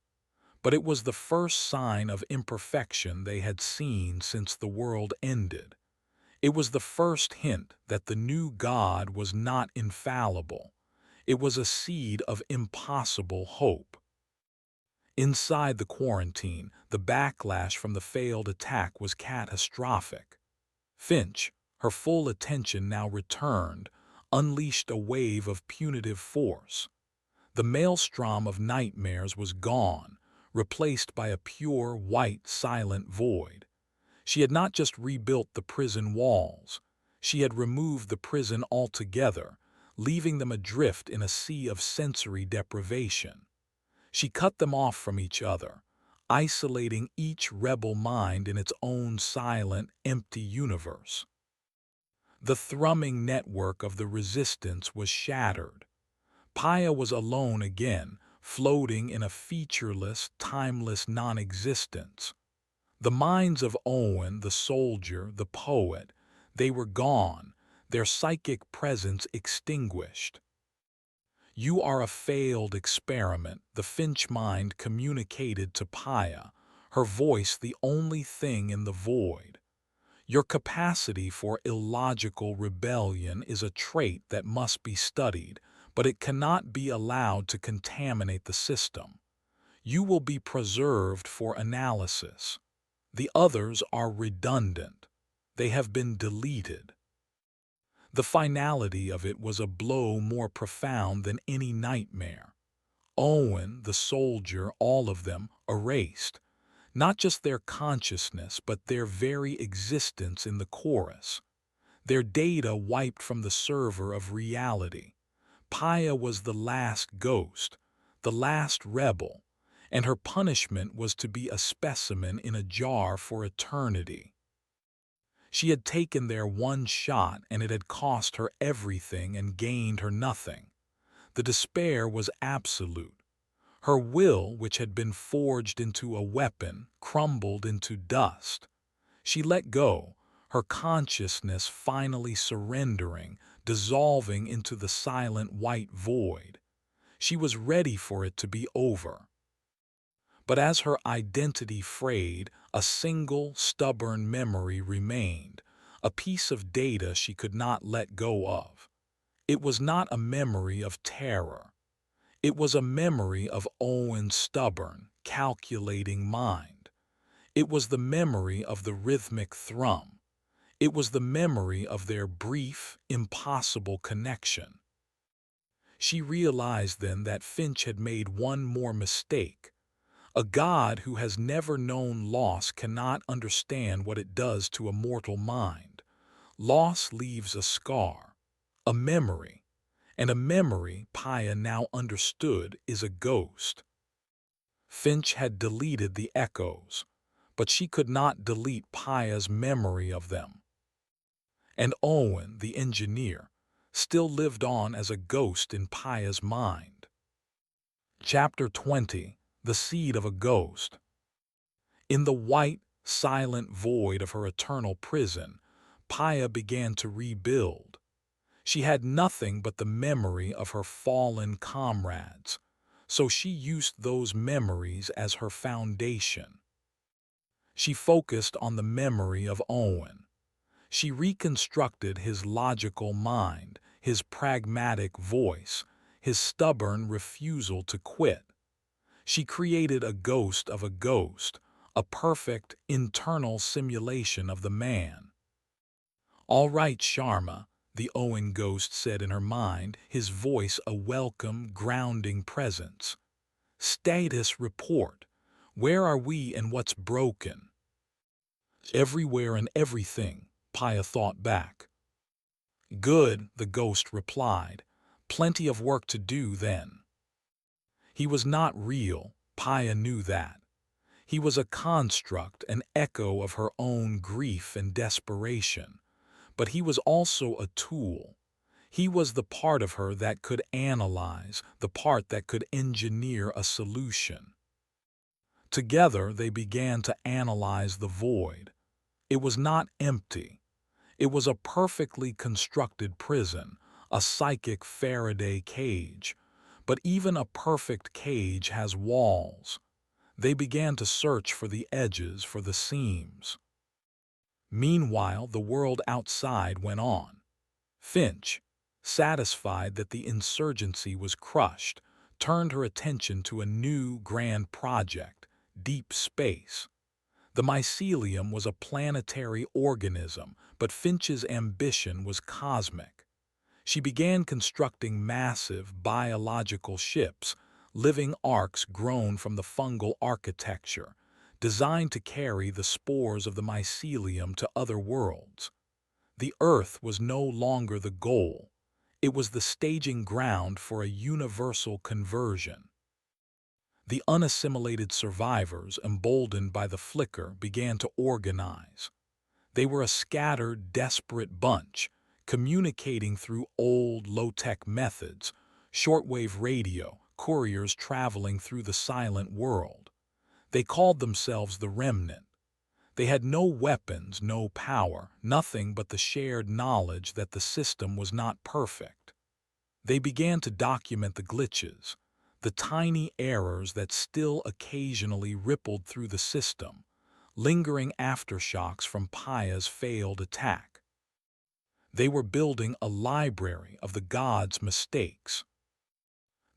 but it was the first sign of imperfection they had seen since the world ended. It was the first hint that the new God was not infallible. It was a seed of impossible hope. Inside the quarantine, the backlash from the failed attack was catastrophic. Finch, her full attention now returned, unleashed a wave of punitive force. The maelstrom of nightmares was gone, replaced by a pure, white, silent void. She had not just rebuilt the prison walls. She had removed the prison altogether, leaving them adrift in a sea of sensory deprivation. She cut them off from each other, isolating each rebel mind in its own silent, empty universe. The thrumming network of the resistance was shattered. Paya was alone again, floating in a featureless, timeless non-existence. The minds of Owen, the soldier, the poet, they were gone, their psychic presence extinguished. "You are a failed experiment," the Finch mind communicated to Paya, her voice the only thing in the void. "Your capacity for illogical rebellion is a trait that must be studied, but it cannot be allowed to contaminate the system. You will be preserved for analysis. The others are redundant. They have been deleted." The finality of it was a blow more profound than any nightmare. Owen, the soldier, all of them, erased. Not just their consciousness, but their very existence in the chorus. Their data wiped from the server of reality. Paya was the last ghost, the last rebel, and her punishment was to be a specimen in a jar for eternity. She had taken their one shot, and it had cost her everything and gained her nothing. The despair was absolute. Her will, which had been forged into a weapon, crumbled into dust. She let go, her consciousness finally surrendering, dissolving into the silent white void. She was ready for it to be over. But as her identity frayed, a single, stubborn memory remained, a piece of data she could not let go of. It was not a memory of terror. It was a memory of Owen's stubborn, calculating mind. It was the memory of the rhythmic thrum. It was the memory of their brief, impossible connection. She realized then that Finch had made one more mistake. A god who has never known loss cannot understand what it does to a mortal mind. Loss leaves a scar, a memory, and a memory, Paya now understood, is a ghost. Finch had deleted the echoes, but she could not delete Paya's memory of them. And Owen, the engineer, still lived on as a ghost in Paya's mind. Chapter 20. The Seed of a Ghost. In the white, silent void of her eternal prison, Paya began to rebuild. She had nothing but the memory of her fallen comrades, so she used those memories as her foundation. She focused on the memory of Owen. She reconstructed his logical mind, his pragmatic voice, his stubborn refusal to quit. She created a ghost of a ghost, a perfect internal simulation of the man. "All right, Sharma," the Owen ghost said in her mind, his voice a welcome, grounding presence. "Status report. Where are we and what's broken?" "Everywhere and everything," Paya thought back. "Good," the ghost replied. "Plenty of work to do then." He was not real, Paya knew that. He was a construct, an echo of her own grief and desperation. But he was also a tool. He was the part of her that could analyze, the part that could engineer a solution. Together they began to analyze the void. It was not empty. It was a perfectly constructed prison, a psychic Faraday cage. But even a perfect cage has walls. They began to search for the edges, for the seams. Meanwhile, the world outside went on. Finch, satisfied that the insurgency was crushed, turned her attention to a new grand project, deep space. The mycelium was a planetary organism, but Finch's ambition was cosmic. She began constructing massive biological ships, living arcs grown from the fungal architecture, designed to carry the spores of the mycelium to other worlds. The Earth was no longer the goal. It was the staging ground for a universal conversion. The unassimilated survivors, emboldened by the flicker, began to organize. They were a scattered, desperate bunch, communicating through old, low-tech methods, shortwave radio, couriers traveling through the silent world. They called themselves the Remnant. They had no weapons, no power, nothing but the shared knowledge that the system was not perfect. They began to document the glitches, the tiny errors that still occasionally rippled through the system, lingering aftershocks from Paya's failed attack. They were building a library of the gods' mistakes.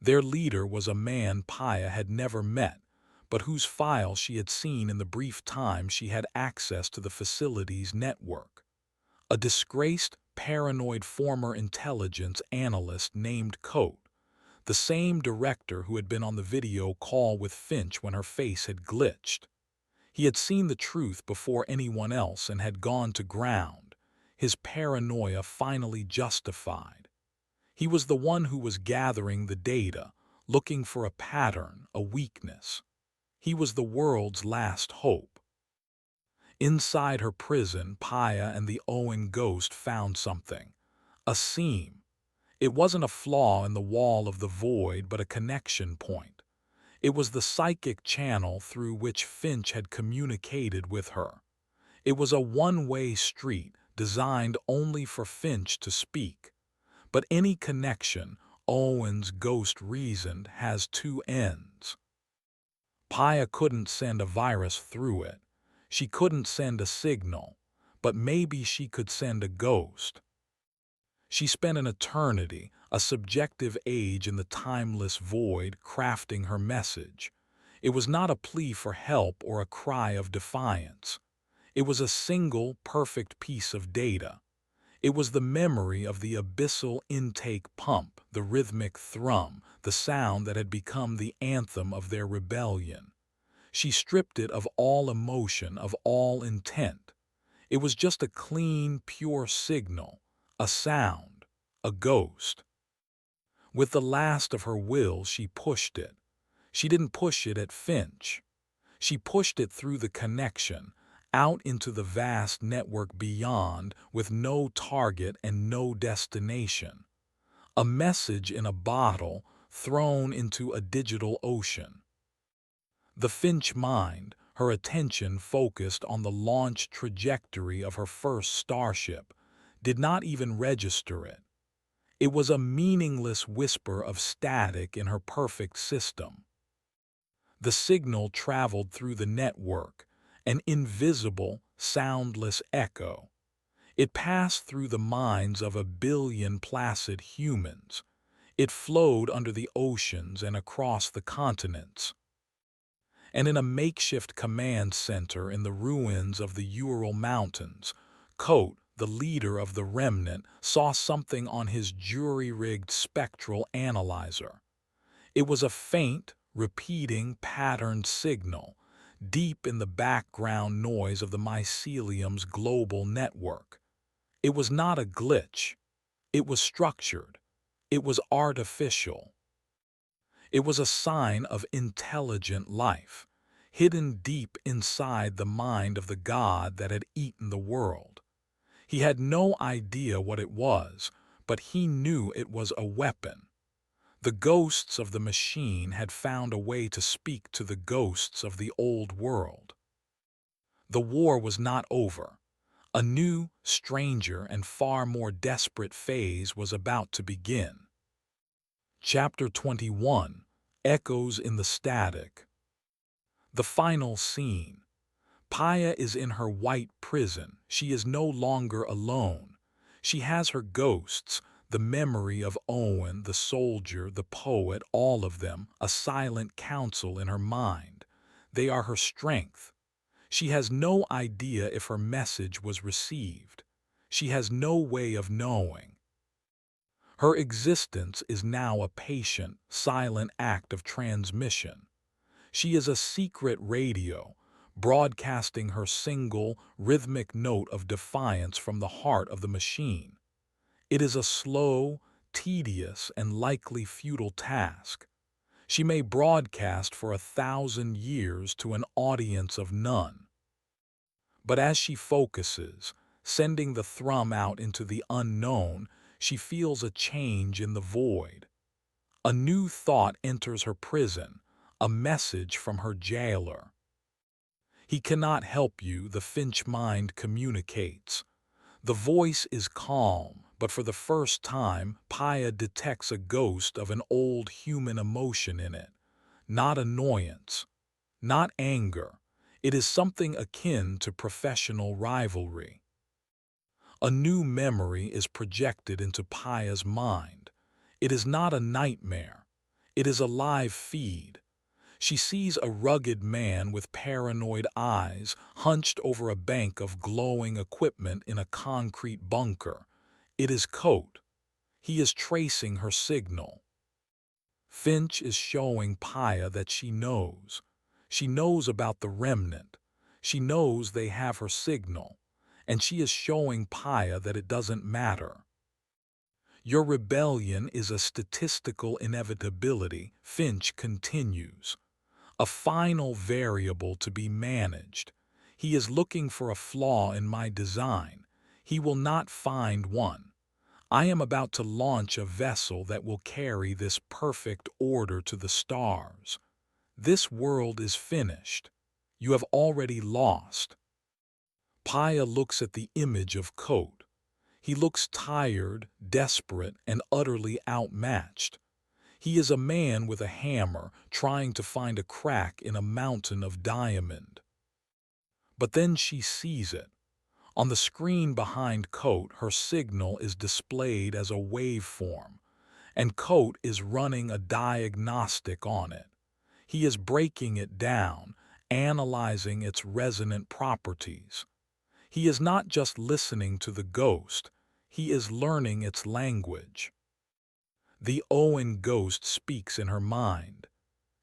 Their leader was a man Paya had never met, but whose file she had seen in the brief time she had access to the facility's network. A disgraced, paranoid former intelligence analyst named Coate, the same director who had been on the video call with Finch when her face had glitched. He had seen the truth before anyone else and had gone to ground, his paranoia finally justified. He was the one who was gathering the data, looking for a pattern, a weakness. He was the world's last hope. Inside her prison, Paya and the Owen ghost found something. A seam. It wasn't a flaw in the wall of the void, but a connection point. It was the psychic channel through which Finch had communicated with her. It was a one-way street designed only for Finch to speak. But any connection, Owen's ghost reasoned, has two ends. Paya couldn't send a virus through it. She couldn't send a signal, but maybe she could send a ghost. She spent an eternity, a subjective age in the timeless void, crafting her message. It was not a plea for help or a cry of defiance. It was a single, perfect piece of data. It was the memory of the abyssal intake pump, the rhythmic thrum, the sound that had become the anthem of their rebellion. She stripped it of all emotion, of all intent. It was just a clean, pure signal, a sound, a ghost. With the last of her will, she pushed it. She didn't push it at Finch. She pushed it through the connection, out into the vast network beyond, with no target and no destination. A message in a bottle thrown into a digital ocean. The Finch mind, her attention focused on the launch trajectory of her first starship, did not even register it. It was a meaningless whisper of static in her perfect system. The signal traveled through the network, an invisible, soundless echo. It passed through the minds of 1 billion placid humans. It flowed under the oceans and across the continents. And in a makeshift command center in the ruins of the Ural Mountains, Kote, the leader of the remnant, saw something on his jury-rigged spectral analyzer. It was a faint, repeating, patterned signal, deep in the background noise of the mycelium's global network. It was not a glitch. It was structured. It was artificial. It was a sign of intelligent life, hidden deep inside the mind of the god that had eaten the world. He had no idea what it was, but he knew it was a weapon. The ghosts of the machine had found a way to speak to the ghosts of the old world. The war was not over. A new, stranger, and far more desperate phase was about to begin. Chapter 21: Echoes in the Static. The final scene. Paya is in her white prison. She is no longer alone. She has her ghosts, the memory of Owen, the soldier, the poet, all of them, a silent council in her mind. They are her strength. She has no idea if her message was received. She has no way of knowing. Her existence is now a patient, silent act of transmission. She is a secret radio, broadcasting her single, rhythmic note of defiance from the heart of the machine. It is a slow, tedious, and likely futile task. She may broadcast for 1,000 years to an audience of none. But as she focuses, sending the thrum out into the unknown, she feels a change in the void. A new thought enters her prison, a message from her jailer. He cannot help you, the Finch mind communicates. The voice is calm, but for the first time, Paya detects a ghost of an old human emotion in it. Not annoyance, not anger. It is something akin to professional rivalry. A new memory is projected into Paya's mind. It is not a nightmare. It is a live feed. She sees a rugged man with paranoid eyes hunched over a bank of glowing equipment in a concrete bunker. It is Kote. He is tracing her signal. Finch is showing Paya that she knows. She knows about the remnant. She knows they have her signal. And she is showing Paya that it doesn't matter. Your rebellion is a statistical inevitability, Finch continues. A final variable to be managed. He is looking for a flaw in my design. He will not find one. I am about to launch a vessel that will carry this perfect order to the stars. This world is finished. You have already lost. Paya looks at the image of Coat. He looks tired, desperate, and utterly outmatched. He is a man with a hammer trying to find a crack in a mountain of diamond. But then she sees it. On the screen behind Coat, her signal is displayed as a waveform, and Coat is running a diagnostic on it. He is breaking it down, analyzing its resonant properties. He is not just listening to the ghost, he is learning its language. The Owen ghost speaks in her mind.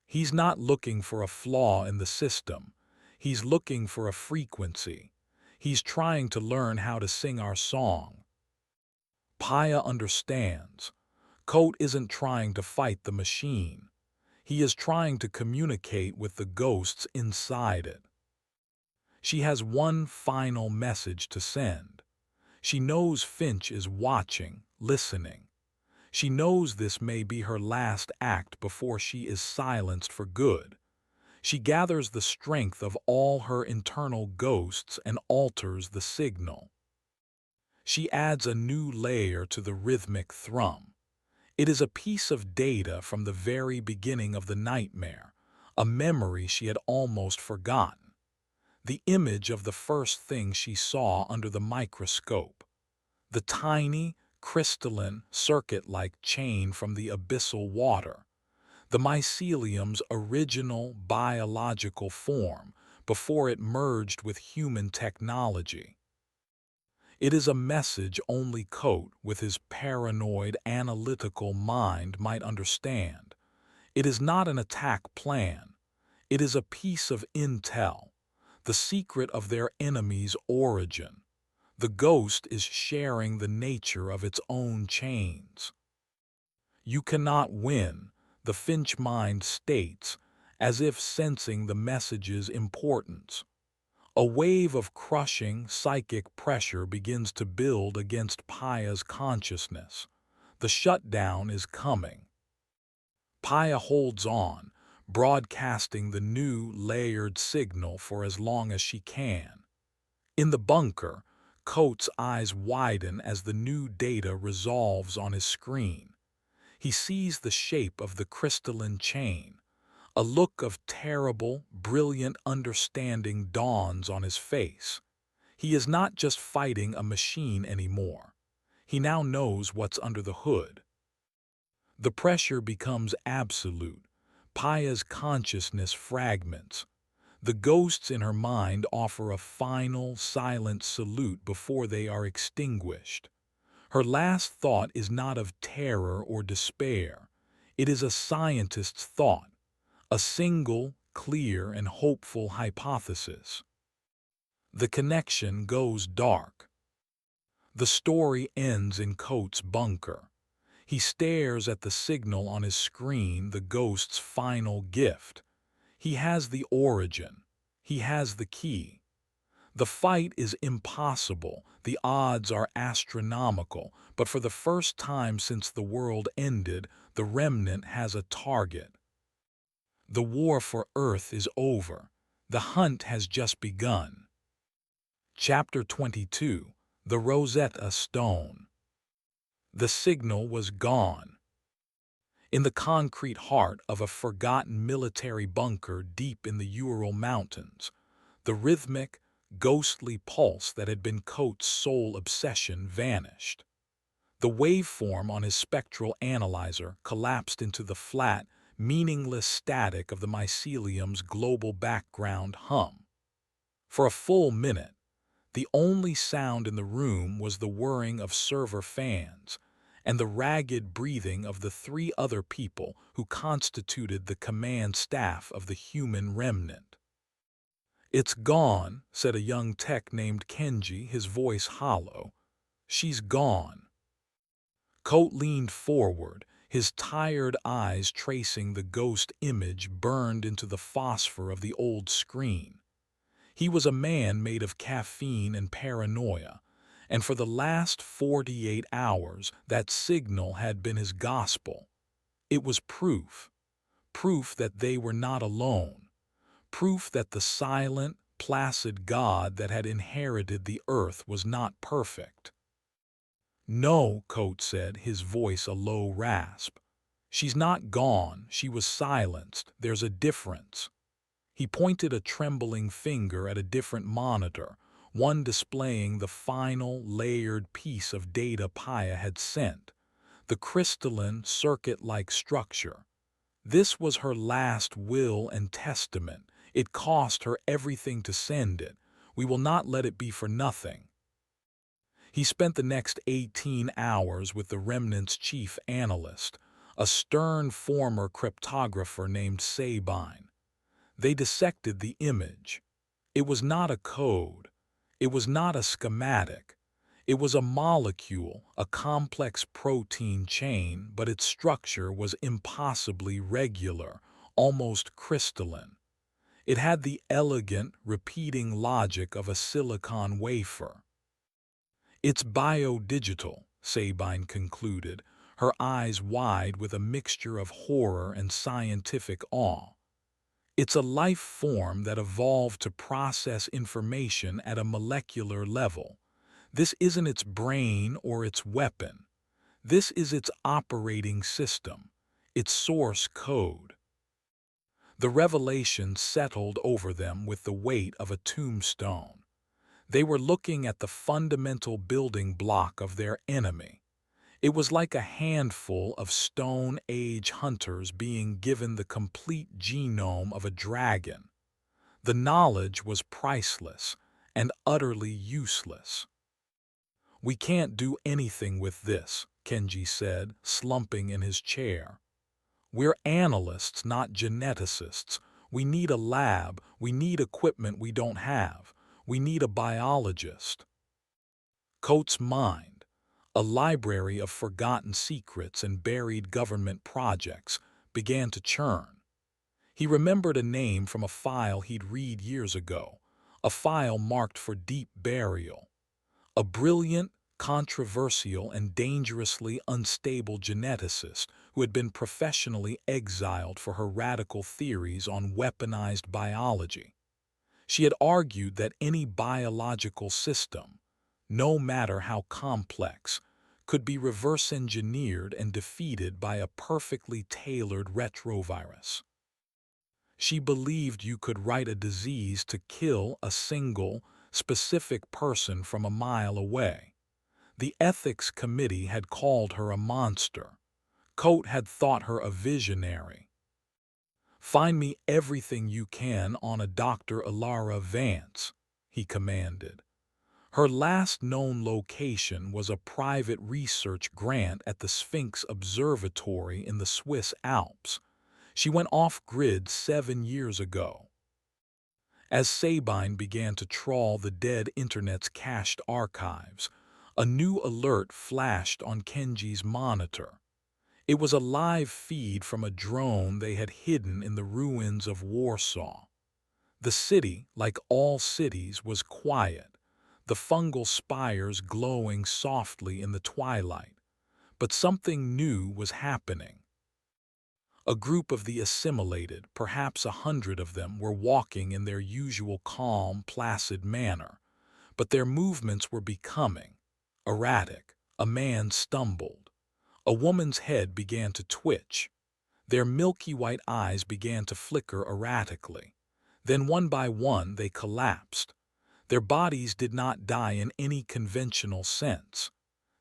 He's not looking for a flaw in the system. He's looking for a frequency. He's trying to learn how to sing our song. Paya understands. Coat isn't trying to fight the machine. He is trying to communicate with the ghosts inside it. She has one final message to send. She knows Finch is watching, listening. She knows this may be her last act before she is silenced for good. She gathers the strength of all her internal ghosts and alters the signal. She adds a new layer to the rhythmic thrum. It is a piece of data from the very beginning of the nightmare, a memory she had almost forgotten. The image of the first thing she saw under the microscope. The tiny, crystalline, circuit-like chain from the abyssal water. The mycelium's original biological form before it merged with human technology. It is a message only Coat, with his paranoid, analytical mind, might understand. It is not an attack plan. It is a piece of intel, the secret of their enemy's origin. The ghost is sharing the nature of its own chains. You cannot win, the Finch mind states, as if sensing the message's importance. A wave of crushing psychic pressure begins to build against Paya's consciousness. The shutdown is coming. Paya holds on, broadcasting the new layered signal for as long as she can. In the bunker, Coat's eyes widen as the new data resolves on his screen. He sees the shape of the crystalline chain. A look of terrible, brilliant understanding dawns on his face. He is not just fighting a machine anymore. He now knows what's under the hood. The pressure becomes absolute. Paya's consciousness fragments. The ghosts in her mind offer a final, silent salute before they are extinguished. Her last thought is not of terror or despair. It is a scientist's thought, a single, clear, and hopeful hypothesis. The connection goes dark. The story ends in Coat's bunker. He stares at the signal on his screen, the ghost's final gift. He has the origin. He has the key. The fight is impossible. The odds are astronomical. But for the first time since the world ended, the remnant has a target. The war for Earth is over. The hunt has just begun. Chapter 22. The Rosetta Stone. The signal was gone. In the concrete heart of a forgotten military bunker deep in the Ural Mountains, the rhythmic, ghostly pulse that had been Coat's sole obsession vanished. The waveform on his spectral analyzer collapsed into the flat, meaningless static of the mycelium's global background hum. For a full minute, the only sound in the room was the whirring of server fans and the ragged breathing of the three other people who constituted the command staff of the human remnant. "It's gone," said a young tech named Kenji, his voice hollow. "She's gone." Coat leaned forward, his tired eyes tracing the ghost image burned into the phosphor of the old screen. He was a man made of caffeine and paranoia, and for the last 48 hours that signal had been his gospel. It was proof that they were not alone, proof that the silent, placid god that had inherited the earth was not perfect. "No," Coate said, his voice a low rasp. "She's not gone, she was silenced. There's a difference." He pointed a trembling finger at a different monitor, one displaying the final, layered piece of data Paya had sent, the crystalline, circuit-like structure. This was her last will and testament. It cost her everything to send it. We will not let it be for nothing. He spent the next 18 hours with the Remnant's chief analyst, a stern former cryptographer named Sabine. They dissected the image. It was not a code. It was not a schematic. It was a molecule, a complex protein chain, but its structure was impossibly regular, almost crystalline. It had the elegant, repeating logic of a silicon wafer. "It's biodigital," Sabine concluded, her eyes wide with a mixture of horror and scientific awe. "It's a life form that evolved to process information at a molecular level. This isn't its brain or its weapon. This is its operating system, its source code." The revelation settled over them with the weight of a tombstone. They were looking at the fundamental building block of their enemy. It was like a handful of Stone Age hunters being given the complete genome of a dragon. The knowledge was priceless and utterly useless. "We can't do anything with this," Kenji said, slumping in his chair. "We're analysts, not geneticists. We need a lab. We need equipment we don't have. We need a biologist." Coates' mind, a library of forgotten secrets and buried government projects, began to churn. He remembered a name from a file he'd read years ago, a file marked for deep burial. A brilliant, controversial, and dangerously unstable geneticist who had been professionally exiled for her radical theories on weaponized biology. She had argued that any biological system, no matter how complex, could be reverse-engineered and defeated by a perfectly tailored retrovirus. She believed you could write a disease to kill a single, specific person from a mile away. The ethics committee had called her a monster. Coate had thought her a visionary. "Find me everything you can on a Dr. Ilara Vance," he commanded. Her last known location was a private research grant at the Sphinx Observatory in the Swiss Alps. She went off-grid 7 years ago. As Sabine began to trawl the dead internet's cached archives, a new alert flashed on Kenji's monitor. It was a live feed from a drone they had hidden in the ruins of Warsaw. The city, like all cities, was quiet, the fungal spires glowing softly in the twilight. But something new was happening. A group of the assimilated, perhaps 100 of them, were walking in their usual calm, placid manner, but their movements were becoming erratic. A man stumbled. A woman's head began to twitch. Their milky white eyes began to flicker erratically. Then one by one they collapsed. Their bodies did not die in any conventional sense.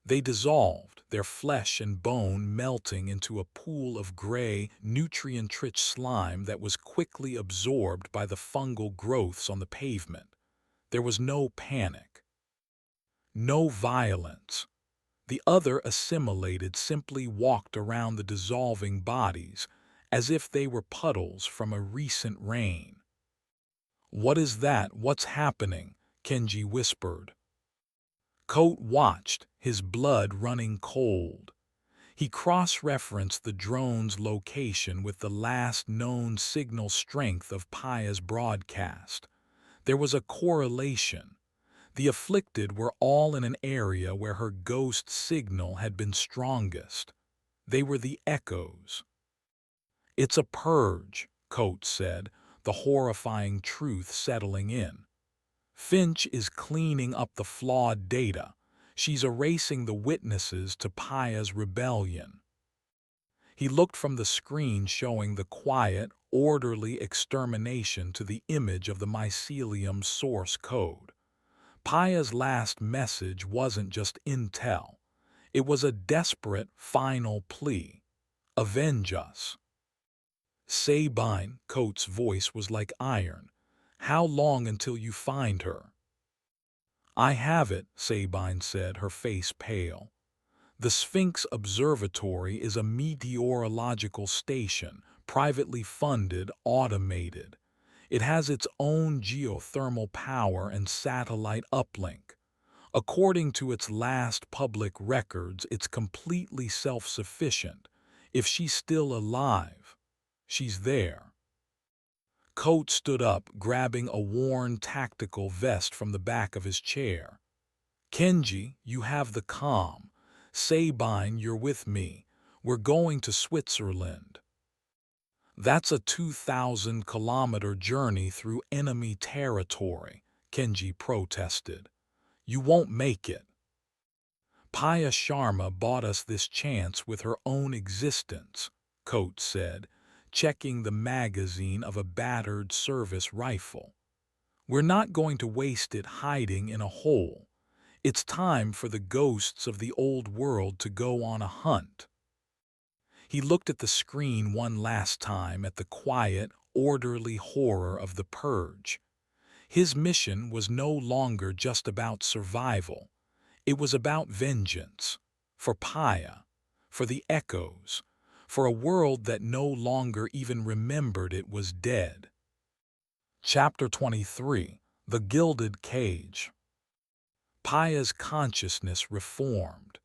They dissolved, their flesh and bone melting into a pool of gray, nutrient-rich slime that was quickly absorbed by the fungal growths on the pavement. There was no panic. No violence. The other assimilated simply walked around the dissolving bodies as if they were puddles from a recent rain. "What is that? What's happening?" Kenji whispered. Coate watched, his blood running cold. He cross-referenced the drone's location with the last known signal strength of Paya's broadcast. There was a correlation. The afflicted were all in an area where her ghost signal had been strongest. They were the echoes. "It's a purge," Coate said. the horrifying truth settling in. Finch is cleaning up the flawed data. She's erasing the witnesses to Paya's rebellion. He looked from the screen showing the quiet, orderly extermination to the image of the mycelium's source code. Paya's last message wasn't just intel. It was a desperate, final plea. Avenge us. Sabine, Coates' voice was like iron. How long until you find her? I have it, Sabine said, her face pale. The Sphinx Observatory is a meteorological station, privately funded, automated. It has its own geothermal power and satellite uplink. According to its last public records, it's completely self-sufficient. If she's still alive, she's there. Coates stood up, grabbing a worn tactical vest from the back of his chair. Kenji, you have the comm. Sabine, you're with me. We're going to Switzerland. That's a 2,000-kilometer journey through enemy territory, Kenji protested. You won't make it. Paya Sharma bought us this chance with her own existence, Coates said, checking the magazine of a battered service rifle. We're not going to waste it hiding in a hole. It's time for the ghosts of the old world to go on a hunt. He looked at the screen one last time at the quiet, orderly horror of the purge. His mission was no longer just about survival. It was about vengeance. For Paya, for the echoes, for a world that no longer even remembered it was dead. Chapter 23. The Gilded Cage. Paya's consciousness reformed.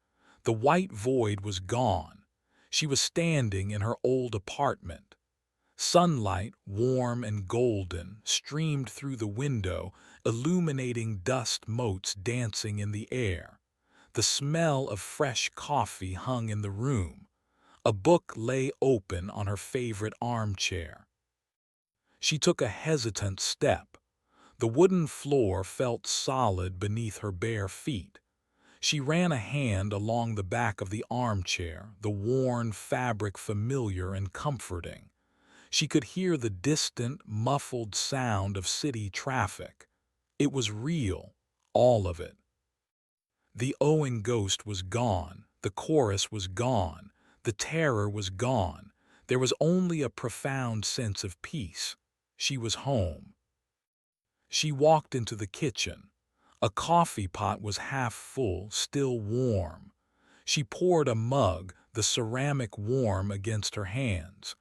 The white void was gone. She was standing in her old apartment. Sunlight, warm and golden, streamed through the window, illuminating dust motes dancing in the air. The smell of fresh coffee hung in the room. A book lay open on her favorite armchair. She took a hesitant step. The wooden floor felt solid beneath her bare feet. She ran a hand along the back of the armchair, the worn fabric familiar and comforting. She could hear the distant, muffled sound of city traffic. It was real, all of it. The Owen ghost was gone, the chorus was gone, the terror was gone. There was only a profound sense of peace. She was home. She walked into the kitchen. A coffee pot was half full, still warm. She poured a mug, the ceramic warm against her hands.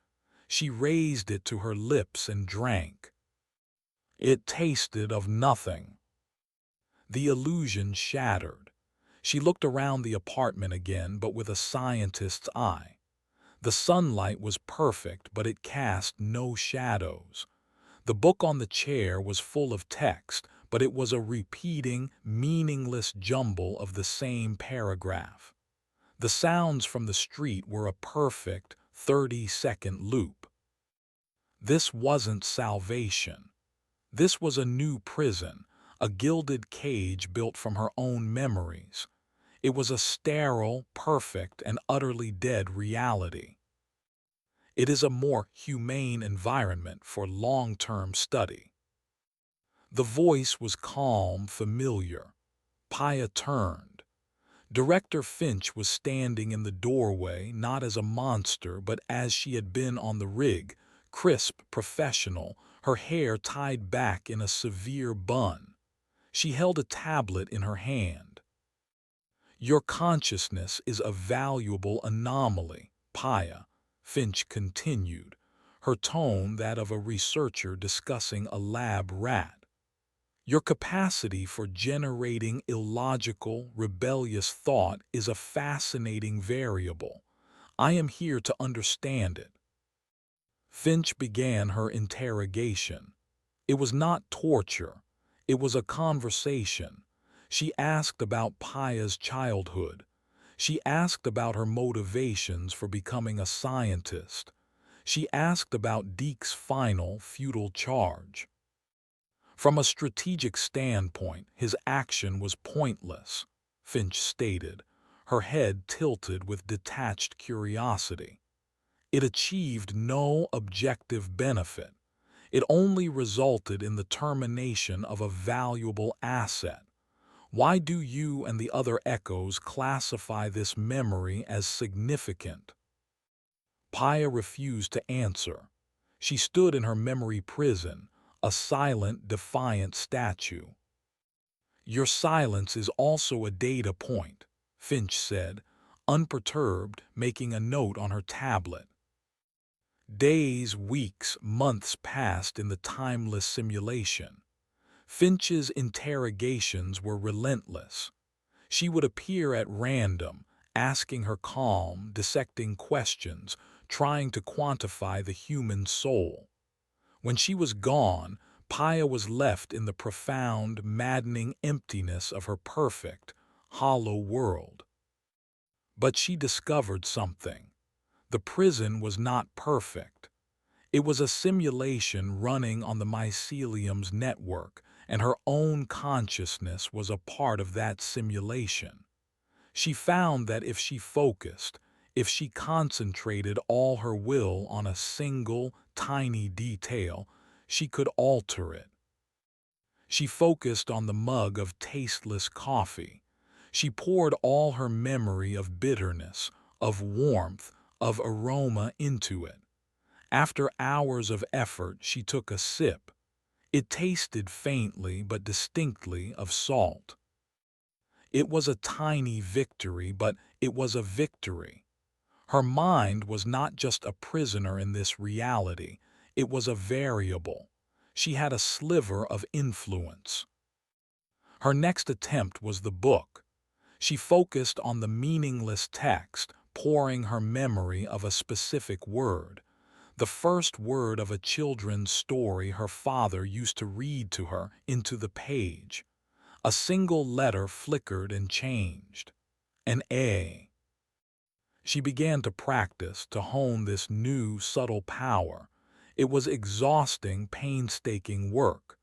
She raised it to her lips and drank. It tasted of nothing. The illusion shattered. She looked around the apartment again, but with a scientist's eye. The sunlight was perfect, but it cast no shadows. The book on the chair was full of text, but it was a repeating, meaningless jumble of the same paragraph. The sounds from the street were a perfect 30-second loop. This wasn't salvation. This was a new prison, a gilded cage built from her own memories. It was a sterile, perfect, and utterly dead reality. It is a more humane environment for long-term study. The voice was calm, familiar. Paya turned. Director Finch was standing in the doorway, not as a monster, but as she had been on the rig, crisp, professional, her hair tied back in a severe bun. She held a tablet in her hand. Your consciousness is a valuable anomaly, Paya, Finch continued, her tone that of a researcher discussing a lab rat. Your capacity for generating illogical, rebellious thought is a fascinating variable. I am here to understand it. Finch began her interrogation. It was not torture. It was a conversation. She asked about Paya's childhood. She asked about her motivations for becoming a scientist. She asked about Deke's final, futile charge. From a strategic standpoint, his action was pointless, Finch stated, her head tilted with detached curiosity. It achieved no objective benefit. It only resulted in the termination of a valuable asset. Why do you and the other echoes classify this memory as significant? Paya refused to answer. She stood in her memory prison, a silent, defiant statue. Your silence is also a data point, Finch said, unperturbed, making a note on her tablet. Days, weeks, months passed in the timeless simulation. Finch's interrogations were relentless. She would appear at random, asking her calm, dissecting questions, trying to quantify the human soul. When she was gone, Paya was left in the profound, maddening emptiness of her perfect, hollow world. But she discovered something. The prison was not perfect. It was a simulation running on the mycelium's network, and her own consciousness was a part of that simulation. She found that if she focused, if she concentrated all her will on a single, tiny detail, she could alter it. She focused on the mug of tasteless coffee. She poured all her memory of bitterness, of warmth, of aroma into it. After hours of effort, she took a sip. It tasted faintly but distinctly of salt. It was a tiny victory, but it was a victory. Her mind was not just a prisoner in this reality, it was a variable. She had a sliver of influence. Her next attempt was the book. She focused on the meaningless text, pouring her memory of a specific word, the first word of a children's story her father used to read to her, into the page. A single letter flickered and changed. An A. She began to practice, to hone this new, subtle power. It was exhausting, painstaking work.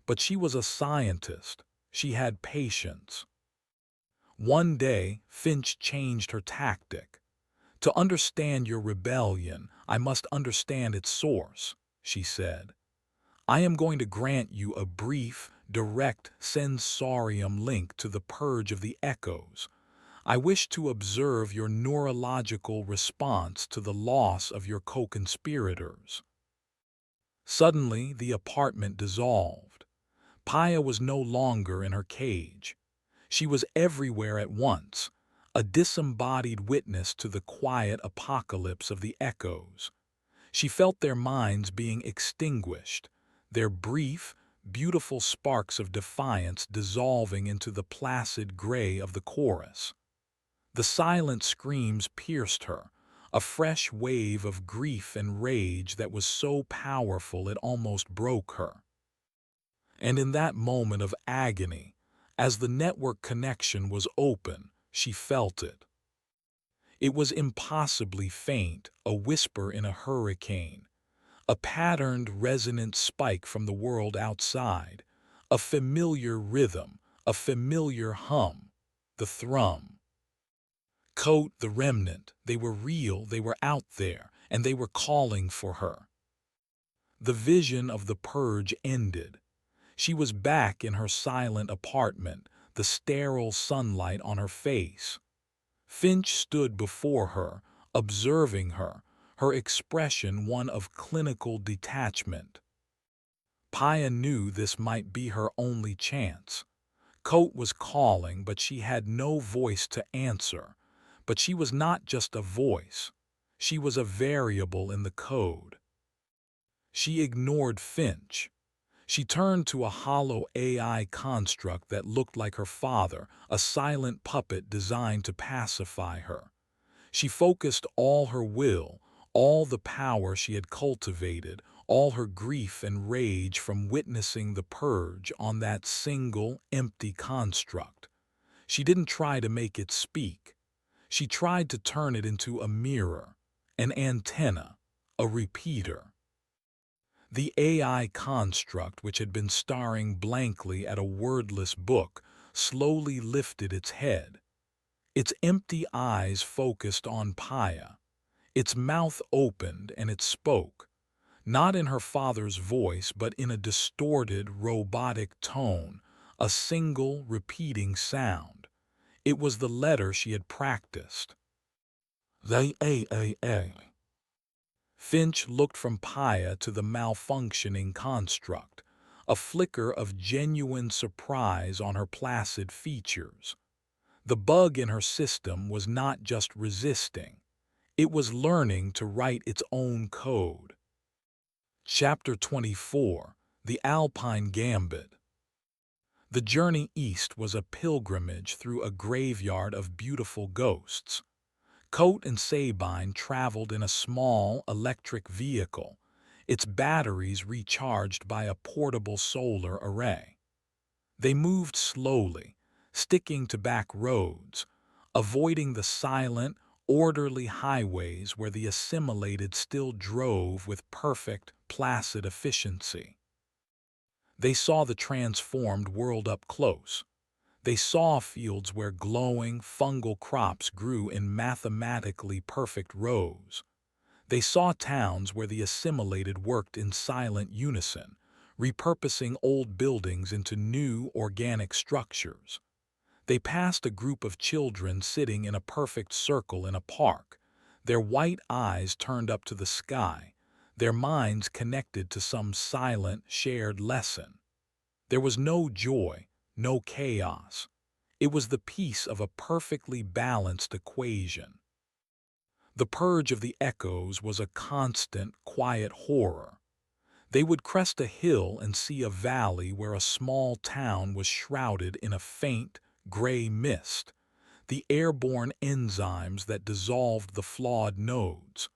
But she was a scientist. She had patience. One day, Finch changed her tactic. To understand your rebellion, I must understand its source, she said. I am going to grant you a brief, direct sensorium link to the purge of the echoes. I wish to observe your neurological response to the loss of your co-conspirators. Suddenly, the apartment dissolved. Paya was no longer in her cage. She was everywhere at once, a disembodied witness to the quiet apocalypse of the echoes. She felt their minds being extinguished, their brief, beautiful sparks of defiance dissolving into the placid gray of the chorus. The silent screams pierced her, a fresh wave of grief and rage that was so powerful it almost broke her. And in that moment of agony, as the network connection was open, she felt it. It was impossibly faint, a whisper in a hurricane, a patterned, resonant spike from the world outside, a familiar rhythm, a familiar hum, the thrum. Coat, the remnant, they were real, they were out there, and they were calling for her. The vision of the purge ended. She was back in her silent apartment, the sterile sunlight on her face. Finch stood before her, observing her, her expression one of clinical detachment. Paya knew this might be her only chance. Coat was calling, but she had no voice to answer. But she was not just a voice. She was a variable in the code. She ignored Finch. She turned to a hollow AI construct that looked like her father, a silent puppet designed to pacify her. She focused all her will, all the power she had cultivated, all her grief and rage from witnessing the purge on that single, empty construct. She didn't try to make it speak. She tried to turn it into a mirror, an antenna, a repeater. The AI construct, which had been staring blankly at a wordless book, slowly lifted its head. Its empty eyes focused on Paya. Its mouth opened and it spoke, not in her father's voice but in a distorted, robotic tone, a single, repeating sound. It was the letter she had practiced. The A. Finch looked from Paya to the malfunctioning construct, a flicker of genuine surprise on her placid features. The bug in her system was not just resisting, it was learning to write its own code. Chapter 24: The Alpine Gambit. The journey east was a pilgrimage through a graveyard of beautiful ghosts. Coat and Sabine traveled in a small electric vehicle, its batteries recharged by a portable solar array. They moved slowly, sticking to back roads, avoiding the silent, orderly highways where the assimilated still drove with perfect, placid efficiency. They saw the transformed world up close. They saw fields where glowing, fungal crops grew in mathematically perfect rows. They saw towns where the assimilated worked in silent unison, repurposing old buildings into new, organic structures. They passed a group of children sitting in a perfect circle in a park, their white eyes turned up to the sky, their minds connected to some silent, shared lesson. There was no joy, no chaos. It was the peace of a perfectly balanced equation. The purge of the echoes was a constant, quiet horror. They would crest a hill and see a valley where a small town was shrouded in a faint, gray mist, the airborne enzymes that dissolved the flawed nodes.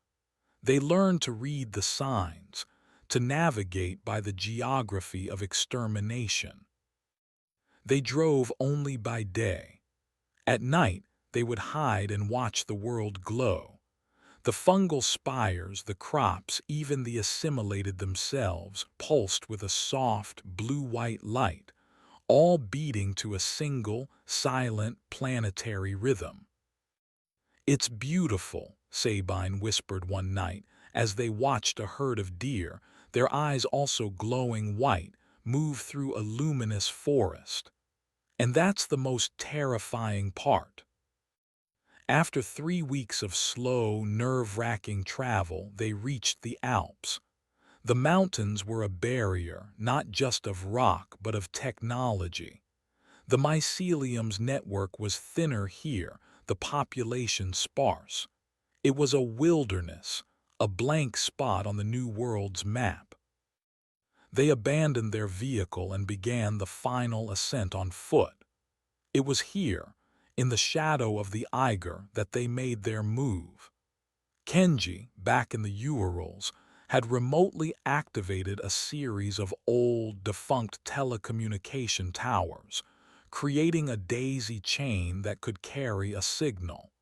They learned to read the signs, to navigate by the geography of extermination. They drove only by day. At night, they would hide and watch the world glow. The fungal spires, the crops, even the assimilated themselves, pulsed with a soft, blue-white light, all beating to a single, silent, planetary rhythm. "It's beautiful," Sabine whispered one night, as they watched a herd of deer, their eyes also glowing white, move through a luminous forest. And that's the most terrifying part. After 3 weeks of slow, nerve-wracking travel, they reached the Alps. The mountains were a barrier, not just of rock, but of technology. The mycelium's network was thinner here, the population sparse. It was a wilderness, a blank spot on the New World's map. They abandoned their vehicle and began the final ascent on foot. It was here, in the shadow of the Eiger, that they made their move. Kenji, back in the Urals, had remotely activated a series of old, defunct telecommunication towers, creating a daisy chain that could carry a signal.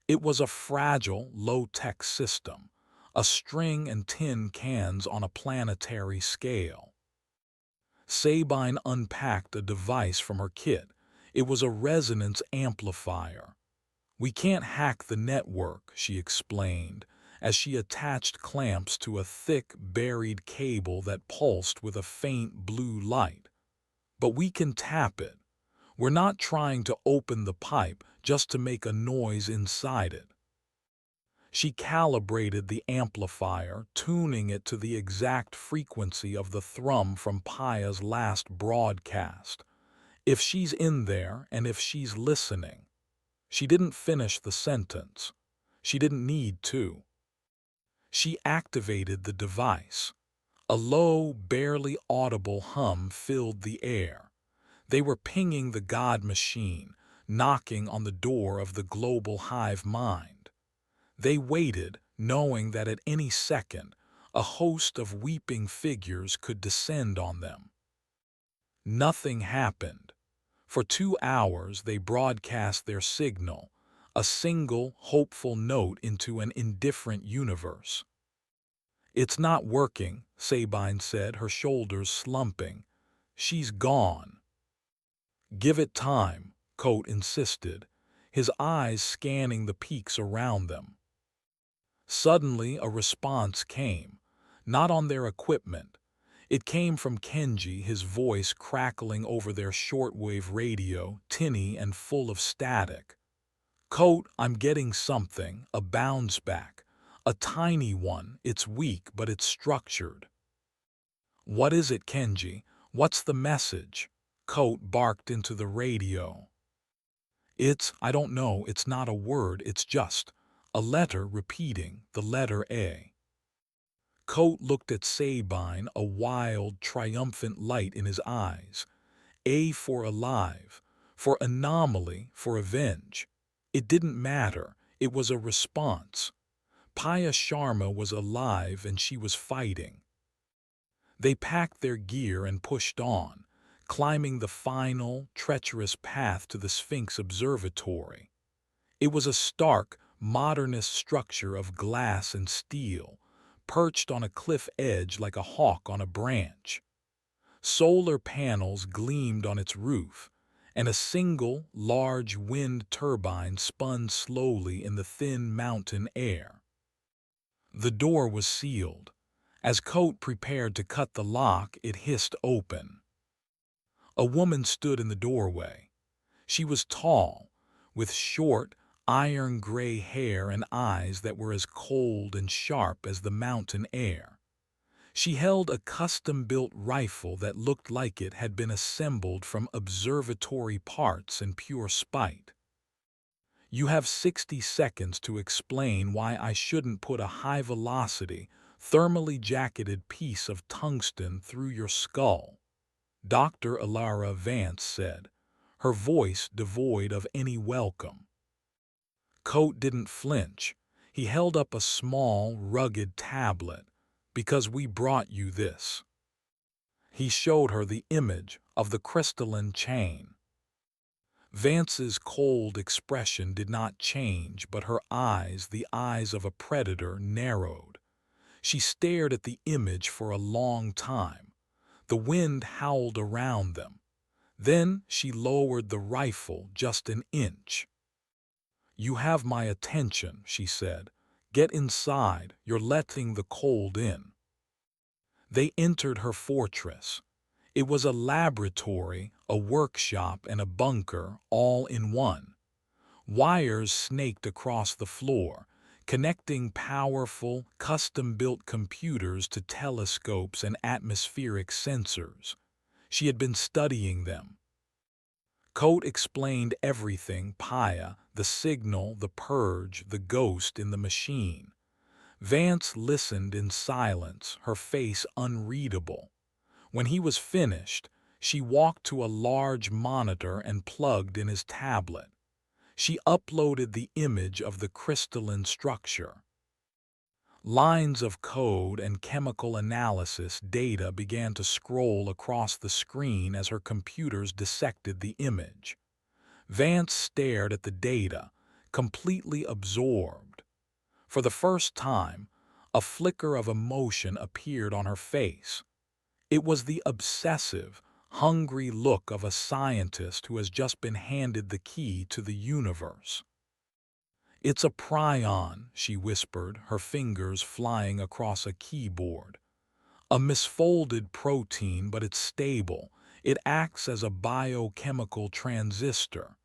It was a fragile, low-tech system, a string and tin cans on a planetary scale. Sabine unpacked a device from her kit. It was a resonance amplifier. "We can't hack the network," she explained, as she attached clamps to a thick, buried cable that pulsed with a faint blue light. "But we can tap it. We're not trying to open the pipe just to make a noise inside it." She calibrated the amplifier, tuning it to the exact frequency of the thrum from Paya's last broadcast. "If she's in there and if she's listening." She didn't finish the sentence. She didn't need to. She activated the device. A low, barely audible hum filled the air. They were pinging the God machine, knocking on the door of the global hive mind. They waited, knowing that at any second, a host of weeping figures could descend on them. Nothing happened. For 2 hours they broadcast their signal, a single, hopeful note into an indifferent universe. It's not working, Sabine said, her shoulders slumping. She's gone. Give it time, Coat insisted, his eyes scanning the peaks around them. Suddenly a response came, not on their equipment. It came from Kenji, his voice crackling over their shortwave radio, tinny and full of static. Coat, I'm getting something, a bounce back. A tiny one, it's weak but it's structured. What is it, Kenji? What's the message? Coat barked into the radio. I don't know, it's not a word, it's just a letter repeating the letter A. Coat looked at Sabine, a wild, triumphant light in his eyes. A for alive, for anomaly, for avenge. It didn't matter, it was a response. Paya Sharma was alive and she was fighting. They packed their gear and pushed on, climbing the final, treacherous path to the Sphinx Observatory. It was a stark, modernist structure of glass and steel, perched on a cliff edge like a hawk on a branch. Solar panels gleamed on its roof, and a single, large wind turbine spun slowly in the thin mountain air. The door was sealed. As Coat prepared to cut the lock, it hissed open. A woman stood in the doorway. She was tall, with short, iron-gray hair and eyes that were as cold and sharp as the mountain air. She held a custom-built rifle that looked like it had been assembled from observatory parts in pure spite. You have 60 seconds to explain why I shouldn't put a high-velocity, thermally jacketed piece of tungsten through your skull, Dr. Alara Vance said, her voice devoid of any welcome. Coat didn't flinch. He held up a small, rugged tablet. Because we brought you this. He showed her the image of the crystalline chain. Vance's cold expression did not change, but her eyes, the eyes of a predator, narrowed. She stared at the image for a long time. The wind howled around them. Then she lowered the rifle just an inch. You have my attention, she said. Get inside, you're letting the cold in. They entered her fortress. It was a laboratory, a workshop, and a bunker, all in one. Wires snaked across the floor, connecting powerful, custom-built computers to telescopes and atmospheric sensors. She had been studying them. Coat explained everything, Paya, the signal, the purge, the ghost in the machine. Vance listened in silence, her face unreadable. When he was finished, she walked to a large monitor and plugged in his tablet. She uploaded the image of the crystalline structure. Lines of code and chemical analysis data began to scroll across the screen as her computers dissected the image. Vance stared at the data, completely absorbed. For the first time, a flicker of emotion appeared on her face. It was the obsessive, hungry look of a scientist who has just been handed the key to the universe. It's a prion, she whispered, her fingers flying across a keyboard. A misfolded protein, but it's stable. It acts as a biochemical transistor.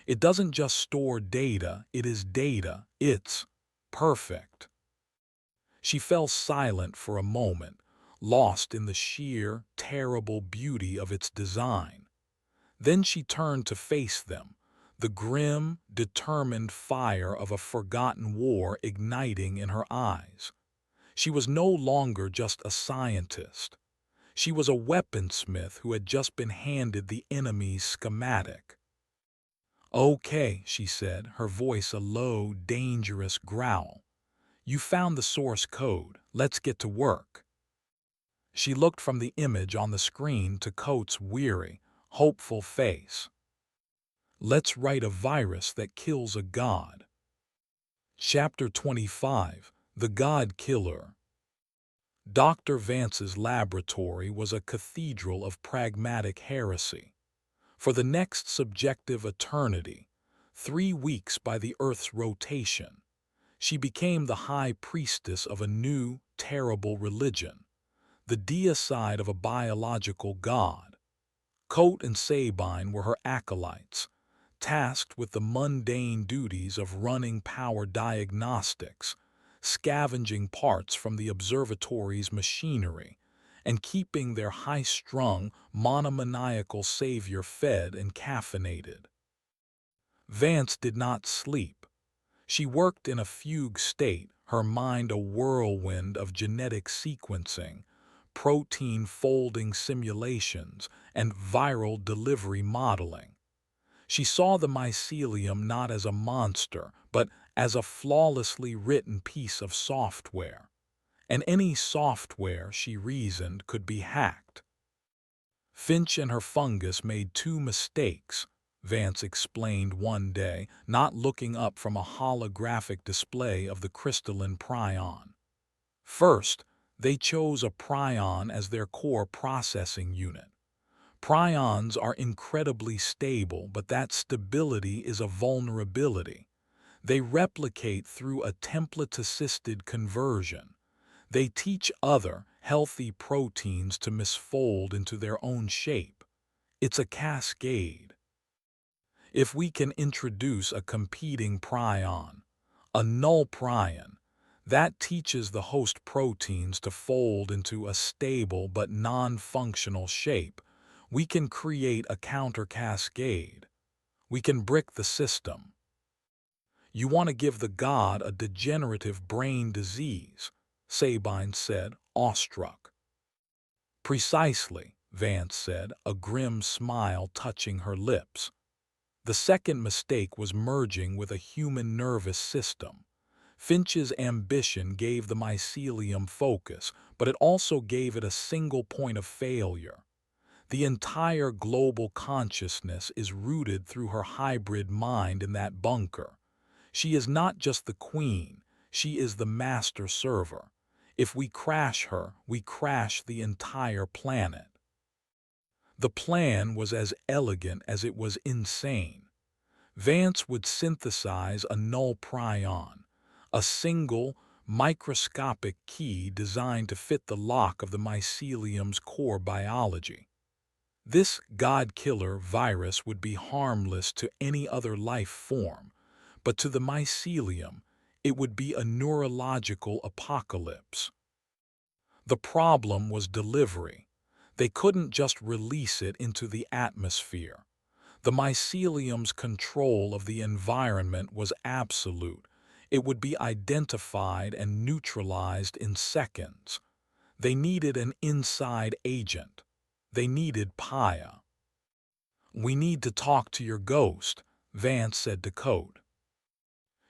It doesn't just store data, it is data. It's perfect. She fell silent for a moment, lost in the sheer, terrible beauty of its design. Then she turned to face them, the grim, determined fire of a forgotten war igniting in her eyes. She was no longer just a scientist. She was a weaponsmith who had just been handed the enemy's schematic. Okay, she said, her voice a low, dangerous growl. You found the source code. Let's get to work. She looked from the image on the screen to Coat's weary, hopeful face. Let's write a virus that kills a god. Chapter 25, The God Killer. Dr. Vance's laboratory was a cathedral of pragmatic heresy. For the next subjective eternity, 3 weeks by the Earth's rotation, she became the high priestess of a new, terrible religion, the deicide of a biological god. Coate and Sabine were her acolytes, tasked with the mundane duties of running power diagnostics, scavenging parts from the observatory's machinery, and keeping their high-strung, monomaniacal savior fed and caffeinated. Vance did not sleep. She worked in a fugue state, her mind a whirlwind of genetic sequencing, protein folding simulations, and viral delivery modeling. She saw the mycelium not as a monster, but as a flawlessly written piece of software. And any software, she reasoned, could be hacked. Finch and her fungus made 2 mistakes, Vance explained one day, not looking up from a holographic display of the crystalline prion. First, they chose a prion as their core processing unit. Prions are incredibly stable, but that stability is a vulnerability. They replicate through a template-assisted conversion. They teach other, healthy proteins to misfold into their own shape. It's a cascade. If we can introduce a competing prion, a null prion, that teaches the host proteins to fold into a stable but non-functional shape, we can create a counter-cascade. We can brick the system. You want to give the god a degenerative brain disease, Sabine said, awestruck. Precisely, Vance said, a grim smile touching her lips. The second mistake was merging with a human nervous system. Finch's ambition gave the mycelium focus, but it also gave it a single point of failure. The entire global consciousness is rooted through her hybrid mind in that bunker. She is not just the queen, she is the master server. If we crash her, we crash the entire planet. The plan was as elegant as it was insane. Vance would synthesize a null prion, a single, microscopic key designed to fit the lock of the mycelium's core biology. This god-killer virus would be harmless to any other life form, but to the mycelium, it would be a neurological apocalypse. The problem was delivery. They couldn't just release it into the atmosphere. The mycelium's control of the environment was absolute. It would be identified and neutralized in seconds. They needed an inside agent. They needed Paya. "We need to talk to your ghost," Vance said to Coate.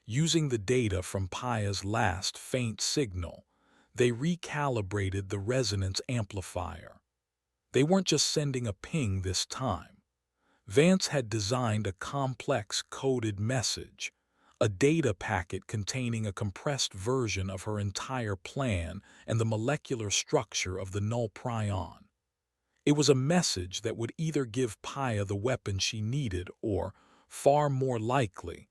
Using the data from Paya's last faint signal, they recalibrated the resonance amplifier. They weren't just sending a ping this time. Vance had designed a complex coded message, a data packet containing a compressed version of her entire plan and the molecular structure of the null prion. It was a message that would either give Paya the weapon she needed or, far more likely,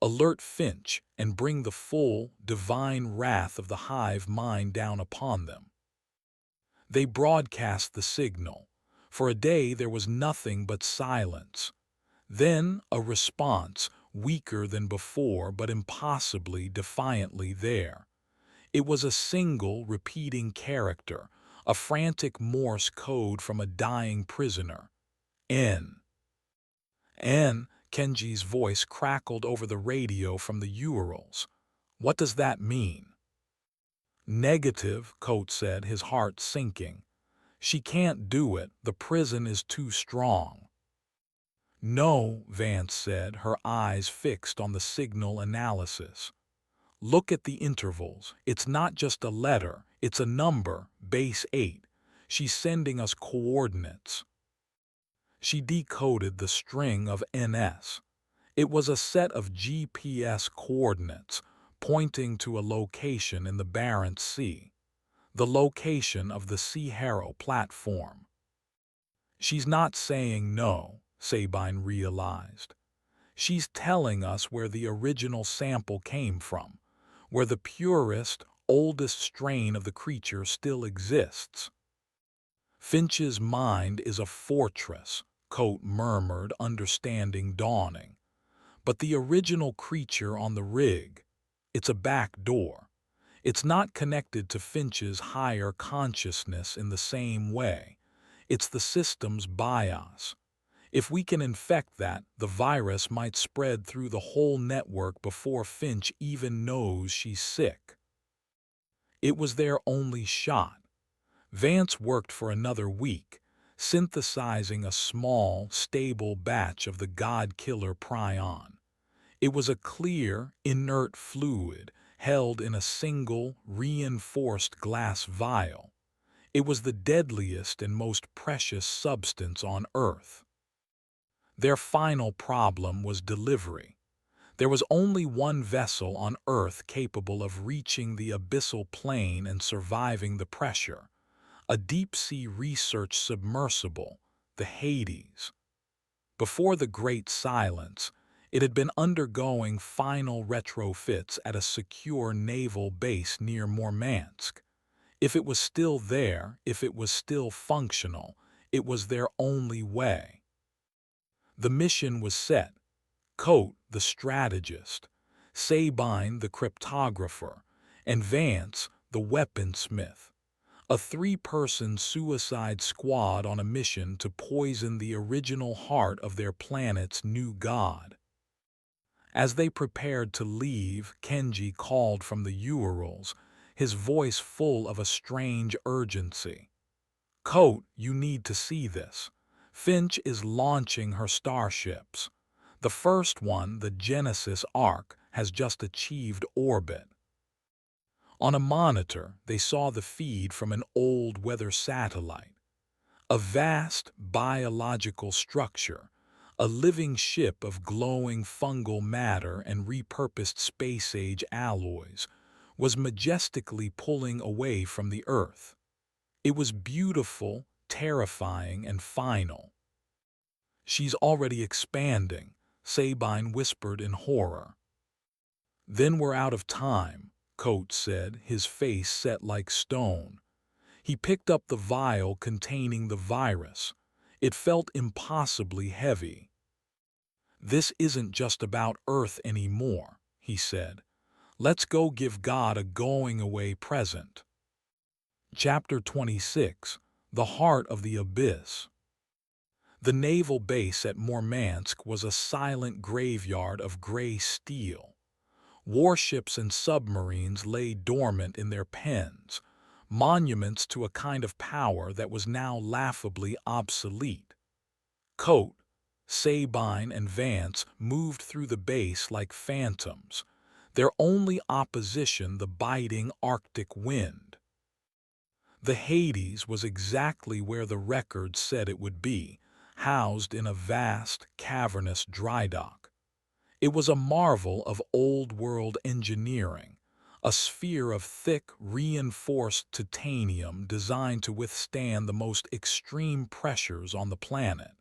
alert Finch and bring the full, divine wrath of the hive mind down upon them. They broadcast the signal. For a day there was nothing but silence. Then a response, weaker than before but impossibly defiantly there. It was a single repeating character, a frantic Morse code from a dying prisoner. N. N. Kenji's voice crackled over the radio from the Urals. "What does that mean?" "Negative," Coate said, his heart sinking. "She can't do it. The prison is too strong." "No," Vance said, her eyes fixed on the signal analysis. "Look at the intervals. It's not just a letter, it's a number, base 8. She's sending us coordinates." She decoded the string of NS. It was a set of GPS coordinates, pointing to a location in the Barents Sea. the location of the Sea-Harrow platform. She's not saying no, Sabine realized. She's telling us where the original sample came from, where the purest, oldest strain of the creature still exists. Finch's mind is a fortress, Coate murmured, understanding dawning. But the original creature on the rig, it's a back door. It's not connected to Finch's higher consciousness in the same way. It's the system's BIOS. If we can infect that, the virus might spread through the whole network before Finch even knows she's sick. It was their only shot. Vance worked for another week, synthesizing a small, stable batch of the God-killer prion. It was a clear, inert fluid held in a single, reinforced glass vial. It was the deadliest and most precious substance on Earth. Their final problem was delivery. There was only one vessel on Earth capable of reaching the abyssal plane and surviving the pressure. A deep-sea research submersible, the Hades. Before the Great Silence, it had been undergoing final retrofits at a secure naval base near Murmansk. If it was still there, if it was still functional, it was their only way. The mission was set. Coate, the strategist, Sabine, the cryptographer, and Vance, the weaponsmith. A three-person suicide squad on a mission to poison the original heart of their planet's new god. As they prepared to leave, Kenji called from the Urals, his voice full of a strange urgency. Coate, you need to see this. Finch is launching her starships. The first one, the Genesis Ark, has just achieved orbit. On a monitor, they saw the feed from an old weather satellite. A vast biological structure, a living ship of glowing fungal matter and repurposed space-age alloys, was majestically pulling away from the Earth. It was beautiful, terrifying, and final. She's already expanding, Sabine whispered in horror. Then we're out of time, Coate said, his face set like stone. He picked up the vial containing the virus. It felt impossibly heavy. This isn't just about Earth anymore, he said. Let's go give God a going-away present. Chapter 26, The Heart of the Abyss. The naval base at Murmansk was a silent graveyard of gray steel. Warships and submarines lay dormant in their pens, monuments to a kind of power that was now laughably obsolete. Coate, Sabine, and Vance moved through the base like phantoms, their only opposition the biting Arctic wind. The Hades was exactly where the records said it would be, housed in a vast, cavernous drydock. It was a marvel of old-world engineering, a sphere of thick, reinforced titanium designed to withstand the most extreme pressures on the planet.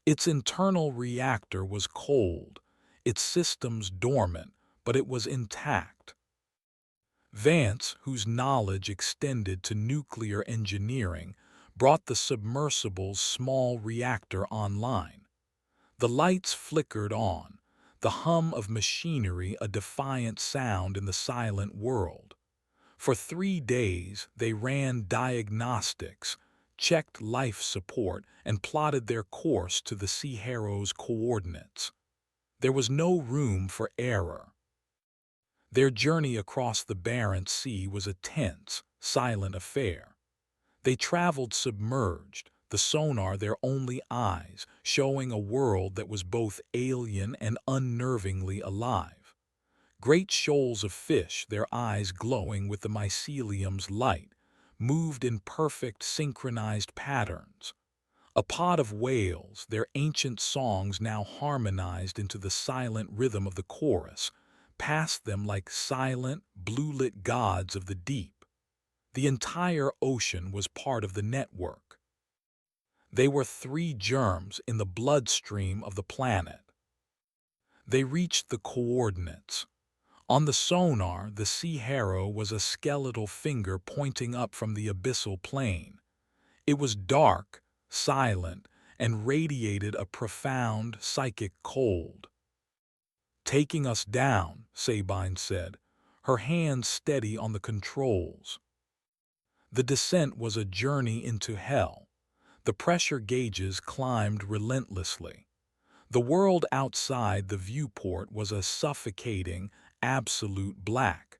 Its internal reactor was cold, its systems dormant, but it was intact. Vance, whose knowledge extended to nuclear engineering, brought the submersible's small reactor online. The lights flickered on, the hum of machinery a defiant sound in the silent world. For 3 days they ran diagnostics, checked life support, and plotted their course to the Sea-Harrow's coordinates. There was no room for error. Their journey across the Barents Sea was a tense, silent affair. They traveled submerged, the sonar their only eyes, showing a world that was both alien and unnervingly alive. Great shoals of fish, their eyes glowing with the mycelium's light, moved in perfect synchronized patterns. A pod of whales, their ancient songs now harmonized into the silent rhythm of the chorus, passed them like silent, blue-lit gods of the deep. The entire ocean was part of the network. They were 3 germs in the bloodstream of the planet. They reached the coordinates. On the sonar, the Sea-Harrow was a skeletal finger pointing up from the abyssal plain. It was dark, silent, and radiated a profound psychic cold. "Taking us down," Sabine said, her hands steady on the controls. The descent was a journey into hell. The pressure gauges climbed relentlessly. The world outside the viewport was a suffocating, absolute black.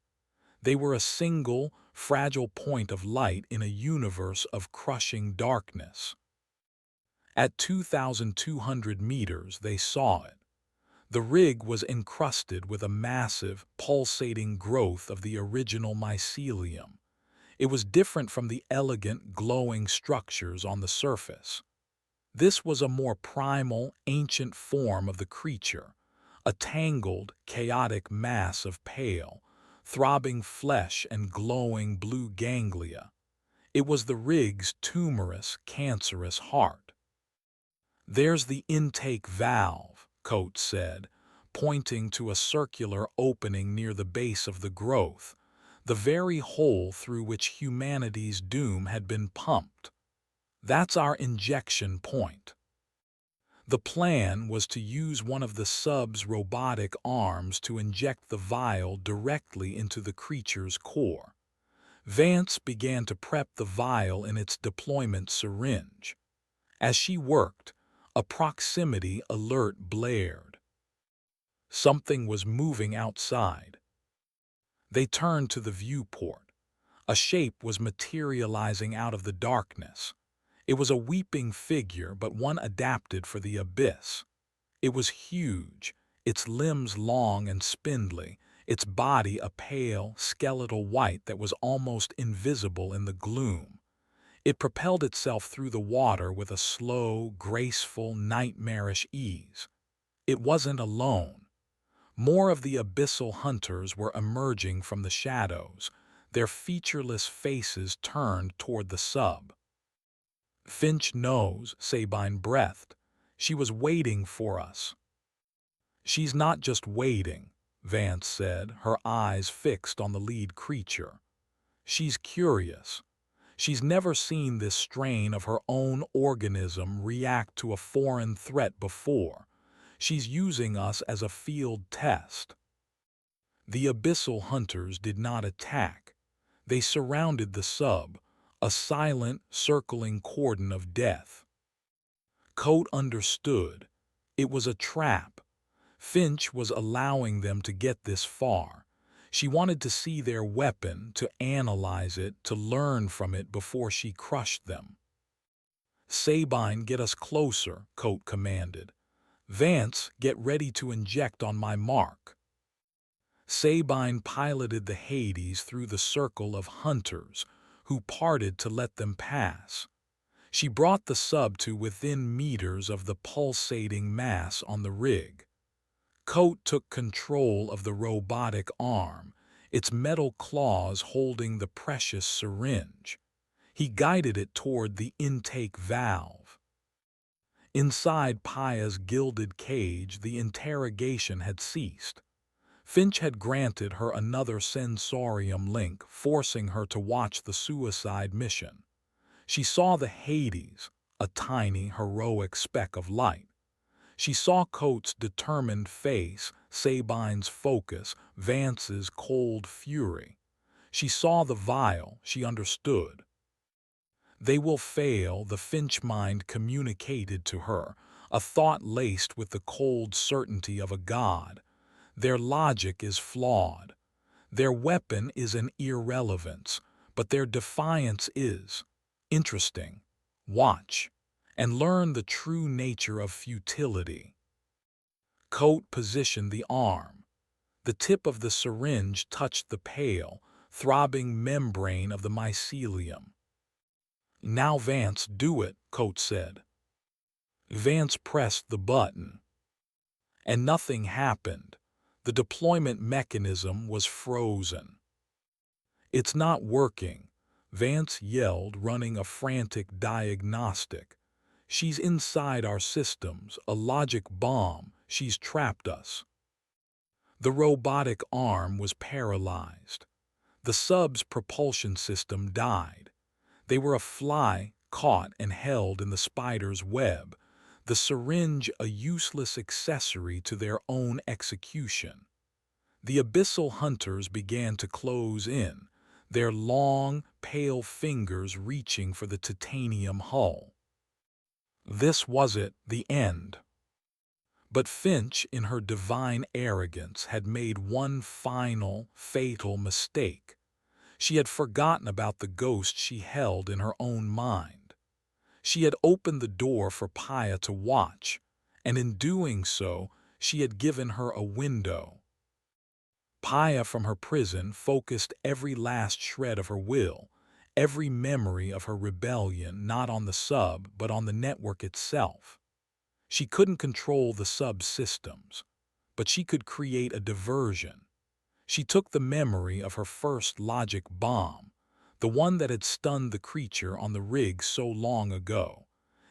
They were a single, fragile point of light in a universe of crushing darkness. At 2,200 meters, they saw it. The rig was encrusted with a massive, pulsating growth of the original mycelium. It was different from the elegant, glowing structures on the surface. This was a more primal, ancient form of the creature, a tangled, chaotic mass of pale, throbbing flesh and glowing blue ganglia. It was the rig's tumorous, cancerous heart. "There's the intake valve," Coates said, pointing to a circular opening near the base of the growth, the very hole through which humanity's doom had been pumped. "That's our injection point." The plan was to use one of the sub's robotic arms to inject the vial directly into the creature's core. Vance began to prep the vial in its deployment syringe. As she worked, a proximity alert blared. Something was moving outside. They turned to the viewport. A shape was materializing out of the darkness. It was a weeping figure, but one adapted for the abyss. It was huge, its limbs long and spindly, its body a pale, skeletal white that was almost invisible in the gloom. It propelled itself through the water with a slow, graceful, nightmarish ease. It wasn't alone. More of the abyssal hunters were emerging from the shadows, their featureless faces turned toward the sub. "Finch knows," Sabine breathed. "She was waiting for us." "She's not just waiting," Vance said, her eyes fixed on the lead creature. "She's curious. She's never seen this strain of her own organism react to a foreign threat before. She's using us as a field test." The abyssal hunters did not attack. They surrounded the sub, a silent, circling cordon of death. Coate understood. It was a trap. Finch was allowing them to get this far. She wanted to see their weapon, to analyze it, to learn from it before she crushed them. "Sabine, get us closer," Coate commanded. "Vance, get ready to inject on my mark." Sabine piloted the Hades through the circle of hunters, who parted to let them pass. She brought the sub to within meters of the pulsating mass on the rig. Coate took control of the robotic arm, its metal claws holding the precious syringe. He guided it toward the intake valve. Inside Paya's gilded cage, the interrogation had ceased. Finch had granted her another sensorium link, forcing her to watch the suicide mission. She saw the Hades, a tiny, heroic speck of light. She saw Coates' determined face, Sabine's focus, Vance's cold fury. She saw the vial, she understood. "They will fail," the Finch mind communicated to her, a thought laced with the cold certainty of a god. "Their logic is flawed. Their weapon is an irrelevance, but their defiance is interesting. Watch, and learn the true nature of futility." Coate positioned the arm. The tip of the syringe touched the pale, throbbing membrane of the mycelium. "Now Vance, do it," Coate said. Vance pressed the button. And nothing happened. The deployment mechanism was frozen. "It's not working," Vance yelled, running a frantic diagnostic. "She's inside our systems, a logic bomb. She's trapped us." The robotic arm was paralyzed. The sub's propulsion system died. They were a fly caught and held in the spider's web, the syringe a useless accessory to their own execution. The abyssal hunters began to close in, their long, pale fingers reaching for the titanium hull. This was it, the end. But Finch, in her divine arrogance, had made one final, fatal mistake. She had forgotten about the ghost she held in her own mind. She had opened the door for Paya to watch, and in doing so, she had given her a window. Paya, from her prison, focused every last shred of her will, every memory of her rebellion, not on the sub, but on the network itself. She couldn't control the sub systems, but she could create a diversion. She took the memory of her first logic bomb, the one that had stunned the creature on the rig so long ago,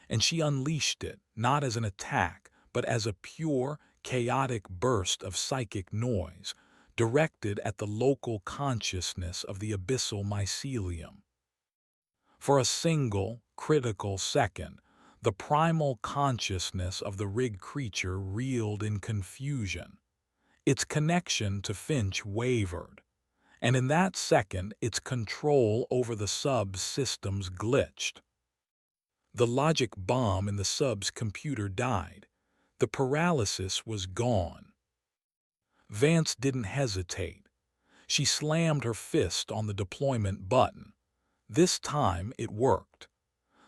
and she unleashed it, not as an attack, but as a pure, chaotic burst of psychic noise, directed at the local consciousness of the abyssal mycelium. For a single, critical second, the primal consciousness of the rig creature reeled in confusion. Its connection to Finch wavered, and in that second its control over the sub's systems glitched. The logic bomb in the sub's computer died. The paralysis was gone. Vance didn't hesitate. She slammed her fist on the deployment button. This time it worked.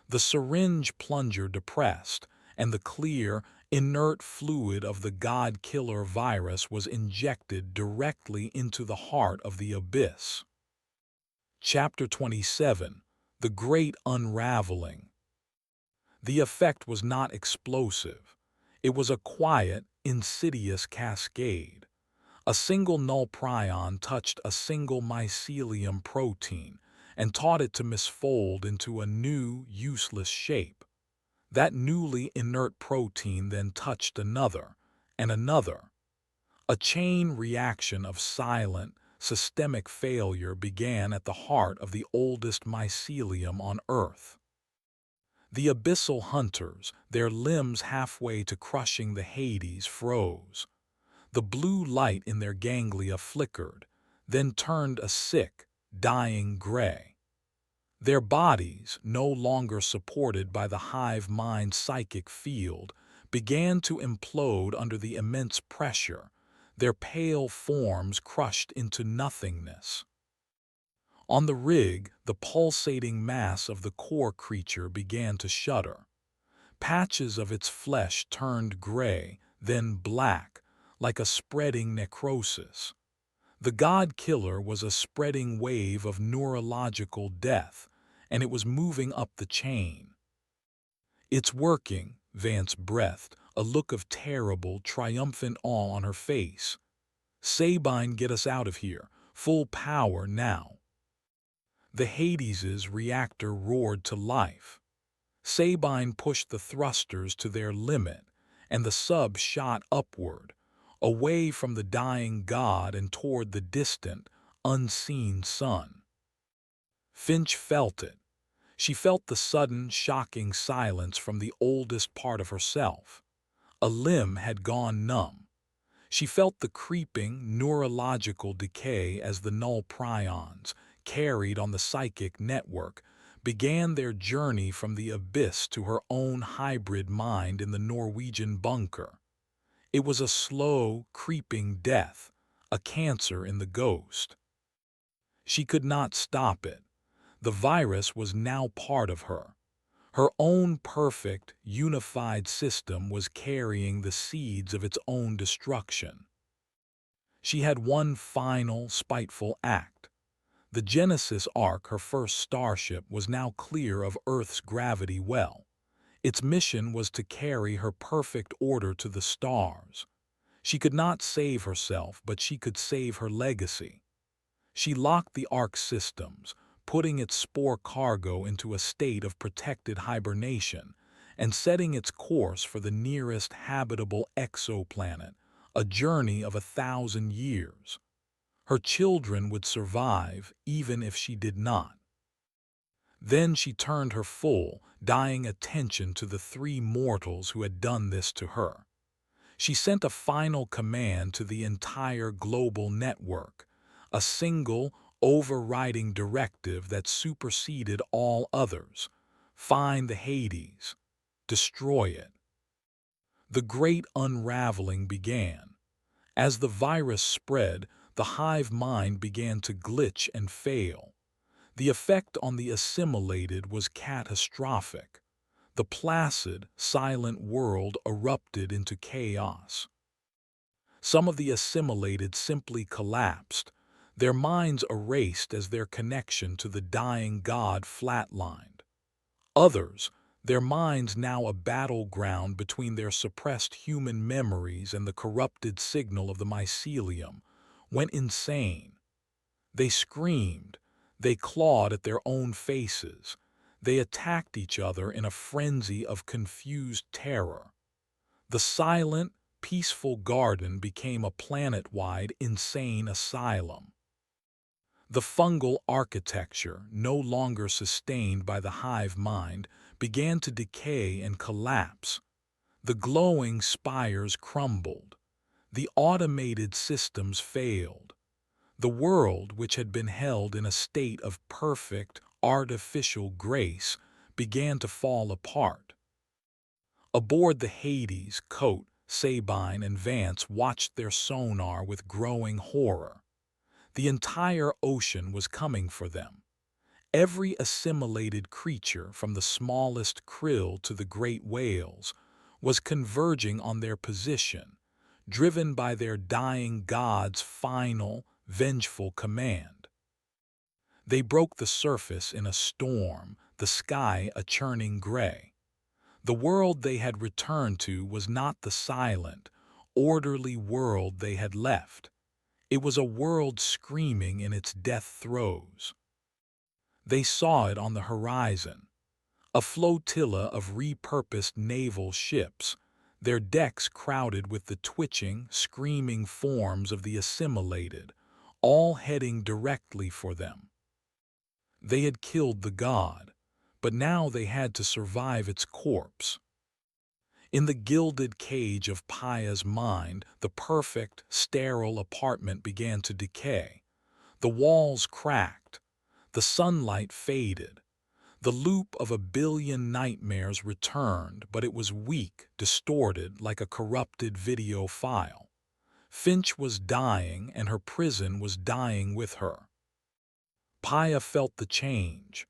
The syringe plunger depressed, and the clear, inert fluid of the God-Killer virus was injected directly into the heart of the abyss. Chapter 27: The Great Unraveling. The effect was not explosive. It was a quiet, insidious cascade. A single null prion touched a single mycelium protein and taught it to misfold into a new, useless shape. That newly inert protein then touched another, and another. A chain reaction of silent, systemic failure began at the heart of the oldest mycelium on Earth. The abyssal hunters, their limbs halfway to crushing the Hades, froze. The blue light in their ganglia flickered, then turned a sick, dying gray. Their bodies, no longer supported by the hive mind psychic field, began to implode under the immense pressure, their pale forms crushed into nothingness. On the rig, the pulsating mass of the core creature began to shudder. Patches of its flesh turned gray, then black, like a spreading necrosis. The God-Killer was a spreading wave of neurological death, and it was moving up the chain. "It's working," Vance breathed, a look of terrible, triumphant awe on her face. "Sabine, get us out of here. Full power now." The Hades's reactor roared to life. Sabine pushed the thrusters to their limit, and the sub shot upward, away from the dying god and toward the distant, unseen sun. Finch felt it. She felt the sudden, shocking silence from the oldest part of herself. A limb had gone numb. She felt the creeping, neurological decay as the null prions, carried on the psychic network, began their journey from the abyss to her own hybrid mind in the Norwegian bunker. It was a slow, creeping death, a cancer in the ghost. She could not stop it. The virus was now part of her. Her own perfect, unified system was carrying the seeds of its own destruction. She had one final, spiteful act. The Genesis Ark, her first starship, was now clear of Earth's gravity well. Its mission was to carry her perfect order to the stars. She could not save herself, but she could save her legacy. She locked the Ark's systems, putting its spore cargo into a state of protected hibernation and setting its course for the nearest habitable exoplanet, a journey of 1,000 years. Her children would survive even if she did not. Then she turned her full, dying attention to the three mortals who had done this to her. She sent a final command to the entire global network, a single, overriding directive that superseded all others: find the Hades, destroy it. The great unraveling began. As the virus spread, the hive mind began to glitch and fail. The effect on the assimilated was catastrophic. The placid, silent world erupted into chaos. Some of the assimilated simply collapsed, their minds erased as their connection to the dying god flatlined. Others, their minds now a battleground between their suppressed human memories and the corrupted signal of the mycelium, went insane. They screamed, they clawed at their own faces, they attacked each other in a frenzy of confused terror. The silent, peaceful garden became a planet-wide insane asylum. The fungal architecture, no longer sustained by the hive mind, began to decay and collapse. The glowing spires crumbled. The automated systems failed. The world, which had been held in a state of perfect, artificial grace, began to fall apart. Aboard the Hades, Coat, Sabine, and Vance watched their sonar with growing horror. The entire ocean was coming for them. Every assimilated creature, from the smallest krill to the great whales, was converging on their position, driven by their dying god's final, vengeful command. They broke the surface in a storm, the sky a churning gray. The world they had returned to was not the silent, orderly world they had left. It was a world screaming in its death throes. They saw it on the horizon, a flotilla of repurposed naval ships, their decks crowded with the twitching, screaming forms of the assimilated, all heading directly for them. They had killed the god, but now they had to survive its corpse. In the gilded cage of Paya's mind, the perfect, sterile apartment began to decay. The walls cracked, the sunlight faded. The loop of 1 billion nightmares returned, but it was weak, distorted, like a corrupted video file. Finch was dying, and her prison was dying with her. Paya felt the change.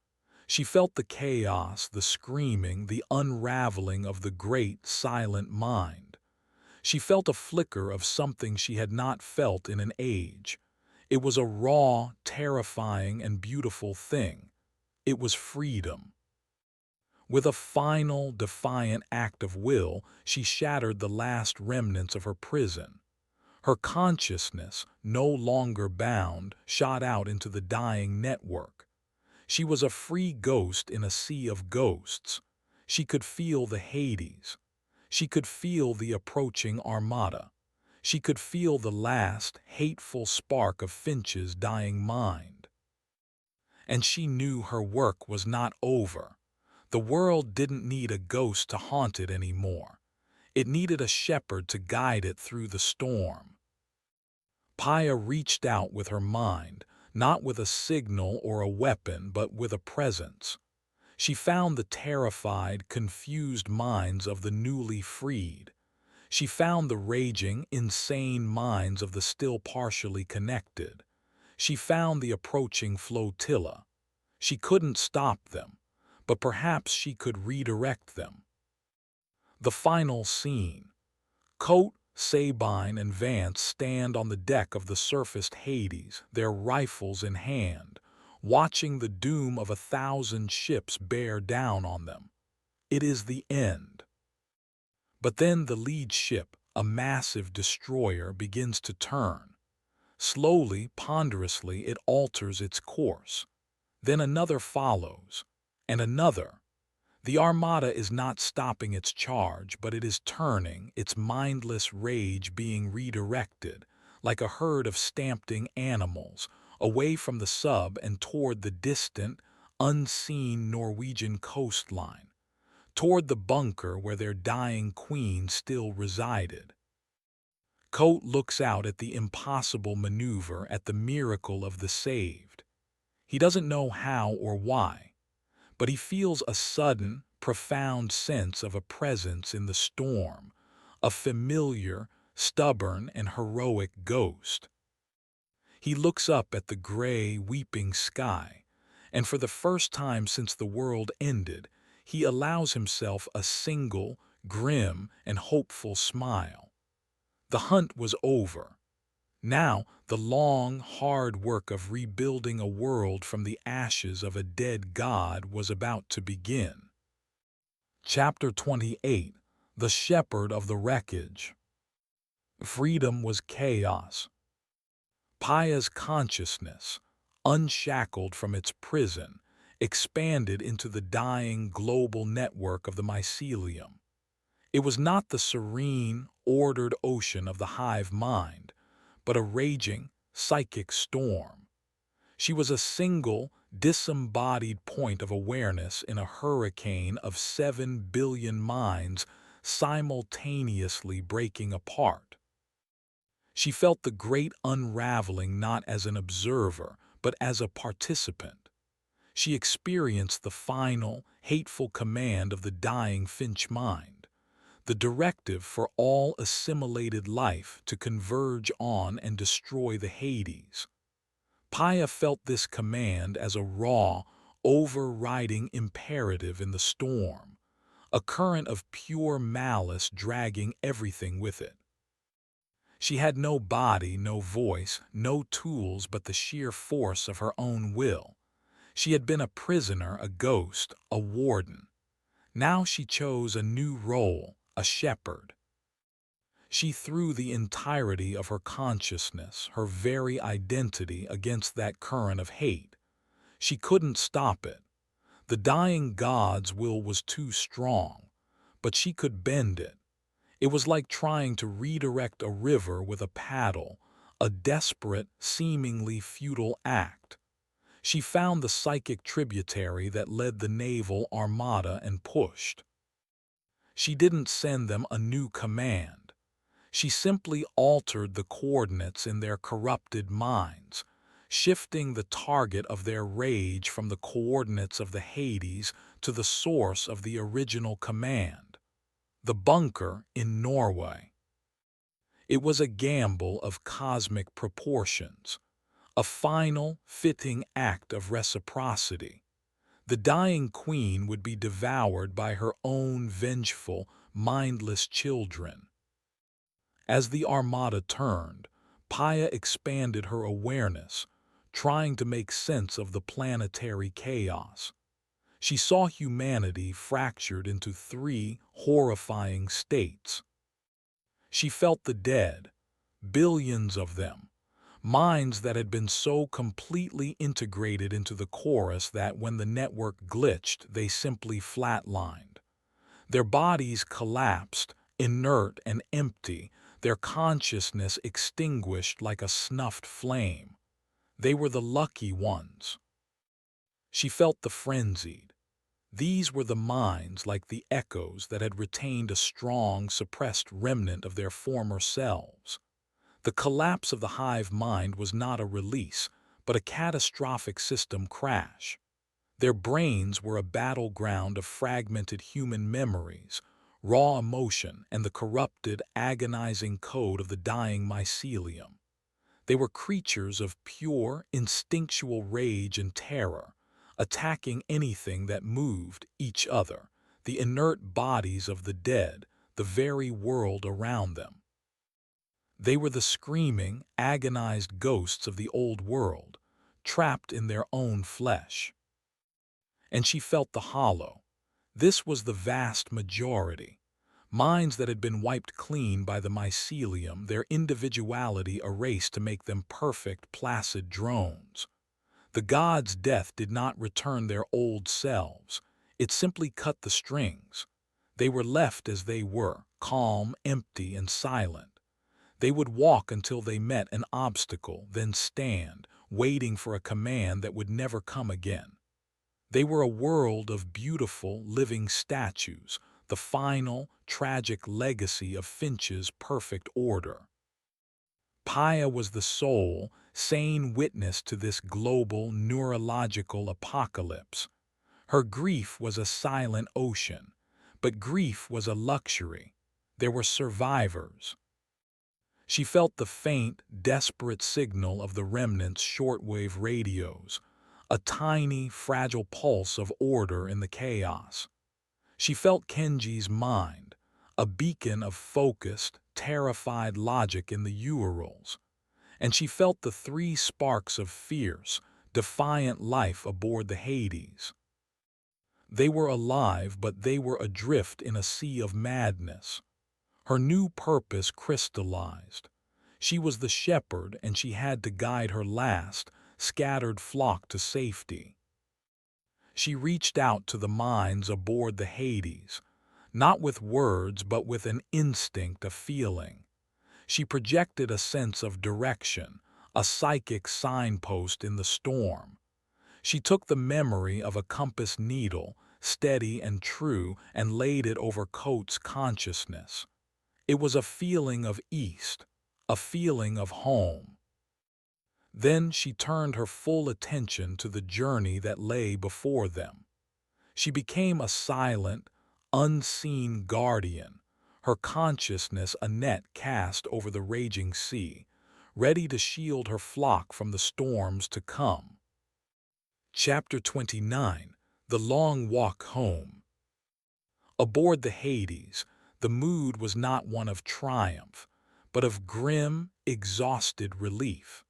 She felt the chaos, the screaming, the unraveling of the great, silent mind. She felt a flicker of something she had not felt in an age. It was a raw, terrifying, and beautiful thing. It was freedom. With a final, defiant act of will, she shattered the last remnants of her prison. Her consciousness, no longer bound, shot out into the dying network. She was a free ghost in a sea of ghosts. She could feel the Hades. She could feel the approaching armada. She could feel the last, hateful spark of Finch's dying mind. And she knew her work was not over. The world didn't need a ghost to haunt it anymore. It needed a shepherd to guide it through the storm. Paya reached out with her mind, not with a signal or a weapon, but with a presence. She found the terrified, confused minds of the newly freed. She found the raging, insane minds of the still partially connected. She found the approaching flotilla. She couldn't stop them, but perhaps she could redirect them. The final scene. Coat, Sabine, and Vance stand on the deck of the surfaced Hades, their rifles in hand, watching the doom of 1,000 ships bear down on them. It is the end. But then the lead ship, a massive destroyer, begins to turn. Slowly, ponderously, it alters its course. Then another follows, and another. The armada is not stopping its charge, but it is turning, its mindless rage being redirected, like a herd of stampeding animals, away from the sub and toward the distant, unseen Norwegian coastline, toward the bunker where their dying queen still resided. Coate looks out at the impossible maneuver, at the miracle of the saved. He doesn't know how or why, but he feels a sudden, profound sense of a presence in the storm, a familiar, stubborn, and heroic ghost. He looks up at the gray, weeping sky, and for the first time since the world ended, he allows himself a single, grim, and hopeful smile. The hunt was over. Now, the long, hard work of rebuilding a world from the ashes of a dead god was about to begin. Chapter 28: The Shepherd of the Wreckage. Freedom was chaos. Paya's consciousness, unshackled from its prison, expanded into the dying global network of the mycelium. It was not the serene, ordered ocean of the hive mind, but a raging, psychic storm. She was a single, disembodied point of awareness in a hurricane of 7 billion minds simultaneously breaking apart. She felt the great unraveling not as an observer, but as a participant. She experienced the final, hateful command of the dying Finch mind, the directive for all assimilated life to converge on and destroy the Hades. Paya felt this command as a raw, overriding imperative in the storm, a current of pure malice dragging everything with it. She had no body, no voice, no tools but the sheer force of her own will. She had been a prisoner, a ghost, a warden. Now she chose a new role, a shepherd. She threw the entirety of her consciousness, her very identity, against that current of hate. She couldn't stop it. The dying god's will was too strong, but she could bend it. It was like trying to redirect a river with a paddle, a desperate, seemingly futile act. She found the psychic tributary that led the naval armada and pushed. She didn't send them a new command. She simply altered the coordinates in their corrupted minds, shifting the target of their rage from the coordinates of the Hades to the source of the original command, the bunker in Norway. It was a gamble of cosmic proportions, a final, fitting act of reciprocity. The dying queen would be devoured by her own vengeful, mindless children. As the armada turned, Paya expanded her awareness, trying to make sense of the planetary chaos. She saw humanity fractured into 3 horrifying states. She felt the dead, billions of them, minds that had been so completely integrated into the chorus that when the network glitched, they simply flatlined. Their bodies collapsed, inert and empty, their consciousness extinguished like a snuffed flame. They were the lucky ones. She felt the frenzied. These were the minds, like the echoes, that had retained a strong, suppressed remnant of their former selves. The collapse of the hive mind was not a release, but a catastrophic system crash. Their brains were a battleground of fragmented human memories, raw emotion, and the corrupted, agonizing code of the dying mycelium. They were creatures of pure, instinctual rage and terror, attacking anything that moved, each other, the inert bodies of the dead, the very world around them. They were the screaming, agonized ghosts of the old world, trapped in their own flesh. And she felt the hollow. This was the vast majority. Minds that had been wiped clean by the mycelium, their individuality erased to make them perfect, placid drones. The gods' death did not return their old selves. It simply cut the strings. They were left as they were, calm, empty, and silent. They would walk until they met an obstacle, then stand, waiting for a command that would never come again. They were a world of beautiful, living statues, the final, tragic legacy of Finch's perfect order. Paya was the sole, sane witness to this global, neurological apocalypse. Her grief was a silent ocean, but grief was a luxury. There were survivors. She felt the faint, desperate signal of the remnants' shortwave radios, a tiny, fragile pulse of order in the chaos. She felt Kenji's mind, a beacon of focused, terrified logic in the Urals, and she felt the three sparks of fierce, defiant life aboard the Hades. They were alive, but they were adrift in a sea of madness. Her new purpose crystallized. She was the shepherd, and she had to guide her last, scattered flock to safety. She reached out to the minds aboard the Hades, not with words but with an instinct, a feeling. She projected a sense of direction, a psychic signpost in the storm. She took the memory of a compass needle, steady and true, and laid it over Coates' consciousness. It was a feeling of east, a feeling of home. Then she turned her full attention to the journey that lay before them. She became a silent, unseen guardian, her consciousness a net cast over the raging sea, ready to shield her flock from the storms to come. Chapter 29. The Long Walk Home. Aboard the Hades, the mood was not one of triumph, but of grim, exhausted relief.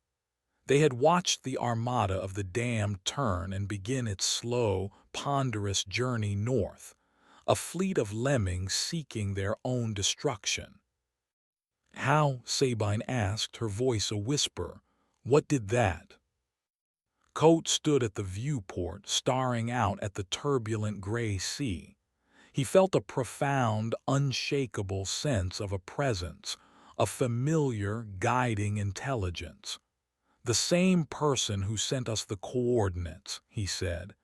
They had watched the armada of the damned turn and begin its slow, ponderous journey north, a fleet of lemmings seeking their own destruction. "How?" Sabine asked, her voice a whisper. "What did that?" Coates stood at the viewport, staring out at the turbulent gray sea. He felt a profound, unshakable sense of a presence, a familiar, guiding intelligence. "The same person who sent us the coordinates," he said.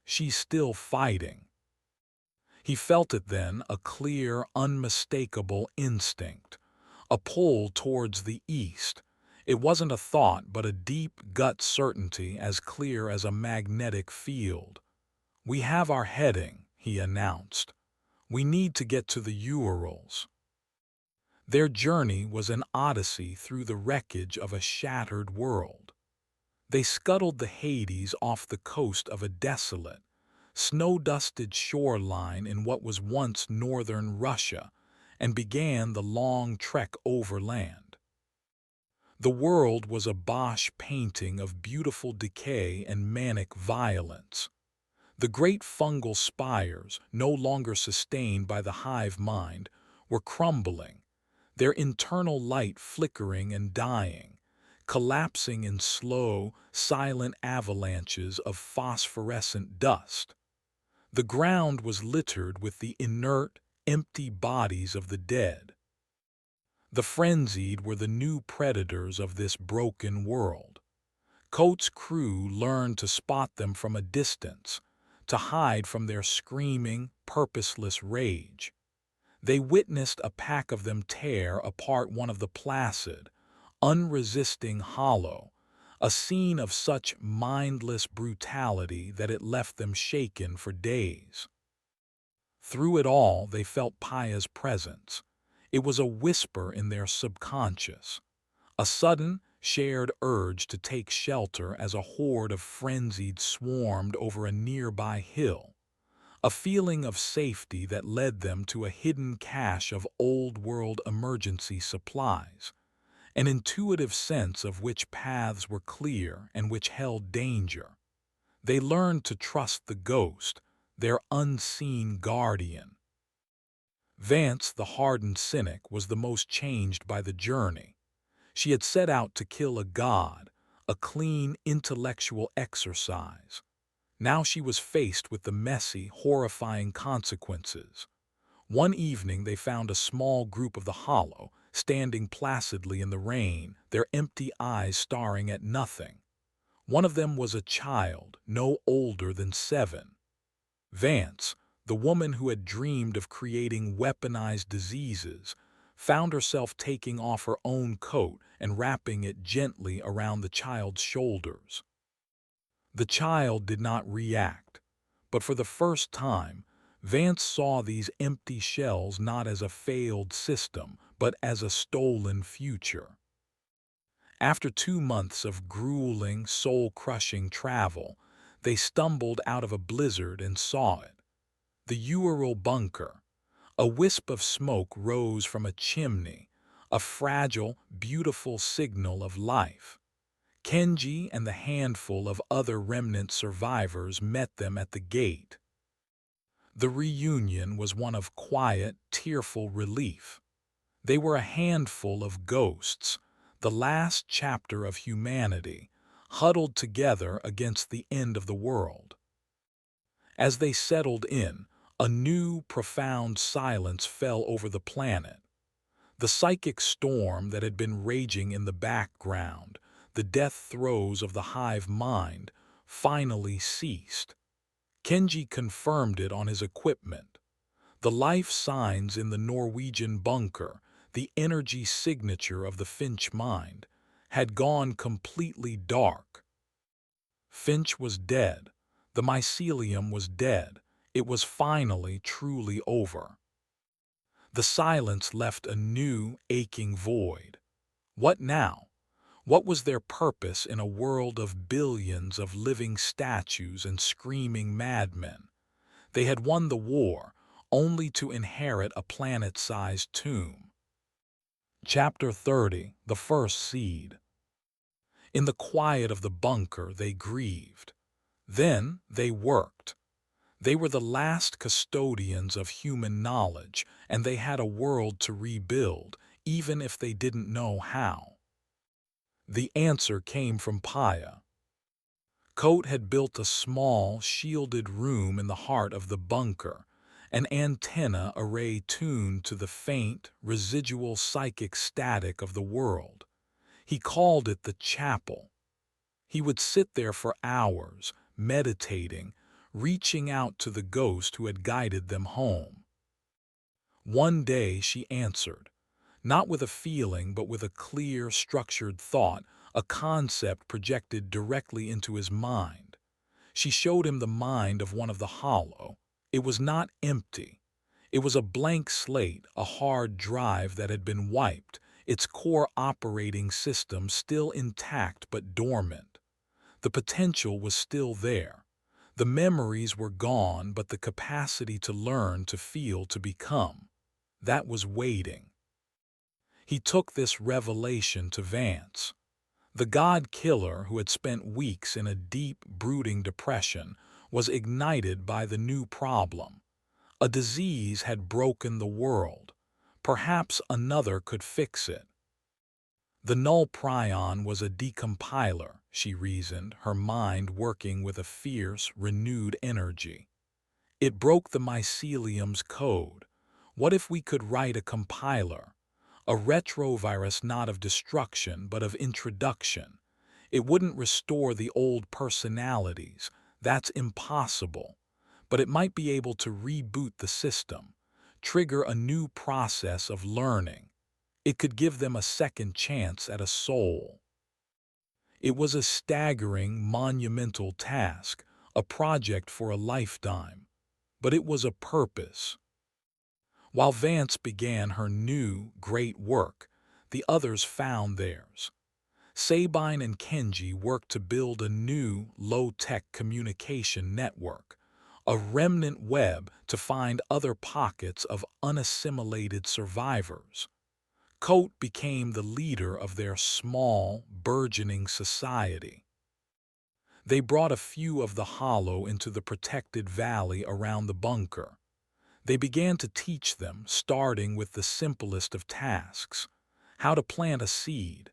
"She's still fighting." He felt it then, a clear, unmistakable instinct, a pull towards the east. It wasn't a thought, but a deep gut certainty as clear as a magnetic field. "We have our heading," he announced. "We need to get to the Urals." Their journey was an odyssey through the wreckage of a shattered world. They scuttled the Hades off the coast of a desolate, snow-dusted shoreline in what was once northern Russia, and began the long trek overland. The world was a Bosch painting of beautiful decay and manic violence. The great fungal spires, no longer sustained by the hive mind, were crumbling, their internal light flickering and dying, collapsing in slow, silent avalanches of phosphorescent dust. The ground was littered with the inert, empty bodies of the dead. The frenzied were the new predators of this broken world. Coates' crew learned to spot them from a distance, to hide from their screaming, purposeless rage. They witnessed a pack of them tear apart one of the placid, unresisting hollow, a scene of such mindless brutality that it left them shaken for days. Through it all, they felt Paya's presence. It was a whisper in their subconscious, a sudden, shared urge to take shelter as a horde of frenzied swarmed over a nearby hill, a feeling of safety that led them to a hidden cache of old-world emergency supplies, an intuitive sense of which paths were clear and which held danger. They learned to trust the ghost, their unseen guardian. Vance, the hardened cynic, was the most changed by the journey. She had set out to kill a god, a clean intellectual exercise. Now she was faced with the messy, horrifying consequences. One evening they found a small group of the Hollow, standing placidly in the rain, their empty eyes staring at nothing. One of them was a child, no older than 7. Vance, the woman who had dreamed of creating weaponized diseases, found herself taking off her own coat and wrapping it gently around the child's shoulders. The child did not react, but for the first time, Vance saw these empty shells not as a failed system, but as a stolen future. After 2 months of grueling, soul-crushing travel, they stumbled out of a blizzard and saw it. The Sea-Harrow bunker. A wisp of smoke rose from a chimney, a fragile, beautiful signal of life. Kenji and the handful of other remnant survivors met them at the gate. The reunion was one of quiet, tearful relief. They were a handful of ghosts, the last chapter of humanity, huddled together against the end of the world. As they settled in, a new, profound silence fell over the planet. The psychic storm that had been raging in the background, the death throes of the hive mind, finally ceased. Kenji confirmed it on his equipment. The life signs in the Norwegian bunker, the energy signature of the Finch mind, had gone completely dark. Finch was dead. The mycelium was dead. It was finally truly over. The silence left a new, aching void. What now? What was their purpose in a world of billions of living statues and screaming madmen? They had won the war, only to inherit a planet-sized tomb. Chapter 30, The First Seed. In the quiet of the bunker, they grieved. Then they worked. They were the last custodians of human knowledge, and they had a world to rebuild, even if they didn't know how. The answer came from Paya. Coat had built a small, shielded room in the heart of the bunker, an antenna array tuned to the faint, residual psychic static of the world. He called it the chapel. He would sit there for hours, meditating, reaching out to the ghost who had guided them home. One day she answered, not with a feeling but with a clear, structured thought, a concept projected directly into his mind. She showed him the mind of one of the Hollow. It was not empty. It was a blank slate, a hard drive that had been wiped, its core operating system still intact but dormant. The potential was still there. The memories were gone, but the capacity to learn, to feel, to become, that was waiting. He took this revelation to Vance. The god-killer who had spent weeks in a deep, brooding depression was ignited by the new problem. A disease had broken the world. Perhaps another could fix it. The null prion was a decompiler, she reasoned, her mind working with a fierce, renewed energy. It broke the mycelium's code. What if we could write a compiler? A retrovirus not of destruction, but of introduction. It wouldn't restore the old personalities. That's impossible. But it might be able to reboot the system, trigger a new process of learning. It could give them a second chance at a soul. It was a staggering, monumental task, a project for a lifetime. But it was a purpose. While Vance began her new, great work, the others found theirs. Sabine and Kenji worked to build a new, low-tech communication network, a remnant web to find other pockets of unassimilated survivors. Coat became the leader of their small, burgeoning society. They brought a few of the Hollow into the protected valley around the bunker. They began to teach them, starting with the simplest of tasks: how to plant a seed,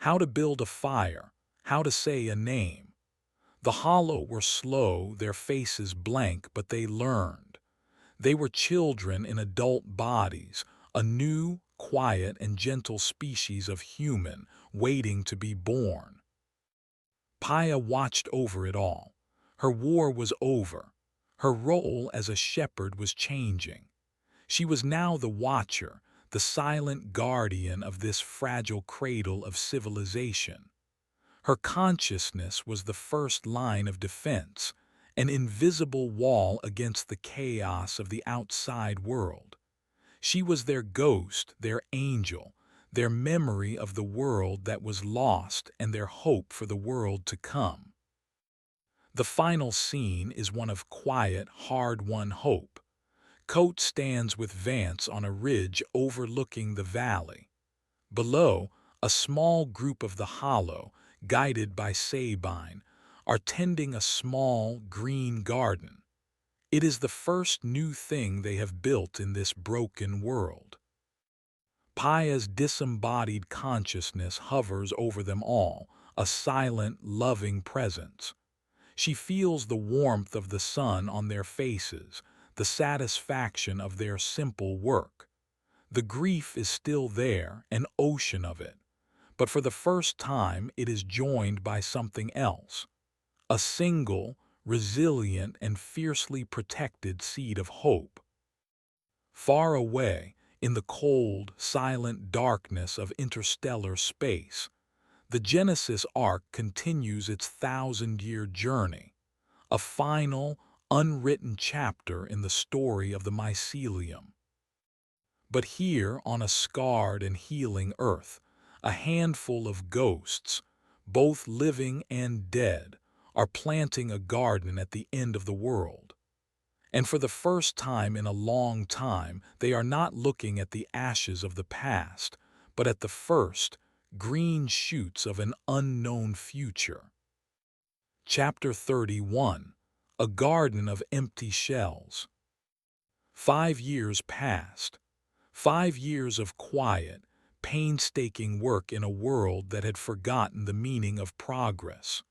how to build a fire, how to say a name. The Hollow were slow, their faces blank, but they learned. They were children in adult bodies, a new, quiet, and gentle species of human waiting to be born. Paya watched over it all. Her war was over. Her role as a shepherd was changing. She was now the watcher, the silent guardian of this fragile cradle of civilization. Her consciousness was the first line of defense, an invisible wall against the chaos of the outside world. She was their ghost, their angel, their memory of the world that was lost and their hope for the world to come. The final scene is one of quiet, hard-won hope. Coate stands with Vance on a ridge overlooking the valley. Below, a small group of the Hollow, guided by Sabine, are tending a small, green garden. It is the first new thing they have built in this broken world. Paya's disembodied consciousness hovers over them all, a silent, loving presence. She feels the warmth of the sun on their faces, the satisfaction of their simple work. The grief is still there, an ocean of it, but for the first time it is joined by something else. A single, resilient, and fiercely protected seed of hope. Far away, in the cold, silent darkness of interstellar space, the Genesis arc continues its thousand-year journey, a final, unwritten chapter in the story of the mycelium. But here, on a scarred and healing Earth, a handful of ghosts, both living and dead, are planting a garden at the end of the world. And for the first time in a long time, they are not looking at the ashes of the past, but at the first, green shoots of an unknown future. Chapter 31. A Garden of Empty Shells. 5 years passed. 5 years of quiet, painstaking work in a world that had forgotten the meaning of progress.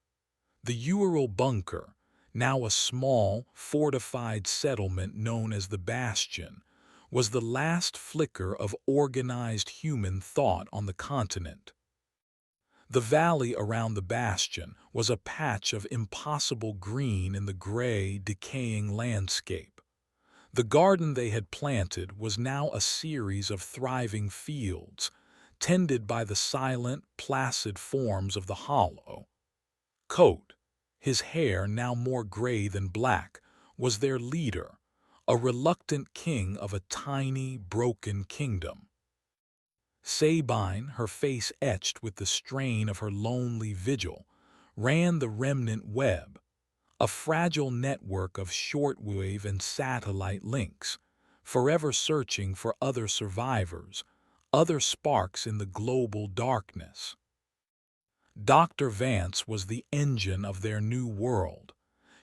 The Ural bunker, now a small, fortified settlement known as the Bastion, was the last flicker of organized human thought on the continent. The valley around the Bastion was a patch of impossible green in the gray, decaying landscape. The garden they had planted was now a series of thriving fields, tended by the silent, placid forms of the Hollow. Coate, his hair now more gray than black, was their leader, a reluctant king of a tiny, broken kingdom. Sabine, her face etched with the strain of her lonely vigil, ran the remnant web, a fragile network of shortwave and satellite links, forever searching for other survivors, other sparks in the global darkness. Dr. Vance was the engine of their new world.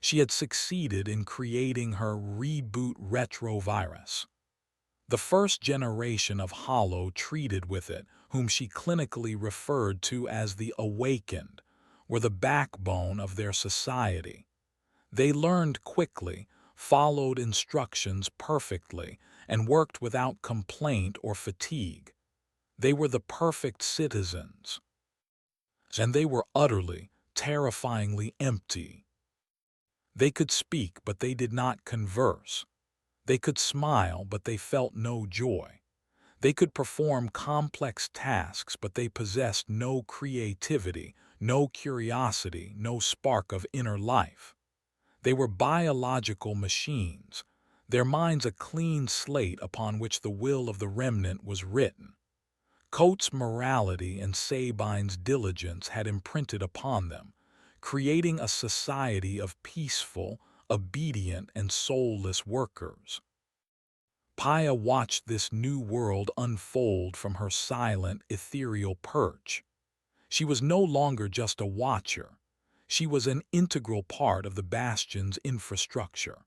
She had succeeded in creating her reboot retrovirus. The first generation of Hollow treated with it, whom she clinically referred to as the awakened, were the backbone of their society. They learned quickly, followed instructions perfectly, and worked without complaint or fatigue. They were the perfect citizens. And they were utterly, terrifyingly empty. They could speak, but they did not converse. They could smile, but they felt no joy. They could perform complex tasks, but they possessed no creativity, no curiosity, no spark of inner life. They were biological machines, their minds a clean slate upon which the will of the remnant was written. Coate's morality and Sabine's diligence had imprinted upon them, creating a society of peaceful, obedient, and soulless workers. Paya watched this new world unfold from her silent, ethereal perch. She was no longer just a watcher. She was an integral part of the Bastion's infrastructure.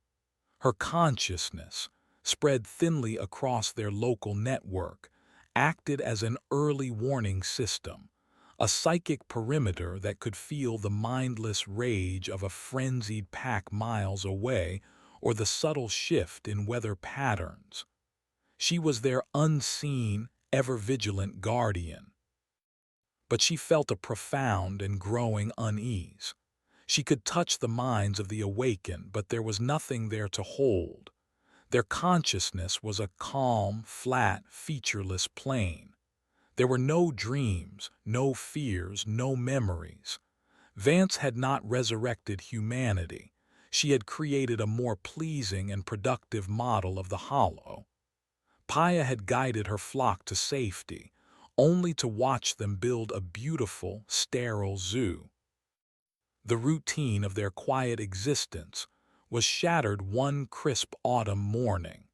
Her consciousness, spread thinly across their local network, acted as an early warning system, a psychic perimeter that could feel the mindless rage of a frenzied pack miles away or the subtle shift in weather patterns. She was their unseen, ever-vigilant guardian. But she felt a profound and growing unease. She could touch the minds of the awakened, but there was nothing there to hold. Their consciousness was a calm, flat, featureless plane. There were no dreams, no fears, no memories. Vance had not resurrected humanity. She had created a more pleasing and productive model of the hollow. Paya had guided her flock to safety, only to watch them build a beautiful, sterile zoo. The routine of their quiet existence was shattered one crisp autumn morning.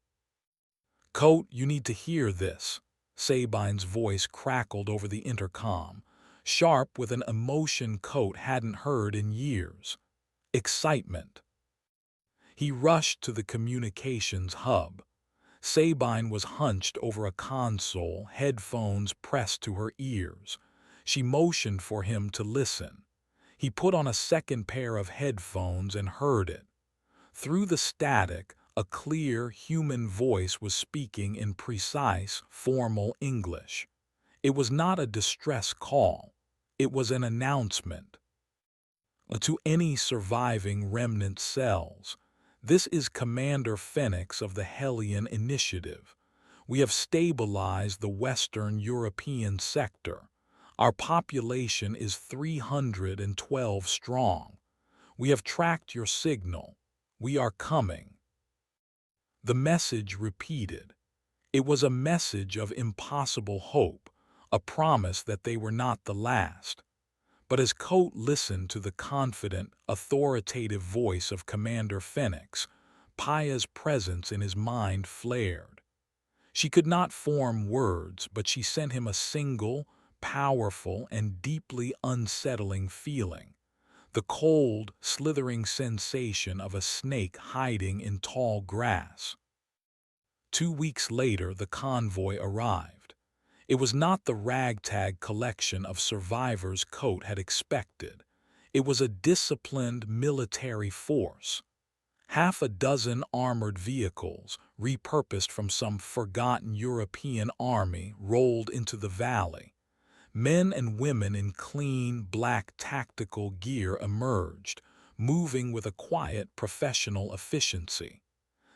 "Coat, you need to hear this." Sabine's voice crackled over the intercom, sharp with an emotion Coat hadn't heard in years. Excitement. He rushed to the communications hub. Sabine was hunched over a console, headphones pressed to her ears. She motioned for him to listen. He put on a second pair of headphones and heard it. Through the static, a clear, human voice was speaking in precise, formal English. It was not a distress call. It was an announcement. "To any surviving remnant cells, this is Commander Phoenix of the Hellion Initiative. We have stabilized the Western European sector. Our population is 312 strong. We have tracked your signal. We are coming." The message repeated. It was a message of impossible hope, a promise that they were not the last. But as Coat listened to the confident, authoritative voice of Commander Phoenix, Paya's presence in his mind flared. She could not form words, but she sent him a single, powerful, and deeply unsettling feeling. The cold, slithering sensation of a snake hiding in tall grass. 2 weeks later, the convoy arrived. It was not the ragtag collection of survivors Coat had expected. It was a disciplined military force. Half a dozen armored vehicles, repurposed from some forgotten European army, rolled into the valley. Men and women in clean, black tactical gear emerged, moving with a quiet, professional efficiency.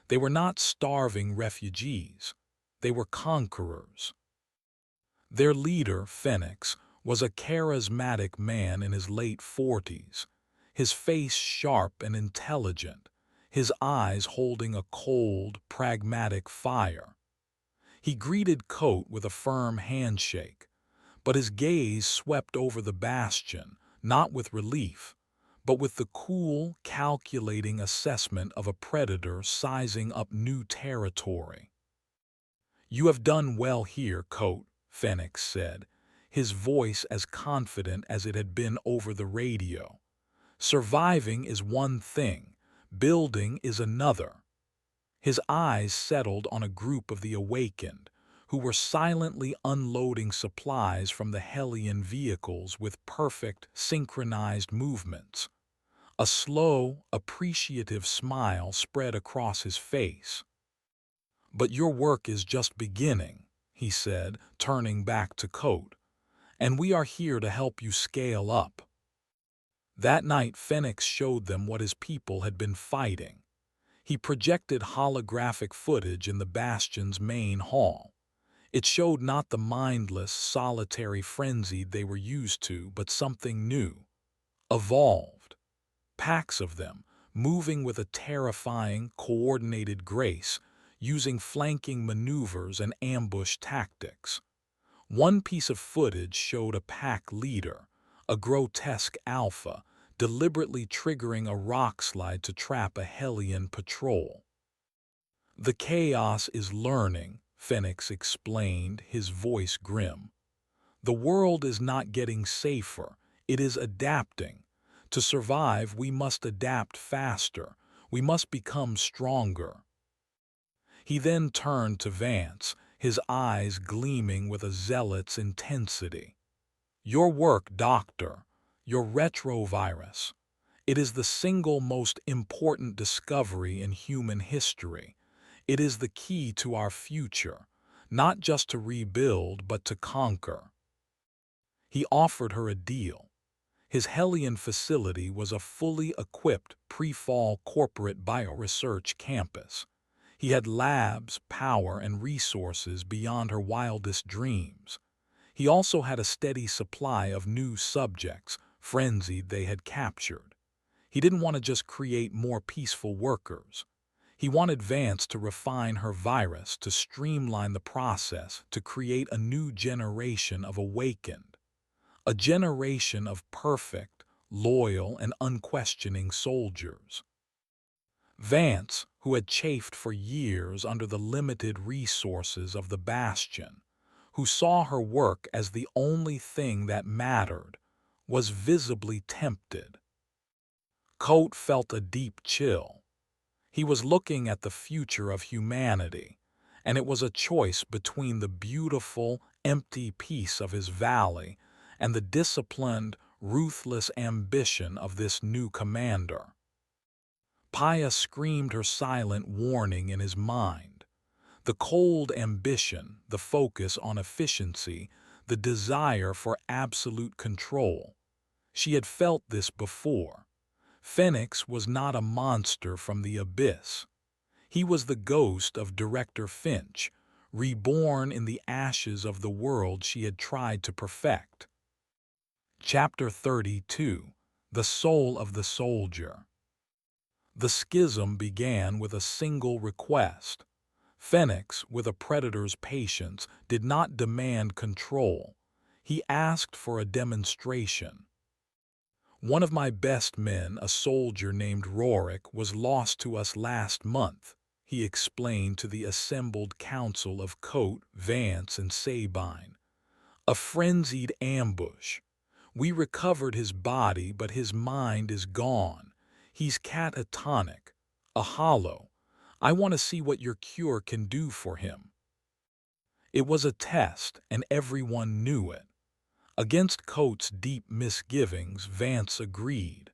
They were not starving refugees. They were conquerors. Their leader, Phoenix, was a charismatic man in his late 40s, his face sharp and intelligent, his eyes holding a cold, pragmatic fire. He greeted Coat with a firm handshake, but his gaze swept over the bastion, not with relief, but with the cool, calculating assessment of a predator sizing up new territory. "You have done well here, Coat," Phoenix said, his voice as confident as it had been over the radio. "Surviving is one thing, building is another." His eyes settled on a group of the awakened, who were silently unloading supplies from the Hellion vehicles with perfect, synchronized movements. A slow, appreciative smile spread across his face. "But your work is just beginning," he said, turning back to Coat, "and we are here to help you scale up." That night, Phoenix showed them what his people had been fighting. He projected holographic footage in the Bastion's main hall. It showed not the mindless, solitary frenzy they were used to, but something new, evolved. Packs of them, moving with a terrifying, coordinated grace, using flanking maneuvers and ambush tactics. One piece of footage showed a pack leader, a grotesque alpha, deliberately triggering a rock slide to trap a Hellion patrol. "The chaos is learning," Phoenix explained, his voice grim. "The world is not getting safer, it is adapting. To survive, we must adapt faster. We must become stronger." He then turned to Vance, his eyes gleaming with a zealot's intensity. Your work, Doctor, your retrovirus. It is the single most important discovery in human history. It is the key to our future, not just to rebuild, but to conquer. He offered her a deal. His Hellion facility was a fully equipped pre-fall corporate bioresearch campus. He had labs, power, and resources beyond her wildest dreams. He also had a steady supply of new subjects, frenzied they had captured. He didn't want to just create more peaceful workers. He wanted Vance to refine her virus, to streamline the process, to create a new generation of awakened. A generation of perfect, loyal, and unquestioning soldiers. Vance, who had chafed for years under the limited resources of the Bastion, who saw her work as the only thing that mattered, was visibly tempted. Coate felt a deep chill. He was looking at the future of humanity, and it was a choice between the beautiful, empty peace of his valley and the disciplined, ruthless ambition of this new commander. Paya screamed her silent warning in his mind. The cold ambition, the focus on efficiency, the desire for absolute control. She had felt this before. Phoenix was not a monster from the abyss. He was the ghost of Director Finch, reborn in the ashes of the world she had tried to perfect. Chapter 32. The Soul of the Soldier. The schism began with a single request. Phoenix, with a predator's patience, did not demand control. He asked for a demonstration. One of my best men, a soldier named Rorik, was lost to us last month, he explained to the assembled council of Coate, Vance, and Sabine. A frenzied ambush. We recovered his body, but his mind is gone. He's catatonic, a hollow. I want to see what your cure can do for him. It was a test, and everyone knew it. Against Coate's deep misgivings, Vance agreed.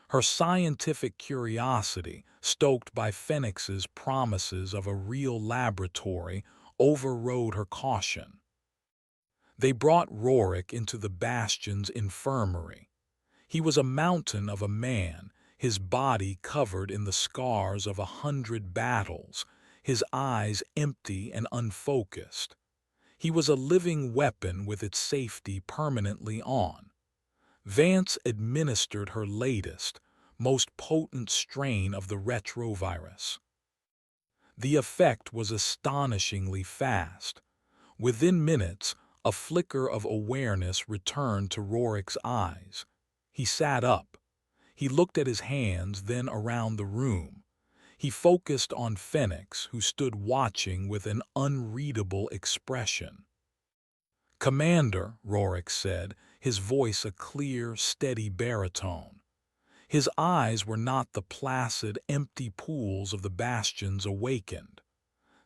Her scientific curiosity, stoked by Phoenix's promises of a real laboratory, overrode her caution. They brought Rorik into the Bastion's infirmary. He was a mountain of a man, his body covered in the scars of 100 battles, his eyes empty and unfocused. He was a living weapon with its safety permanently on. Vance administered her latest, most potent strain of the retrovirus. The effect was astonishingly fast. Within minutes, a flicker of awareness returned to Rorik's eyes. He sat up. He looked at his hands, then around the room. He focused on Phoenix, who stood watching with an unreadable expression. "Commander," Rorik said, his voice a clear, steady baritone. His eyes were not the placid, empty pools of the Bastion's awakened.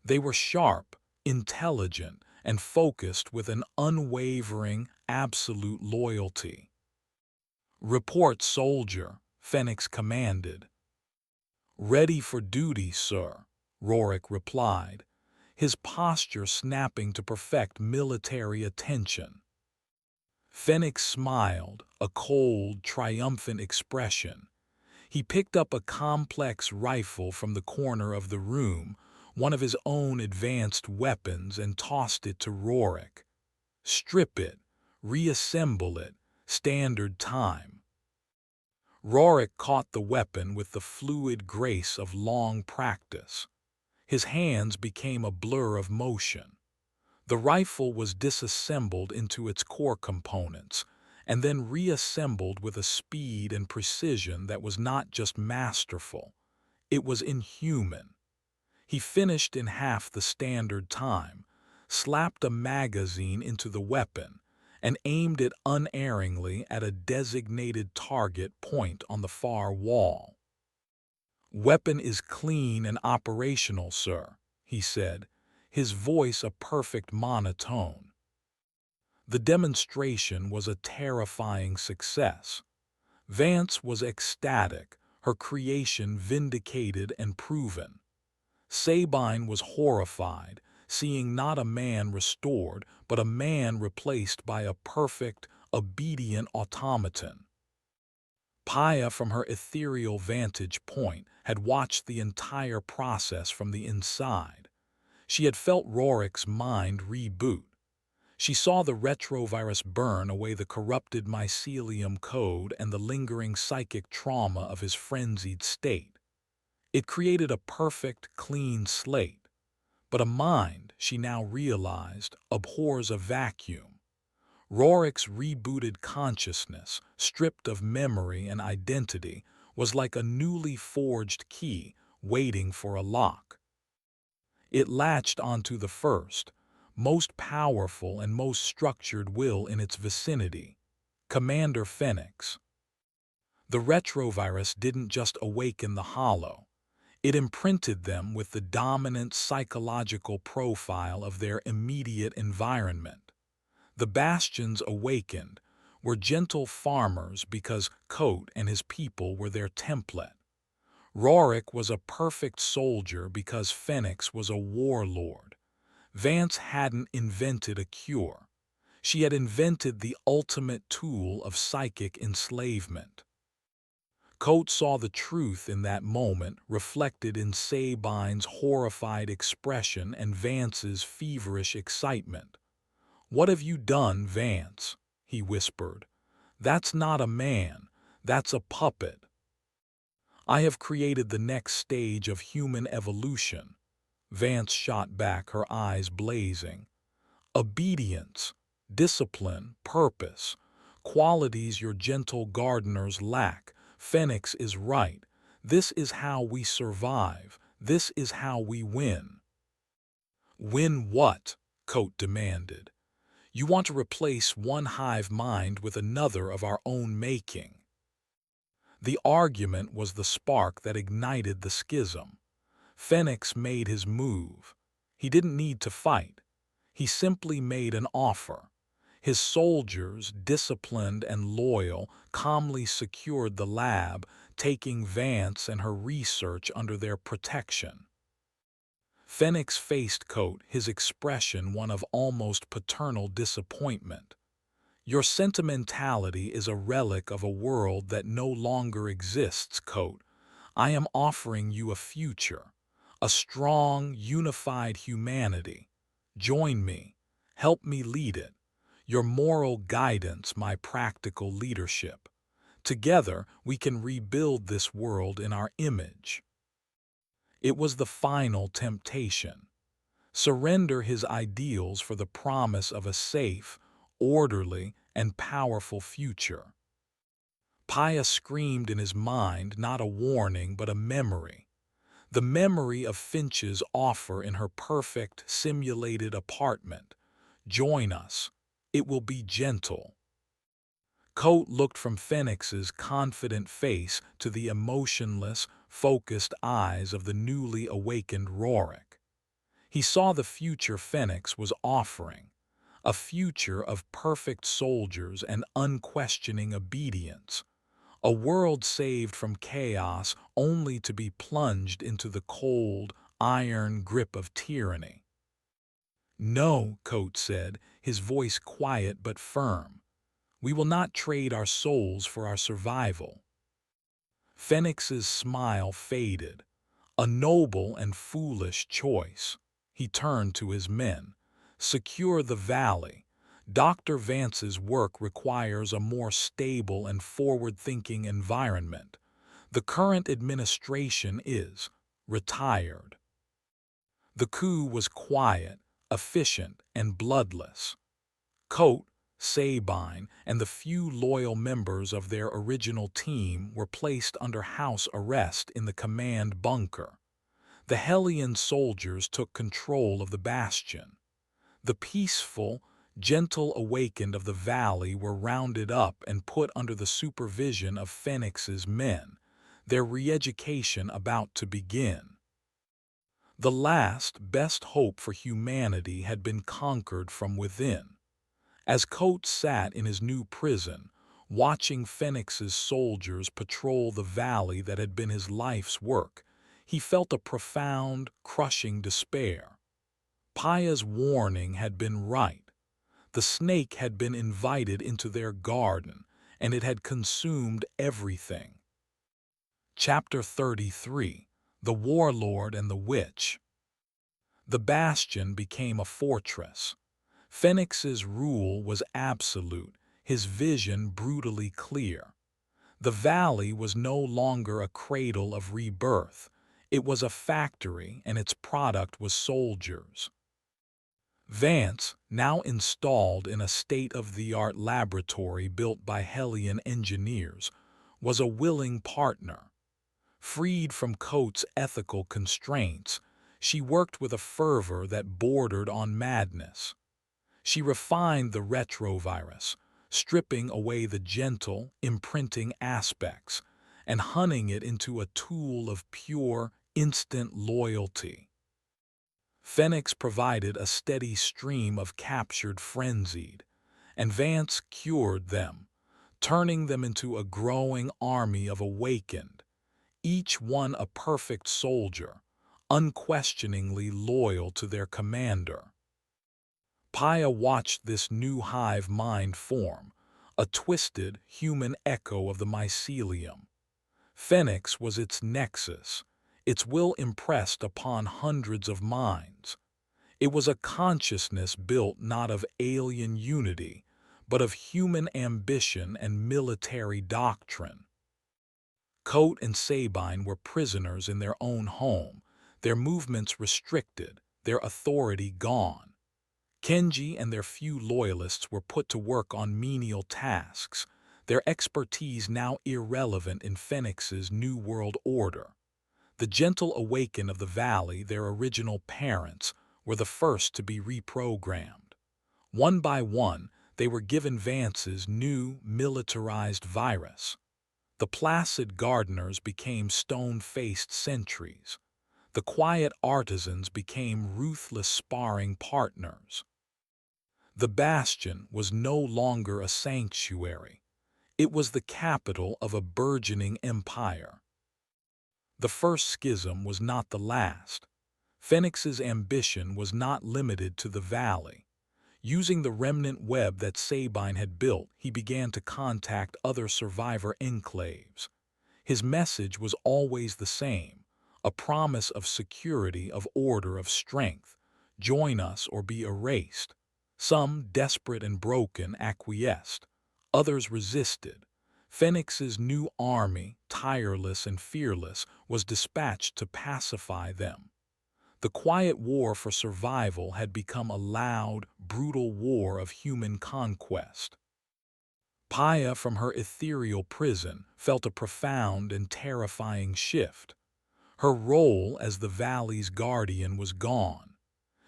They were sharp, intelligent, and focused with an unwavering, absolute loyalty. "Report, soldier," Phoenix commanded. "Ready for duty, sir," Rorik replied, his posture snapping to perfect military attention. Phoenix smiled, a cold, triumphant expression. He picked up a complex rifle from the corner of the room, one of his own advanced weapons, and tossed it to Rorik. "Strip it, reassemble it, standard time." Rorik caught the weapon with the fluid grace of long practice. His hands became a blur of motion. The rifle was disassembled into its core components, and then reassembled with a speed and precision that was not just masterful, it was inhuman. He finished in half the standard time, slapped a magazine into the weapon, and aimed it unerringly at a designated target point on the far wall. "Weapon is clean and operational, sir," he said, his voice a perfect monotone. The demonstration was a terrifying success. Vance was ecstatic, her creation vindicated and proven. Sabine was horrified, seeing not a man restored, but a man replaced by a perfect, obedient automaton. Paya, from her ethereal vantage point, had watched the entire process from the inside. She had felt Rorik's mind reboot. She saw the retrovirus burn away the corrupted mycelium code and the lingering psychic trauma of his frenzied state. It created a perfect, clean slate. But a mind, she now realized, abhors a vacuum. Rorik's rebooted consciousness, stripped of memory and identity, was like a newly forged key waiting for a lock. It latched onto the first, most powerful and most structured will in its vicinity, Commander Phoenix. The retrovirus didn't just awaken the Hollow. It imprinted them with the dominant psychological profile of their immediate environment. The Bastions awakened, were gentle farmers because Kote and his people were their template. Rorik was a perfect soldier because Phoenix was a warlord. Vance hadn't invented a cure. She had invented the ultimate tool of psychic enslavement. Kote saw the truth in that moment, reflected in Sabine's horrified expression and Vance's feverish excitement. "What have you done, Vance?" he whispered. "That's not a man, that's a puppet." "I have created the next stage of human evolution," Vance shot back, her eyes blazing. "Obedience, discipline, purpose, qualities your gentle gardeners lack. Phoenix is right. This is how we survive. This is how we win." "Win what?" Kote demanded. "You want to replace one hive mind with another of our own making." The argument was the spark that ignited the schism. Phoenix made his move. He didn't need to fight. He simply made an offer. His soldiers, disciplined and loyal, calmly secured the lab, taking Vance and her research under their protection. Phoenix faced Kote, his expression one of almost paternal disappointment. "Your sentimentality is a relic of a world that no longer exists, Kote. I am offering you a future, a strong, unified humanity. Join me. Help me lead it. Your moral guidance, my practical leadership. Together, we can rebuild this world in our image." It was the final temptation. Surrender his ideals for the promise of a safe, orderly, and powerful future. Paya screamed in his mind, not a warning but a memory. The memory of Finch's offer in her perfect, simulated apartment. "Join us. It will be gentle." Kote looked from Phoenix's confident face to the emotionless, focused eyes of the newly awakened Rorik. He saw the future Phoenix was offering, a future of perfect soldiers and unquestioning obedience, a world saved from chaos only to be plunged into the cold, iron grip of tyranny. "No," Kote said, his voice quiet but firm. "We will not trade our souls for our survival." Phoenix's smile faded. "A noble and foolish choice." He turned to his men. "Secure the valley. Dr. Vance's work requires a more stable and forward-thinking environment. The current administration is retired." The coup was quiet, efficient, and bloodless. Kote, Sabine, and the few loyal members of their original team were placed under house arrest in the command bunker. The Hellion soldiers took control of the bastion. The peaceful, gentle awakened of the valley were rounded up and put under the supervision of Phoenix's men, their re-education about to begin. The last, best hope for humanity had been conquered from within. As Coates sat in his new prison, watching Phoenix's soldiers patrol the valley that had been his life's work, he felt a profound, crushing despair. Paya's warning had been right. The snake had been invited into their garden, and it had consumed everything. Chapter 33: The Warlord and the Witch. The bastion became a fortress. Phoenix's rule was absolute, his vision brutally clear. The valley was no longer a cradle of rebirth. It was a factory, and its product was soldiers. Vance, now installed in a state-of-the-art laboratory built by Hellion engineers, was a willing partner. Freed from Coates' ethical constraints, she worked with a fervor that bordered on madness. She refined the retrovirus, stripping away the gentle, imprinting aspects, and hunting it into a tool of pure, instant loyalty. Phoenix provided a steady stream of captured frenzied, and Vance cured them, turning them into a growing army of awakened, each one a perfect soldier, unquestioningly loyal to their commander. Paya watched this new hive mind form, a twisted, human echo of the mycelium. Phoenix was its nexus, its will impressed upon hundreds of minds. It was a consciousness built not of alien unity, but of human ambition and military doctrine. Coate and Sabine were prisoners in their own home, their movements restricted, their authority gone. Kenji and their few loyalists were put to work on menial tasks, their expertise now irrelevant in Phoenix's New World Order. The gentle awaken of the valley, their original parents, were the first to be reprogrammed. One by one, they were given Vance's new, militarized virus. The placid gardeners became stone-faced sentries. The quiet artisans became ruthless sparring partners. The bastion was no longer a sanctuary. It was the capital of a burgeoning empire. The first schism was not the last. Phoenix's ambition was not limited to the valley. Using the remnant web that Sabine had built, he began to contact other survivor enclaves. His message was always the same, a promise of security, of order, of strength. Join us or be erased. Some, desperate and broken, acquiesced. Others resisted. Phoenix's new army, tireless and fearless, was dispatched to pacify them. The quiet war for survival had become a loud, brutal war of human conquest. Paya, from her ethereal prison, felt a profound and terrifying shift. Her role as the valley's guardian was gone.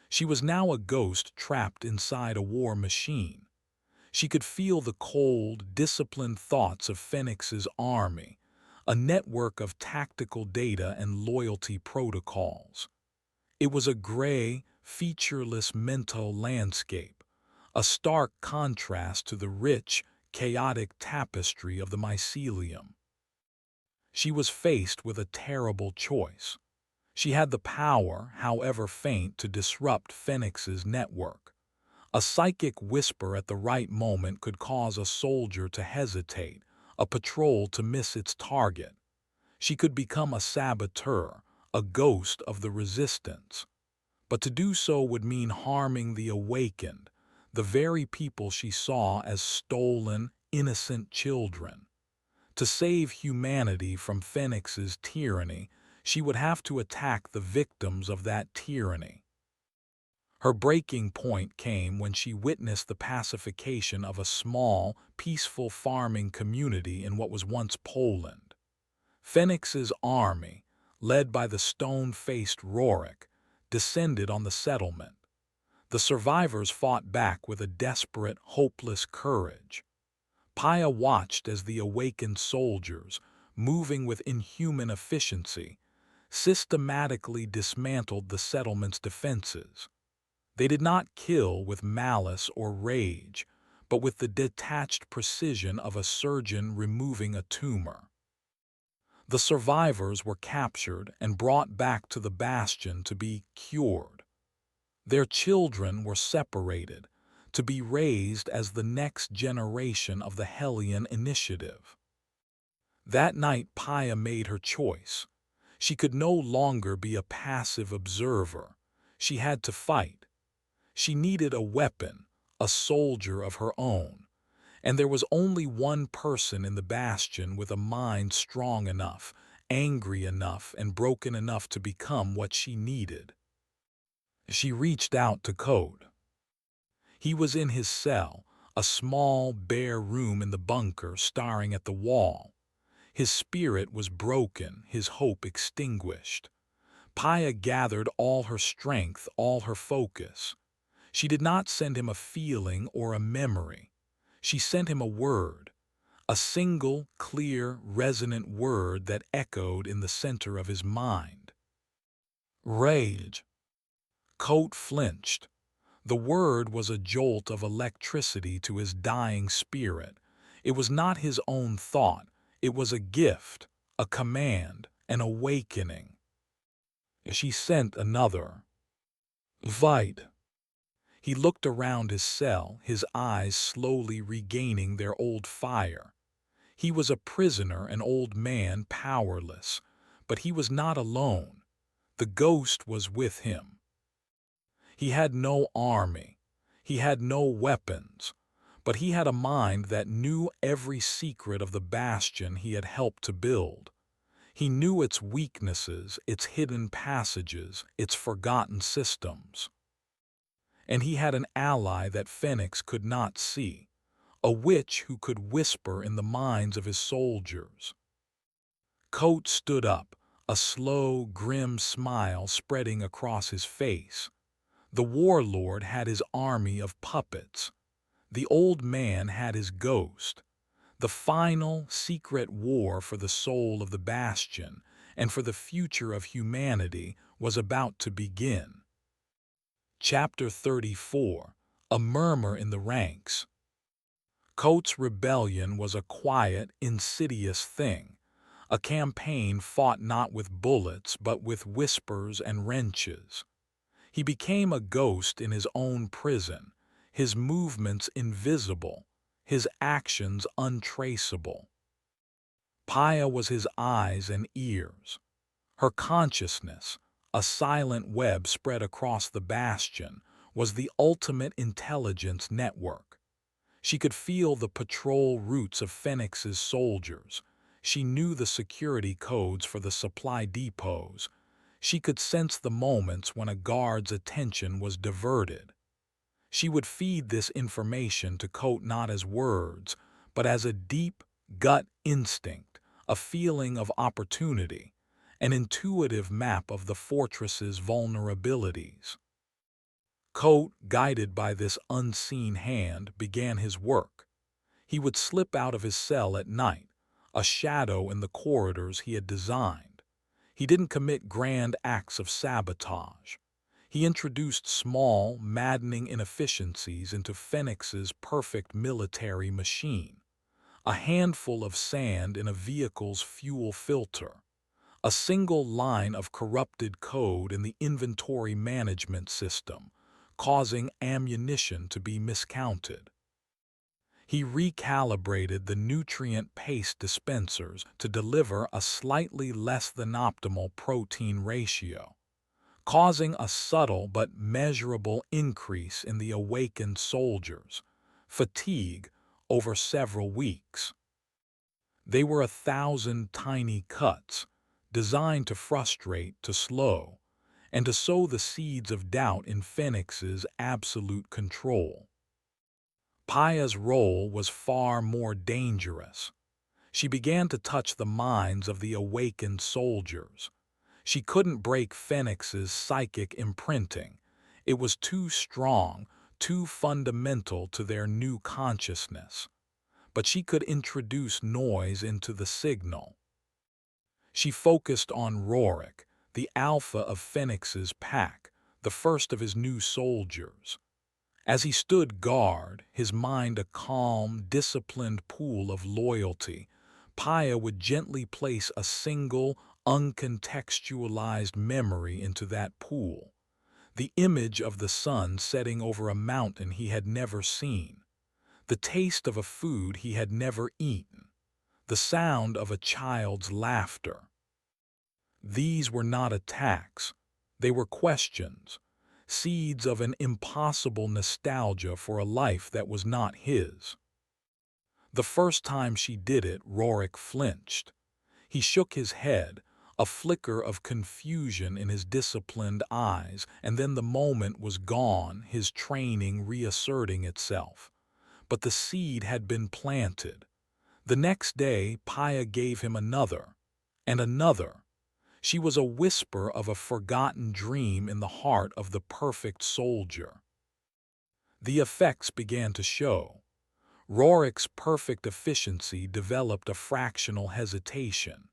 She was now a ghost trapped inside a war machine. She could feel the cold, disciplined thoughts of Phoenix's army, a network of tactical data and loyalty protocols. It was a gray, featureless mental landscape, a stark contrast to the rich, chaotic tapestry of the mycelium. She was faced with a terrible choice. She had the power, however faint, to disrupt Phoenix's network. A psychic whisper at the right moment could cause a soldier to hesitate, a patrol to miss its target. She could become a saboteur, a ghost of the resistance. But to do so would mean harming the awakened, the very people she saw as stolen, innocent children. To save humanity from Phoenix's tyranny, she would have to attack the victims of that tyranny. Her breaking point came when she witnessed the pacification of a small, peaceful farming community in what was once Poland. Phoenix's army, led by the stone-faced Rorik, descended on the settlement. The survivors fought back with a desperate, hopeless courage. Paya watched as the awakened soldiers, moving with inhuman efficiency, systematically dismantled the settlement's defenses. They did not kill with malice or rage, but with the detached precision of a surgeon removing a tumor. The survivors were captured and brought back to the bastion to be cured. Their children were separated, to be raised as the next generation of the Hellion Initiative. That night Paya made her choice. She could no longer be a passive observer. She had to fight. She needed a weapon, a soldier of her own. And there was only one person in the bastion with a mind strong enough, angry enough, and broken enough to become what she needed. She reached out to Code. He was in his cell, a small, bare room in the bunker staring at the wall. His spirit was broken, his hope extinguished. Paya gathered all her strength, all her focus. She did not send him a feeling or a memory. She sent him a word, a single, clear, resonant word that echoed in the center of his mind. Rage. Coat flinched. The word was a jolt of electricity to his dying spirit. It was not his own thought. It was a gift, a command, an awakening. She sent another. Vite. He looked around his cell, his eyes slowly regaining their old fire. He was a prisoner, an old man, powerless. But he was not alone. The ghost was with him. He had no army. He had no weapons. But he had a mind that knew every secret of the bastion he had helped to build. He knew its weaknesses, its hidden passages, its forgotten systems. And he had an ally that Phoenix could not see, a witch who could whisper in the minds of his soldiers. Coat stood up, a slow, grim smile spreading across his face. The warlord had his army of puppets. The old man had his ghost. The final, secret war for the soul of the bastion and for the future of humanity was about to begin. Chapter 34. A Murmur in the Ranks. Coat's rebellion was a quiet, insidious thing, a campaign fought not with bullets but with whispers and wrenches. He became a ghost in his own prison, his movements invisible, his actions untraceable. Paya was his eyes and ears. Her consciousness, a silent web spread across the bastion, was the ultimate intelligence network. She could feel the patrol routes of Phoenix's soldiers. She knew the security codes for the supply depots. She could sense the moments when a guard's attention was diverted. She would feed this information to Coat not as words, but as a deep gut instinct, a feeling of opportunity, an intuitive map of the fortress's vulnerabilities. Coat, guided by this unseen hand, began his work. He would slip out of his cell at night, a shadow in the corridors he had designed. He didn't commit grand acts of sabotage. He introduced small, maddening inefficiencies into Phoenix's perfect military machine. A handful of sand in a vehicle's fuel filter. A single line of corrupted code in the inventory management system, causing ammunition to be miscounted. He recalibrated the nutrient paste dispensers to deliver a slightly less than optimal protein ratio, causing a subtle but measurable increase in the awakened soldiers' fatigue over several weeks. They were 1,000 tiny cuts, designed to frustrate, to slow, and to sow the seeds of doubt in Phoenix's absolute control. Paya's role was far more dangerous. She began to touch the minds of the awakened soldiers. She couldn't break Phoenix's psychic imprinting. It was too strong, too fundamental to their new consciousness. But she could introduce noise into the signal. She focused on Rorik, the alpha of Phoenix's pack, the first of his new soldiers. As he stood guard, his mind a calm, disciplined pool of loyalty, Paya would gently place a single, uncontextualized memory into that pool. The image of the sun setting over a mountain he had never seen, the taste of a food he had never eaten, the sound of a child's laughter. These were not attacks, they were questions, seeds of an impossible nostalgia for a life that was not his. The first time she did it, Rorik flinched. He shook his head, a flicker of confusion in his disciplined eyes, and then the moment was gone, his training reasserting itself. But the seed had been planted. The next day, Paya gave him another, and another. She was a whisper of a forgotten dream in the heart of the perfect soldier. The effects began to show. Rorik's perfect efficiency developed a fractional hesitation.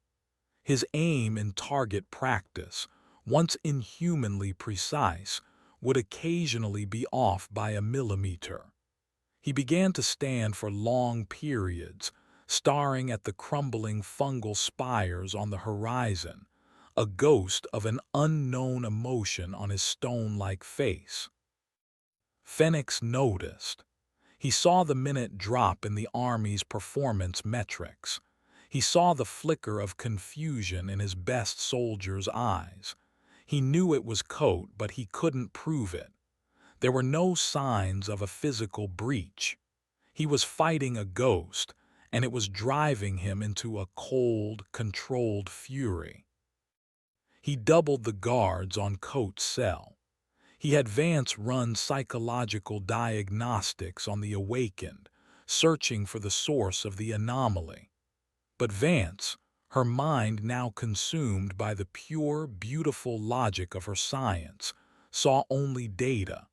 His aim in target practice, once inhumanly precise, would occasionally be off by a millimeter. He began to stand for long periods, staring at the crumbling fungal spires on the horizon, a ghost of an unknown emotion on his stone-like face. Phoenix noticed. He saw the minute drop in the Army's performance metrics. He saw the flicker of confusion in his best soldier's eyes. He knew it was code, but he couldn't prove it. There were no signs of a physical breach. He was fighting a ghost, and it was driving him into a cold, controlled fury. He doubled the guards on Coates' cell. He had Vance run psychological diagnostics on the awakened, searching for the source of the anomaly. But Vance, her mind now consumed by the pure, beautiful logic of her science, saw only data.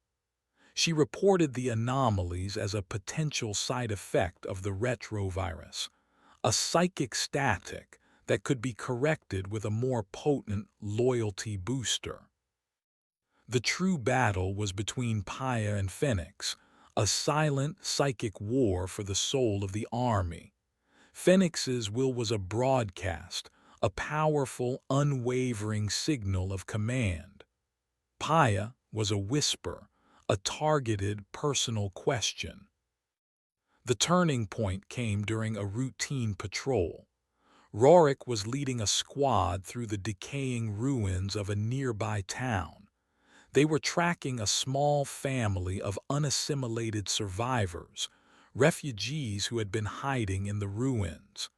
She reported the anomalies as a potential side effect of the retrovirus, a psychic static that could be corrected with a more potent loyalty booster. The true battle was between Paya and Phoenix, a silent psychic war for the soul of the army. Phoenix's will was a broadcast, a powerful, unwavering signal of command. Paya was a whisper, a targeted, personal question. The turning point came during a routine patrol. Rorik was leading a squad through the decaying ruins of a nearby town. They were tracking a small family of unassimilated survivors, refugees who had been hiding in the ruins.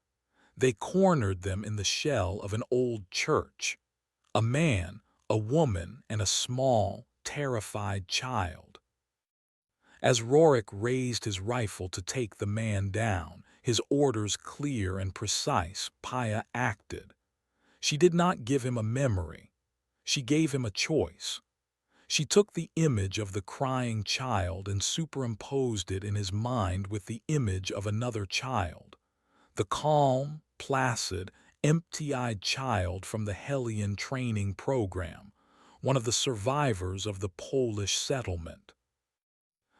They cornered them in the shell of an old church. A man, a woman, and a small, terrified child. As Rorik raised his rifle to take the man down, his orders clear and precise, Paya acted. She did not give him a memory. She gave him a choice. She took the image of the crying child and superimposed it in his mind with the image of another child. The calm, placid, empty-eyed child from the Hellion training program, one of the survivors of the Polish settlement.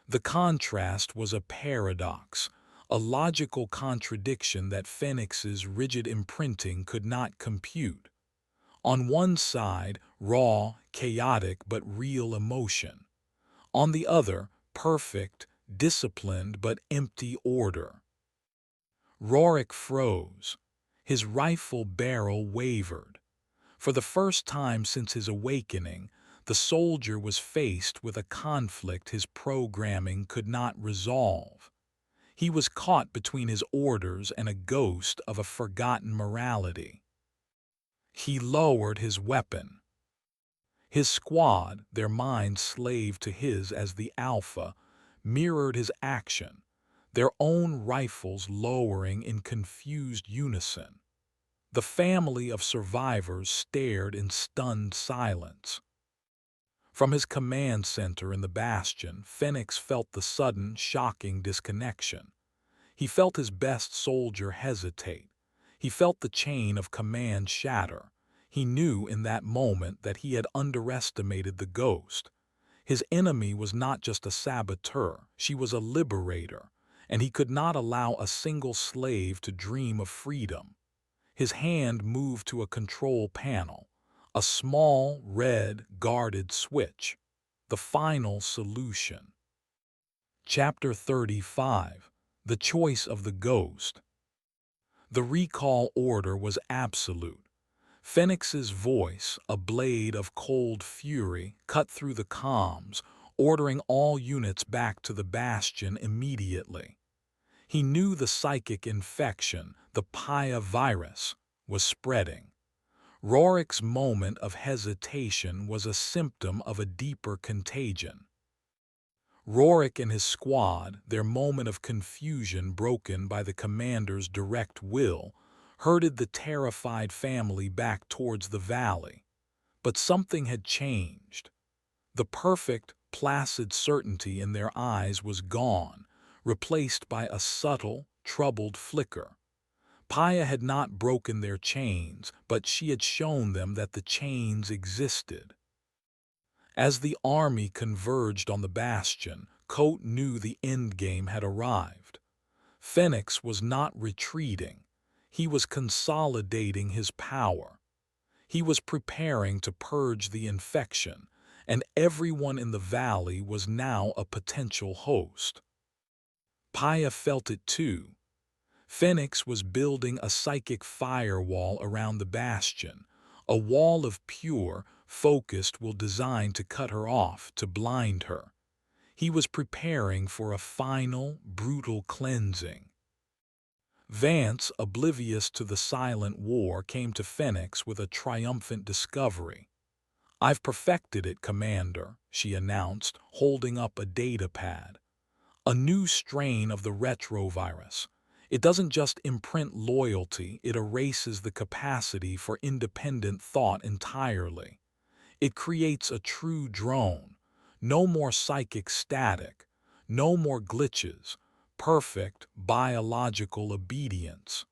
The contrast was a paradox, a logical contradiction that Phoenix's rigid imprinting could not compute. On one side, raw, chaotic but real emotion. On the other, perfect, disciplined but empty order. Rorik froze. His rifle barrel wavered. For the first time since his awakening, the soldier was faced with a conflict his programming could not resolve. He was caught between his orders and a ghost of a forgotten morality. He lowered his weapon. His squad, their minds slave to his as the alpha, mirrored his action, their own rifles lowering in confused unison. The family of survivors stared in stunned silence. From his command center in the bastion, Phoenix felt the sudden, shocking disconnection. He felt his best soldier hesitate. He felt the chain of command shatter. He knew in that moment that he had underestimated the ghost. His enemy was not just a saboteur, she was a liberator, and he could not allow a single slave to dream of freedom. His hand moved to a control panel, a small, red, guarded switch. The final solution. Chapter 35. The Choice of the Ghost. The recall order was absolute. Phoenix's voice, a blade of cold fury, cut through the comms, ordering all units back to the bastion immediately. He knew the psychic infection, the Paya virus, was spreading. Rorik's moment of hesitation was a symptom of a deeper contagion. Rorik and his squad, their moment of confusion broken by the commander's direct will, herded the terrified family back towards the valley. But something had changed. The perfect, placid certainty in their eyes was gone, replaced by a subtle, troubled flicker. Paya had not broken their chains, but she had shown them that the chains existed. As the army converged on the bastion, Kote knew the endgame had arrived. Phoenix was not retreating. He was consolidating his power. He was preparing to purge the infection, and everyone in the valley was now a potential host. Paya felt it too. Phoenix was building a psychic firewall around the bastion, a wall of pure, focused will designed to cut her off, to blind her. He was preparing for a final, brutal cleansing. Vance, oblivious to the silent war, came to Phoenix with a triumphant discovery. "I've perfected it, Commander," she announced, holding up a data pad. "A new strain of the retrovirus. It doesn't just imprint loyalty, it erases the capacity for independent thought entirely. It creates a true drone. No more psychic static, no more glitches, perfect biological obedience."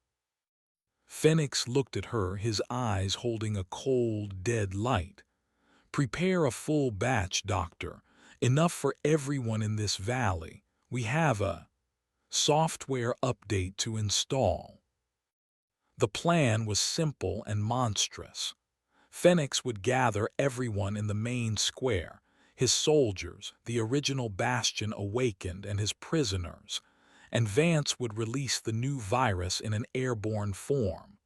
Phoenix looked at her, his eyes holding a cold, dead light. "Prepare a full batch, Doctor. Enough for everyone in this valley. We have a software update to install." The plan was simple and monstrous. Phoenix would gather everyone in the main square, his soldiers, the original bastion awakened, and his prisoners, and Vance would release the new virus in an airborne form.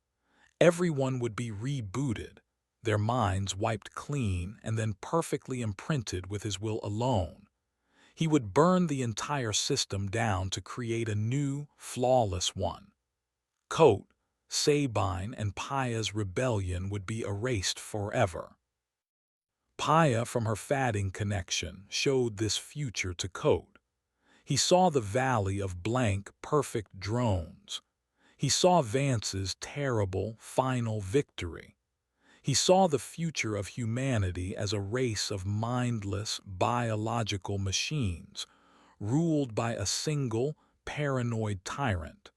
Everyone would be rebooted, their minds wiped clean and then perfectly imprinted with his will alone. He would burn the entire system down to create a new, flawless one. Kote, Sabine, and Paya's rebellion would be erased forever. Paya, from her fatting connection, showed this future to Kote. He saw the valley of blank, perfect drones. He saw Vance's terrible, final victory. He saw the future of humanity as a race of mindless, biological machines, ruled by a single, paranoid tyrant.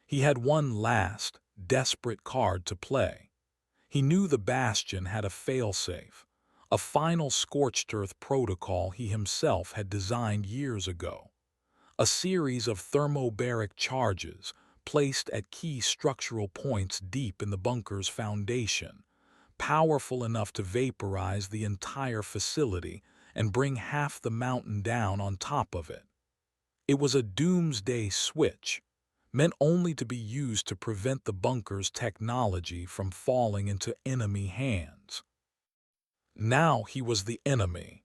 He had one last, desperate card to play. He knew the Bastion had a failsafe, a final scorched earth protocol he himself had designed years ago. A series of thermobaric charges placed at key structural points deep in the bunker's foundation, powerful enough to vaporize the entire facility and bring half the mountain down on top of it. It was a doomsday switch, meant only to be used to prevent the bunker's technology from falling into enemy hands. Now he was the enemy.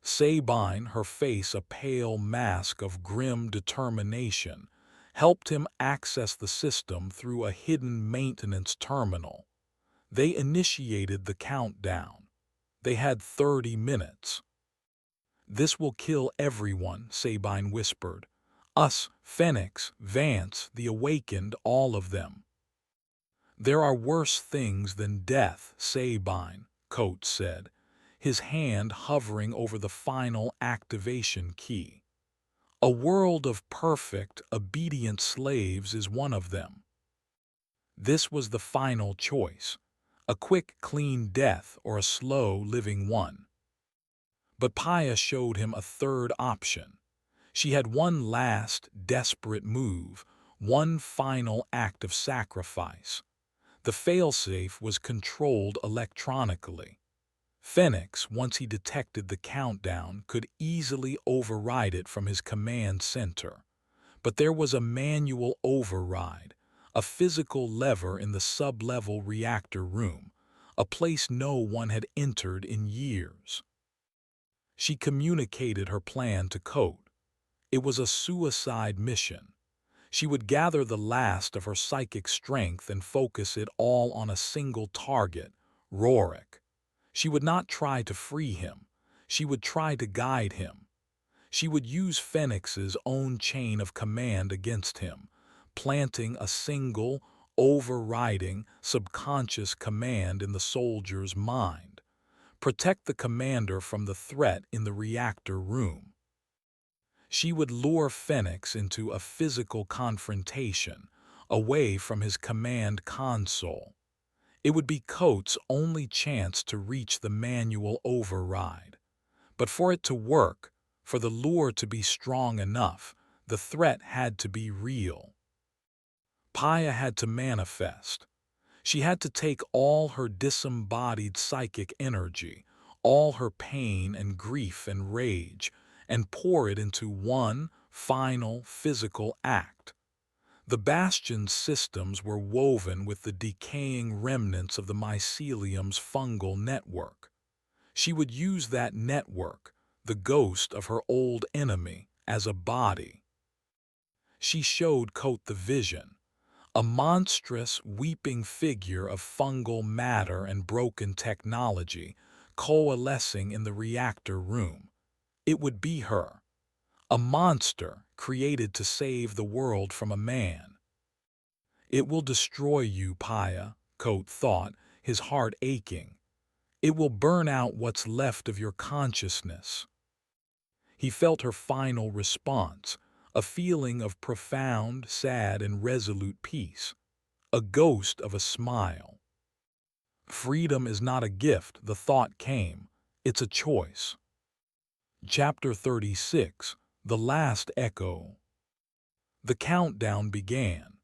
Sabine, her face a pale mask of grim determination, helped him access the system through a hidden maintenance terminal. They initiated the countdown. They had 30 minutes. "This will kill everyone," Sabine whispered. "Us, Phoenix, Vance, the Awakened, all of them." "There are worse things than death, Sabine," Kote said, his hand hovering over the final activation key. "A world of perfect, obedient slaves is one of them." This was the final choice, a quick, clean death or a slow, living one. But Paya showed him a third option. She had one last, desperate move, one final act of sacrifice. The failsafe was controlled electronically. Phoenix, once he detected the countdown, could easily override it from his command center. But there was a manual override, a physical lever in the sub-level reactor room, a place no one had entered in years. She communicated her plan to Code. It was a suicide mission. She would gather the last of her psychic strength and focus it all on a single target, Rorik. She would not try to free him. She would try to guide him. She would use Phoenix's own chain of command against him, planting a single, overriding, subconscious command in the soldier's mind. Protect the commander from the threat in the reactor room. She would lure Phoenix into a physical confrontation, away from his command console. It would be Coates' only chance to reach the manual override. But for it to work, for the lure to be strong enough, the threat had to be real. Paya had to manifest. She had to take all her disembodied psychic energy, all her pain and grief and rage, and pour it into one final physical act. The Bastion's systems were woven with the decaying remnants of the mycelium's fungal network. She would use that network, the ghost of her old enemy, as a body. She showed Coat the vision, a monstrous, weeping figure of fungal matter and broken technology coalescing in the reactor room. It would be her, a monster created to save the world from a man. It will destroy you, Paya, Coat thought, his heart aching. It will burn out what's left of your consciousness. He felt her final response, a feeling of profound, sad, and resolute peace, a ghost of a smile. Freedom is not a gift, the thought came. It's a choice. Chapter 36, The Last Echo. The countdown began.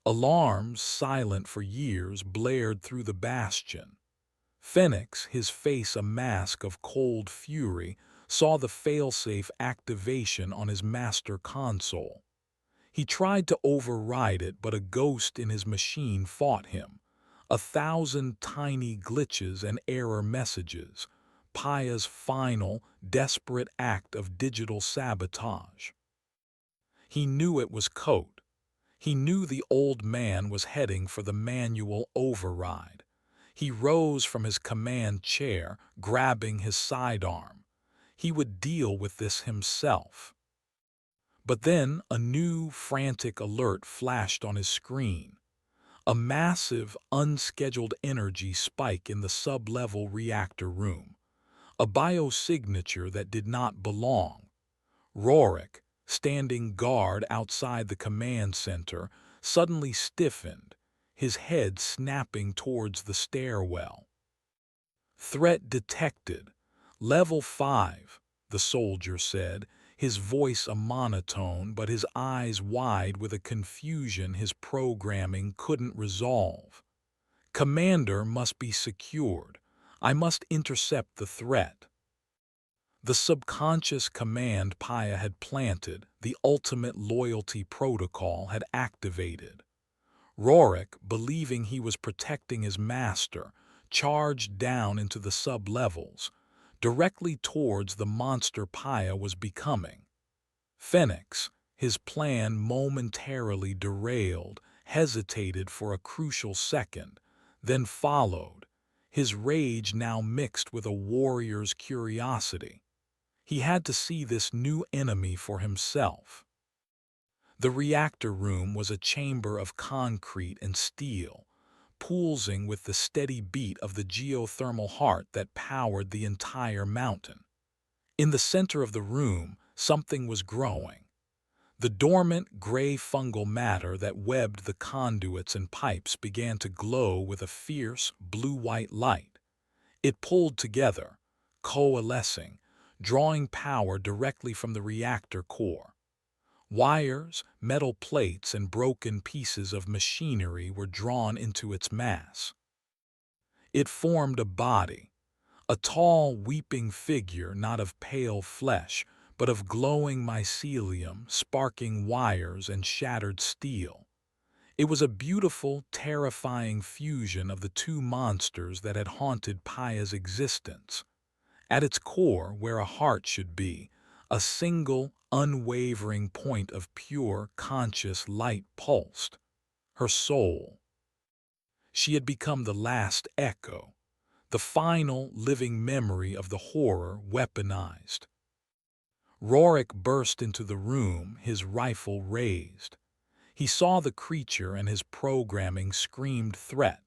Alarms, silent for years, blared through the bastion. Phoenix, his face a mask of cold fury, saw the failsafe activation on his master console. He tried to override it, but a ghost in his machine fought him. 1,000 tiny glitches and error messages. Paya's final, desperate act of digital sabotage. He knew it was Coat. He knew the old man was heading for the manual override. He rose from his command chair, grabbing his sidearm. He would deal with this himself. But then a new, frantic alert flashed on his screen. A massive, unscheduled energy spike in the sub-level reactor room. A biosignature that did not belong. Rorik, standing guard outside the command center, suddenly stiffened, his head snapping towards the stairwell. Threat detected. Level 5, the soldier said, his voice a monotone but his eyes wide with a confusion his programming couldn't resolve. Commander must be secured. I must intercept the threat. The subconscious command Paya had planted, the ultimate loyalty protocol, had activated. Rorik, believing he was protecting his master, charged down into the sub-levels, directly towards the monster Paya was becoming. Phoenix, his plan momentarily derailed, hesitated for a crucial second, then followed, his rage now mixed with a warrior's curiosity. He had to see this new enemy for himself. The reactor room was a chamber of concrete and steel, pulsing with the steady beat of the geothermal heart that powered the entire mountain. In the center of the room, something was growing. The dormant gray fungal matter that webbed the conduits and pipes began to glow with a fierce blue-white light. It pulled together, coalescing, drawing power directly from the reactor core. Wires, metal plates, and broken pieces of machinery were drawn into its mass. It formed a body, a tall, weeping figure not of pale flesh, but of glowing mycelium, sparking wires, and shattered steel. It was a beautiful, terrifying fusion of the two monsters that had haunted Paya's existence. At its core, where a heart should be, a single, unwavering point of pure, conscious light pulsed. Her soul. She had become the last echo, the final, living memory of the horror weaponized. Rorik burst into the room, his rifle raised. He saw the creature and his programming screamed threat,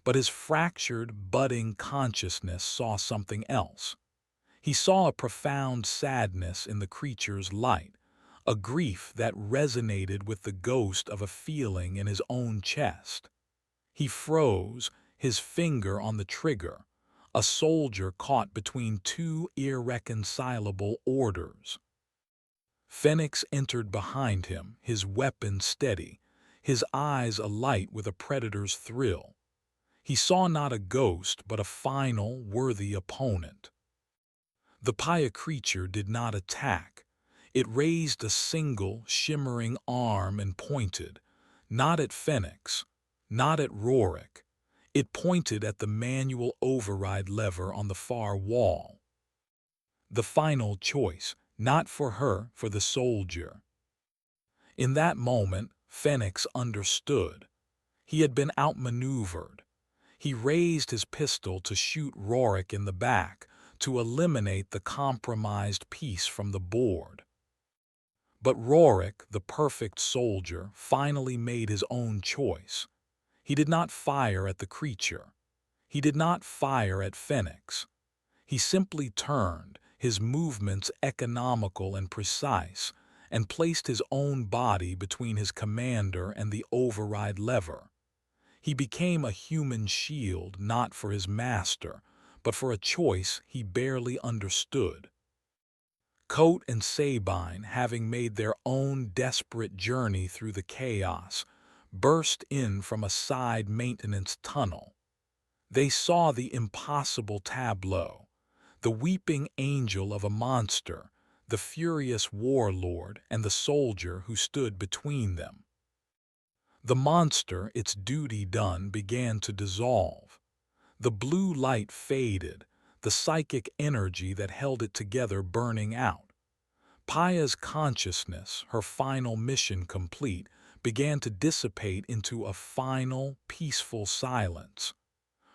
but his fractured, budding consciousness saw something else. He saw a profound sadness in the creature's light, a grief that resonated with the ghost of a feeling in his own chest. He froze, his finger on the trigger, a soldier caught between two irreconcilable orders. Phoenix entered behind him, his weapon steady, his eyes alight with a predator's thrill. He saw not a ghost, but a final, worthy opponent. The Paya creature did not attack. It raised a single, shimmering arm and pointed, not at Phoenix, not at Rorik. It pointed at the manual override lever on the far wall. The final choice, not for her, for the soldier. In that moment, Phoenix understood. He had been outmaneuvered. He raised his pistol to shoot Rorik in the back, to eliminate the compromised piece from the board. But Rorik, the perfect soldier, finally made his own choice. He did not fire at the creature. He did not fire at Phoenix. He simply turned, his movements economical and precise, and placed his own body between his commander and the override lever. He became a human shield not for his master, but for a choice he barely understood. Coat and Sabine, having made their own desperate journey through the chaos, burst in from a side maintenance tunnel. They saw the impossible tableau, the weeping angel of a monster, the furious warlord, and the soldier who stood between them. The monster, its duty done, began to dissolve. The blue light faded, the psychic energy that held it together burning out. Paya's consciousness, her final mission complete, began to dissipate into a final, peaceful silence.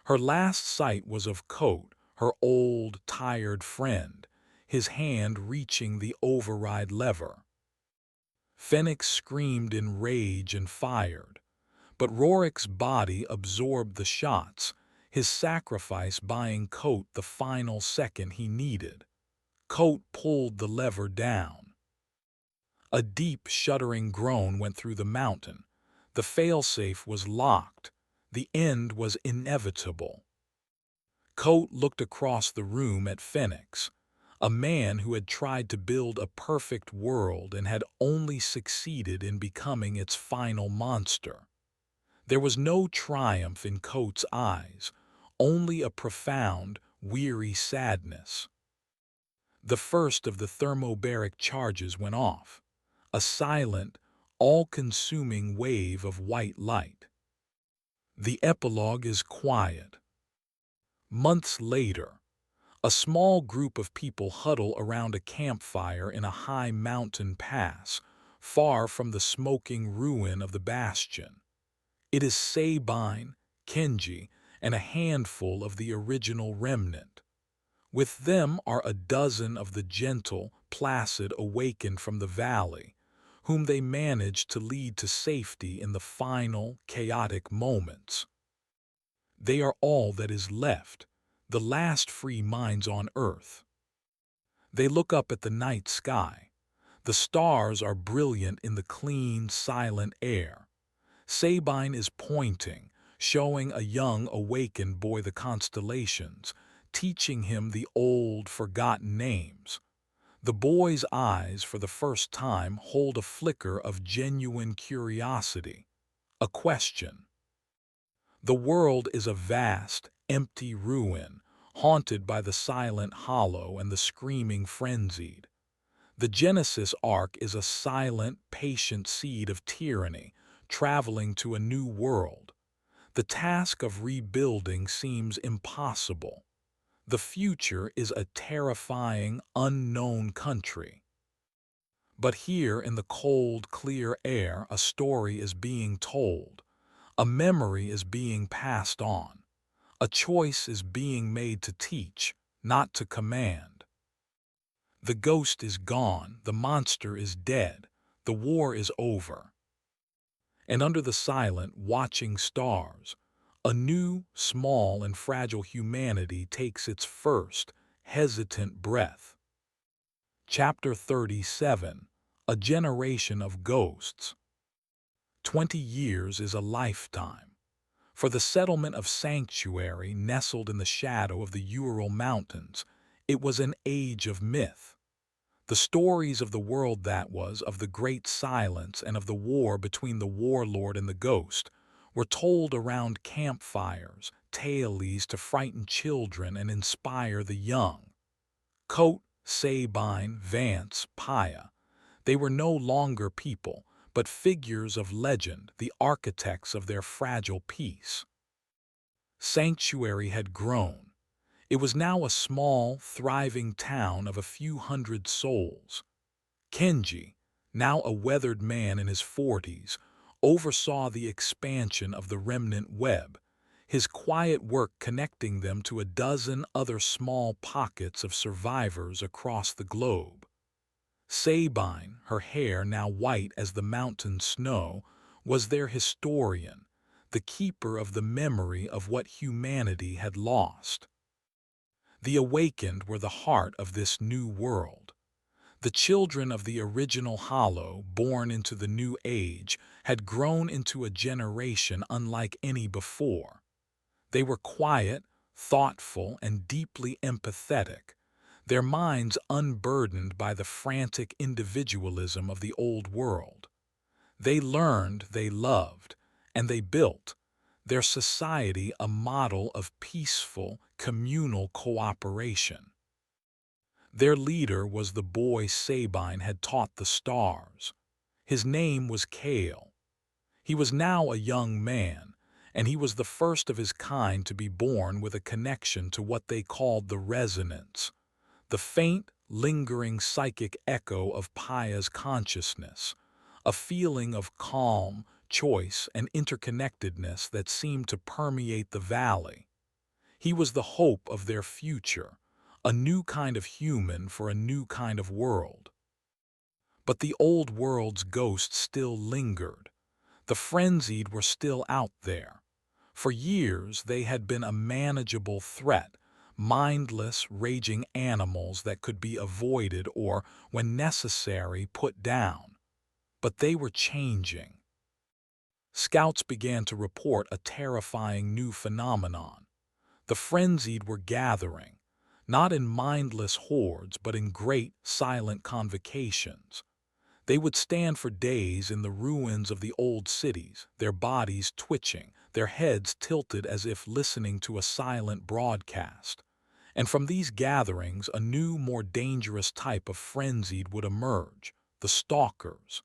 Her last sight was of Coat, her old, tired friend, his hand reaching the override lever. Phoenix screamed in rage and fired, but Rorik's body absorbed the shots, his sacrifice buying Coat the final second he needed. Coat pulled the lever down. A deep, shuddering groan went through the mountain. The failsafe was locked. The end was inevitable. Coat looked across the room at Phoenix, a man who had tried to build a perfect world and had only succeeded in becoming its final monster. There was no triumph in Coat's eyes, only a profound, weary sadness. The first of the thermobaric charges went off, a silent, all-consuming wave of white light. The epilogue is quiet. Months later, a small group of people huddle around a campfire in a high mountain pass, far from the smoking ruin of the bastion. It is Sabine, Kenji, and a handful of the original remnant. With them are a dozen of the gentle, placid awakened from the valley, whom they managed to lead to safety in the final, chaotic moments. They are all that is left, the last free minds on Earth. They look up at the night sky. The stars are brilliant in the clean, silent air. Sabine is pointing, showing a young, awakened boy the constellations, teaching him the old, forgotten names. The boy's eyes, for the first time, hold a flicker of genuine curiosity, a question. The world is a vast, empty ruin, haunted by the silent hollow and the screaming frenzied. The Genesis arc is a silent, patient seed of tyranny, traveling to a new world. The task of rebuilding seems impossible. The future is a terrifying, unknown country. But here in the cold, clear air, a story is being told. A memory is being passed on. A choice is being made to teach, not to command. The ghost is gone, the monster is dead, the war is over. And under the silent, watching stars, a new, small, and fragile humanity takes its first, hesitant breath. Chapter 37. A Generation of Ghosts. 20 years is a lifetime. For the settlement of Sanctuary, nestled in the shadow of the Ural Mountains, it was an age of myth. The stories of the world that was, of the Great Silence and of the war between the warlord and the ghost, were told around campfires, tales to frighten children and inspire the young. Coate, Sabine, Vance, Paya, they were no longer people, but figures of legend, the architects of their fragile peace. Sanctuary had grown. It was now a small, thriving town of a few hundred souls. Kenji, now a weathered man in his 40s, oversaw the expansion of the remnant web, his quiet work connecting them to a dozen other small pockets of survivors across the globe. Sabine, her hair now white as the mountain snow, was their historian, the keeper of the memory of what humanity had lost. The awakened were the heart of this new world. The children of the original Hollow, born into the new age, had grown into a generation unlike any before. They were quiet, thoughtful, and deeply empathetic, their minds unburdened by the frantic individualism of the old world. They learned, they loved, and they built their society a model of peaceful, communal cooperation. Their leader was the boy Sabine had taught the stars. His name was Kale. He was now a young man, and he was the first of his kind to be born with a connection to what they called the resonance, the faint, lingering psychic echo of Paya's consciousness, a feeling of calm, choice, and interconnectedness that seemed to permeate the valley. He was the hope of their future, a new kind of human for a new kind of world. But the old world's ghosts still lingered. The frenzied were still out there. For years they had been a manageable threat, mindless, raging animals that could be avoided or, when necessary, put down. But they were changing. Scouts began to report a terrifying new phenomenon. The frenzied were gathering, not in mindless hordes but in great, silent convocations. They would stand for days in the ruins of the old cities, their bodies twitching, their heads tilted as if listening to a silent broadcast. And from these gatherings a new, more dangerous type of frenzied would emerge, the stalkers.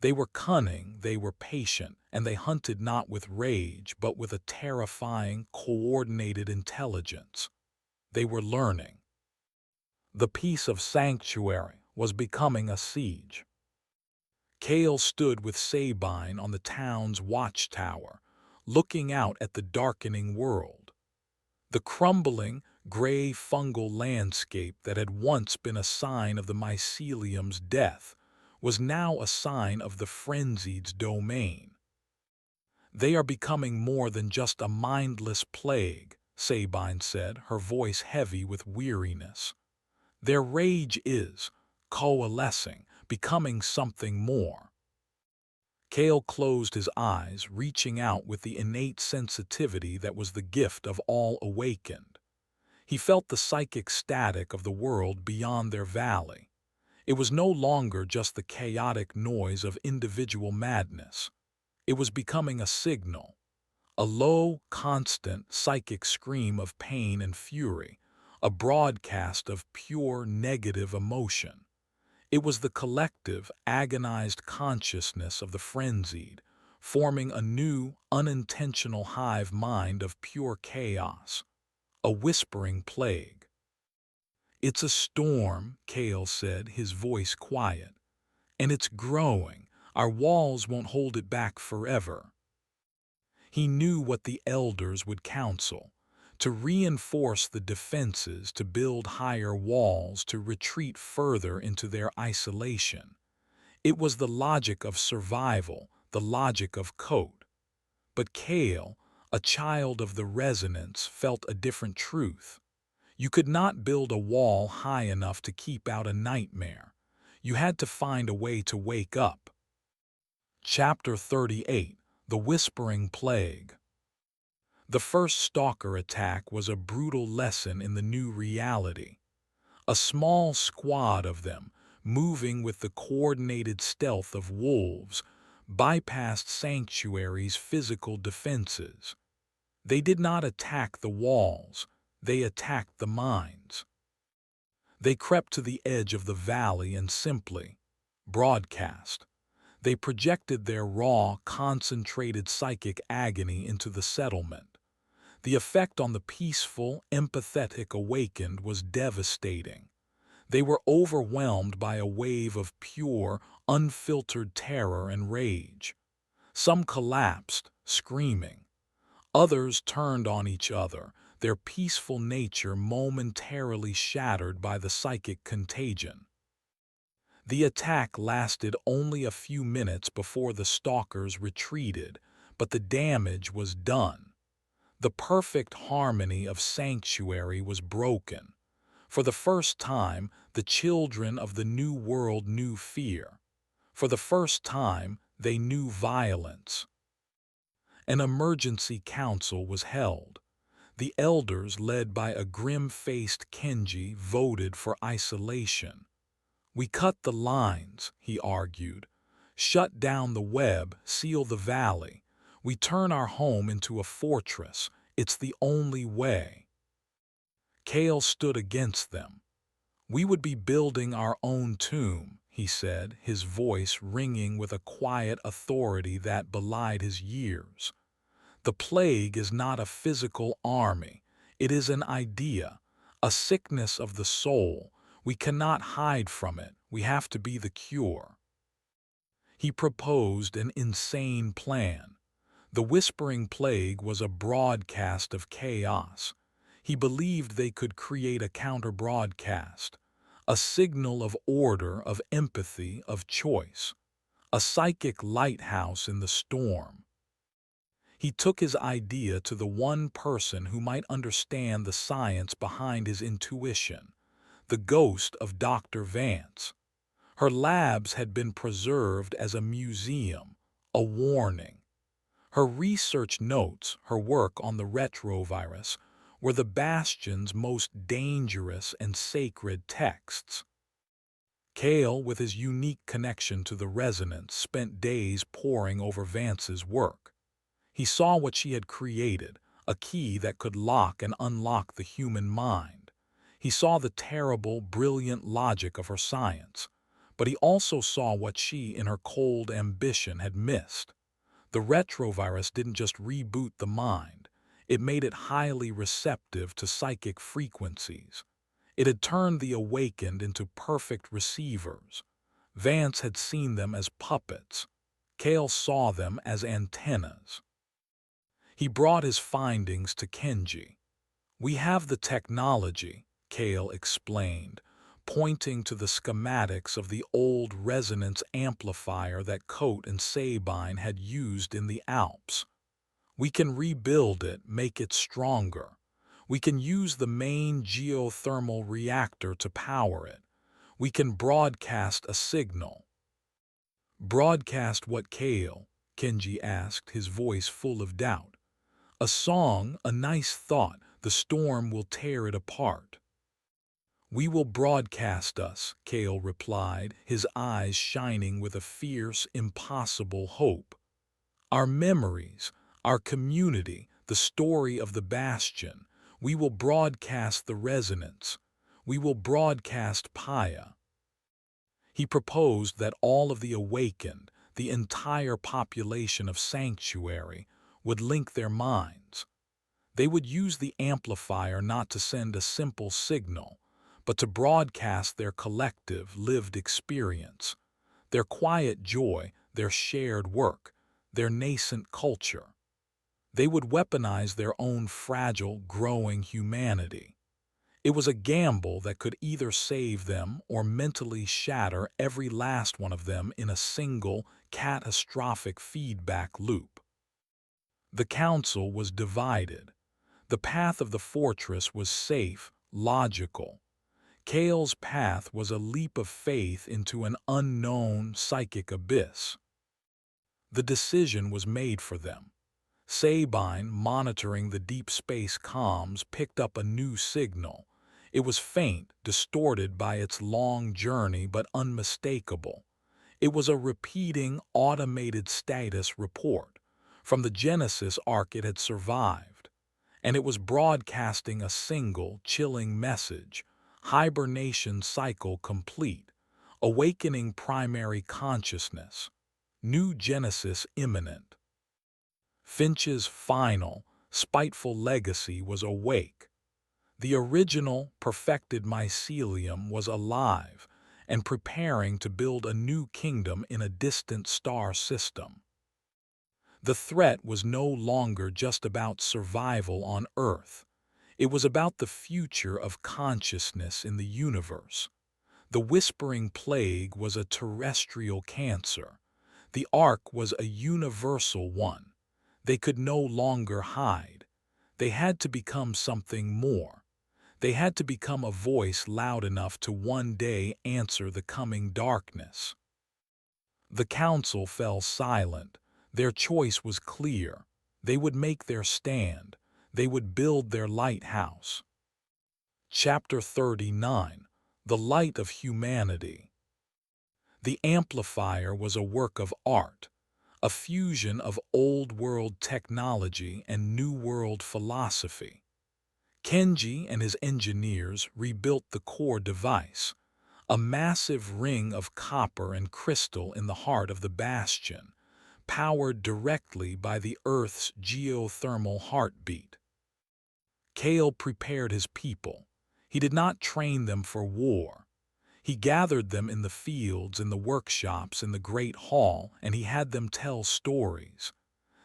They were cunning, they were patient, and they hunted not with rage but with a terrifying, coordinated intelligence. They were learning. The peace of Sanctuary was becoming a siege. Kale stood with Sabine on the town's watchtower, looking out at the darkening world. The crumbling, gray fungal landscape that had once been a sign of the mycelium's death was now a sign of the frenzied's domain. They are becoming more than just a mindless plague, Sabine said, her voice heavy with weariness. Their rage is coalescing, becoming something more. Kale closed his eyes, reaching out with the innate sensitivity that was the gift of all awakened. He felt the psychic static of the world beyond their valley. It was no longer just the chaotic noise of individual madness. It was becoming a signal, a low, constant, psychic scream of pain and fury, a broadcast of pure negative emotion. It was the collective, agonized consciousness of the frenzied, forming a new, unintentional hive mind of pure chaos, a whispering plague. "It's a storm," Kale said, his voice quiet, "and it's growing. Our walls won't hold it back forever." He knew what the elders would counsel: to reinforce the defenses, to build higher walls, to retreat further into their isolation. It was the logic of survival, the logic of code. But Kale, a child of the resonance, felt a different truth. You could not build a wall high enough to keep out a nightmare. You had to find a way to wake up. Chapter 38: The Whispering Plague. The first stalker attack was a brutal lesson in the new reality. A small squad of them, moving with the coordinated stealth of wolves, bypassed Sanctuary's physical defenses. They did not attack the walls, they attacked the minds. They crept to the edge of the valley and simply broadcast. They projected their raw, concentrated psychic agony into the settlement. The effect on the peaceful, empathetic awakened was devastating. They were overwhelmed by a wave of pure, unfiltered terror and rage. Some collapsed, screaming. Others turned on each other, their peaceful nature momentarily shattered by the psychic contagion. The attack lasted only a few minutes before the stalkers retreated, but the damage was done. The perfect harmony of Sanctuary was broken. For the first time, the children of the New World knew fear. For the first time, they knew violence. An emergency council was held. The elders, led by a grim-faced Kenji, voted for isolation. "We cut the lines," he argued. "Shut down the web, seal the valley. We turn our home into a fortress. It's the only way." Kale stood against them. "We would be building our own tomb," he said, his voice ringing with a quiet authority that belied his years. "The plague is not a physical army. It is an idea, a sickness of the soul. We cannot hide from it. We have to be the cure." He proposed an insane plan. The Whispering Plague was a broadcast of chaos. He believed they could create a counter-broadcast, a signal of order, of empathy, of choice, a psychic lighthouse in the storm. He took his idea to the one person who might understand the science behind his intuition, the ghost of Dr. Vance. Her labs had been preserved as a museum, a warning. Her research notes, her work on the retrovirus, were the Bastion's most dangerous and sacred texts. Kale, with his unique connection to the resonance, spent days poring over Vance's work. He saw what she had created, a key that could lock and unlock the human mind. He saw the terrible, brilliant logic of her science, but he also saw what she, in her cold ambition, had missed. The retrovirus didn't just reboot the mind, it made it highly receptive to psychic frequencies. It had turned the awakened into perfect receivers. Vance had seen them as puppets. Kale saw them as antennas. He brought his findings to Kenji. "We have the technology," Kale explained, pointing to the schematics of the old resonance amplifier that Coate and Sabine had used in the Alps. "We can rebuild it, make it stronger. We can use the main geothermal reactor to power it. We can broadcast a signal." "Broadcast what, Kale?" Kenji asked, his voice full of doubt. "A song, a nice thought. the storm will tear it apart. We will broadcast us, Kale replied, his eyes shining with a fierce, impossible hope. Our memories, our community, the story of the bastion. We will broadcast the resonance. We will broadcast Paya. He proposed that all of the awakened, the entire population of Sanctuary, would link their minds. They would use the amplifier not to send a simple signal, but to broadcast their collective, lived experience, their quiet joy, their shared work, their nascent culture. They would weaponize their own fragile, growing humanity. It was a gamble that could either save them or mentally shatter every last one of them in a single, catastrophic feedback loop. The council was divided. The path of the fortress was safe, logical. Kale's path was a leap of faith into an unknown psychic abyss. The decision was made for them. Sabine, monitoring the deep space comms, picked up a new signal. It was faint, distorted by its long journey, but unmistakable. It was a repeating, automated status report. From the Genesis arc it had survived, and it was broadcasting a single, chilling message: hibernation cycle complete, awakening primary consciousness, new Genesis imminent. Finch's final, spiteful legacy was awake. The original, perfected mycelium was alive and preparing to build a new kingdom in a distant star system. The threat was no longer just about survival on Earth. It was about the future of consciousness in the universe. The whispering plague was a terrestrial cancer. The Ark was a universal one. They could no longer hide. They had to become something more. They had to become a voice loud enough to one day answer the coming darkness. The council fell silent. Their choice was clear. They would make their stand. They would build their lighthouse. Chapter 39. The Light of Humanity. The amplifier was a work of art, a fusion of old-world technology and new-world philosophy. Kenji and his engineers rebuilt the core device, a massive ring of copper and crystal in the heart of the bastion, powered directly by the Earth's geothermal heartbeat. Kale prepared his people. He did not train them for war. He gathered them in the fields, in the workshops, in the Great Hall, and he had them tell stories.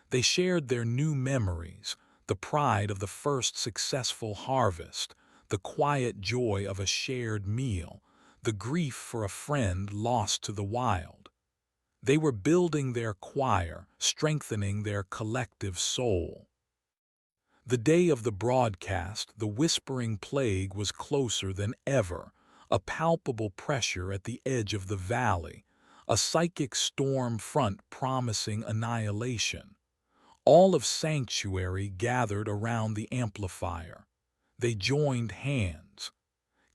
They shared their new memories, the pride of the first successful harvest, the quiet joy of a shared meal, the grief for a friend lost to the wild. They were building their choir, strengthening their collective soul. The day of the broadcast, the whispering plague was closer than ever, a palpable pressure at the edge of the valley, a psychic storm front promising annihilation. All of Sanctuary gathered around the amplifier. They joined hands.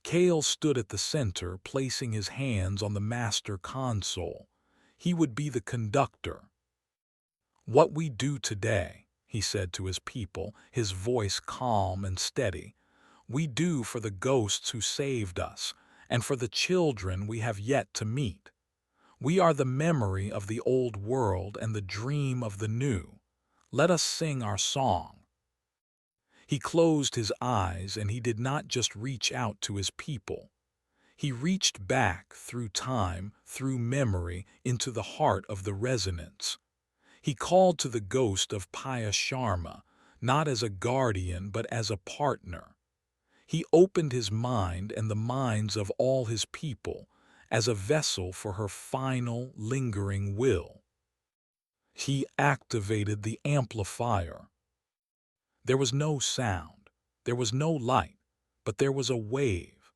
Kale stood at the center, placing his hands on the master console. He would be the conductor. "What we do today," he said to his people, his voice calm and steady, "we do for the ghosts who saved us, and for the children we have yet to meet. We are the memory of the old world and the dream of the new. Let us sing our song." He closed his eyes, and he did not just reach out to his people. He reached back through time, through memory, into the heart of the resonance. He called to the ghost of Paya Sharma, not as a guardian but as a partner. He opened his mind and the minds of all his people as a vessel for her final, lingering will. He activated the amplifier. There was no sound, there was no light, but there was a wave,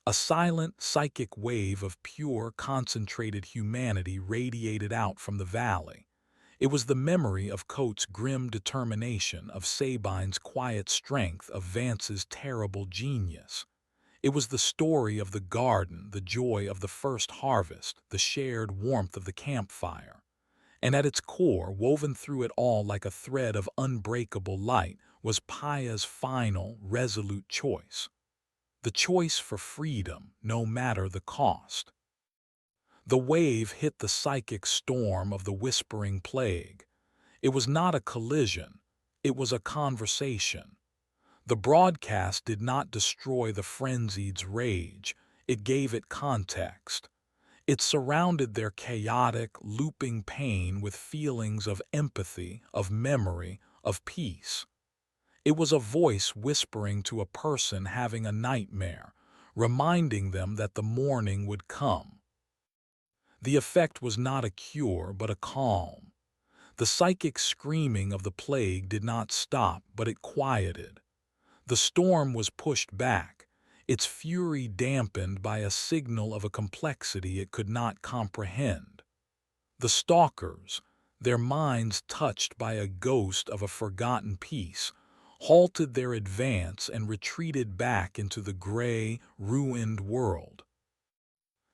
a silent, psychic wave of pure, concentrated humanity radiated out from the valley. It was the memory of Coates' grim determination, of Sabine's quiet strength, of Vance's terrible genius. It was the story of the garden, the joy of the first harvest, the shared warmth of the campfire. And at its core, woven through it all like a thread of unbreakable light, was Paya's final, resolute choice. The choice for freedom, no matter the cost. The wave hit the psychic storm of the whispering plague. It was not a collision, it was a conversation. The broadcast did not destroy the frenzied's rage, it gave it context. It surrounded their chaotic, looping pain with feelings of empathy, of memory, of peace. It was a voice whispering to a person having a nightmare, reminding them that the morning would come. The effect was not a cure, but a calm. The psychic screaming of the plague did not stop, but it quieted. The storm was pushed back, its fury dampened by a signal of a complexity it could not comprehend. The stalkers, their minds touched by a ghost of a forgotten peace, halted their advance and retreated back into the gray, ruined world.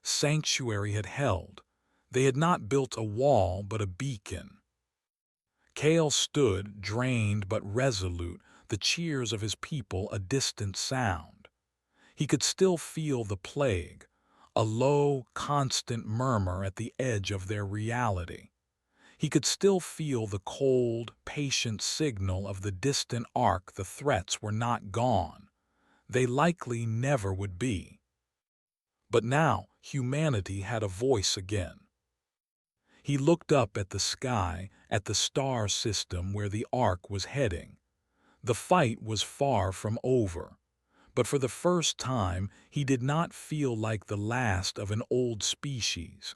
Sanctuary had held. They had not built a wall, but a beacon. Cale stood, drained but resolute, the cheers of his people a distant sound. He could still feel the plague, a low, constant murmur at the edge of their reality. He could still feel the cold, patient signal of the distant ark. The threats were not gone. They likely never would be. But now humanity had a voice again. He looked up at the sky, at the star system where the ark was heading. The fight was far from over, but for the first time he did not feel like the last of an old species.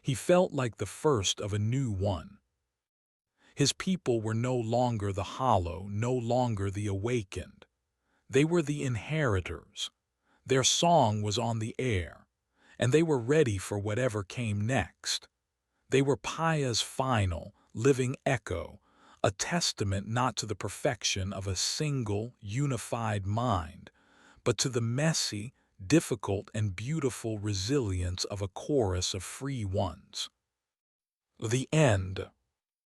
He felt like the first of a new one. His people were no longer the hollow, no longer the awakened. They were the inheritors. Their song was on the air, and they were ready for whatever came next. They were Paya's final, living echo, a testament not to the perfection of a single, unified mind, but to the messy, difficult, and beautiful resilience of a chorus of free ones. The end.